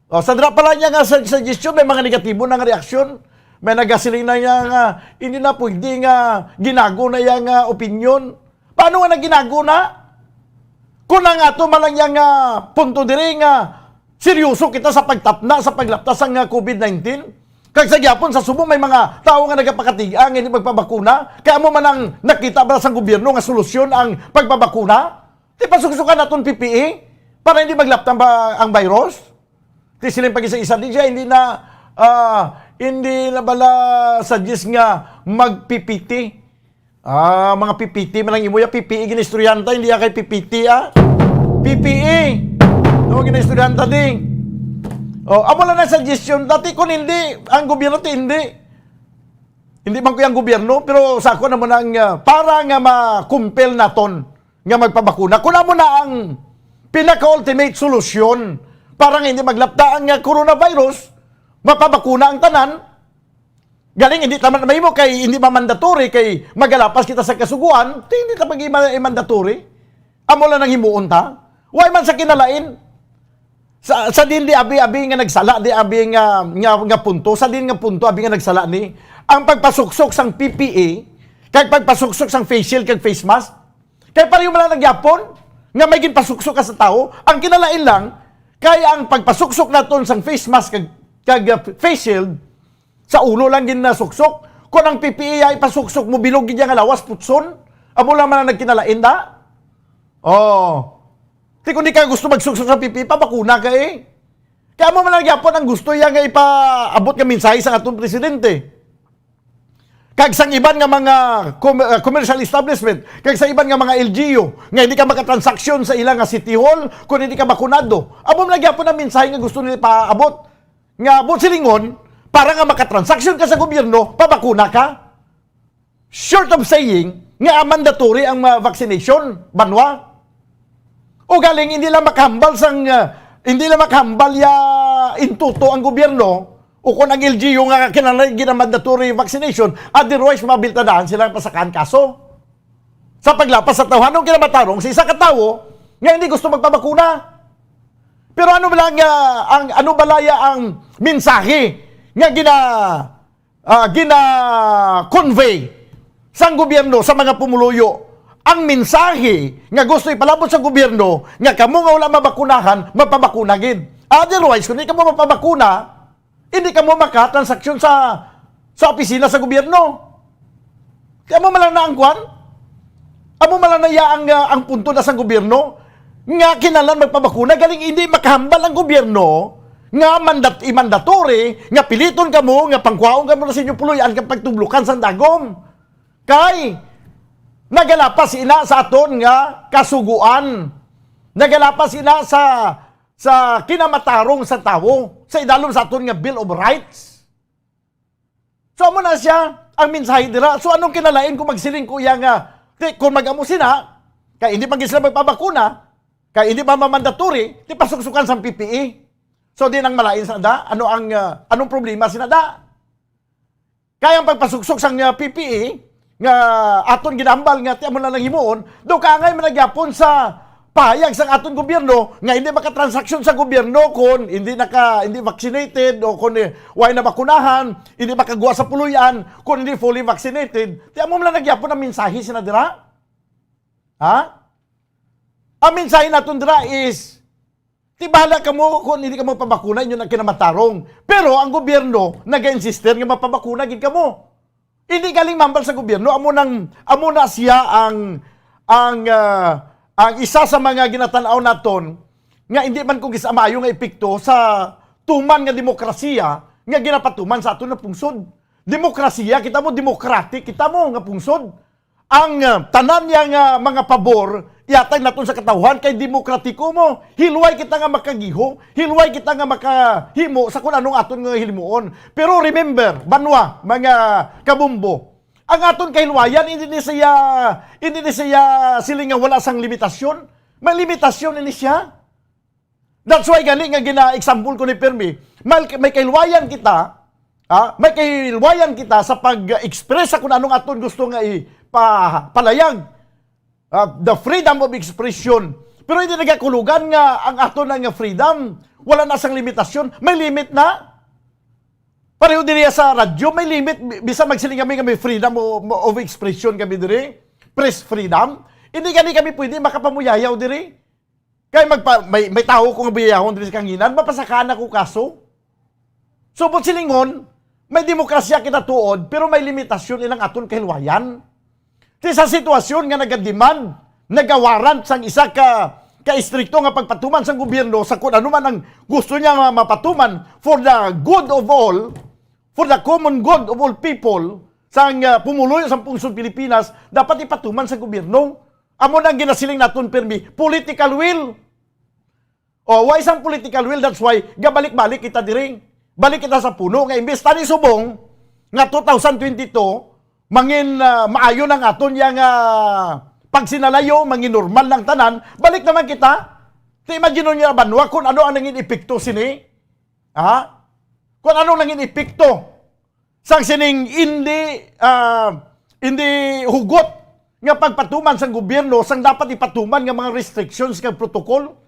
Sa dira pala niya nga suggestion may mga negatibo nga reaction. May nagasiling na niya nga hindi na pwede nga ginago na yang opinion. Paano nga naginago na? Kung nga to malang yang punto diri nga seryoso kita sa pagtapna, sa paglaptas ng COVID-19. Kag sa gyapon sa Subo may mga tao nga nagapakatigang hindi magpabakuna. Kaya mo man ang nakita ba sa gobyerno nga solusyon ang pagpabakuna? Di pasuksukan naton PPE para hindi maglaptan ba ang virus? Di silang pag-isa-isa din siya, hindi na bala suggest nga mag-PPT. Mga PPT man ang imo ya PPE ginestudyanta, hindi kay PPT PPE. No, gina-estudyanta din. Amo lang na suggestion. Dati kung hindi, ang gobyerno hindi. Hindi man ko yung gobyerno, pero sa ako naman ang para nga ma-compel naton nga magpabakuna. Kung amo na ang pinaka-ultimate solution para nga hindi maglapta ang coronavirus, mapabakuna ang tanan, galing hindi taman may mo kay hindi mandatory kay magalapas kita sa kasuguan, hindi ta pag-mandatory. Amo lang nang himuon ta. Why man sa kinalain? Sa din di abi nga nagsala di abi nga punto sa din nga punto abi nga nagsala ni ang pagpasuksok sang PPE kag pagpasuksok sang face shield kag face mask kay pareho man nagyapon nga may ginpasuksok ka sa tao ang kinalain lang kay ang pagpasuksok naton sang face mask kag face shield sa ulo lang gin nasuksok kun ang PPE ay pasuksok mo bilog gid nga lawas putson amo lang man nagkinalain da kung di ka gusto magsuksok sa PPE, pabakuna ka eh. Kaya mo man nagyapon ang gusto yan nga ipaabot nga mensahe sa atong presidente. Kag sang iban nga mga commercial establishment, kag sa iban nga mga LGU, nga hindi ka makatransaksyon sa ilang nga city hall kung hindi ka bakunado. Amo man nagyapon ang mensahe nga gusto nila ipaabot. Nga abot silingon, para nga makatransaksyon ka sa gobyerno, pabakuna ka. Short of saying, nga mandatory ang vaccination, banwa. O galing hindi lang makahambal ya intuto ang gobyerno o kung ang LGU nga ginamandatory vaccination, otherwise mabiltadaan sila pasakan kaso. Sa paglapas sa tawhanong kinamatarong sa isa ka tawo nga hindi gusto magpabakuna. Pero ano balaya ang mensahe nga gina-convey sa gobyerno sa mga pumuluyo? Ang mensahe nga gusto ipalabot sa gobyerno nga kamo nga wala mabakunahan, mapabakunagin. Otherwise, kung hindi ka mo mapabakuna, hindi ka mo makatransaksyon sa opisina sa gobyerno. Kaya mo malang na ang kwan? Amo malang na ang punto na sa gobyerno nga kinalan magpabakuna galing hindi makahambal ang gobyerno nga mandatory nga piliton ka mo nga pangkwaon ka mo na sa inyo puluyan ka pagtublukan sa dagom. Kay nagalapas ina sa aton nga kasuguan. Nagalapas ina sa kinamatarong sa tawo, sa idalom sa aton nga Bill of Rights. So amo na siya ang mensahe dira. So anong kinalain kung magsiling ko iya nga kung mag-amo sina, kaya hindi pag sila magpabakuna, kaya hindi pa mandatory, di pasuksukan sa PPE. So di nang malain sa da, anong problema sinada? Kaya ang pagpasuksok sa PPE, nga aton ginambal nga tiyan mo na lang himuon, do ka ngay managyapon sa payag sa aton gobyerno nga hindi makatransaksyon sa gobyerno kung hindi vaccinated o kung why na bakunahan, hindi makagawa sa puluyan kung hindi fully vaccinated. Tiyan mo lang nagyapon ang mensahe sinadira. Ha? Ang mensahe natin dira is tibala ka mo kung hindi ka mo pabakuna, yun ang kinamatarong. Pero ang gobyerno nag-insister nga mapabakuna gid ka mo. Hindi galing mambal sa gobyerno, amo na siya ang isa sa mga ginatanaw naton nga hindi man kung gisamayo nga epekto sa tuman nga demokrasiya nga ginapatuman sa aton na pungsod. Demokrasiya, kita mo democratic, kita mo nga pungsod. Ang tanan nga mga pabor yatay naton sa katawhan kay demokratiko mo. Hilway kita nga makagiho, hilway kita nga makahimo sa kung anong aton nga hilmuon. Pero remember, banwa, mga kabumbo, ang aton kahilwayan, hindi ni siya siling nga wala sang limitasyon. May limitasyon ini siya. That's why gani nga gina-example ko ni Permi, may kahilwayan kita, may kahilwayan kita sa pag-express sa kung anong aton gusto nga palayag. The freedom of expression. Pero hindi nagakulugan nga ang aton nga freedom. Wala na sang limitasyon. May limit na. Pareho diri sa radyo, may limit. Bisa magsiling kami may freedom of expression kami diri. Press freedom. Hindi kami pwede makapamuyayaw diri. Kaya may tao kong biyahon diri sa kanginan, mapasakahan ako kaso. Subot silingon, may demokrasya kinatuod, pero may limitasyon ilang aton kahilwayan. Sa sitwasyon nga nagademand, nagawaran sang isa ka-istrikto nga pagpatuman sa gobyerno sa kung ano man ang gusto niya mapatuman for the good of all, for the common good of all people, sang pumuloy sa pungsod Pilipinas, dapat ipatuman sa gobyerno. Amo nang ginasiling naton Permi, political will. Why isang political will? That's why, gabalik-balik kita diri. Balik kita sa puno, nga imbes tani subong, nga 2022, mangin maayo ng aton yang pagsinalayo, mangin normal ng tanan, balik naman kita. Imagine niya banwa kung ano ang nangin epekto sini. Kung ano nangin epekto sang sining hindi hugot nga pagpatuman sa gobyerno sang dapat ipatuman nga mga restrictions kag protocol.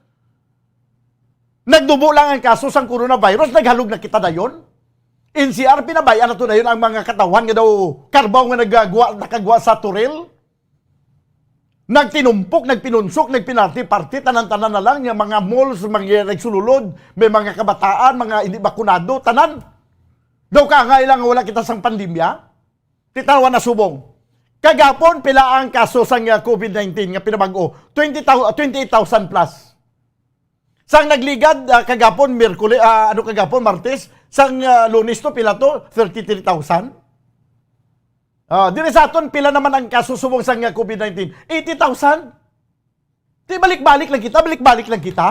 Nagdubo lang ang kaso sang coronavirus, naghalog na kita dayon. NCR pinabayan na to dayon ang mga katawan nga daw karbaw nga nakagawa sa turel. Nagtinumpok, nagpinunsok, nagpinarti-party, tanan-tanan na lang, yung mga malls, mga nagsululod, may mga kabataan, mga hindi bakunado, tanan. Daw ka nga ilang wala kita sang pandemya, titawan na subong. Kagapon, pila ang kaso sang COVID-19 nga pinabago, 28,000 plus. Sang nagligad, kagapon, Martes, sang Lunes to, pila to, 33,000. Dili sa aton, pila naman ang kaso subong sa COVID-19? 80,000? Di balik-balik lang kita.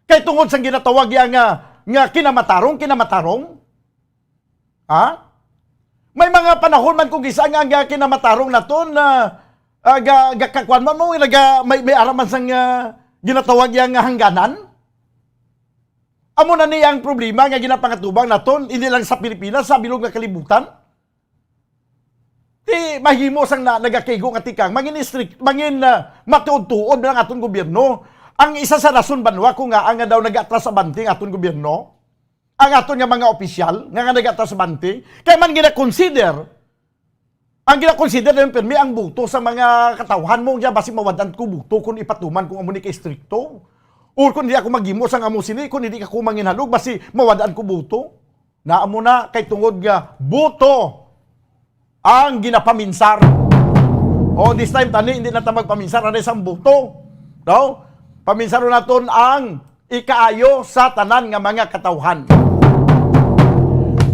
Kay tungod sang ginatawag nga kinamatarong. May mga panahon man kung gisa nga kinamatarong na to na kakakwan mo, may araman sang ginatawag yang hangganan. Amo na niya ang problema nga ginapangatubang na to, hindi lang sa Pilipinas, sa bilog nga kalibutan. Mahimo sang nagakaigo nga tikang mangin matuod-tuod lang aton gobyerno. Ang isa sa rason banwa ko nga ang daw nagatras sa banting aton gobyerno, ang aton nga mga opisyal nga nagatras sa banting, kay man gina-consider ng Permi ang buto sa mga katawhan mo nga basi mawadan ko buto kung ipatuman kung amo ni kay strikto. O kung hindi ako maghimo sang amo sini, kung hindi ka ko manginhalog basi mawadan ko buto. Naamo na kay tungod nga buto. ang ginapaminsar. O this time tani hindi na ta magpaminsar ana isang buto. No? Paminsaro naton ang ikaayo sa tanan nga mga katawhan.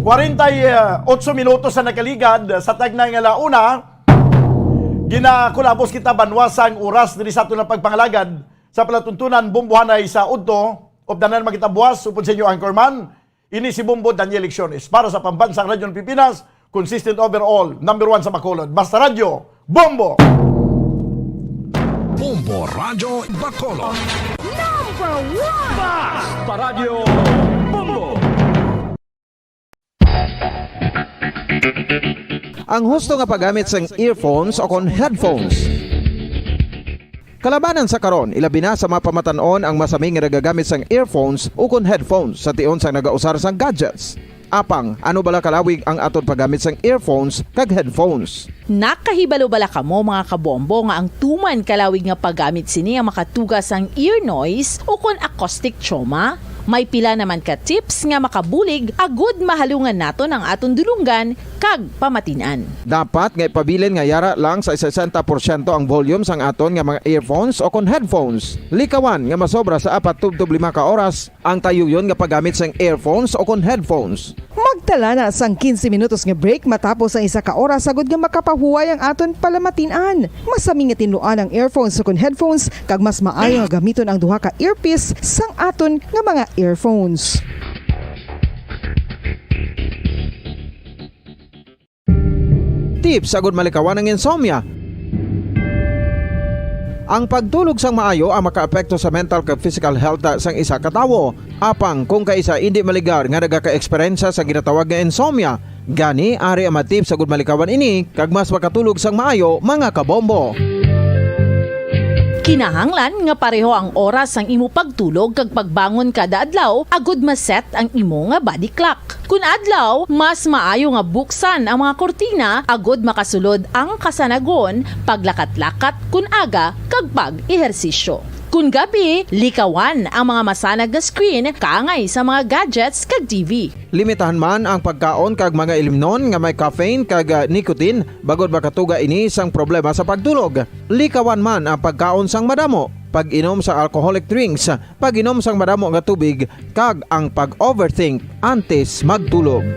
48 minutos sa nakaligad sa tagnay nga launa, ginakulabos kita banwasang oras diri sa aton nga pagpangalagad sa palatuntunan bumbuhanay sa udto of danan magitabuas upod sa inyo anchorman. Ini si Bombo Daniel Lecciones para sa Pambansang Radyo ng Pilipinas, consistent overall, number 1 sa Bacolod. Basta Radyo, Bombo! Bombo Radyo Bacolod. Number 1! Basta Radyo Bombo! Ang husto nga paggamit sang earphones o kon headphones. Kalabanan sa karon, ilabi na sa mapamatanon ang masami nga nagagamit sang earphones o kon headphones sa tion sang nagausar sang gadgets. Apang, ano bala kalawig ang aton paggamit sang earphones kag headphones? Nakahibalo bala kamo mga kabombo nga ang tuman kalawig nga paggamit sini ang makatugas ang ear noise o kon acoustic trauma? May pila naman ka tips nga makabulig agud mahalungan naton ang aton dulunggan kag pamatinan. Dapat nga ipabilin nga yara lang sa 60% ang volume sang aton nga mga earphones o kon headphones. Likawan nga masobra sa 4-5 ka oras ang tayuyon nga paggamit sang earphones o kon headphones. Magtala na sang 15 minutos nga break matapos ang 1 ka oras sagud nga makapahuway ang aton palamatinan. Masami nga tinluan ang earphones o kon headphones kag mas maayo nga gamiton ang duha ka earpiece sang aton nga mga earphones. Tips sagud malikawan ang insomnia. Ang pagtulog sang maayo ang makaapekto sa mental kag physical health sang isa ka tawo. Apang kung kaisa hindi maligar nga nagaka-eksperyensya sa ginatawag nga insomnia, gani ari ang matip sagud malikawan ini kag mas makatulog sang maayo mga kabombo. Kinahanglan nga pareho ang oras ang imo pagtulog kag pagbangon kada adlaw agud maset ang imo nga body clock. Kun adlaw, mas maayo nga buksan ang mga kortina agud makasulod ang kasanagon, paglakat-lakat kun aga kag pag-ehersisyo. Kun gabi, likawan ang mga masanag nga screen kaangay sa mga gadgets kag TV. Limitahan man ang pagkaon kag mga ilimnon nga may caffeine kag nicotine bagod makatuga ini sang problema sa pagtulog. Likawan man ang pagkaon sang madamo, pag-inom sa alcoholic drinks, pag-inom sang madamo nga tubig kag ang pag-overthink antes magtulog.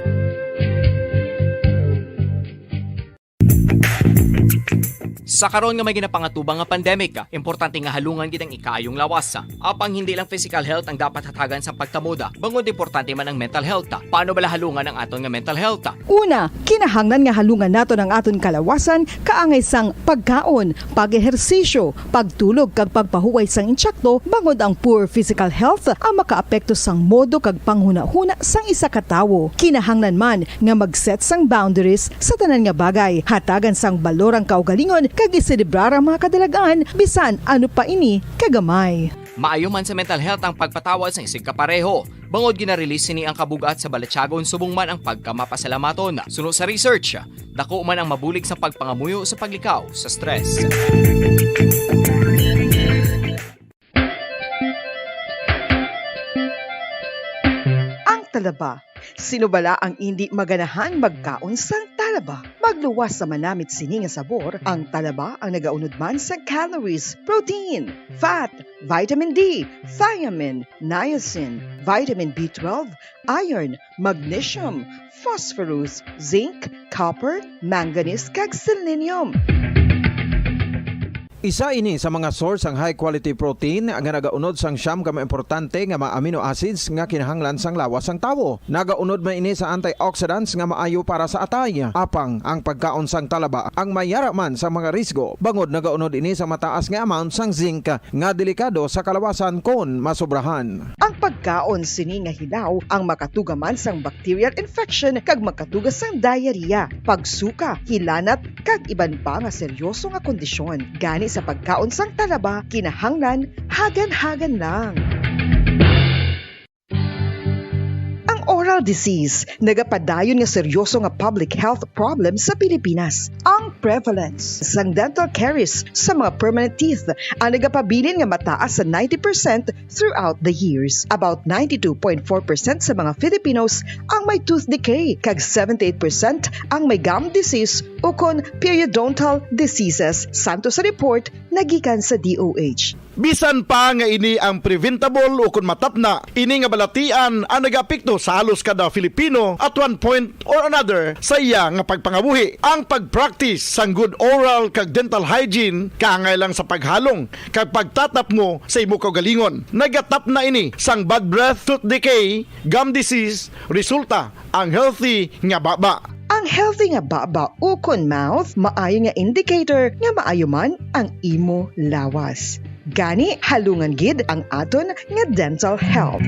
Sa karon nga may ginapangatubang nga pandemic, importante nga halungan gid ang ikaayong lawas. Apang hindi lang physical health ang dapat hatagan sa pagtamuda, bangod importante man ang mental health. Paano bala halungan ang aton nga mental health? Una, kinahanglan nga halungan naton ang aton kalawasan kaangay sang pagkaon, pag-ehersisyo, pagtulog kag pagpahuway sang insyakto bangod ang poor physical health ang makaapekto sang modo kag panghuna-huna sang isa ka tawo. Kinahanglan man nga mag-set sang boundaries sa tanan nga bagay, hatagan sang balorang kaugalingon kag iselebrar ang mga kadalagaan bisan ano pa ini kagamay. Maayo man sa mental health ang pagpatawad sa isig kapareho. Bangod ginarelease ni ang kabugat sa Balatyagon subong man ang pagkamapasalamaton. Suno sa research, dako man ang mabulig sa pagpangamuyo sa paglikaw sa stress. Ang talaba. Sino bala ang hindi maganahan magkaon sang talaba? Magluwas sa manamit sini nga sabor, ang talaba ang nagaunod man sa calories, protein, fat, vitamin D, thiamine, niacin, vitamin B12, iron, magnesium, phosphorus, zinc, copper, manganese kag selenium. Isa ini sa mga source ang high quality protein nga nagaunod sang siyam ka importante nga mga amino acids nga kinahanglan sang lawas sang tawo. Nagaunod man ini sa antioxidants nga maayo para sa atay. Apang ang pagkaon sang talaba ang mayara man sa mga risgo. Bangod nagaunod ini sa mataas nga amount sang zinc nga delikado sa kalawasan kon masobrahan. Ang pagkaon sini nga hilaw ang makatuga man sang bacterial infection kag makatuga sang diarrhea, pagsuka, hilanat kag iban pa nga seryoso nga kondisyon. Gani sa pagkaon sang talaba, kinahanglan hagan-hagan lang. Ang oral dental disease nagapadayon nga seryoso nga public health problem sa Pilipinas. Ang prevalence sang dental caries sa mga permanent teeth ang nagapabilin nga mataas sa 90% throughout the years. About 92.4% sa mga Filipinos ang may tooth decay, kag 78% ang may gum disease o kon periodontal diseases. Santo sa report nagikan sa DOH. Bisan pa nga ini ang preventable o kung matapna, ini nga balatian ang nag-apekto sa halos kada Filipino at one point or another sa iya nga pagpangabuhi. Ang pag-practice sang good oral kag dental hygiene kaangay lang sa paghalong kag pagtatap mo sa imo kaugalingon. Nagatap na ini sang bad breath, tooth decay, gum disease, resulta ang healthy nga baba. Ang healthy nga baba o kon mouth maayo nga indicator nga maayo man ang imo lawas. Gani halungan gid ang aton nga dental health.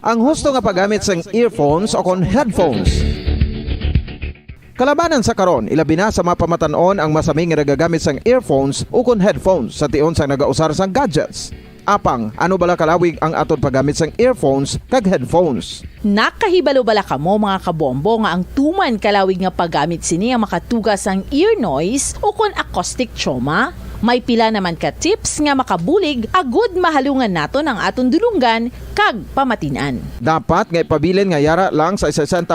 Ang husto nga paggamit sang earphones o kon headphones. Kalabanan sa karon, ilabi na sa mga pamatanon ang masaming nga nagagamit sang earphones o kon headphones sa tion sang nagausar sang gadgets. Apang, ano bala kalawig ang aton paggamit sang earphones kag headphones? Nakahibalo bala kamo mga kabombo nga ang tuman kalawig nga paggamit sini ang makatugas ang ear noise o kon acoustic trauma? May pila naman ka tips nga makabulig agud mahalungan naton ang aton dulunggan kag pamatinan. Dapat nga ipabilin nga yara lang sa 60%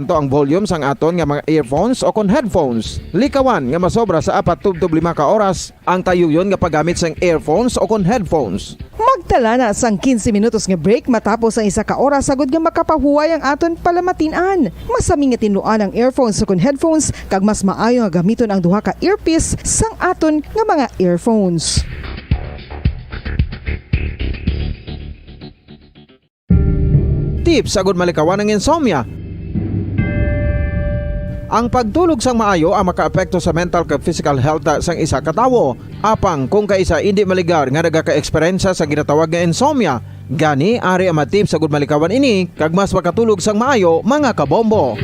ang volume sang aton nga mga earphones o kon headphones. Likawan nga masobra sa 4 to 5 ka oras ang tayuyon nga paggamit sang earphones o kon headphones. Magtala na sang 15 minutos nga break matapos ang 1 ka oras sagud nga makapahuway ang aton palamatinan. Masami nga tinuan ang earphones o kon headphones kag mas maayo nga gamiton ang duha ka earpiece sang aton nga mga earphones. Tips agud malikawan ang insomnia. Ang pagtulog sang maayo ang makaapekto sa mental kag physical health sang isa ka tawo. Apang kung kaisa hindi maligar nga nagaka-eksperyensya sa ginatawag nga insomnia, gani ari ang tips agud malikawan ini kag mas makatulog sang maayo mga kabombo.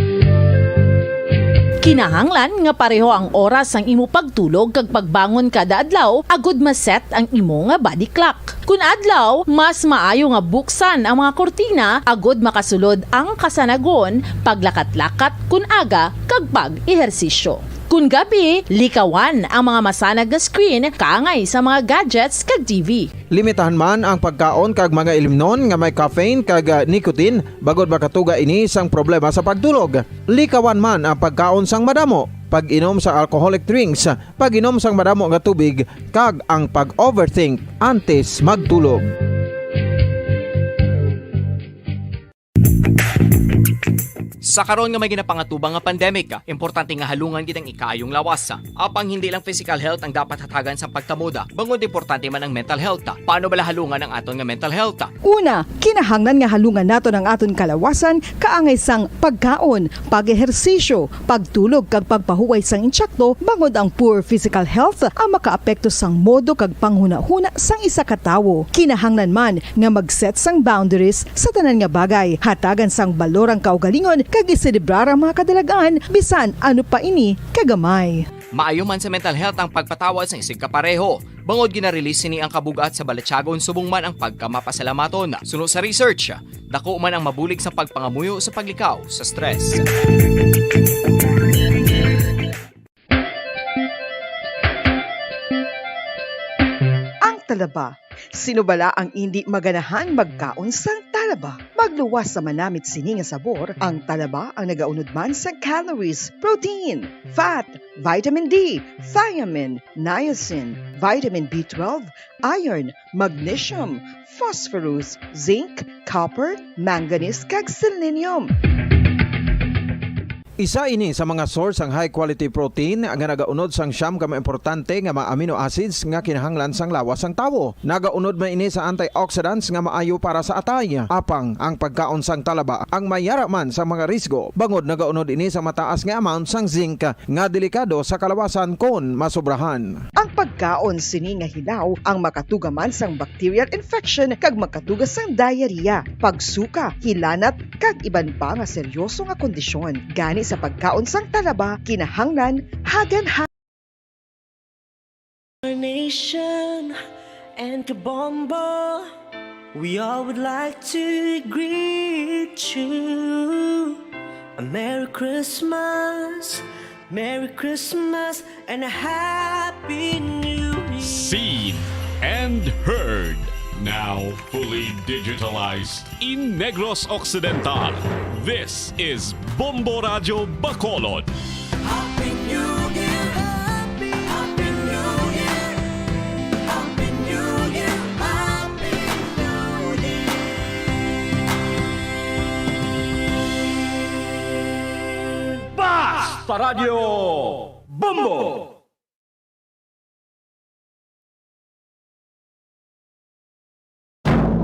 Kinahanglan nga pareho ang oras ang imo pagtulog kag pagbangon kada adlaw agud maset ang imo nga body clock. Kun adlaw, mas maayo nga buksan ang mga kortina agud makasulod ang kasanagon, paglakat-lakat kun aga kag pag-ehersisyo. Kun gabi, likawan ang mga masanag nga screen kaangay sa mga gadgets kag TV. Limitahan man ang pagkaon kag mga ilimnon nga may caffeine kag nicotine bagod makatuga ini sang problema sa pagtulog. Likawan man ang pagkaon sang madamo, pag-inom sa alcoholic drinks, pag-inom sang madamo nga tubig kag ang pag-overthink antes magtulog. Sa karon nga may ginapangatubang nga pandemic, importante nga halungan gid ang ikaayong lawas. Apang hindi lang physical health ang dapat hatagan sa pagtamuda, bangod importante man ang mental health. Paano bala halungan ang aton nga mental health? Una, kinahanglan nga halungan nato ang aton kalawasan kaangay sang pagkaon, pag-ehersisyo, pagtulog kag pagpahuway sang insyakto bangod ang poor physical health ang makaapekto sang modo kag panghuna-huna sang isa ka tawo. Kinahanglan man nga mag-set sang boundaries sa tanan nga bagay, hatagan sang balorang kaugalingon kag iselebrar ang mga kadalagan bisan ano pa ini kagamay. Maayo man sa mental health ang pagpatawad sa isig kapareho. Bangod ginarelease ni ang kabugat sa Balatyagon subong man ang pagkamapasalamaton. Suno sa research, dako man ang mabulig sa pagpangamuyo sa paglikaw sa stress. Ang talaba. Sino bala ang hindi maganahan magkaon sang talaba? Magluwas sa manamit sini nga sabor, ang talaba ang nagaunod man sa calories, protein, fat, vitamin D, thiamine, niacin, vitamin B12, iron, magnesium, phosphorus, zinc, copper, manganese kag selenium. Isa ini sa mga source ang high quality protein nga nagaunod sang siyam ka importante nga mga amino acids nga kinahanglan sang lawas sang tawo. Nagaunod man ini sa antioxidants nga maayo para sa atay. Apang ang pagkaon sang talaba ang mayara man sa mga risgo. Bangod nagaunod ini sa mataas nga amount sang zinc nga delikado sa kalawasan kon masobrahan. Ang pagkaon sini nga hilaw ang makatugaman sang bacterial infection kag makatugas sang diarrhea, pagsuka, hilanat kag iban pa nga seryoso nga kondisyon. Gani sa pagkaon sang talaba kinahanglan hagan Nation and Kabombo, we all would like to greet you. A Merry Christmas and a Happy New Year. Seen and heard. Now fully digitalized in Negros Occidental. This is Bombo Radio Bacolod. Happy New Year, Happy New Year, Happy New Year, Happy New Year. Basta Radio Bombo!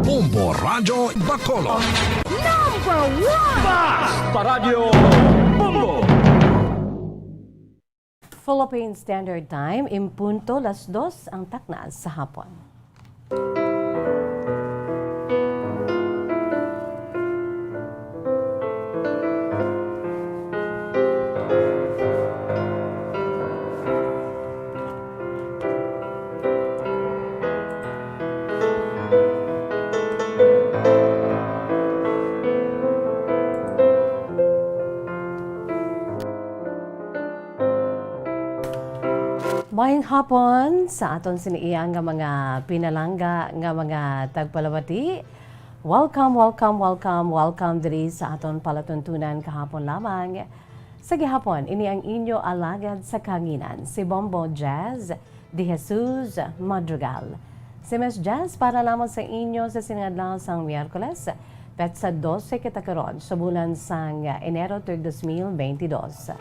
Bombo Radio Bacolod. Number 1! Basta Radio Bombo! Philippine Standard Time, impunto 2:00 ang taknas sa hapon. Mayong hapon sa aton siniiyang nga mga pinalangga nga mga tagpalawati. Welcome diri sa aton palatuntunan kahapon lamang. Sa gihapon, ini ang inyo alagad sa kanginan, si Bombo Jazz de Jesus Madrigal. Si Miss Jazz para lamang sa inyo sa sinadlaw sang Miyerkules, petsa 12 kitakaron sa bulan sang Enero 2022.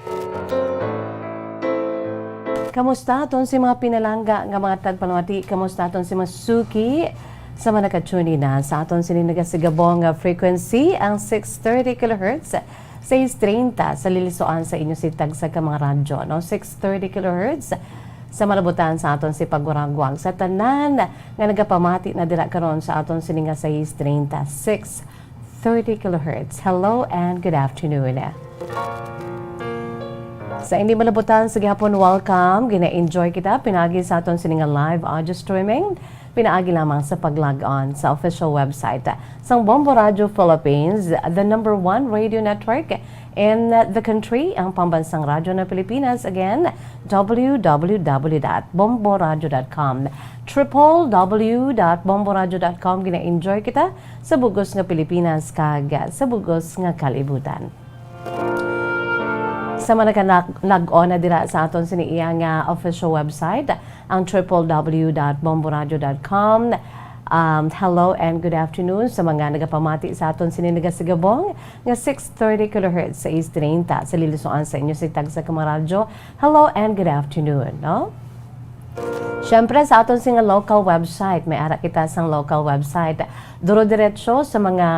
Kamusta aton si mga pinalangga nga mga tagpalawati? Kamusta aton si mga suki sa mga nakatuni na sa aton sininagasagabong frequency ang 630 kHz 630 sa lilisuan sa inyo si tagsa ka mga radyo, no? 630 kHz sa malabutan sa aton si paguragwang sa tanan nga nagapamati na dira karon sa aton sininga sa 630 kHz. Hello and good afternoon. Sa hindi malabutan sa gihapon, welcome. Gina-enjoy kita. Pinagi sa aton sininga live audio streaming. Pinaagi lamang sa pag-log on sa official website sang Bombo Radio Philippines, the #1 radio network in the country, ang pambansang radyo ng Pilipinas. Again, www.bomboradio.com, www.bomboradio.com. Gina-enjoy kita sa bugos nga Pilipinas kag sa bugos nga kalibutan. Sa mga nag-on na dira sa aton siniiyang official website, ang www.bomboradio.com. Hello and good afternoon sa mga nagapamati sa aton sininagasagabong nga 630 kHz sa 630 sa lilisuan sa inyo si tagsa kamaradyo. Hello and good afternoon, no? Siyempre sa aton singa local website, may ara kita sang local website. Duro diretso sa mga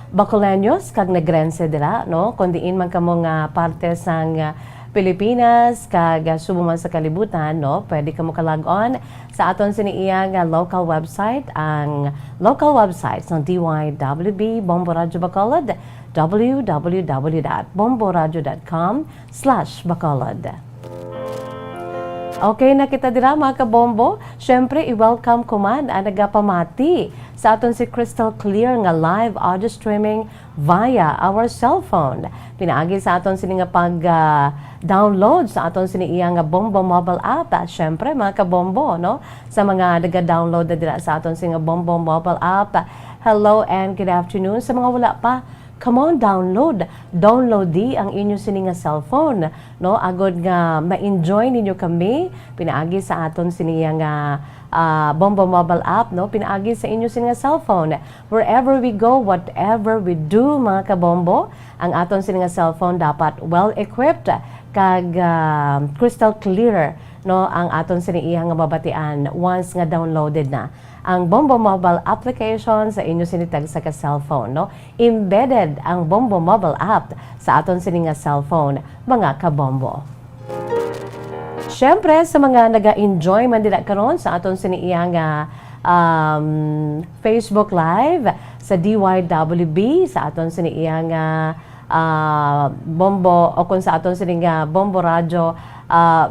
Bacoleños kag Negrense dira, no? Kundi man kamo nga parte sang Pilipinas kag subong man sa kalibutan, no? Pwede ka mo ka-log on sa aton siniiyang local website, ang local website ng DYWB Bombo Radyo Bacolod, www.bomboradio.com/Bacolod. Okay na kita dira mga kabombo. Siyempre, i-welcome ko man ang nagapamati sa aton si Crystal Clear nga live audio streaming via our cellphone. Pinaagi sa aton sini nga pag-download sa aton sini iya nga Bombo mobile app. Siyempre, mga kabombo, no? Sa mga naga-download na dira sa aton sini nga Bombo mobile app. Hello and good afternoon. Sa mga wala pa, come on, download di ang inyo sini nga cellphone, no? Agod nga ma-enjoy ninyo kami pinaagi sa aton sini nga Bombo mobile app, no? Pinaagi sa inyo sini nga cellphone. Wherever we go, whatever we do, mga kabombo, ang aton sini nga cellphone dapat well equipped kag crystal clear, no? Ang aton sini nga mabatian once nga downloaded na ang Bombo mobile application sa inyo sinitag sa ka-cellphone, no? Embedded ang Bombo mobile app sa aton sini nga cellphone, mga kabombo. Siyempre, sa mga naga-enjoy man dila karon sa aton sini nga Facebook Live sa DYWB, sa aton sini nga Bombo o kung sa aton sini nga Bombo Radyo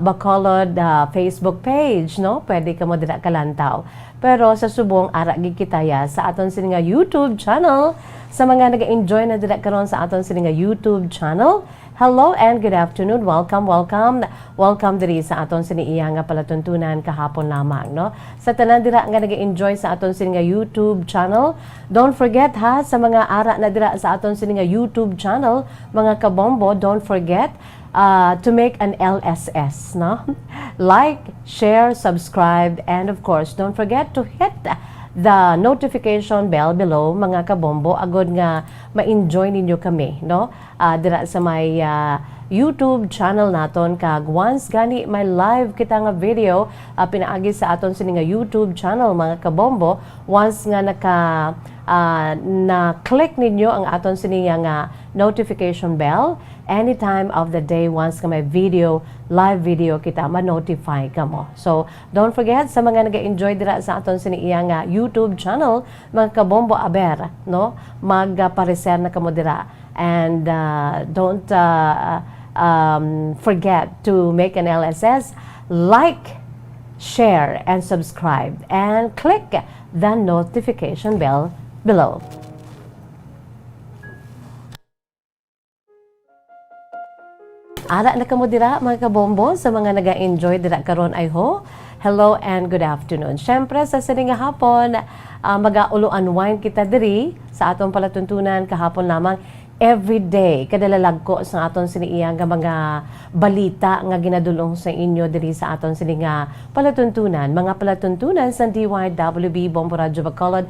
Bacolod Facebook page, no? Pwede ka mo dila kalantaw. Pero sa subong ara gid kitaya sa aton sini nga YouTube channel. Sa mga naga-enjoy na dila karon sa aton sini nga YouTube channel, hello and good afternoon. Welcome diri sa aton sini nga palatuntunan kahapon lamang, no? Sa tanan dira nga naga-enjoy sa aton sini nga YouTube channel, don't forget ha, sa mga ara na dira sa aton sini nga YouTube channel, mga kabombo, don't forget to make an LSS, no? Like, share, subscribe, and of course, don't forget to hit the notification bell below, mga kabombo, agod nga ma-enjoy ninyo kami, no? Dira sa may YouTube channel naton, kag once gani may live kita nga video pinaagi sa aton sini nga YouTube channel, mga kabombo, once nga na-click ninyo ang aton sini nga notification bell, anytime of the day, once ka may video, live video kita, ma-notify ka mo. So, don't forget, sa mga nag-enjoy dira sa aton siniiyang YouTube channel, mga kabombo aber, no? Magpareser na kamo dira. And don't forget to make an LSS, like, share, and subscribe, and click the notification bell below. Ara na kamo dira, mga kabombo, sa mga naga-enjoy dira karon ay ho. Hello and good afternoon. Syempre sa sining nga hapon, maga-ulo-unwind kita diri sa atong palatuntunan kahapon lamang. Every day kadalalagko sa aton siniiyang nga mga balita nga ginadulong sa inyo diri sa aton sining nga palatuntunan, mga palatuntunan sa DYWB Bombo Radyo Bacolod.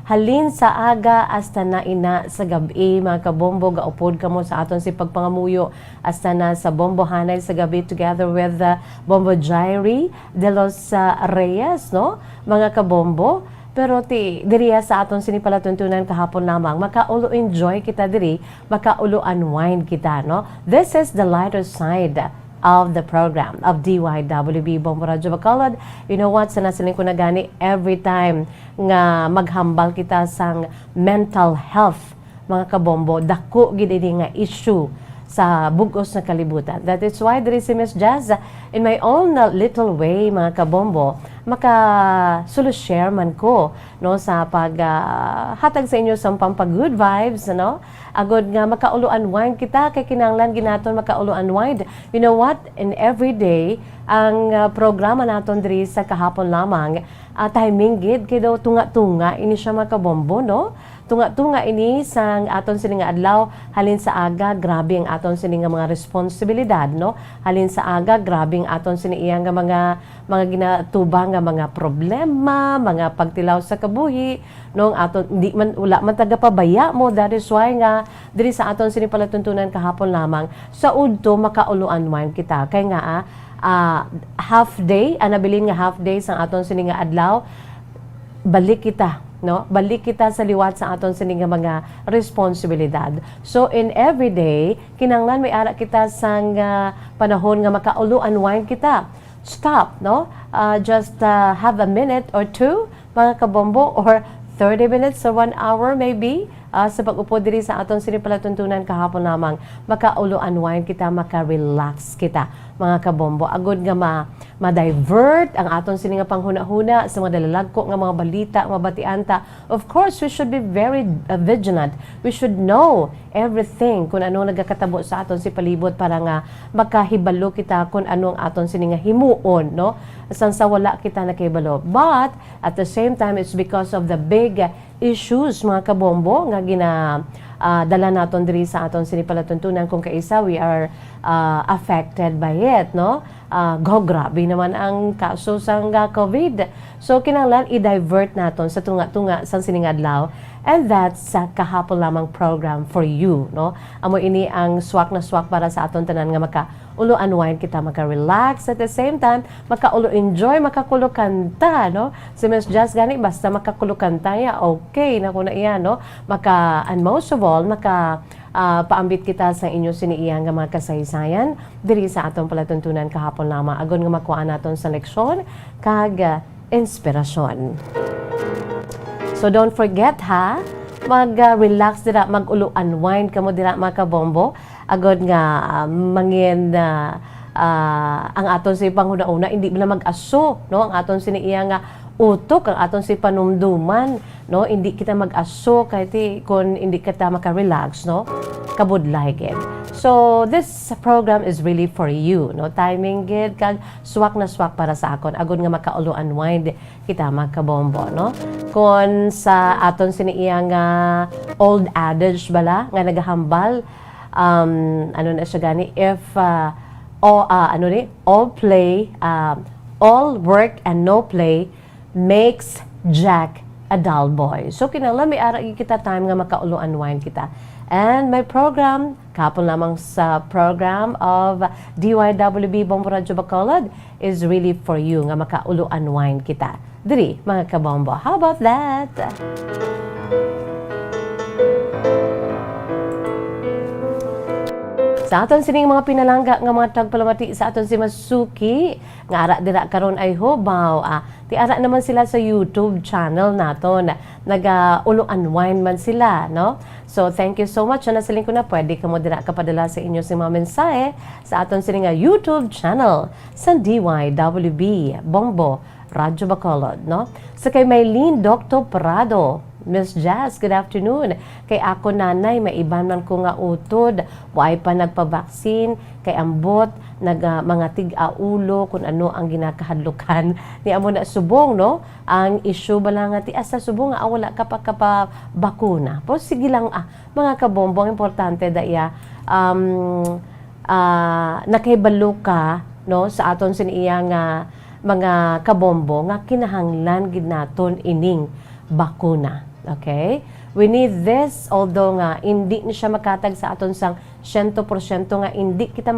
Halin sa aga hasta na ina sa gabi, mga kabombo, gaupod ka mo sa aton si pagpangamuyo hasta na sa Bombo Hanay sa gabi together with Bombo Jairi de los Reyes, no? Mga kabombo. Pero diriya sa aton sinipalatuntunan kahapon lamang, makaulo enjoy kita diri, makaulo unwind kita, no? This is the lighter side of the program of DYWB Bombo Radyo Bacolod. You know what? Sa nasiling ko na gani, every time nga maghambal kita sang mental health, mga kabombo, dako gid ini nga issue sa bugos na kalibutan. That is why there is Miss Jazz, in my own little way, mga kabombo, maka-share man ko, no, sa pag-hatag sa inyo sa pampag-good vibes, no? Agod nga makaulo-unwind kita, kay kinanglan ginaton makaulo-unwind. You know what? In every day, ang programa naton diri sa kahapon lamang, timing gid kay daw tunga-tunga ini siya, mga kabombo, no? Tunga-tunga ini sang aton sini nga adlaw, halin sa aga grabe ang aton sini nga mga responsibilidad, no? Halin sa aga grabe ang aton sini iyang nga mga ginatubang nga mga problema, mga pagtilaw sa kabuhi, no? Aton di man wala man tagapabaya mo. That is why nga diri sa aton sini palatuntunan kahapon lamang sa udto makaulo-unwind kita kay nga half day, anabilin nga half day sang aton sini nga adlaw, balik kita no? Balik kita sa liwat sa aton sining nga mga responsibilidad. So in everyday kinahanglan may ara kita sang panahon nga makaulo unwind kita. Stop, no? Just have a minute or two, mga kabombo, or 30 minutes or 1 hour maybe sa pag-upo diri sa aton sinipalatuntunan kahapon lamang makaulo unwind kita, maka-relax kita, mga kabombo. Agod nga ma-divert ang aton sini nga panghuna-huna sa mga dalalagko nga mga balita, mga batianta. Of course, we should be very vigilant. We should know everything kung ano nagakatabo sa aton si palibot para nga makahibalo kita kung ano ang aton sini nga himuon, no? San sa wala kita nakahibalo. But at the same time, it's because of the big issues, mga kabombo, nga dala naton diri sa aton sinipalatuntunan kung kaisa we are affected by it, no? Grabe naman ang kaso sang COVID. So kinahanglan i-divert naton sa tunga-tunga sa sining adlaw, and that's sa kahapon lamang program for you, no? Amo ini ang swak na swak para sa aton tanan nga maka-ulo unwind kita, maka-relax at the same time maka-ulo enjoy, makakulo kanta, no? Si Miss Jazz gani basta makakulo kanta ya, okay na kuna iya, no? And most of all paambit kita sa inyo siniiyang nga mga kasaysayan diri sa atong palatuntunan kahapon lamang agon nga makuha naton sa leksyon kag inspirasyon. So don't forget ha, mag-relax dira, mag-ulo unwind kamo dira mga kabombo agod nga mangin ang aton si panghuna-una hindi na mag-aso, no? Ang aton siniiya nga utok, ang aton si panumduman, no? Hindi kita mag-aso kahit kung hindi kita maka-relax, no? Kabudlay gid. So this program is really for you, no? Timing gid kag swak na swak para sa akon agud nga makaulo unwind kita makabombo, no? Kung sa aton siniiya nga old adage bala nga nagahambal, ano na siya gani, if all work and no play makes Jack a dull boy. So kinahanglan may ara kita time nga makaulo unwind kita. And my program, kapon lamang sa program of DYWB Bombo Radyo Bacolod is really for you nga makaulo unwind kita. Diri, mga kabombo. How about that? Sa aton sining mga pinalangga nga mga tagpalamati sa aton si Masuki nga ara dira karon ay hubaw. Ti ara naman sila sa YouTube channel naton. Naga-ulo unwind man sila, no? So thank you so much. Na siling ko na pwede kamo dira kapadala sa inyo si mga mensahe sa aton sining nga YouTube channel sa DYWB Bombo Radyo Bacolod, no? Sa kay Maylene Dr. Prado, Miss Jazz, good afternoon. Kay ako nanay, may iban man ko nga utod, why pa nagpabaksin, kay ambot, mga tig-aulo, kung ano ang ginakahadlukan. Ni amo na subong, no? Ang issue bala nga ti asa subong nga wala ka pa bakuna. Po sige lang mga kabombo, ang importante daya nakahibalo ka, no, sa aton siniya nga mga kabombo nga kinahanglan gid naton ining bakuna. Okay? We need this, although nga hindi ni siya makatag sa aton sang 100% nga hindi kita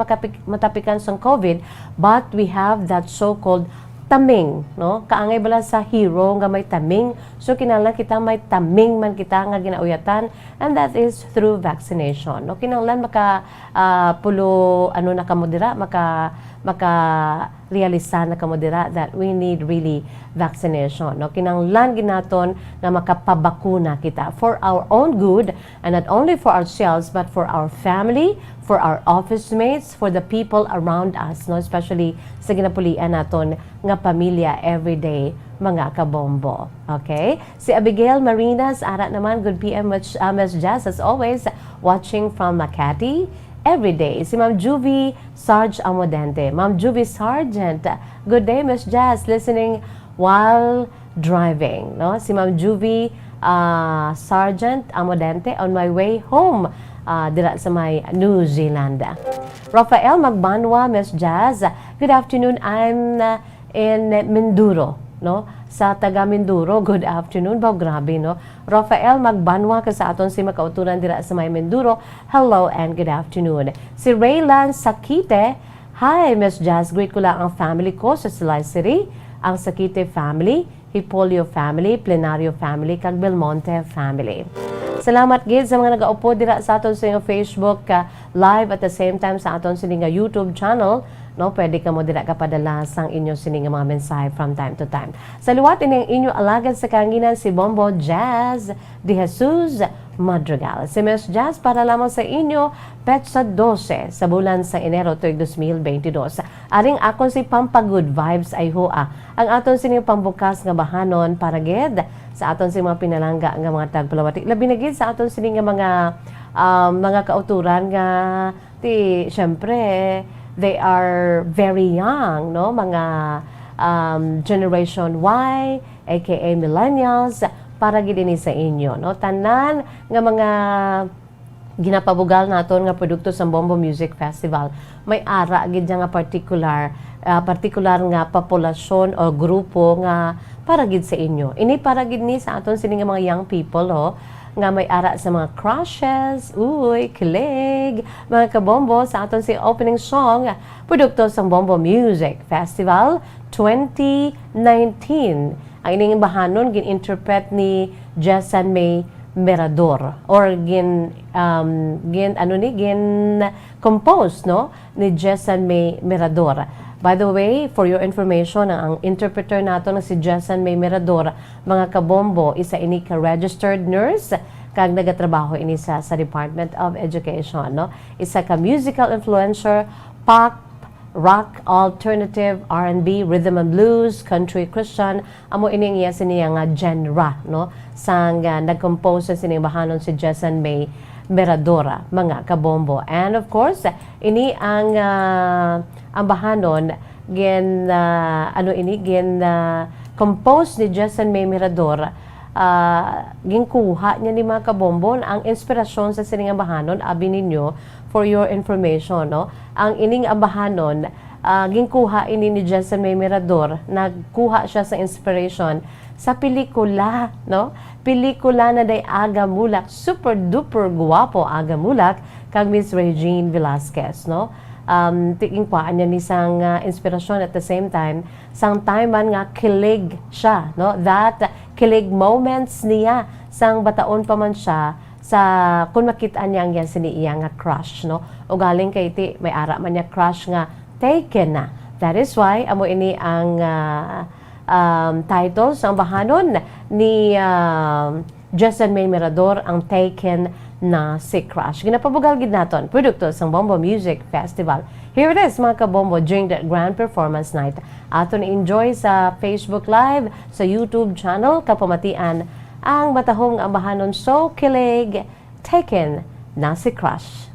matapikan sang COVID, but we have that so-called taming, no? Kaangay bala sa hero nga may taming. So kinahanglan kita may taming man kita nga ginauyatan, and that is through vaccination. No, kinahanglan pulo na kamo dira, maka realisa na kamo dira that we need really vaccination. No, kinahanglan ginaton na makapabakuna kita for our own good, and not only for ourselves but for our family, for our office mates, for the people around us, no, especially sa ginapulian naton nga pamilya everyday, mga kabombo. Okay? Si Abigail Marinas, ara naman, good PM Ms. Jazz, as always, watching from Makati every day. Si Ma'am Juvie Sarge Amodente. Ma'am Juvie Sargent, good day, Ms. Jazz, listening while driving. No? Si Ma'am Juvie Sargent Amodente, on my way home dira sa may New Zealand. Rafael Magbanwa, Ms. Jazz, good afternoon. I'm in Minduro, no? Sa taga Minduro, good afternoon. Bao grabe, no? Rafael Magbanwa ka sa aton si makauturan dira sa may Minduro. Hello and good afternoon. Si Raylan Sakite, hi Ms. Jazz, greet ko lang ang family ko sa Silay City, ang Sakite family. Hipolio family, Plenario family, kag Belmonte family. Salamat gid sa mga nagaupo dira sa aton sa inyong Facebook live at the same time sa aton sa inyong YouTube channel. No, pwede ka mo dira kapadala sang inyo sining mga mensahe from time to time. Sa liwat ining inyo alagad sa kanginan si Bombo Jazz de Jesus Madrigal. Si Miss Jazz para lamang sa inyo petsa 12 sa bulan sa Enero tuig 2022. Aring akon si Pampagood Vibes ay hoa. Ang aton sining pambukas nga bahanon para gid sa aton si mga pinalangga nga mga tagpalawati. Labi na gid sa aton sining mga kauturan nga syempre they are very young, no? Mga Generation Y, aka millennials, para gid ini sa inyo, no? Tanan nga mga ginapabugal naton nga produkto sa Bombo Music Festival, may ara gid nga particular nga populasyon o grupo nga para gid sa inyo. Ini para gid ni sa aton sini nga mga young people, nga may ara sa mga crushes, kilig, mga kabombo sa aton si opening song, produkto sa Bombo Music Festival 2019. Ang ining bahanon gin-interpret ni Jessan May Mirador or gin compose no ni Jessan May Mirador. By the way, for your information, ang interpreter nato na si Jessan May Mirador, mga kabombo, isa ini ka registered nurse kag nagatrabaho ini sa Department of Education, no? Isa ka musical influencer, pop, rock, alternative, R&B, rhythm and blues, country, Christian, amo ini iya siniya nga genre, no? Sang nag-compose sa sining bahanon si Jessan May Mirador, mga kabombo. And of course, ini ang bahanon compose ni Jessan May Mirador, ginkuha niya ni mga kabombo ang inspirasyon sa sining bahanon abi ninyo for your information, no? Ang ining bahanon ginkuha ini ni Jessan May Mirador, nagkuha siya sa inspiration sa pelikula, no? Pelikula na day Aga Mulak, super duper guwapo Aga Mulak kag Miss Regine Velasquez, no? Tingkuhaan niya ni sang inspirasyon at the same time sang time man nga kilig siya, no? That kilig moments niya sang bataon pa man siya sa kung makita niya ang yan siniya nga crush, no? O galing kay iti may ara man niya crush nga taken na. That is why amo ini ang title sa bahanon ni Jessan May Mirador, ang Taken na si Crush. Ginapabugal gid naton produkto sa Bombo Music Festival. Here it is mga kabombo during that grand performance night. Aton enjoy sa Facebook Live, sa YouTube channel, kapamatian ang matahong bahanon so kilig, Taken na si Crush.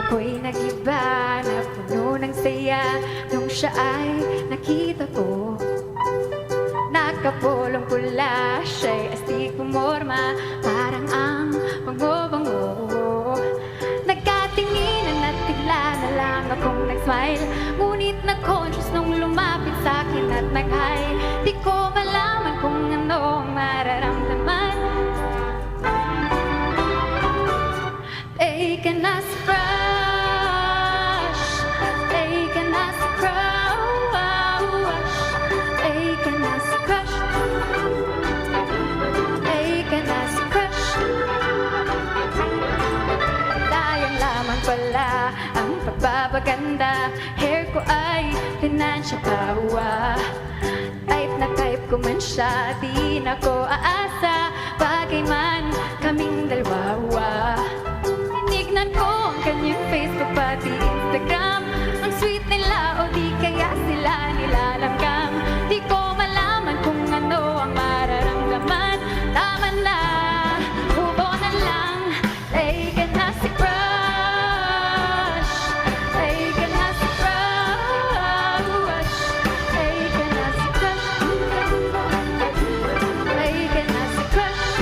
Ako'y nag-iba na puno ng saya nung siya ay nakita ko. Nakapulong pula, siya'y astig pumorma, parang ang bango-bango. Nagkatinginan at bigla na lang akong nag-smile, ngunit na-conscious nung lumapit sa'kin at nag-hi. Di ko malaman kung ano ang mararamdaman. Taken as a crush, taken as a crush, taken as a crush, taken as a crush. Sayang lamang pala ang pagpapaganda, hair ko ay financial kawa. Type na type ko man siya, di na ko aasa, bagay man kaming dalawa. Tinignan ko ang kanyang Facebook pati Instagram, ang sweet nila o di kaya sila nilalamgam. Di ko malaman kung ano ang mararamdaman. Tama na, hubo na lang. Taken na si crush, taken na si crush, taken na si crush, taken na si crush.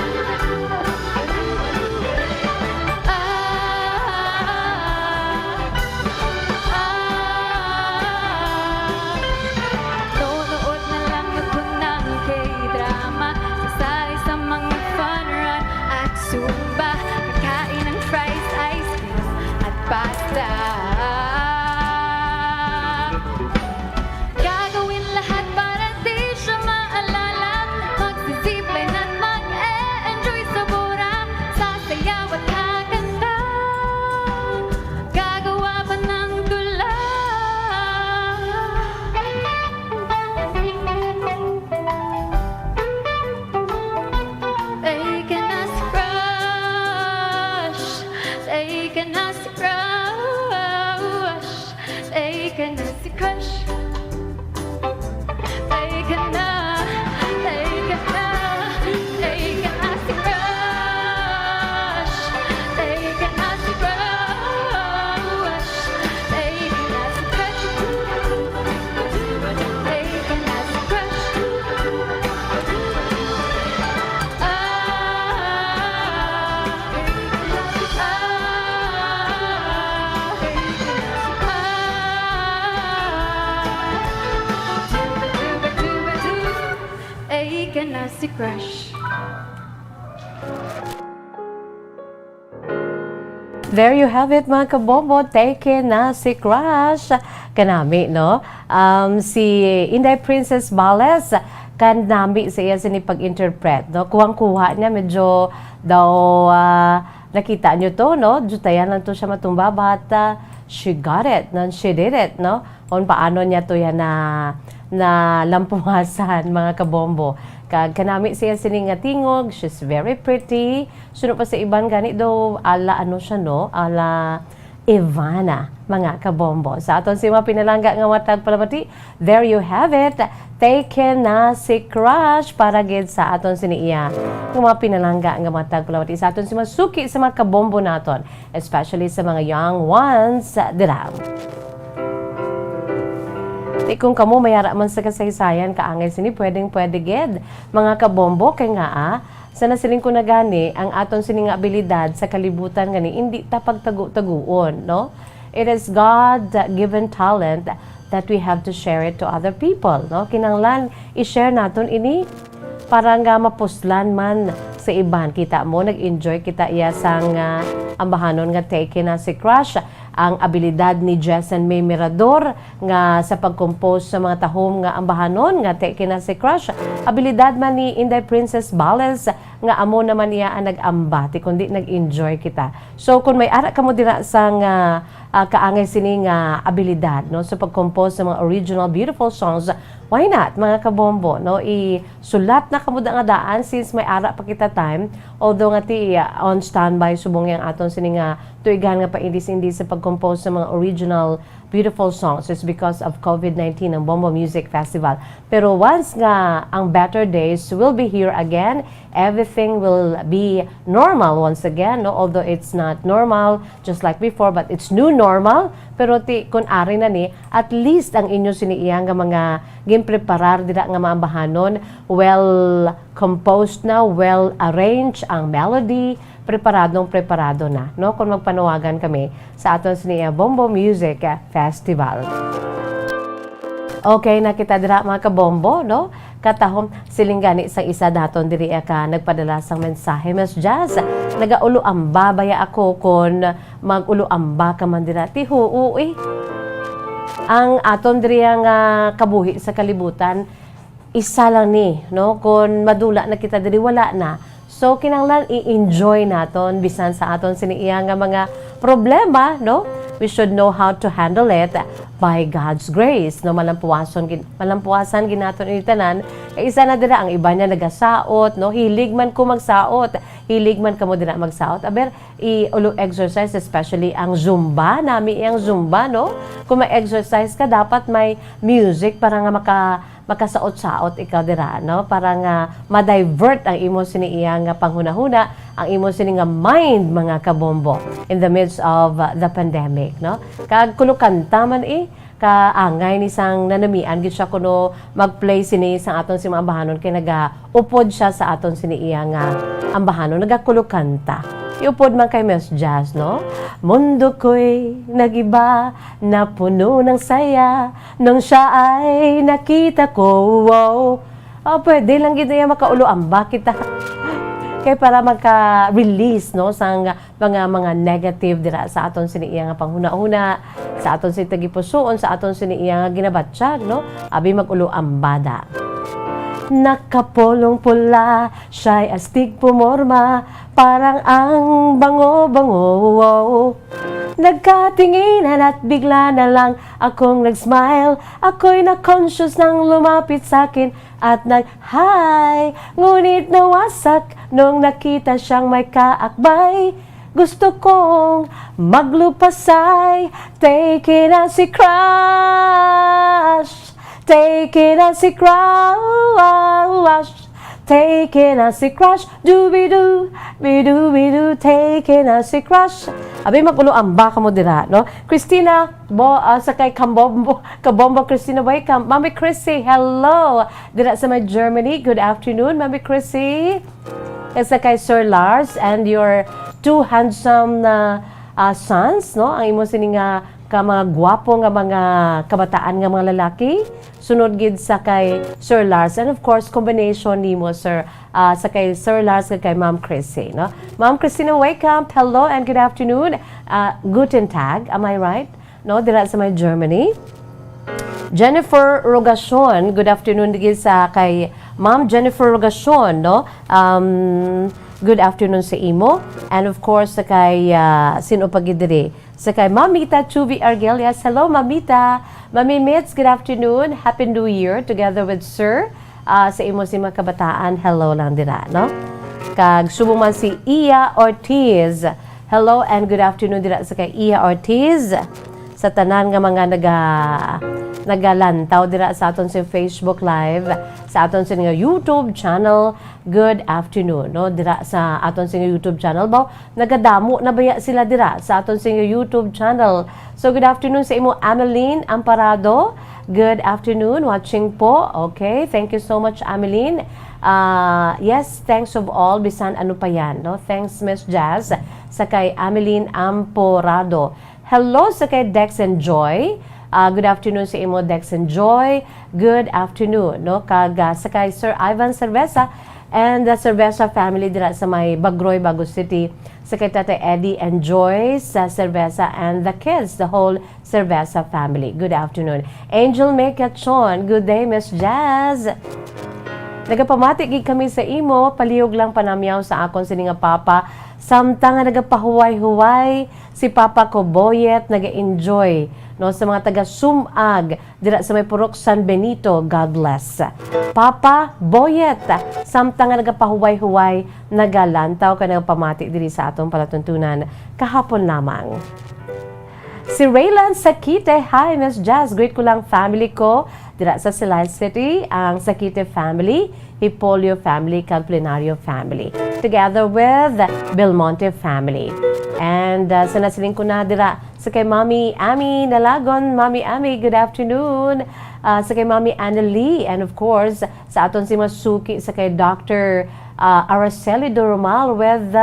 ba? Kakain ng fries, ice cream at pasta. Gagawin lahat para di siya maalala. Magsisipline at mag-e-enjoy sa bura. Sasayaw at kakanta. Gagawa pa ng tula. Taken as crush. Taken as crush. Taken as crush. Taken na. Taken na. Taken as crush. Taken as crush. Taken as crush. Taken as crush. Taken as a crush. There you have it mga kabobo, taken na si Crush. Kanami, no? Si Inday Princess Bales, kanami siya sinipag-interpret, no? Kuwang-kuha niya, medyo daw nakita niyo to, no? Jutayan lang to siya matumba, but she got it, no? She did it, no? Kung paano niya to yan na lampuhasan mga kabombo. Kanami siya siningatingog, she's very pretty. Suno pa sa iban gani do ala ano siya no, ala Ivana mga kabombo. Sa aton si mga pinalangga nga matag palamati, there you have it. Taken na si Crush para gid sa aton siniiya. Nga mga pinalangga nga matag palamati sa aton si masuki sa mga kabombo naton, especially sa mga young ones dira. Kung kamo mayara man sa kasaysayan kaangay sini pwede ged mga kabombo kay nga sa nasiling ko na gani ang aton sini nga abilidad sa kalibutan gani hindi ta pagtagu-taguon, no? It is God given talent that we have to share it to other people, no? Kinanglan i-share naton ini para nga mapuslan man sa iban. Kita mo nag-enjoy kita iya sang ambahanon nga taken na si Crush. Ang abilidad ni Jessen May Mirador nga sa pag-compose sa mga tahom nga ambahanon nga taken na si Crush. Abilidad man ni Inday Princess Bales nga amo naman niya ang nag-ambati kundi nag-enjoy kita. So kung may ara ka mo dira sa kaangay sini nga abilidad no sa pag-compose sa mga original beautiful songs, why not mga kabombo no isulat na kamo nga daan since may ara pa kita time, although nga ti on standby subong yang aton sini nga tuigan nga paindis-indis sa pag-compose sa mga original beautiful songs is because of COVID-19 ang Bombo Music Festival. Pero once nga ang better days will be here again, everything will be normal once again, no? Although it's not normal just like before, but it's new normal. Pero kun ari na ni, at least ang inyo siniiyang nga mga ginpreparar dira nga maambahanon, well composed na, well arranged ang melody, preparado na, no? Kung magpanawagan kami sa aton siniya Bombo Music Festival. Okay, nakita dira mga kabombo, no? Katahom silinggani sa isa daton diri ka nagpadala sang mensahe, Miss Jazz. Nagaulo amba baya ako kon magulo amba ka man dira ti huu ang aton diri nga kabuhi sa kalibutan isa lang ni, no? Kon madula na kita diri wala na. So kinahanglan i-enjoy naton bisan sa aton siniiya nga mga problema, no? We should know how to handle it by God's grace, no? Malampuasan ginaton ini tanan. Isa na dira ang iba niya nagasaot, no? Hilig man ko magsaot, hilig man kamo dira magsaot. Aber ulo exercise, especially ang Zumba, nami ang Zumba, no? Kung ma-exercise ka dapat may music para nga makasaot-saot ikaw dira, no? Para nga ma-divert ang imo siniiya nga panghunahuna, ang imo sini nga mind mga kabombo in the midst of the pandemic, no? Kag kuno kanta man kaangay ni sang nanamian gid siya kuno mag-play sini sa aton si mga ambahanon kay nagaupod siya sa aton siniiya nga ambahanon nagakulo kanta. Iupod man kay Miss Jazz, no? Mundo ko'y nagiba na puno ng saya nung siya ay nakita ko. Wow. Pwede lang gid niya makaulo amba kita. kay para magka-release no sang mga negative dira sa aton siniya nga panghuna-huna, sa aton si tagipusoon, sa aton siniya nga ginabatsyag no, abi magulo ang bada. Nakapolong pula, siya'y astig pumorma, parang ang bango-bango. Nagkatinginan at bigla na lang akong nag-smile. Ako'y na-conscious nang lumapit sa'kin at nag-hi. Ngunit nawasak nung nakita siyang may kaakbay. Gusto kong maglupasay, take it as si crush. Take it as si crush. Take it as si crush. Doobie-doo, be-doo-be-doo. Take it as si crush. Abi magulo ang baka mo dira, no? Christina, sa kay Kabombo Christina, welcome. Mami Chrissy, hello. Dira sa may Germany, good afternoon, Mami Chrissy. Sa kay Sir Lars and your two handsome sons, no? Ang imo sini nga ka mga gwapo nga mga kabataan nga mga lalaki. Sunod gid sa kay Sir Lars and of course combination nimo sir sa kay Sir Lars at kay Ma'am Chrissy, no? Ma'am Christina, welcome. Hello and good afternoon. Guten Tag, am I right? No, dira sa may Germany. Jennifer Rogacion, good afternoon gid sa kay Ma'am Jennifer Rogacion, no? Good afternoon sa imo. And of course sa kay sino pa gid diri? Sa kay Mamita Chubi Argelias. Hello, Mamita. Mami Mitz, good afternoon. Happy New Year together with Sir. Sa imo si mga kabataan, hello lang dira, no? Kag subo man si Iya Ortiz. Hello and good afternoon dira sa kay Iya Ortiz. Sa tanan nga mga nagalantaw dira sa aton sa Facebook Live, sa aton sa YouTube channel. Good afternoon, no? Dira sa aton sa YouTube channel ba nagadamo na baya sila dira sa aton sa YouTube channel. So good afternoon sa imo Ameline Amparado. Good afternoon watching po. Okay, thank you so much Ameline. Yes, thanks of all bisan ano pa yan, no? Thanks Miss Jazz sa kay Ameline Amparado. Hello sa kay Dex and Joy. Good afternoon sa imo Dex and Joy. Good afternoon, no? Kag sa kay Sir Ivan Cerveza and the Cerveza family dira sa may Bagroy, Bago City. Sa kay Tata Eddie and Joyce Cerveza and the kids, the whole Cerveza family. Good afternoon. Angel Mekachon. Good day, Miss Jazz. Nagapamati gid kami sa imo, palihog lang panamyaw sa akon sini nga papa. Samtang nga nagapahuway-huway si Papa ko Boyet naga-enjoy no sa mga taga Sumag dira sa may Purok San Benito. God bless. Papa Boyet, samtang nga nagapahuway-huway nagalantaw ka nagapamati diri sa atong palatuntunan kahapon lamang. Si Raylan Sakite, hi Miss Jazz, great ko lang family ko dira sa Silay City, ang Sakite family, Hipolio family, Calplenario family, together with Belmonte family. And sa nasiling ko na dira sa kay Mami Ami Nalagon. Mami Ami, good afternoon. Sa kay Mami Annalie, and of course sa aton si Masuki, sa kay Dr. Araceli Doromal with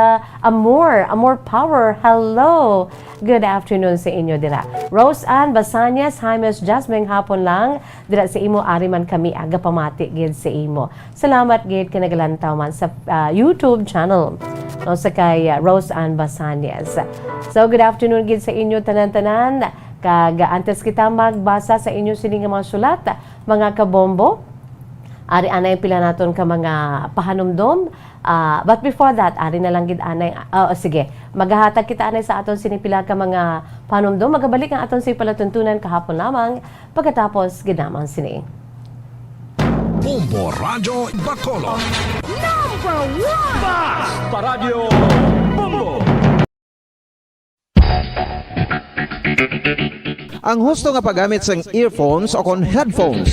Amor Power. Hello. Good afternoon sa inyo dira. Rose Ann Basanyas, hi Miss Jasmine, hapon lang dira sa imo ari man kami aga pamati gid sa imo. Salamat gid kay nagalantaw man sa YouTube channel no sa kay Rose Ann Basanyas. So good afternoon gid sa inyo tanan-tanan. Kag antes kita magbasa sa inyo sini nga mga sulat, mga kabombo. Ari anay pila naton ka mga pahanumdom. But before that, ari na lang gid anay. Sige, maghahatag kita anay sa aton sinipila ka mga pahanumdom. Magabalik ang aton si palatuntunan kahapon lamang pagkatapos gid namang sini. Bombo Radio Bacolod. Number 1! Basta Radio Bombo! Ang husto nga paggamit sang earphones o kon headphones.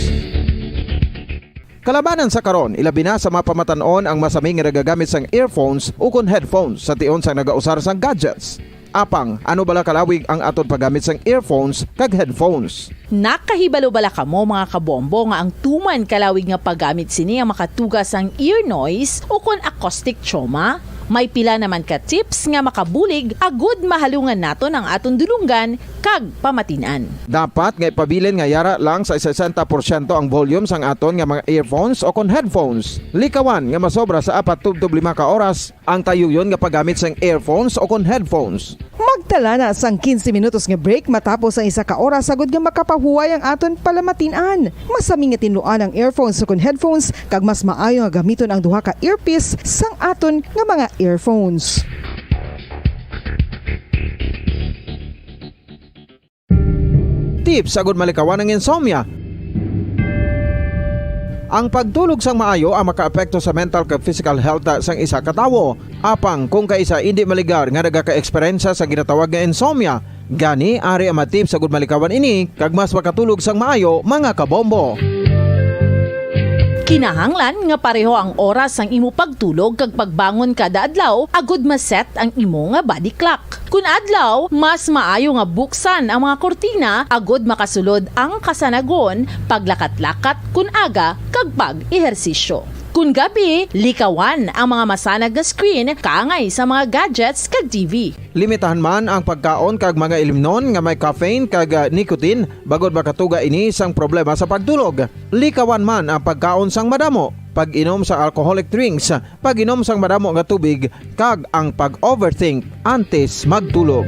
Kalabanan sa karon, ilabi na sa mapamatanon ang masaming nga nagagamit sang earphones o kon headphones sa tion sang nagausar sang gadgets. Apang, ano bala kalawig ang aton paggamit sang earphones kag headphones? Nakahibalo bala kamo mga kabombo nga ang tuman kalawig nga paggamit sini ang makatugas ang ear noise o kon acoustic trauma? May pila naman ka tips nga makabulig agud mahalungan naton ang aton dulunggan kag pamatinan. Dapat nga ipabilin nga yara lang sa 60% ang volume sang aton nga mga earphones o kon headphones. Likawan nga masobra sa 4 to 5 ka oras ang tayuyon nga paggamit sang earphones o kon headphones. Magtala na sang 15 minutos nga break matapos ang 1 ka oras sagod nga makapahuway ang aton palamatinan. Masami nga tinuan ang earphones o kon headphones kag mas maayo nga gamiton ang duha ka earpiece sang aton nga mga earphones. Tips agud malikawan ang insomnia. Ang pagtulog sang maayo ang makaapekto sa mental kag physical health sang isa ka tawo. Apang kung kaisa hindi maligar nga nagaka-eksperyensya sa ginatawag nga insomnia, gani ari ang tips agud malikawan ini kag mas makatulog sang maayo mga kabombo. Kinahanglan nga pareho ang oras ang imo pagtulog kag pagbangon kada adlaw agud maset ang imo nga body clock. Kun adlaw, mas maayo nga buksan ang mga kortina agud makasulod ang kasanagon, paglakat-lakat kun aga kag pag-ehersisyo. Kun gabi, likawan ang mga masanag nga screen kaangay sa mga gadgets kag TV. Limitahan man ang pagkaon kag mga ilimnon nga may caffeine kag nicotine bagod makatuga ini sang problema sa pagtulog. Likawan man ang pagkaon sang madamo, pag-inom sa alcoholic drinks, pag-inom sang madamo nga tubig kag ang pag-overthink antes magtulog.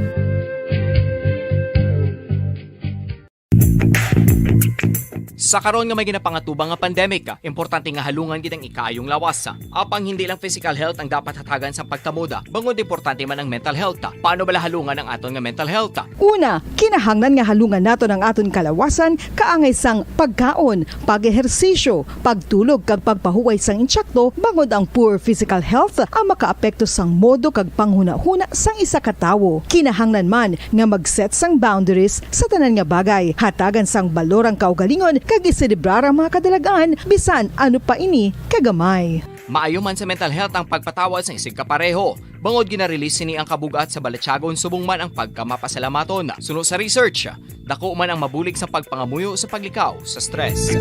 Sa karon nga may ginapangatubang nga pandemic, importante nga halungan gid ang ikaayong lawas. Apang hindi lang physical health ang dapat hatagan sa pagtamuda, bangod importante man ang mental health. Paano bala halungan ang aton nga mental health? Una, kinahanglan nga halungan nato ang aton kalawasan kaangay sang pagkaon, pag-ehersisyo, pagtulog kag pagpahuway sang insyakto bangod ang poor physical health ang makaapekto sang modo kag panghuna-huna sang isa ka tawo. Kinahanglan man nga mag-set sang boundaries sa tanan nga bagay, hatagan sang balorang kaugalingon kag iselebrar ang mga kadalagan bisan ano pa ini kagamay. Maayo man sa mental health ang pagpatawad sa isig kapareho. Bangod ginarelease ni ang kabugat sa Balachagon subong man ang pagkamapasalamaton. Suno sa research, dako man ang mabulig sa pagpangamuyo sa paglikaw sa stress.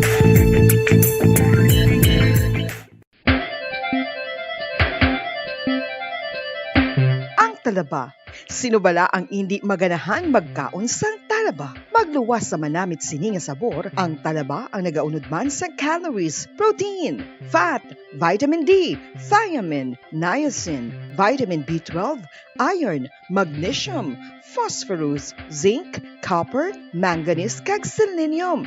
Ang talaba. Sino bala ang hindi maganahan magkaon sang talaba? Magluwas sa manamit sini nga sabor, ang talaba ang nagaunod man sa calories, protein, fat, vitamin D, thiamine, niacin, vitamin B12, iron, magnesium, phosphorus, zinc, copper, manganese kag selenium.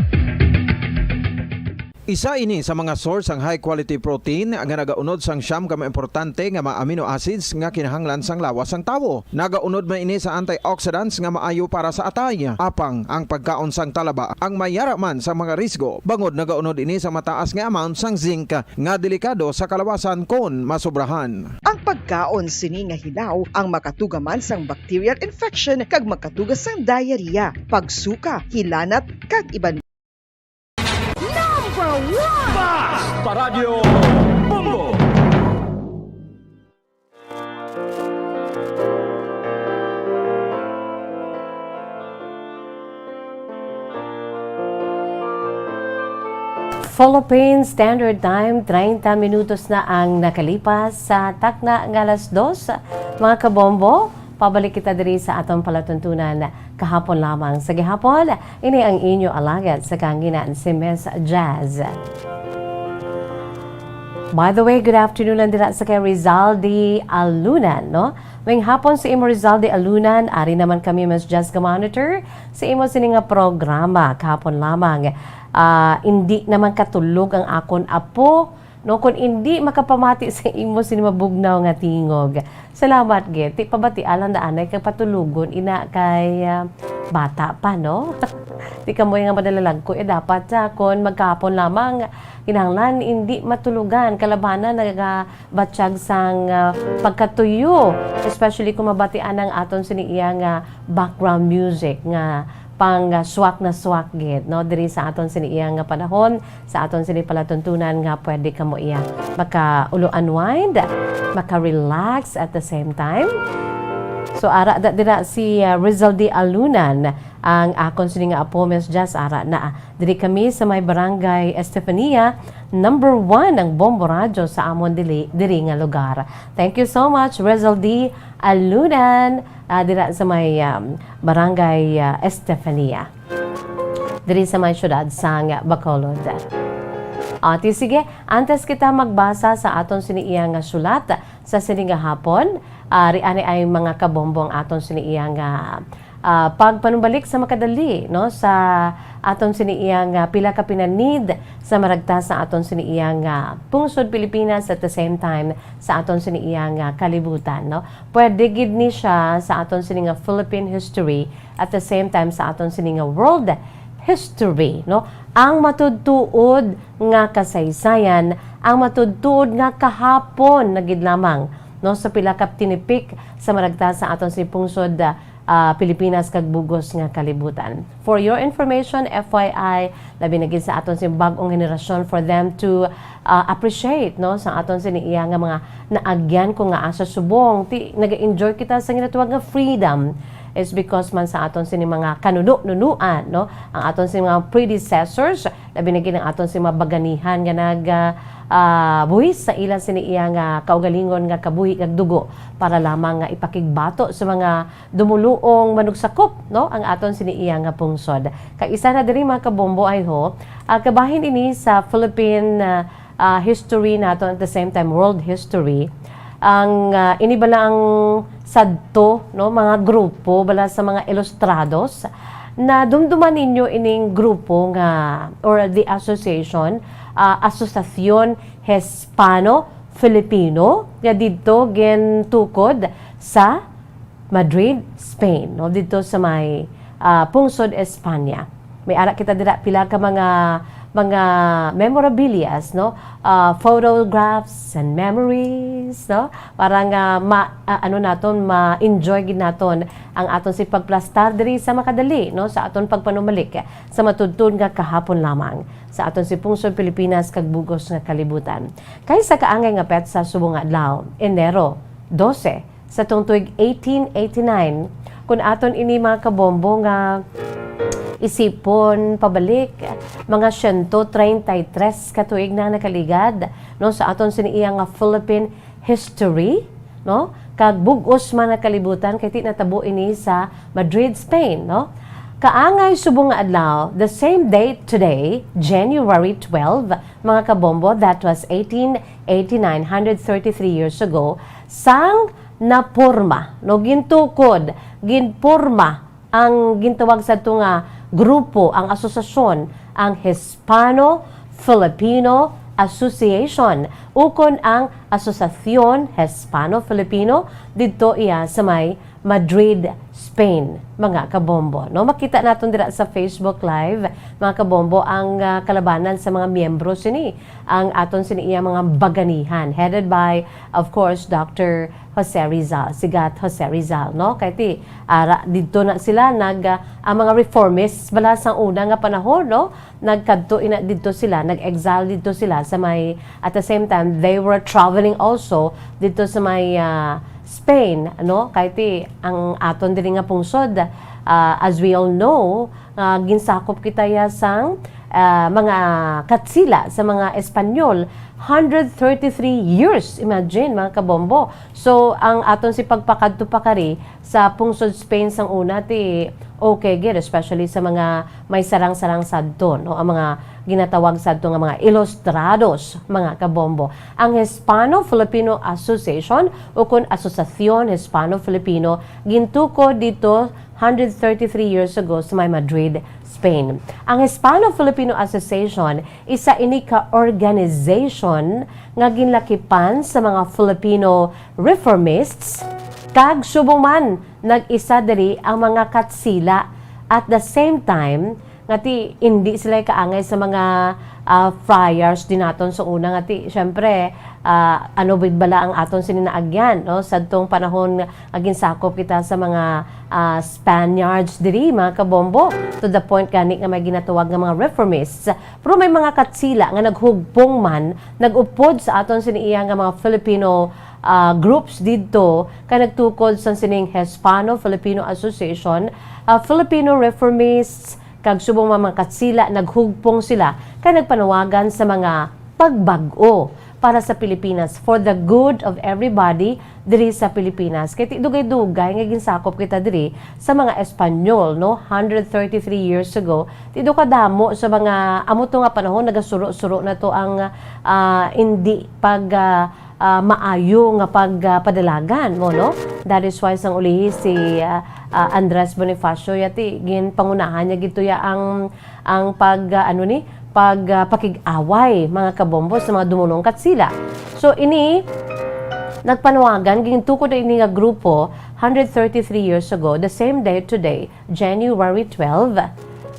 Isa ini sa mga source ang high quality protein nga nagaunod sang siyam ka importante nga mga amino acids nga kinahanglan sang lawas sang tawo. Nagaunod man ini sa antioxidants nga maayo para sa atay. Apang ang pagkaon sang talaba ang mayara man sa mga risgo. Bangod nagaunod ini sa mataas nga amount sang zinc nga delikado sa kalawasan kon masobrahan. Ang pagkaon sini nga hilaw ang makatuga man sang bacterial infection kag makatuga sang diarrhea, pagsuka, hilanat kag iban. Paradyo Bombo! Philippine Standard Time, 30 minutos na ang nakalipas sa takna ng alas 2. Mga kabombo, pabalik kita diri sa atong palatuntunan kahapon lamang. Sa gihapon, ini ang inyo alagad sa kanginan si Miss Jazz. By the way, good afternoon lang dira sa kay Rizaldi Alunan, no? Ngayong hapon si Imo Rizaldi Alunan, ari naman kami Miss Jazz ka monitor sa imo sini nga programa kahapon lamang. Hindi naman katulog ang akon apo, no, kung hindi makapamati sa imo sini mabugnaw nga tingog. Salamat gid. Ti pabati alang daanay kay patulugon ina kay bata pa, no? Di ka mo nga madalalag ko dapat kon magkahapon lamang kinahanglan hindi matulugan kalabanan nagabatsyag sang pagkatuyo, especially kung mabatian ang aton siniya nga background music nga pang swak na swak gid, no, diri sa aton siniya nga panahon, sa aton sini palatuntunan nga pwede ka mo iya maka ulo unwind, maka relax at the same time. So ara dira si Rizaldi Alunan ang akon sini nga apo Miss Jazz ara na diri kami sa may barangay Estefania number 1 ang Bombo Radyo sa amon diri nga lugar. Thank you so much, Rizal D. Alunan, dira sa may barangay Estefania. Diri sa may syudad sang Bacolod. Ati sige, antes kita magbasa sa aton siniiyang nga sulat sa sininga hapon, riani ay mga kabombong aton siniiyang pagpanumbalik sa makadali no sa aton siniiyang pila ka pinanid sa maragta sa aton siniiyang pungsod Pilipinas at the same time sa aton siniiyang kalibutan no. Pwede gid ni siya sa aton sininga Philippine history at the same time sa aton sininga world history no. Ang matudtuod nga kasaysayan, ang matudtuod nga kahapon na gid lamang no sa pila ka tinipik sa maragta sa aton pungsod Pilipinas kag bugos nga kalibutan. For your information, FYI, labi na gid sa aton si bag-ong henerasyon for them to appreciate no sa aton siniiya nga mga naagyan ko nga asa subong ti naga-enjoy kita sa ginatawag nga freedom is because man sa aton sini mga kanunuan no ang aton sini mga predecessors labi na gid ang aton si mga baganihan nga nag buhis sa ilang siniiya nga kaugalingon nga kabuhi kag dugo para lamang nga ipakigbato sa mga dumuluong manugsakop no ang aton siniiya nga pungsod. Kay isa na diri mga kabombo ay ho kabahin ini sa Philippine history naton at the same time world history. Ang ini bala ang sadto no mga grupo bala sa mga ilustrados na dumduman ninyo ining grupo nga or the association Asociación Hispano-Filipino nga dito gintukod sa Madrid, Spain no dito sa may pungsod Espanya. May ara kita dira pila ka mga memorabilias no photographs and memories no para nga ano naton ma-enjoy gid naton ang aton si pagplastar diri sa makadali no sa aton pagpanumalik sa matudtod nga kahapon lamang sa aton si pungsod Pilipinas kag bugos nga kalibutan. Kaysa kaangay nga petsa subong adlaw Enero 12 sa tuig 1889 kun aton ini mga kabombo nga isipon pabalik mga 133 katuig na nakaligad no sa aton siniiya nga Philippine history no kag bugos man nakalibutan kay ti natabo ini sa Madrid, Spain no. Kaangay subong nga adlaw the same date today January 12 mga kabombo that was 1889 133 years ago sang napurma no gintukod ginporma ang gintawag sa ito nga grupo, ang asosasyon, ang Hispano-Filipino Association. Ukon ang Asociación Hispano-Filipino dito iya sa may Madrid, Spain, mga kabombo. No, makita naton dira sa Facebook Live, mga kabombo, ang kalabanan sa mga miyembro sini, ang aton sini iya mga baganihan, headed by, of course, Dr. Jose Rizal, sigat Jose Rizal, no? Kaya ti, dito na sila, ang mga reformists, bala sa una nga panahon, no? Nagkadto ina dito sila, nag-exile dito sila sa may, at the same time, they were traveling also dito sa may, Spain, no? Kahit ang aton diri nga pungsod, as we all know, ginsakop kita ya sang mga katsila sa mga Espanyol 133 years, imagine mga kabombo. So ang aton si pagpakadto pakari sa pungsod Spain sang una ti okay gid, especially sa mga may sarang-sarang sadto no, ang mga ginatawag sadto nga mga ilustrados mga kabombo. Ang Hispano-Filipino Association o kun Asociación Hispano-Filipino gintuko dito 133 years ago sa may Madrid, Spain. Ang Hispano-Filipino Association isa ini ka organization nga ginlakipan sa mga Filipino reformists kag subong man nag-isa diri ang mga katsila at the same time ngati hindi sila kaangay sa mga friars din naton sa una ngati syempre ano bid bala ang aton sininaagyan no sadtong panahon agin sakop kita sa mga Spaniards diri mga kabombo to the point gani nga may ginatawag nga mga reformists pero may mga katsila nga naghugpong man nagupod sa aton siniiya nga mga Filipino groups dito kay nagtukod sa sining Hispano-Filipino Association, Filipino reformists kag subong mga katsila naghugpong sila kay nagpanawagan sa mga pagbag-o para sa Pilipinas, for the good of everybody diri sa Pilipinas. Kaya dugay-dugay nga ginsakop kita diri sa mga Espanyol, no? 133 years ago, tido kadamo sa mga amo to nga panahon nagasuro-suro na to ang hindi maayo nga pagpadalagan mo, no? That is why sang ulihi si Andres Bonifacio yati gin pangunahan niya gito ya ang pakig-away mga kabombo sa mga dumulong katsila. So ini nagpanawagan gintukod na ini nga grupo 133 years ago, the same day today, January 12,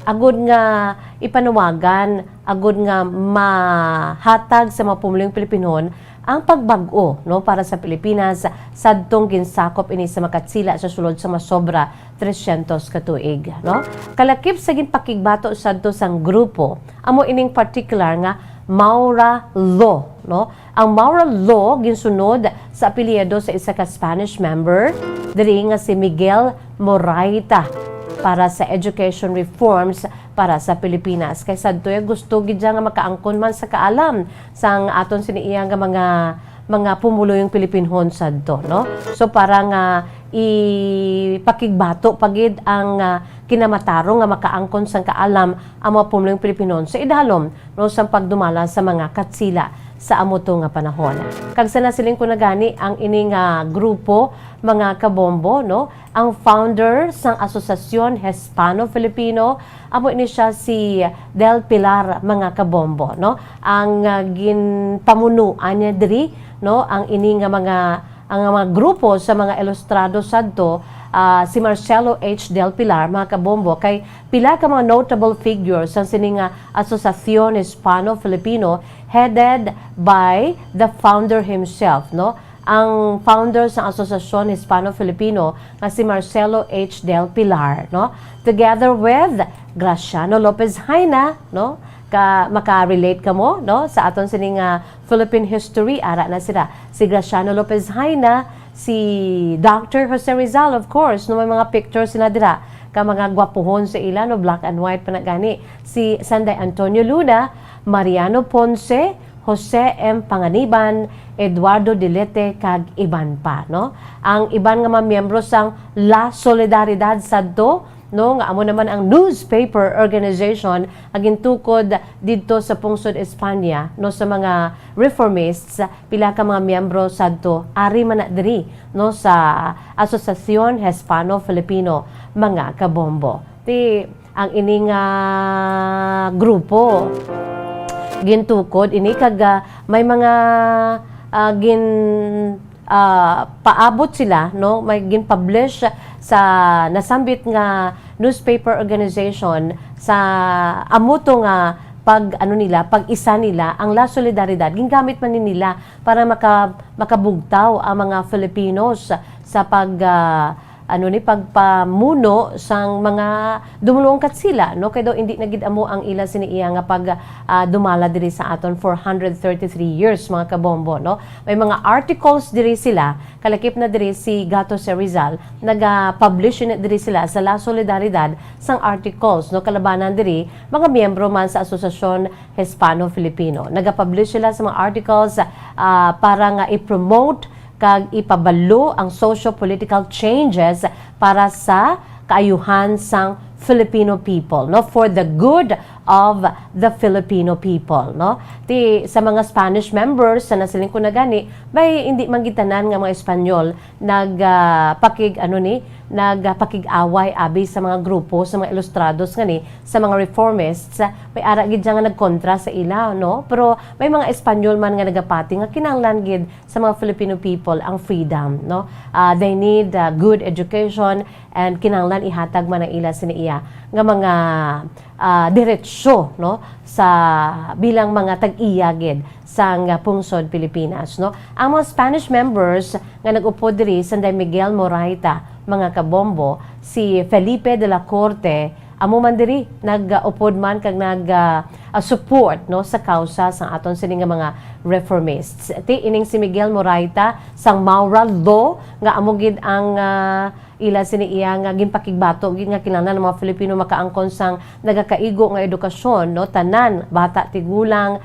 agud nga ipanawagan, agud nga mahatag sa mga pumuling Pilipinon ang pagbag-o, no, para sa Pilipinas sadtong ginsakop ini sa makatsila sa sulod sa masobra 300 ka tuig, no? Kalakip sa ginpakigbato sadto sang grupo amo ining particular nga Maura Law, no? Ang Maura Law ginsunod sa apelyido sa isa ka Spanish member diri nga si Miguel Moraita para sa education reforms para sa Pilipinas. Kay sadto gusto gid nga makaangkon man sa kaalam sang aton siniiya nga mga pumuluyong Pilipinhon sadto, no? So para nga ipakigbato pagid ang kinamatarong nga makaangkon sang kaalam ang mga pumuluyong Pilipinhon sa idalom, no, sang pagdumala sa mga katsila sa amo to nga panahon. Kag sa nasiling ko na gani ang ining grupo mga kabombo, no, ang founder sang Asosasyon Hispano-Filipino amo ini siya si Del Pilar mga kabombo, no. Ang ginpamunuan niya diri, no, ang ini nga mga grupo sa mga ilustrado sadto si Marcelo H. Del Pilar, mga kabombo, kay pila ka mga notable figures sa sining Asosasyon Hispano-Filipino headed by the founder himself, no? Ang founder sa Asosasyon Hispano-Filipino na si Marcelo H. Del Pilar, no? Together with Graciano Lopez Haina, no? Maka-relate ka mo, no? Sa aton sining Philippine history, ara na sila. Si Graciano Lopez Haina, si Dr. Jose Rizal, of course, no, may mga pictures sila dira ka mga gwapuhon sa ila, no, black and white pa na gani. Si Sanday Antonio Luna, Mariano Ponce, Jose M. Panganiban, Eduardo Dilete, kag iban pa, no? Ang iban nga mga miyembro sang La Solidaridad sadto, no, nga amo naman ang newspaper organization aging tukod dito sa pungsod Espanya, no, sa mga reformists, pila ka mga miyembro sadto ari man na diri, no, sa Asosasyon Hispano-Filipino mga kabombo. Ang ining grupo gintukod ini kag may mga paabot sila, no, may gin-publish sa nasambit nga newspaper organization sa amuto nga pag-isa nila ang La Solidaridad gingamit man nila para makabugtaw ang mga Filipinos sa pagpamuno sang mga dumulong katsila, no, kay daw hindi nagid amo ang ila siniiya nga dumala diri sa aton for 133 years mga kabombo, no. May mga articles diri sila, kalakip na diri si Gato Rizal, naga-publish na diri sila sa La Solidaridad sang articles, no, kalabanan diri mga miyembro man sa Asosasyon Hispano-Filipino. Naga-publish sila sa mga articles para nga i-promote kag ipabalo ang socio-political changes para sa kaayuhan sang Filipino people, no, for the good of the Filipino people, no. Sa mga Spanish members sa nasiling ko na gani, may hindi mangitanan nga mga Espanyol nagpakig-away abi sa mga grupo, sa mga ilustrados ngani, sa mga reformists, may ara gid nga nagkontra sa ila, no. Pero may mga Espanyol man nga nagapati nga kinahanglan gid sa mga Filipino people ang freedom, no. They need good education and kinahanglan ihatag man ang ila siniiya nga mga diretsyo, no, sa bilang mga tag-iya gid sang pungsod Pilipinas, no. Ang mga Spanish members nga nag-upo diri Sanday Miguel Moraita mga kabombo, si Felipe de la Corte amo man diri nag-upod man kag support, no, sa kausa sa aton sini nga mga reformists. Ti ining si Miguel Moraita sang Maura Law nga amugid ang ila sini iya nga ginpakigbato gid nga kinahanglan ng mga Filipino makaangkon sang nagakaigo nga edukasyon, no, tanan bata tigulang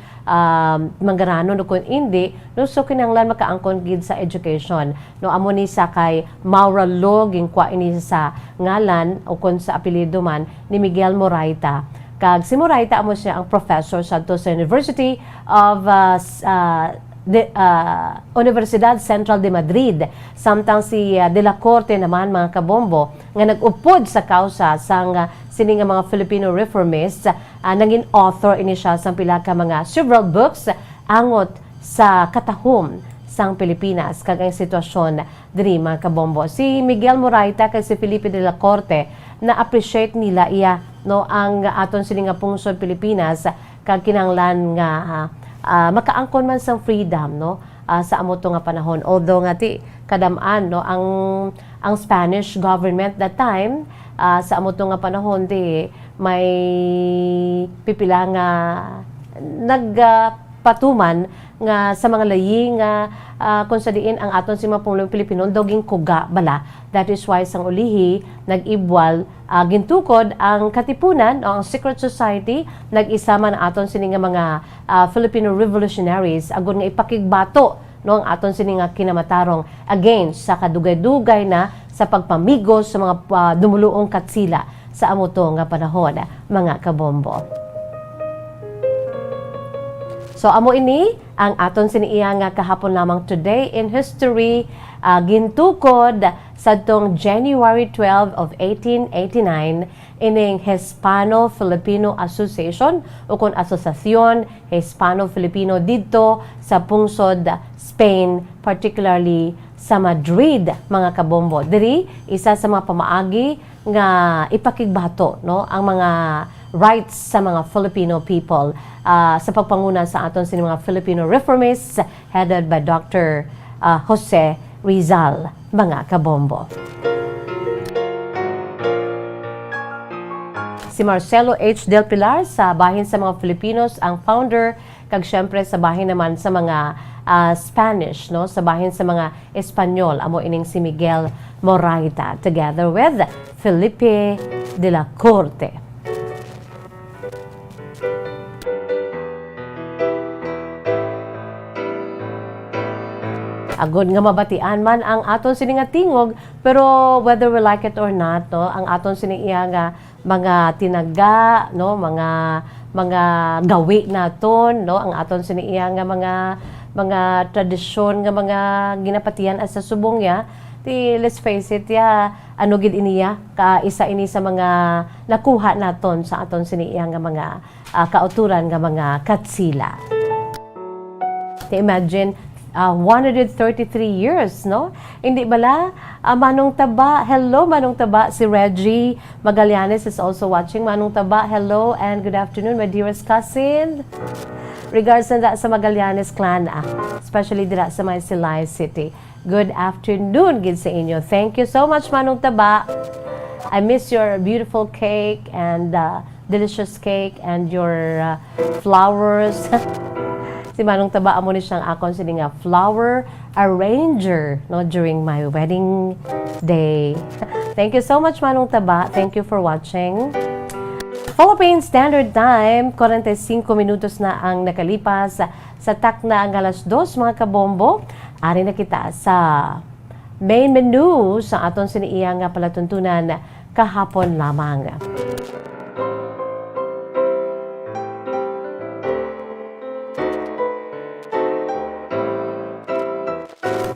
manggaranon no kun hindi, no, so kinahanglan makaangkon gid sa education, no. Amo ni sa kay Maura Law ginkwa ini sa ngalan o kun sa apelyido man ni Miguel Moraita. Kag si Moraita amo siya ang professor sa University of Universidad Central de Madrid. Samtang si De La Corte naman, mga kabombo, nga nag-upod sa kausa sang sini nga mga Filipino reformists, naging author ini siya sang pila ka mga several books angot sa katahom sang Pilipinas kag ang sitwasyon diri, mga kabombo. Si Miguel Moraita kag si Felipe De La Corte na appreciate nila iya, no, ang aton sini nga pungsod Pilipinas kag kinahanglan nga makaangkon man sang freedom, no, sa amo to nga panahon. Although nga ti kadam-an, no, ang Spanish government that time sa amo to nga panahon ti may pipila nga nagpatuman nga sa mga laying kung sa diin ang aton si mga Pangulong Pilipino doging kuga bala. That is why sang ulihi nag-ibwal gintukod ang katipunan o ang secret society, nag-isama na aton sini nga mga Filipino revolutionaries agon nga ipakigbato, no, ang aton sini nga kinamatarong against sa kadugay-dugay na sa pagpamigos sa mga dumuluong katsila sa amo to nga panahon, mga kabombo. So amo ini ang aton siniiya nga kahapon lamang today in history, gintukod sa tong January 12 of 1889 ining Hispano-Filipino Association o kung Asosasyon Hispano-Filipino dito sa pungsod Spain, particularly sa Madrid, mga kabombo. Diri isa sa mga pamaagi nga ipakigbato, no, ang mga rights sa mga Filipino people sa pagpanguna sa aton sa mga Filipino reformists headed by Dr. Jose Rizal, mga kabombo. Si Marcelo H. Del Pilar sa Bahin sa mga Filipinos ang founder, kag syempre sa bahin naman sa mga Spanish, no, sa bahin sa mga Espanyol, amo ining si Miguel Moraita together with Felipe De La Corte. Agod nga mabatian man ang aton sini nga tingog, pero whether we like it or not, no, ang aton sini iya nga mga tinaga, no, mga gawi naton, no, ang aton sini iya nga mga tradisyon nga mga ginapatian as sa subong ya, ti let's face it ya, ano gid iniya ka isa ini sa mga nakuha naton sa aton sini iya nga mga kauturan nga mga katsila. Ti imagine 133 years, no? Hindi bala? Manong Taba, hello Manong Taba. Si Reggie Magallanes is also watching. Manong Taba, hello and good afternoon, my dearest cousin. Regards na sa Magallanes clan, especially dira sa may Silay City. Good afternoon, gid sa inyo. Thank you so much, Manong Taba. I miss your beautiful cake and delicious cake and your flowers. Si Manong Taba amo ni siyang akon sini nga flower arranger, no, during my wedding day. Thank you so much, Manong Taba. Thank you for watching. Philippine Standard Time, 45 minutos na ang nakalipas sa takna ang alas 2, mga kabombo. Ari na kita sa main menu sa aton siniiya nga palatuntunan kahapon lamang.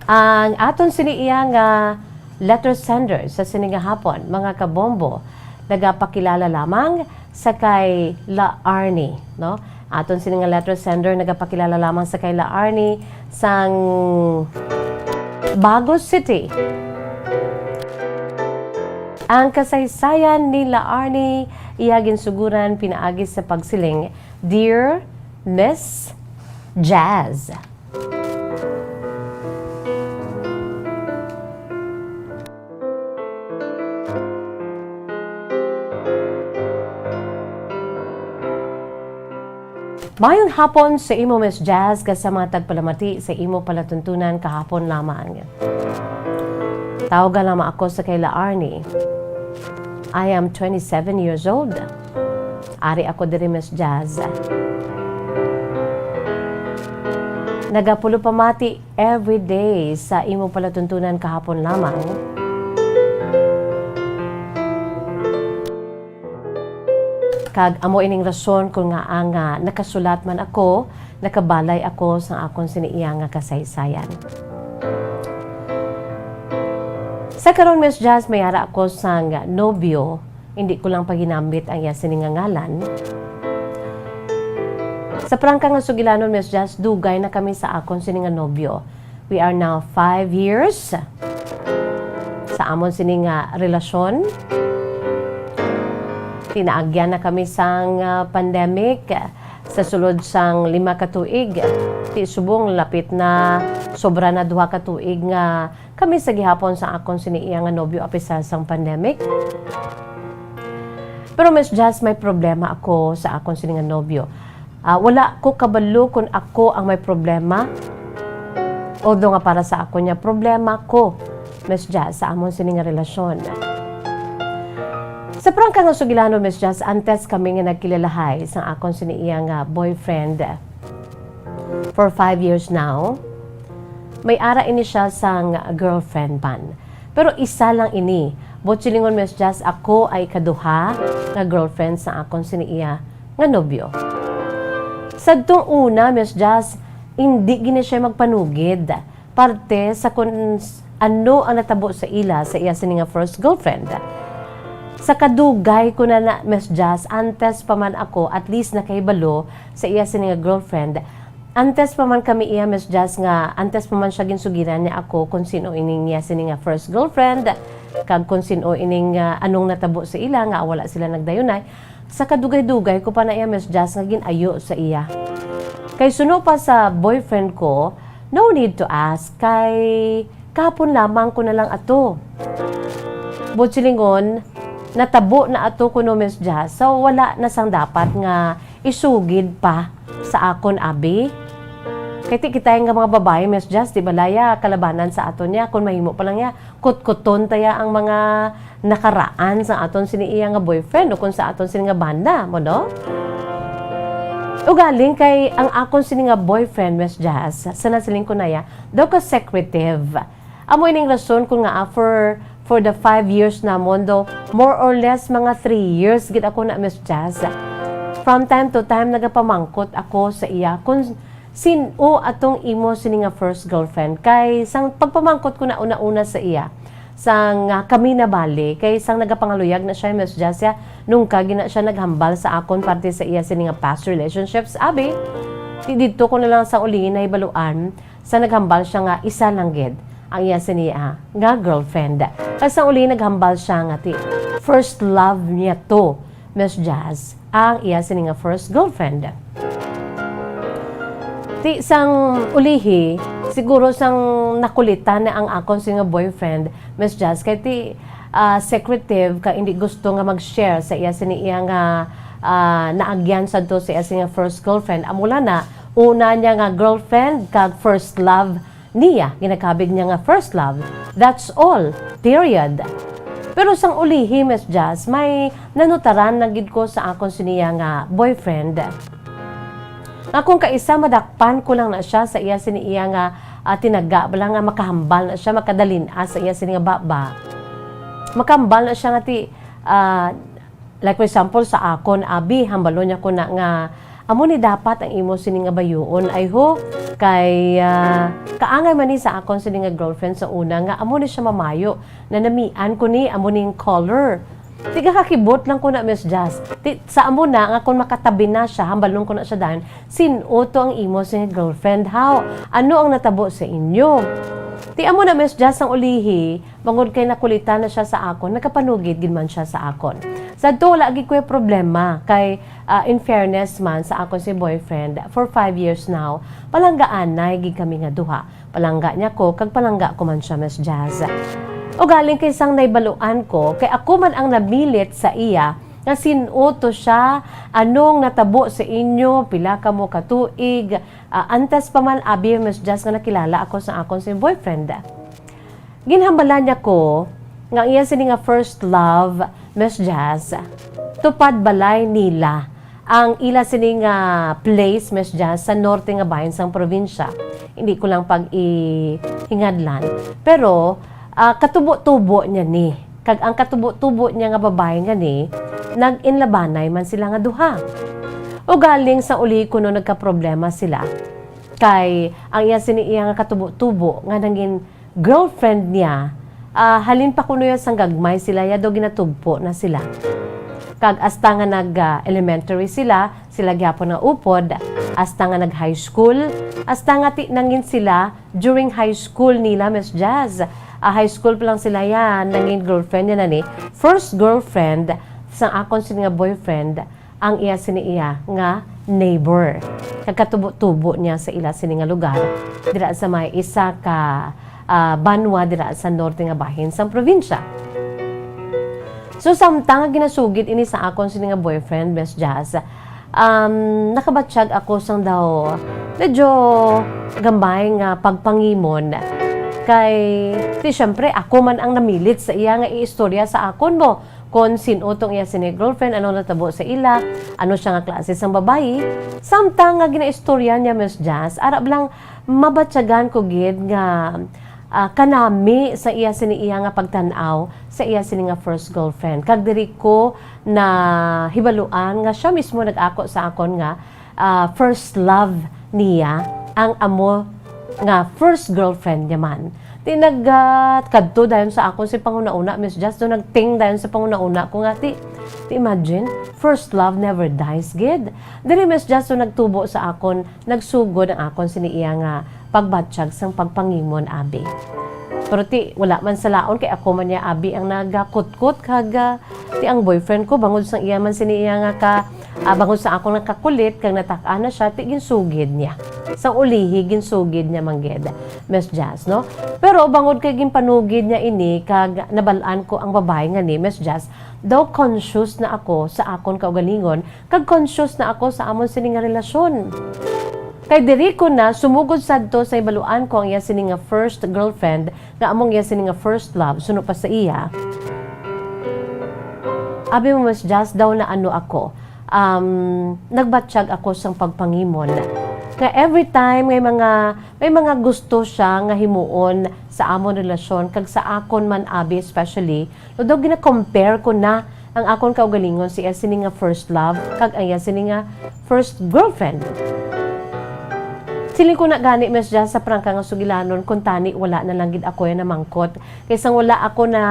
Ang aton siniiya nga letter sender sa sininga hapon, mga kabombo, nagapakilala lamang sa kay La Arnie, no? Aton sininga letter sender nagapakilala lamang sa kay La Arnie sang Bago City. Ang kasaysayan ni La Arnie iyagin suguran pinaagi sa pagsiling, Dear Miss Jazz. Mayong hapon sa imo Miss Jazz sa mga tagpalamati sa imo palatuntunan kahapon lamang. Tawagan lamang ako sa Kayla Arnie. I am 27 years old. Ari ako diri Miss Jazz. Nagapulo pamati every day sa imo palatuntunan kahapon lamang. Kag amo ining rason kung nga ang nakasulat man ako, nakabalay ako sa akong siniiya nga kasaysayan. Sa karon Miss Jazz, mayara ako sang nobyo, hindi ko lang paginambit ang iya siningangalan. Sa prangka nga sugilanon Miss Jazz, dugay na kami sa akong sininga nobyo. We are now 5 years sa amon sininga relasyon. Tinaagyan na kami sang pandemic sa sulod sang 5 ka tuig. Ti subong lapit na sobra na 2 ka tuig nga kami sa gihapon sa akong siniiya nga nobyo apisar sang pandemic. Pero Miss Jazz, may problema ako sa akong sininga nobyo. Wala ko kabalo kung ako ang may problema. Although nga para sa ako niya, problema ko, Miss Jazz, sa amon sininga relasyon. Sa prangka nga sugilano, Miss Jazz, antes kami nga nagkilalahay sa akong siniiya nga boyfriend for 5 years now. May ara ini siya sang girlfriend man. Pero isa lang ini. Botsilingon Miss Jazz, ako ay kaduha nga girlfriend sa akong siniiya nga nobyo. Sa itong una, Miss Jazz, hindi gini siya magpanugid. Parte sa kung ano ang natabo sa ila sa iya sininga first girlfriend. Sa kadugay ko na Miss Jazz, antes pa man ako, at least nakahibalo sa iya sininga girlfriend. Antes pa man kami iya Miss Jazz nga, antes pa man siya ginsugiran niya ako kung sino ining iya sininga first girlfriend, kag kung sino ining anong natabo sa ila nga wala sila nagdayunay. Sa kadugay-dugay ko pa na iya Miss Jazz nga ginayo sa iya. Kay suno pa sa boyfriend ko, no need to ask, kay kahapon lamang ko na lang ato. Botsilingon, natabo na ato ko no Miss Jazz, so wala na sang dapat nga isugid pa sa akon abi. Kaya kita nga mga babae Miss Jazz, di balaya kalabanan sa aton niya, kung mahimo pa lang niya, kut-kuton taya ang mga nakaraan sa aton siniiya nga boyfriend o kung sa aton sini nga banda mo, no? O galing kay ang akon sini nga boyfriend Miss Jazz, sa nasiling ko na ya, daw ka secretive. Amo ining rason kung nga for the 5 years na mondo, more or less mga 3 years gid ako na Miss Jazz. From time to time nagapamangkot ako sa iya kung sino atong imo sini nga first girlfriend. Kay sang pagpamangkot ko na una-una sa iya, sang kami na bali, kay sang nagapangaluyag na siya Miss Jazz ya, nung kagi na siya naghambal sa akon parte sa iya sini nga past relationships. Abi, dito ko na lang sa uli na ibaluan, sa naghambal siya nga isa lang gid ang iya siniya nga girlfriend. Kasi uli naghambal siya nga ti first love niya to, Miss Jazz, ang iya sini nga first girlfriend. Ti sang ulihi, siguro sang nakulitan na ang akon sini nga boyfriend, Miss Jazz, kay ti secretive ka hindi gusto nga mag-share sa iya siniya nga naagyan sa to sa iya sini nga first girlfriend. Amula na una niya nga girlfriend kag first love niya, ginakabig niya nga first love. That's all. Period. Pero sang ulihi, Miss Jazz, may nanutaran na gid ko sa akong siniya nga boyfriend. Akong kaisa madakpan ko lang na siya sa iya siniya nga tinaga, bala nga makahambal na siya, makadalin sa iya siniya baba. Makahambal na siya nga ti, like for example, sa akon, abi, hambalo niya ko na nga, amo ni dapat ang imo sini nga bayuon ay ho kay kaangay man ni sa akon sini nga girlfriend sa una nga amo ni siya mamayo na namian ko ni amo ning color. Tiga kakibot lang ko na Miss Jazz. Sa amo na nga kung makatabi na siya, hambalon ko na siya dahil sino to ang imo sini girlfriend. How? Ano ang natabo sa inyo? Ti amo na Miss Jazz ang ulihi, bangod kay nakulitan na siya sa akon, nakapanugid gid man siya sa akon. Sa to lagi ko problema kay in fairness man sa akon si boyfriend for 5 years now, palanggaan na gid kami nga duha. Palangga niya ko kag palangga ko man siya Miss Jazz. O galing kay sang naibaluan ko, kay ako man ang nabilit sa iya nga sinuto siya, anong natabo sa inyo, pila ka mo katuig, antas pa man abi mas just nga nakilala ako sa akong si boyfriend. Ginhambala niya ko, nga iya sini nga first love, Miss Jazz, tupad balay nila ang ila sini nga place, Miss Jazz, sa norte nga bahin sang probinsya. Hindi ko lang pag-ihingadlan. Pero, katubo-tubo niya ni. Kag ang katubo-tubo niya nga babae nga ni, nag-inlabanay man sila nga duha. O galing sa uli ko no nagka-problema sila. Kay ang iya sini iya nga katubo-tubo nga nangin girlfriend niya, halin pa kuno ya sang gagmay sila ya do ginatugpo na sila. Kag hasta nga nag-elementary sila gyapon nga upod, hasta nga nag-high school, hasta nga nangin sila during high school nila, Miss Jazz. High school pa lang sila yan, nangin girlfriend niya na ni. First girlfriend sa akon sini nga boyfriend, ang iya sini iya nga neighbor. Kagkatubo-tubo niya sa ila sini nga lugar. Dira sa may isa ka banwa dira sa norte nga bahin sa probinsya. So samtang nga ginasugid ini sa akon sini nga boyfriend, Miss Jazz, nakabatsyag ako sang daw medyo gambay nga pagpangimon. Kay, siyempre, ako man ang namilit sa iya nga iistorya sa akon mo. Kung sinutong iya sini girlfriend, ano natabo sa ila, ano siya nga klase sang babae. Samtang nga ginaistorya niya, Miss Jazz, arab lang mabatyagan ko gid nga kanami sa iya sini iya nga pagtanaw sa iya sini nga first girlfriend. Kag diri ko na hibaluan nga siya mismo nag-ako sa akon nga first love niya ang amo nga first girlfriend niya man. Ti kadto dayon sa akon si panguna-una, Miss Just, do nagting dayon sa panguna-una ko nga ti imagine, first love never dies, gid. Diri Miss Just, do nagtubo sa akon, nagsugod ang akon sini iya nga pagbatsyag sang pagpangimon abi. Pero ti wala man sa laon kay ako man niya abi ang nagakutkot kag ti ang boyfriend ko bangod sang iya man sini iya nga bangod sa akong nakakulit kag natak-ana siya ti ginsugid niya. Sang ulihi ginsugid niya mangged, Miss Jazz, no? Pero bangod kay ginpanugid niya ini kag nabalaan ko ang babae nga ni Miss Jazz, daw conscious na ako sa akon kaugalingon kag conscious na ako sa amon sini nga relasyon. Kay diri ko na sumugod sadto sa ibaluan ko ang iya sini nga first girlfriend nga among iya sini nga first love suno pa sa iya. Abi mo Miss Jazz daw na ano ako, nagbatsyag ako sang pagpangimon. Nga every time may mga gusto siya nga himuon sa amon relasyon kag sa akon man abi especially, no daw gina-compare ko na ang akon kaugalingon si iya sini nga first love kag ang iya sini nga first girlfriend. Siling ko na gani, Miss Jazz, sa prangka nga sugilanon, kung tani, wala na lang gid ako yan namangkot. Kaysa wala ako na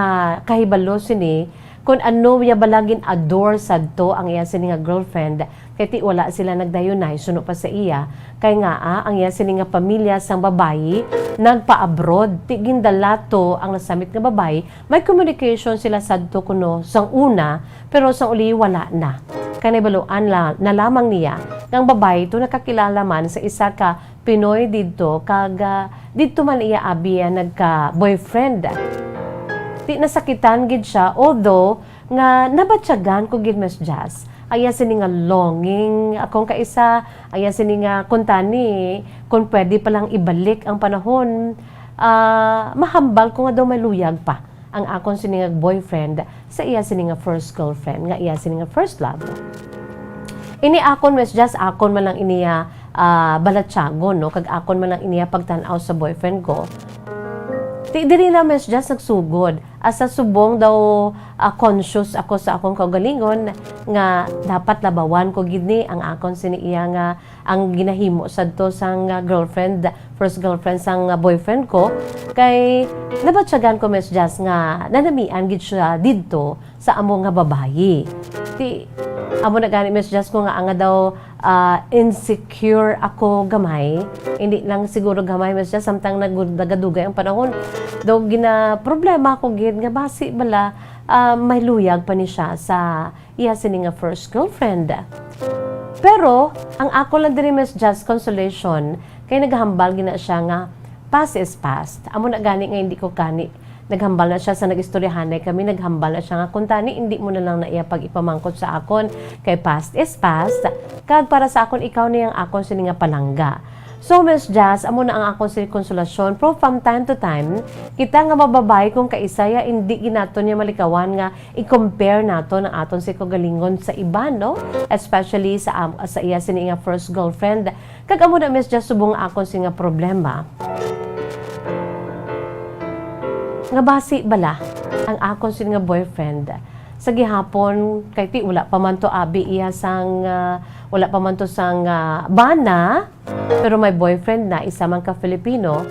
kahibalo sini, kung ano ya balagin adore sadto ang iya sini nga girlfriend, kay ti wala sila nagdayunay, suno pa sa iya. Kay nga, ang iya sini nga pamilya sang babayi, nagpa-abroad, ti gindalato ang nasamit nga babayi, may communication sila sadto kuno sang una, pero sang uli wala na. Kanibaluan na lamang niya ng babae ito nakakilala man sa isa ka Pinoy dito kag dito man iya abi nagka-boyfriend. Di nasakitan gid siya although nga nabatyagan ko gid Miss Jazz. Aya sini nga longing akong kaisa, aya sini nga kuntani kung pwede pa lang ibalik ang panahon. Mahambal ko nga daw may luyag pa ang akong sini nga boyfriend sa iya sini nga first girlfriend nga iya sini nga first love. Ini akon Miss Jazz, akon man lang iniya balatsagon, no? Kag akon man lang iniya pagtanaw sa boyfriend ko. Diri na Miss Jazz nagsugod. Asa subong daw conscious ako sa akong kaugalingon nga dapat labawan ko gid ni ang akon sini iya nga ang ginahimo sadto sang girlfriend, first girlfriend sang boyfriend ko. Kay nabatyagan ko Miss Jazz nga nanamian gid siya didto sa amo nga babayi. Amo na gani Miss Jazz ko nga anga daw insecure ako gamay. Hindi lang siguro gamay Miss Jazz, samtang nagadugay ang panahon. Daw gina problema ko gid nga basi bala may luyag pa ni siya sa iya sini nga first girlfriend. Pero ang ako lang diri Miss Jazz consolation kay naghambal gina siya nga past is past. Amo na gani nga hindi ko kani naghambal na siya sa nagistoryahanay kami, naghambal na siya nga kung tani hindi mo na lang na iya pag ipamangkot sa akon kay past is past kag para sa akon ikaw niyang akon sini nga palangga. So, Miss Jazz, amo na ang akong sini konsolasyon. Pero from time to time, kita nga mababay kung kaisaya, hindi ginato niya malikawan nga i-compare nato ng aton si kagalingon sa iba, no? Especially sa iya sini nga first girlfriend. Kag amo na, Miss Jazz, subong akong sini nga problema. Nga basi bala ang akong sini nga boyfriend. Sa gihapon, kay ti, wala pa man to abi iya sang, wala pa man to sang bana, pero may boyfriend na, isa man ka Filipino.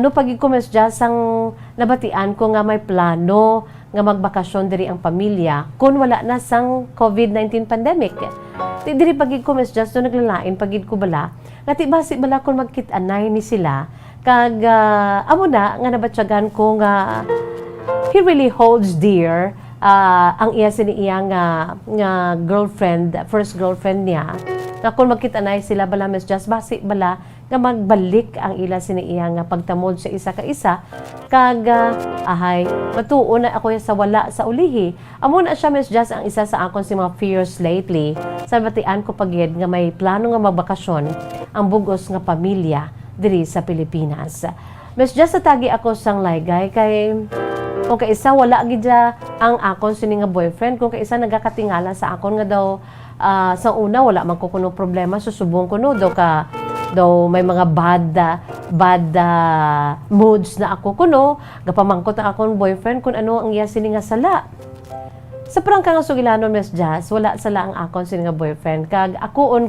Pagig ko Miss Jazz, ang nabatian ko nga may plano nga magbakasyon diri ang pamilya kung wala na sang COVID-19 pandemic. Diri pagig ko Miss Jazz, no naglalain pagig ko bala, nga ti basi bala kung magkit-anay ni sila, kag amo na nga nabatyagan ko nga he really holds dear ang iya siniiya nga girlfriend, first girlfriend niya. Na kung magkita-nay sila bala Miss Jazz, basi bala nga magbalik ang ila siniiya nga pagtamod sa isa ka isa. Kag ahay, matuon na ako sa wala sa ulihi. Amo na siya Miss Jazz ang isa sa akon si mga fears lately. Sa batian ko pagid nga may plano nga magbakasyon ang bugos nga pamilya diri sa Pilipinas. Miss Jazz, tagi ako sang laygay kay kung kaisa wala gidya ang akon sini nga boyfriend, kung kaisa nagakatingala sa akon nga daw sa una wala man ko kuno problema, susubong ko no daw may mga bad moods na ako kuno, gapamangkot ang akon boyfriend kung ano ang iya sini nga sala. Sa prangka nga sugilanon Miss Jazz, wala sala ang akon sini nga boyfriend, kag akon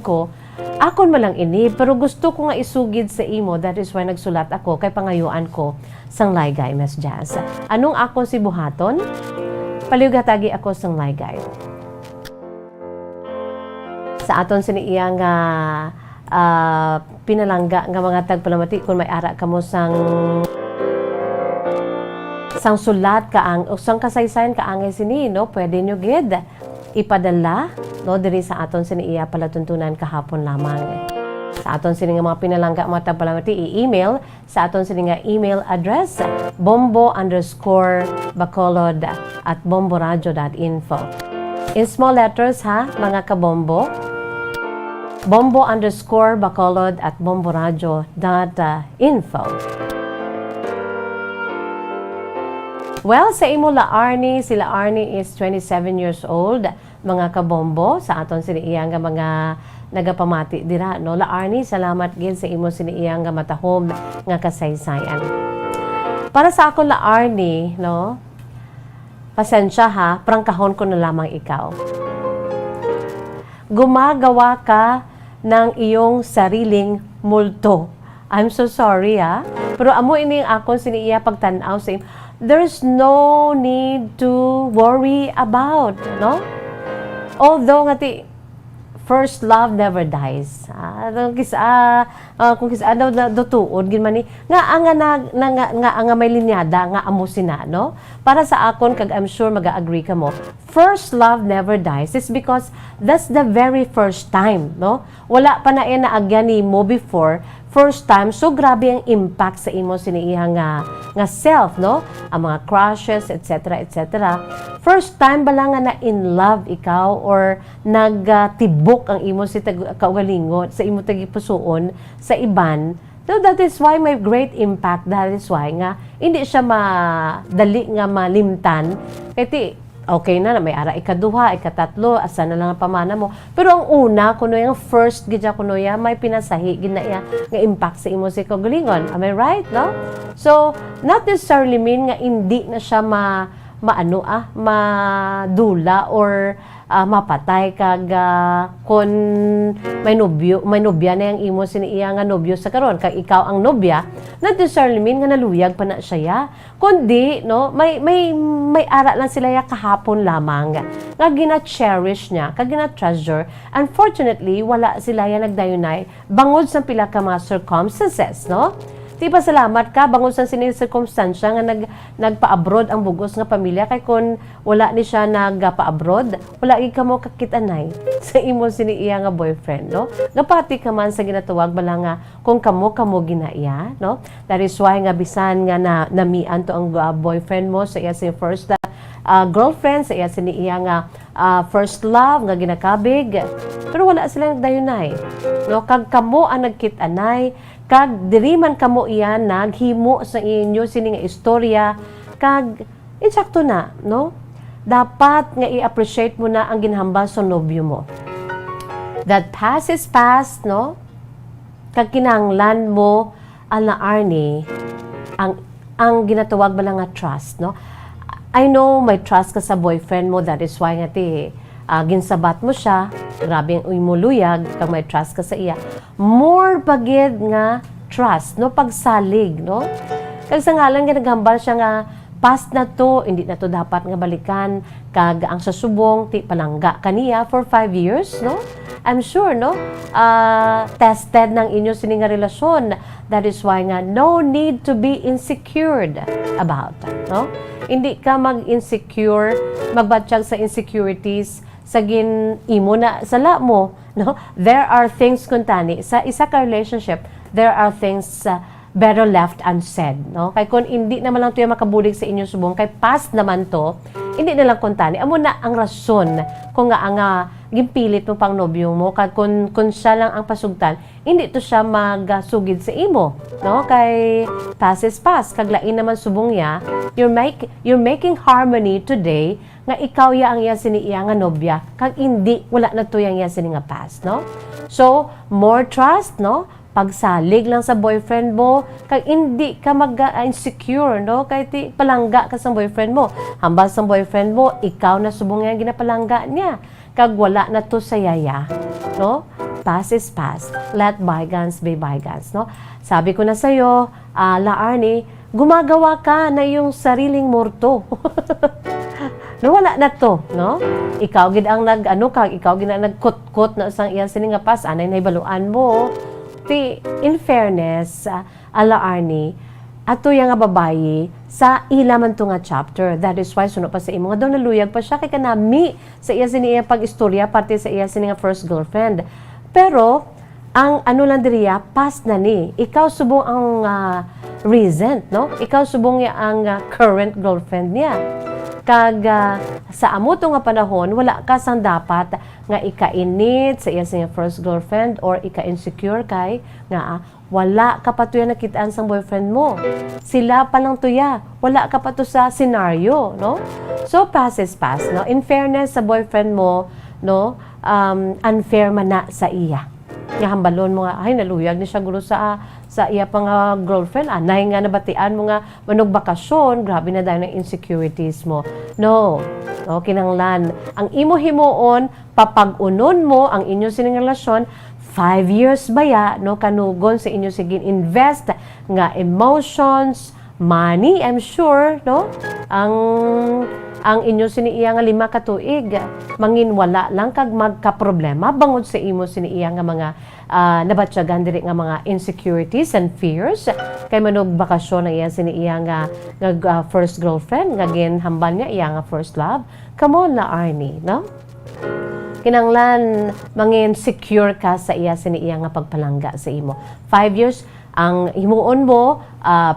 malang ini, pero gusto ko nga isugid sa imo, that is why nagsulat ako kay pangayuan ko sang laygay Miss Jazz. Anong akon si buhaton? Paliugatagi ako sang laygay. Sa aton siniiya nga pinalangga nga mga tagpalamati kung may ara kamo sang sulat kaang o sang kasaysayan kaangay sini, no? Pwede nyo gid ipadala, no, diri sa aton siniiya palatuntunan kahapon lamang. Sa aton sini nga mga pinalangga mga tagpalamati, i-email sa aton sini nga email address bombo_bacolod@bomboradio.info. In small letters ha, mga kabombo, bombo_bacolod@bomboradio.info. Well, sa imo la Arnie, sila Arnie is 27 years old, mga kabombo, sa aton siniiya nga mga nagapamati dira, no? La Arnie, salamat gid sa imo siniiya nga matahom nga kasaysayan. Para sa ako la Arnie, no? Pasensya ha, prangkahon ko na lamang ikaw. Gumagawa ka ng iyong sariling multo. I'm so sorry ha. Pero amo ini akon siniiya pagtan-aw sa imo. There's no need to worry about, no? Although nga ti first love never dies. Kung kisa daw tuod gin man ni nga may linyada nga amo sina, no? Para sa akon kag I'm sure mag-agree ka mo. First love never dies is because that's the very first time, no? Wala pa na naagyan ni mo before first time, so grabe ang impact sa imo siniiha nga self, no? Ang mga crushes, etc., etc. First time bala nga na in love ikaw or nagtibok ang imo si kaugalingon sa imo tagipusoon sa iban. So that is why may great impact. That is why nga hindi siya madali nga malimtan. Kaya okay na may ara ikaduha, ikatatlo, asa na lang ang pamana mo. Pero ang una, kuno yung first gidya kuno ya, may pinasahi gid na iya nga impact sa imo si kaugalingon. Am I right, no? So, not necessarily mean nga hindi na siya madula or mapatay kag kon may nobya na yang imo siniiya nga nobyo sa karon kag ikaw ang nobya, not necessarily mean nga naluyag pa na siya ya, kundi no may ara lang sila ya kahapon lamang nga gina-cherish niya kag gina-treasure. Unfortunately wala sila ya nagdayunay bangod sa pila ka mga circumstances, no? Di ba salamat ka bangon sa sining circumstansya nga nagpa-abroad ang bugos nga pamilya kay kun wala ni siya nagpa-abroad, wala gid kamo kakitanay sa imo sini iya nga boyfriend, no? Gapati ka man sa ginatuwag bala nga kung kamo ginaiya, no? That is why nga bisan nga namian to ang boyfriend mo sa iya first girlfriend, sa iya sini iya nga first love nga ginakabig, pero wala sila nagdayunay, no? Kag kamo ang nagkitanay, kag diri man kamo iyan naghimo sa inyo sini nga istorya, kag insakto na, no? Dapat nga i-appreciate mo na ang ginhambal sa nobyo mo. That past is past, no? Kag kinahanglan mo ala Arnie ang ginatawag ba nga trust, no? I know may trust ka sa boyfriend mo, that is why nga ginsabat mo siya, grabe ang imuluyag, kag may trust ka sa iya. More pagid nga trust, no? Pagsalig, no? Kag sa ngalan nga naghambal siya nga past na to, hindi na to dapat nga balikan, kag ang sasubong ti palangga kaniya for 5 years, no? I'm sure, no? Tested ng inyo sini nga relasyon. That is why nga no need to be insecure about, no? Hindi ka mag-insecure, magbatsyag sa insecurities sa imo na sala mo, no? There are things kuntani sa isa ka relationship, there are things better left unsaid, no? Kay kung hindi naman lang tuya makabulig sa inyong subong, kay past naman to, hindi na lang kuntani. Amo na ang rason kung nga ang gimpilit mo pang nobyo mo, kag kung siya lang ang pasugtan, hindi to siya magasugid sa imo, no? Kay past is past, kag lain naman subong ya, you're making harmony today nga ikaw ya ang iya sini iya nga nobya, kag hindi wala na to yang iya sini nga past, no? So more trust, no? Pagsalig lang sa boyfriend mo, kag hindi ka mag-insecure, no? Kay ti palangga ka sa boyfriend mo. Hambal sa boyfriend mo, ikaw na subong nga ginapalangga niya. Kag wala na to sa yaya, no? Past is past. Let bygones be bygones, no? Sabi ko na sa'yo, La Arnie, gumagawa ka na yung sariling morto. No, wala na to, no? Ikaw gid ang ikaw gid ang nagkut-kut na sang iya sini nga past, anay na ibaluan mo. In fairness, ala Arnie, ato yung nga babayi, sa ilaman to nga chapter. That is why, suno pa sa imo nga daw naluyag pa siya, kay kanami sa iya siniya pag-istorya, parte sa iya siniya first girlfriend. Pero, ang lang diriya, past na ni. Ikaw subong ang recent, no? Ikaw subong ang current girlfriend niya. Kag sa amo to nga panahon, wala ka sang dapat nga ika-init sa iya siyang first girlfriend or ika-insecure kay nga wala ka pa tuya nakitaan sang boyfriend mo. Sila pa lang tuya. Wala ka pa to sa scenario, no? So past is past, no? In fairness sa boyfriend mo, no? Unfair man na sa iya. Nga hambalon mo nga, ay naluyag ni siya gulo sa iya pang girlfriend, anay nga nabatian mo nga manog bakasyon, grabe na dahil ng insecurities mo. No, kinanglan. Ang imo himuon, papag-unon mo ang inyo sining relasyon, 5 years baya, no, kanugon sa inyo sigin invest nga emotions, money, I'm sure, no? Ang inyo siniiya nga 5 ka tuig, mangin wala lang kag magka-problema bangod sa imo siniiya nga mga nabatyagan diri nga mga insecurities and fears kay manog bakasyon ang iya siniiya nga first girlfriend nga ginhambal niya iya nga first love. Come on na Arnie, no? Kinanglan mangin secure ka sa iya siniiya nga pagpalangga sa imo. 5 years ang himuon mo,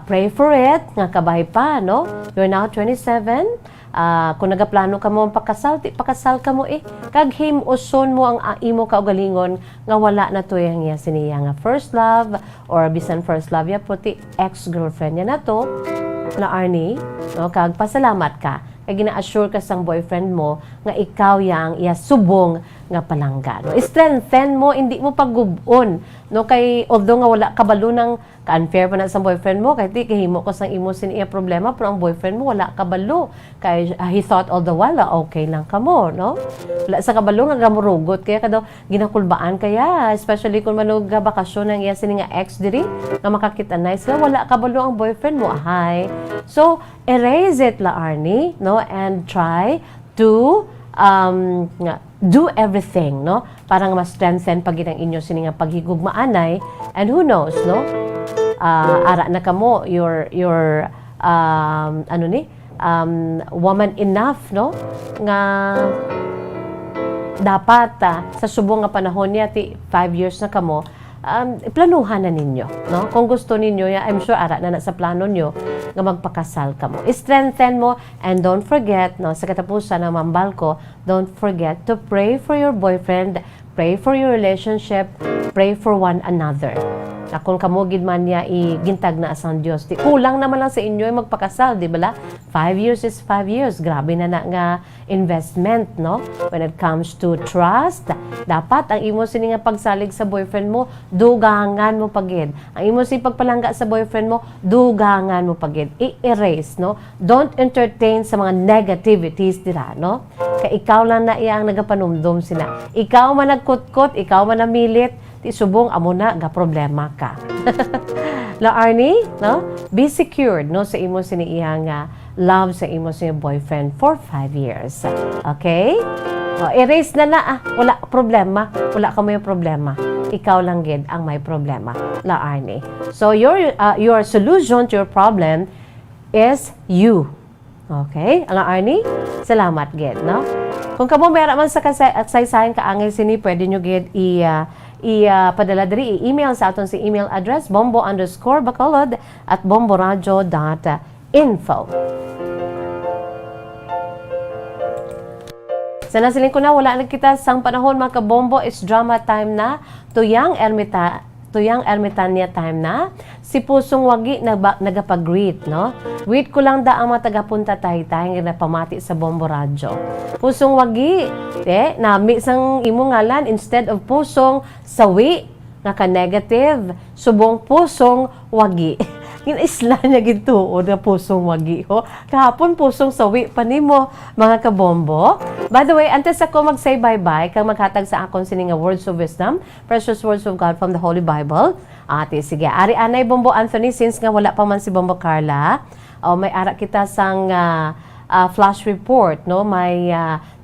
pray for it nga kabay pa, no? You're now 27. Kung nagaplano ka mo pakasal, pakasal ka mo kag himuson mo ang imo kaugalingon nga wala na to yang iya siniya nga first love or bisan first love ya puti ex-girlfriend niya na to na Arnie, no? Kag pasalamat ka kay gina-assure ka sang boyfriend mo nga ikaw yang iya subong nga palangga, no? Strengthen mo, hindi mo pagubon, no? Kay although nga wala kabalo ng ka-unfair pa na sa boyfriend mo, kay di kahimo ko sang imo sin iya problema, pero ang boyfriend mo wala kabalo, kay he thought all the while okay lang ka mo, no? Wala sa kabalo nga gamurugot, kaya kadaw ginakulbaan kaya, especially kung manog bakasyon ng iya sin nga ex diri nga makakita na sila, wala kabalo ang boyfriend mo, ahay. So erase it la Arnie, no? And try to do everything, no? Parang mas strengthen pag inang inyo sininga paghigugmaanay, and who knows, no? ara na kamo, your woman enough, no? Nga dapat sa subong nga panahon niya, 5 years na kamo, planuhan na ninyo, no? Kung gusto ninyo, I'm sure ara na sa plano nyo nga magpakasal kamo. Strengthen mo, and don't forget, no, sa katapusan ng mambal ko, don't forget to pray for your boyfriend, pray for your relationship, pray for one another. Na kung kamugid man niya igintag na asang Diyos, kulang naman lang sa inyo ay magpakasal, di ba la? 5 years is 5 years. Grabe na nga investment, no? When it comes to trust, dapat ang imo sini nga pagsalig sa boyfriend mo, dugangan mo pagid. Ang imo sini pagpalangga sa boyfriend mo, dugangan mo pagid. I-erase, no? Don't entertain sa mga negativities dira, no? Kaya ikaw lang na iyang nagapanumdum sila. Ikaw man nagkutkot, ikaw man namilit, ti subong amo na ga problema ka. La Arnie, no? Be secured, no, sa imo siniyang love sa imo sa boyfriend for 5 years. Okay? Erase na wala problema. Wala ka may problema. Ikaw lang gid ang may problema. La Arnie. So your solution to your problem is you. Okay? La Arnie, salamat gid, no? Kung kamo mayroon man sa kasaysayan kaangay sini, pwede nyo gid padala diri, i-email sa aton si email address bombo_bacolod@bomboradio.info. Sa nasiling ko na, wala na kita sang panahon mga kabombo, is drama time na, tuyang Ermitania time na, si Pusong Wagi nagapag-greet, no? Greet ko lang ang mga tagapunta tayo nga pamati sa Bombo Radyo. Pusong Wagi, nami sang imo ngalan, instead of Pusong Sawi, nga ka-negative, subong Pusong Wagi. Isla niya gintuod nga Pusong Wagi. Kahapon Pusong Sawi pa nimo, mga kabombo. By the way, antes ako mag-say bye-bye, kang maghatag sa akon sini nga words of wisdom, precious words of God from the Holy Bible. Ate, sige. Ari anay Bombo Anthony, since nga wala pa man si Bombo Carla, may ara kita sang flash report, no? May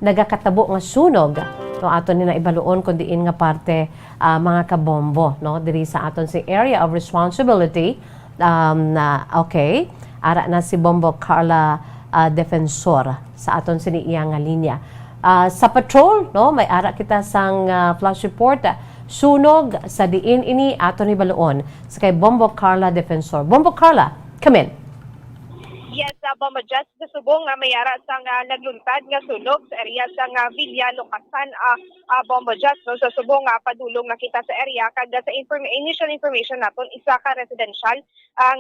nagakatabo nga sunog. No, aton ni na ibaluon kun diin nga parte mga kabombo, no? Diri sa aton si area of responsibility. Okay, ara na si Bombo Carla Defensor sa aton siniiya nga linya. Sa patrol, no, may ara kita sang flash report, sunog sa diin ini aton ni baluon sa kay Bombo Carla Defensor. Bombo Carla, come in. Yes, Bombo Just sa subong nga mayara sang nagluntad nga sunog sa area sang Villa Lucasan, Bombo Just, no? Sa subong padulong na kita sa area kada sa initial information naton isa ka residential ang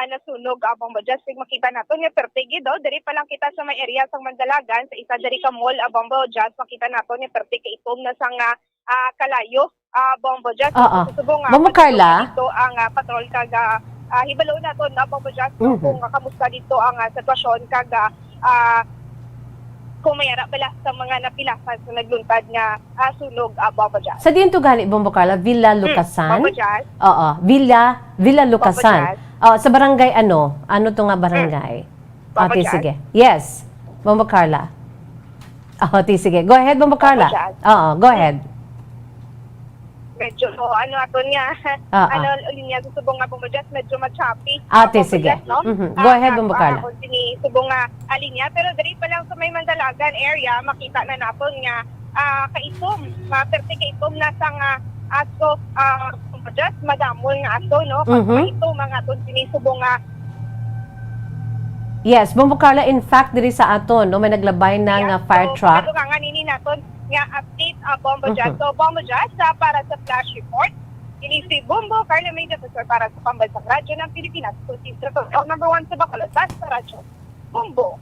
nasunog, Bombo Just. Makita naton nga pertigi daw diri pa lang kita sa may area sang Mandalagan sa isa diri ka mall, Bombo Just. Makita naton nga pertigi itom na sang kalayo, Bombo Just. Sa subong Bombo Carla, dito ang patrol kaga hibalo na to na Bombo Just, kung kamusta dito ang sitwasyon kaga kung mayara pala sa mga napilasan sa nagluntad nga sunog, Bombo Just. Sa diin to gani Bombo Carla, Villa Lucasan. Bombo Just. Oo, Villa Lucasan. Sa barangay ano? Ano to nga barangay? Bombo Just. Just. Sige. Yes. Bombo Carla. Sige. Go ahead Bombo Carla. Oo, go ahead. Medyo aton nga linya sa subong nga Bombo Just, medyo ma-choppy. Sige. No? Go ahead Bombo Carla. Kung sini subong nga linya, pero diri pa lang sa may Mandalagan area makita na naton nga kaitom, maperte kaitom na sang aso, Bombo Just, madamol nga aso, no? Kaitom mga aton sini subong nga Yes, Bombo Carla, in fact diri sa aton, no, may naglabay na nga fire truck. So nga nini naton nga update, Bombo Just. So Bombo Just, para sa flash report, ini si Bombo Carla may defensor para sa Pambansang Radyo ng Pilipinas. So si number 1 sa Bacolod, sa Radyo, Bombo.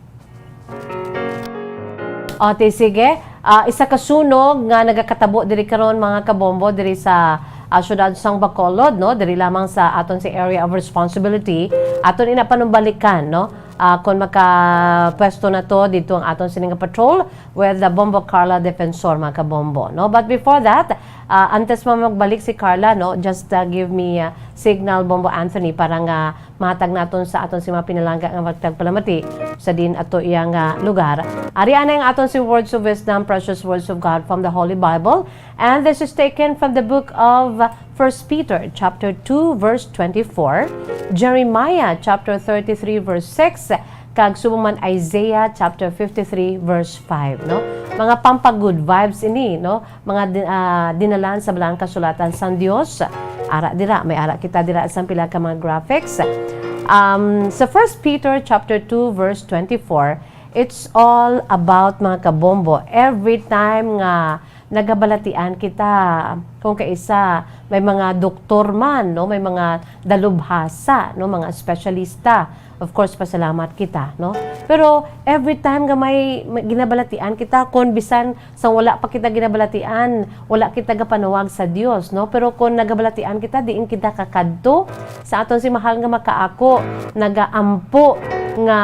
Sige. Isa ka sunog nga nagakatabo diri karon mga kabombo diri sa syudad sang Bacolod, no? Diri lamang sa aton si area of responsibility. Aton ina panumbalikan, no? Kung makapwesto na to dito ang aton sining patrol with the Bombo Carla Defensor mga kabombo, no? But before that, antes mo magbalik si Carla, no? Just give me signal, Bombo Anthony, para nga matag naton sa aton si mga pinalangga nga magtagpalamati sa din ato iyang lugar. Ariana yung aton si Words of Wisdom, Precious Words of God from the Holy Bible. And this is taken from the book of 1 Peter chapter 2 verse 24, Jeremiah chapter 33 verse 6, kag subuman Isaiah chapter 53 verse 5, no? Mga pampag-good vibes ini, no? Mga dinalan sa balang kasulatan sa Dios. Ara dira, may ara kita dira sa pila ka mga graphics. Sa 1 Peter chapter 2 verse 24, it's all about mga kabombo. Every time nga nagabalatian kita, kung kaisa may mga doktor man, no, may mga dalubhasa, no, mga espesyalista, of course pasalamat kita, no. Pero every time nga may ginabalatian kita, kung bisan sa wala pa kita ginabalatian, wala kita gapanawag sa Dios, no. Pero kung nagabalatian kita, diin kita kakadto sa aton si mahal nga makaako, nagaampo nga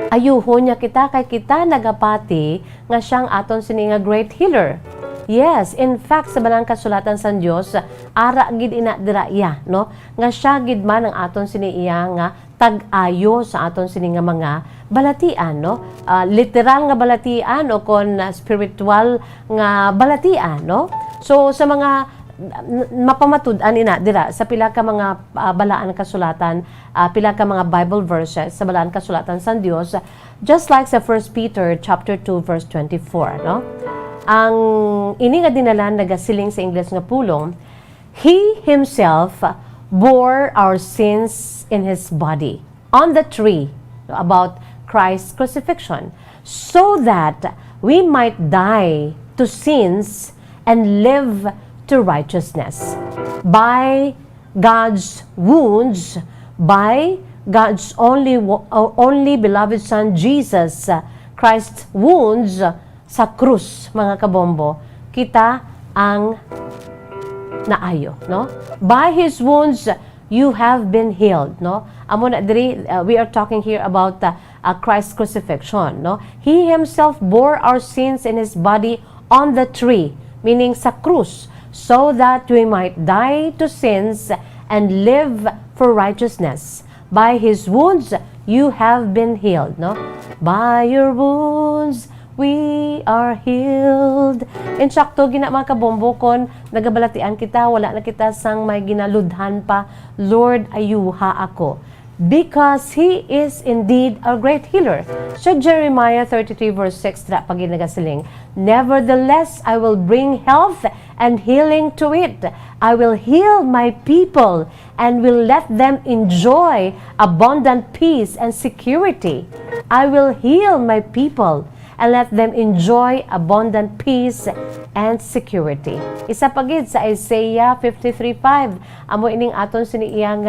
ayuho niya kita kay kita nagapati nga siyang aton sini nga great healer. Yes, in fact sa balang kasulatan sa Dios, ara gid ina dira iya, no? Nga siya gid man ang aton sini iya nga tag-ayo sa aton sini nga mga balatian, no? Literal nga balatian o kon spiritual nga balatian, no? So sa mga mapamatud-an ina dira sa pila ka mga balaan kasulatan, pila ka mga Bible verses sa balaan kasulatan sa Dios, just like sa 1 Peter chapter 2 verse 24, no? Ang ini nga dinalan nagasiling sa English nga pulong, He Himself bore our sins in His body on the tree, about Christ's crucifixion, so that we might die to sins and live to righteousness. By God's wounds, by God's only beloved Son, Jesus, Christ's wounds sa krus, mga kabombo, kita ang naayo, no? By His wounds, you have been healed, no? Amo na diri, we are talking here about Christ's crucifixion, no? He Himself bore our sins in His body on the tree, meaning sa krus, so that we might die to sins and live for righteousness. By His wounds, you have been healed, no? By your wounds, we are healed. Insakto, gina mga kabombo, kon nagabalatian kita, wala na kita sang may ginaludhan pa, Lord, ayuha ako. Because He is indeed a great healer. So Jeremiah 33 verse 6, tra pag ginagasiling, nevertheless, I will bring health and healing to it. I will heal my people and will let them enjoy abundant peace and security. I will heal my people and let them enjoy abundant peace and security. Isa pagid sa Isaiah 53:5. Amo ining aton siniiyang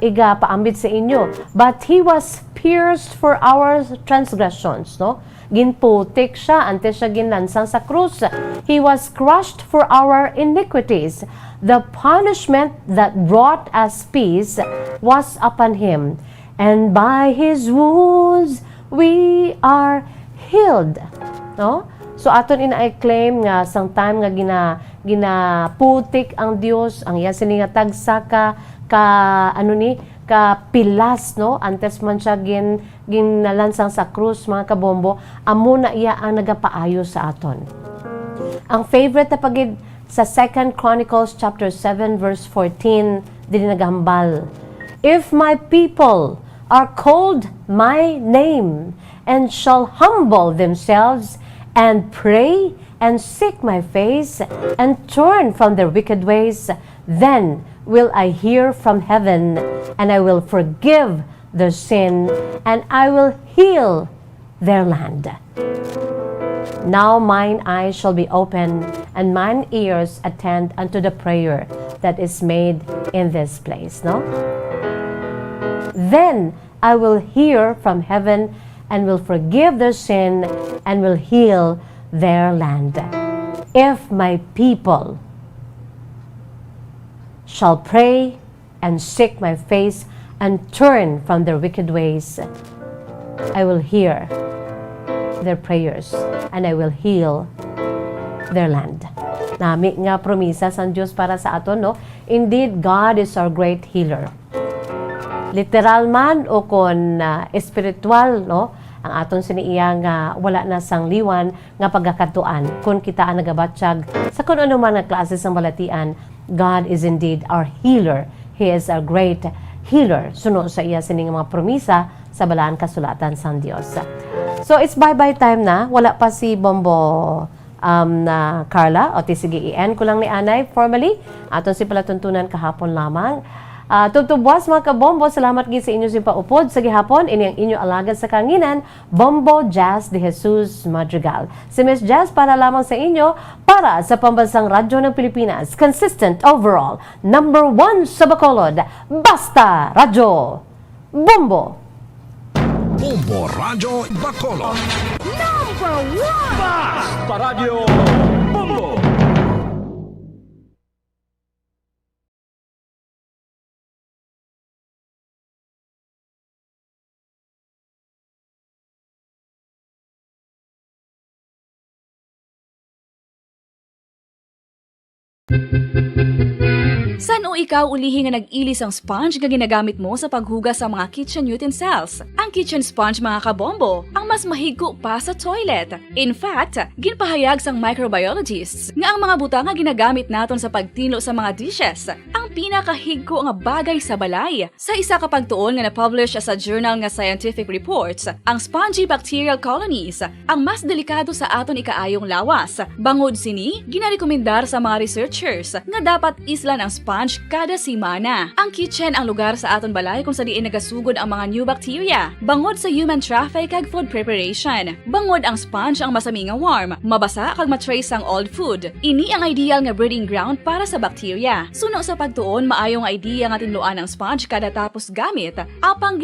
iga paambit sa inyo. But He was pierced for our transgressions, no? Ginputik siya, ante siya ginlansang sa krus. He was crushed for our iniquities. The punishment that brought us peace was upon Him. And by His wounds, we are healed, no? So aton ina-claim nga sang time nga ginaputik ang Dios, ang iya sini nga tagsa ka pilas, no? Antes man siya ginalansang sa krus, mga kabombo, amo na iya ang nagapaayo sa aton. Ang favorite na pagid sa 2 Chronicles chapter 7 verse 14, dili nagahambal. If my people are called my name and shall humble themselves and pray and seek my face and turn from their wicked ways, then will I hear from heaven and I will forgive their sin and I will heal their land. Now mine eyes shall be open and mine ears attend unto the prayer that is made in this place, no? Then I will hear from heaven and will forgive their sin and will heal their land. If my people shall pray and seek my face and turn from their wicked ways, I will hear their prayers and I will heal their land. Nami nga promisa sa Dios para sa aton, no? Indeed, God is our great healer. Literal man o kon espiritual, no? Ang aton siniiya nga wala na sang liwan nga pagkakatuan kung kita ang nagabatsyag sa kung ano man nga klase sang balatian. God is indeed our healer. He is our great healer. Suno sa iya sining mga promisa sa balaan kasulatan sang Dios. So it's bye-bye time na. Wala pa si Bombo na Carla. O sige, i-end ko lang ni Anay formally. Aton si palatuntunan kahapon lamang. Tubtubwas mga kabombo, salamat gid sa inyo si paupod sa gihapon. Ini ang inyo alagad sa kanginan, Bombo Jazz de Jesus Madrigal. Si Miss Jazz para lamang sa inyo para sa pambansang radyo ng Pilipinas. Consistent overall, number 1 sa Bacolod. Basta Radyo Bombo! Bombo Radyo Bacolod. Number 1! Basta Radio Bombo! San o ikaw ulihi nga nag-ilis ang sponge nga ginagamit mo sa paghugas sa mga kitchen utensils? Ang kitchen sponge mga kabombo, ang mas mahigko pa sa toilet. In fact, ginpahayag sang microbiologists nga ang mga butang nga ginagamit naton sa pagtilo sa mga dishes ang pinakahigko nga bagay sa balay. Sa isa ka pagtuon nga na-publish sa journal nga Scientific Reports, ang spongy bacterial colonies ang mas delikado sa aton ikaayong lawas. Bangod sini, ginarekomendar sa mga researchers nga dapat islan ang sponge kada semana. Ang kitchen ang lugar sa aton balay kung sa diin nagasugod ang mga new bacteria. Bangod sa human traffic kag food preparation. Bangod ang sponge ang masami nga warm, mabasa kag matrace ang old food. Ini ang ideal nga breeding ground para sa bacteria. Suno sa pagtuon, maayong idea nga tinluan ang sponge kada tapos gamit, apang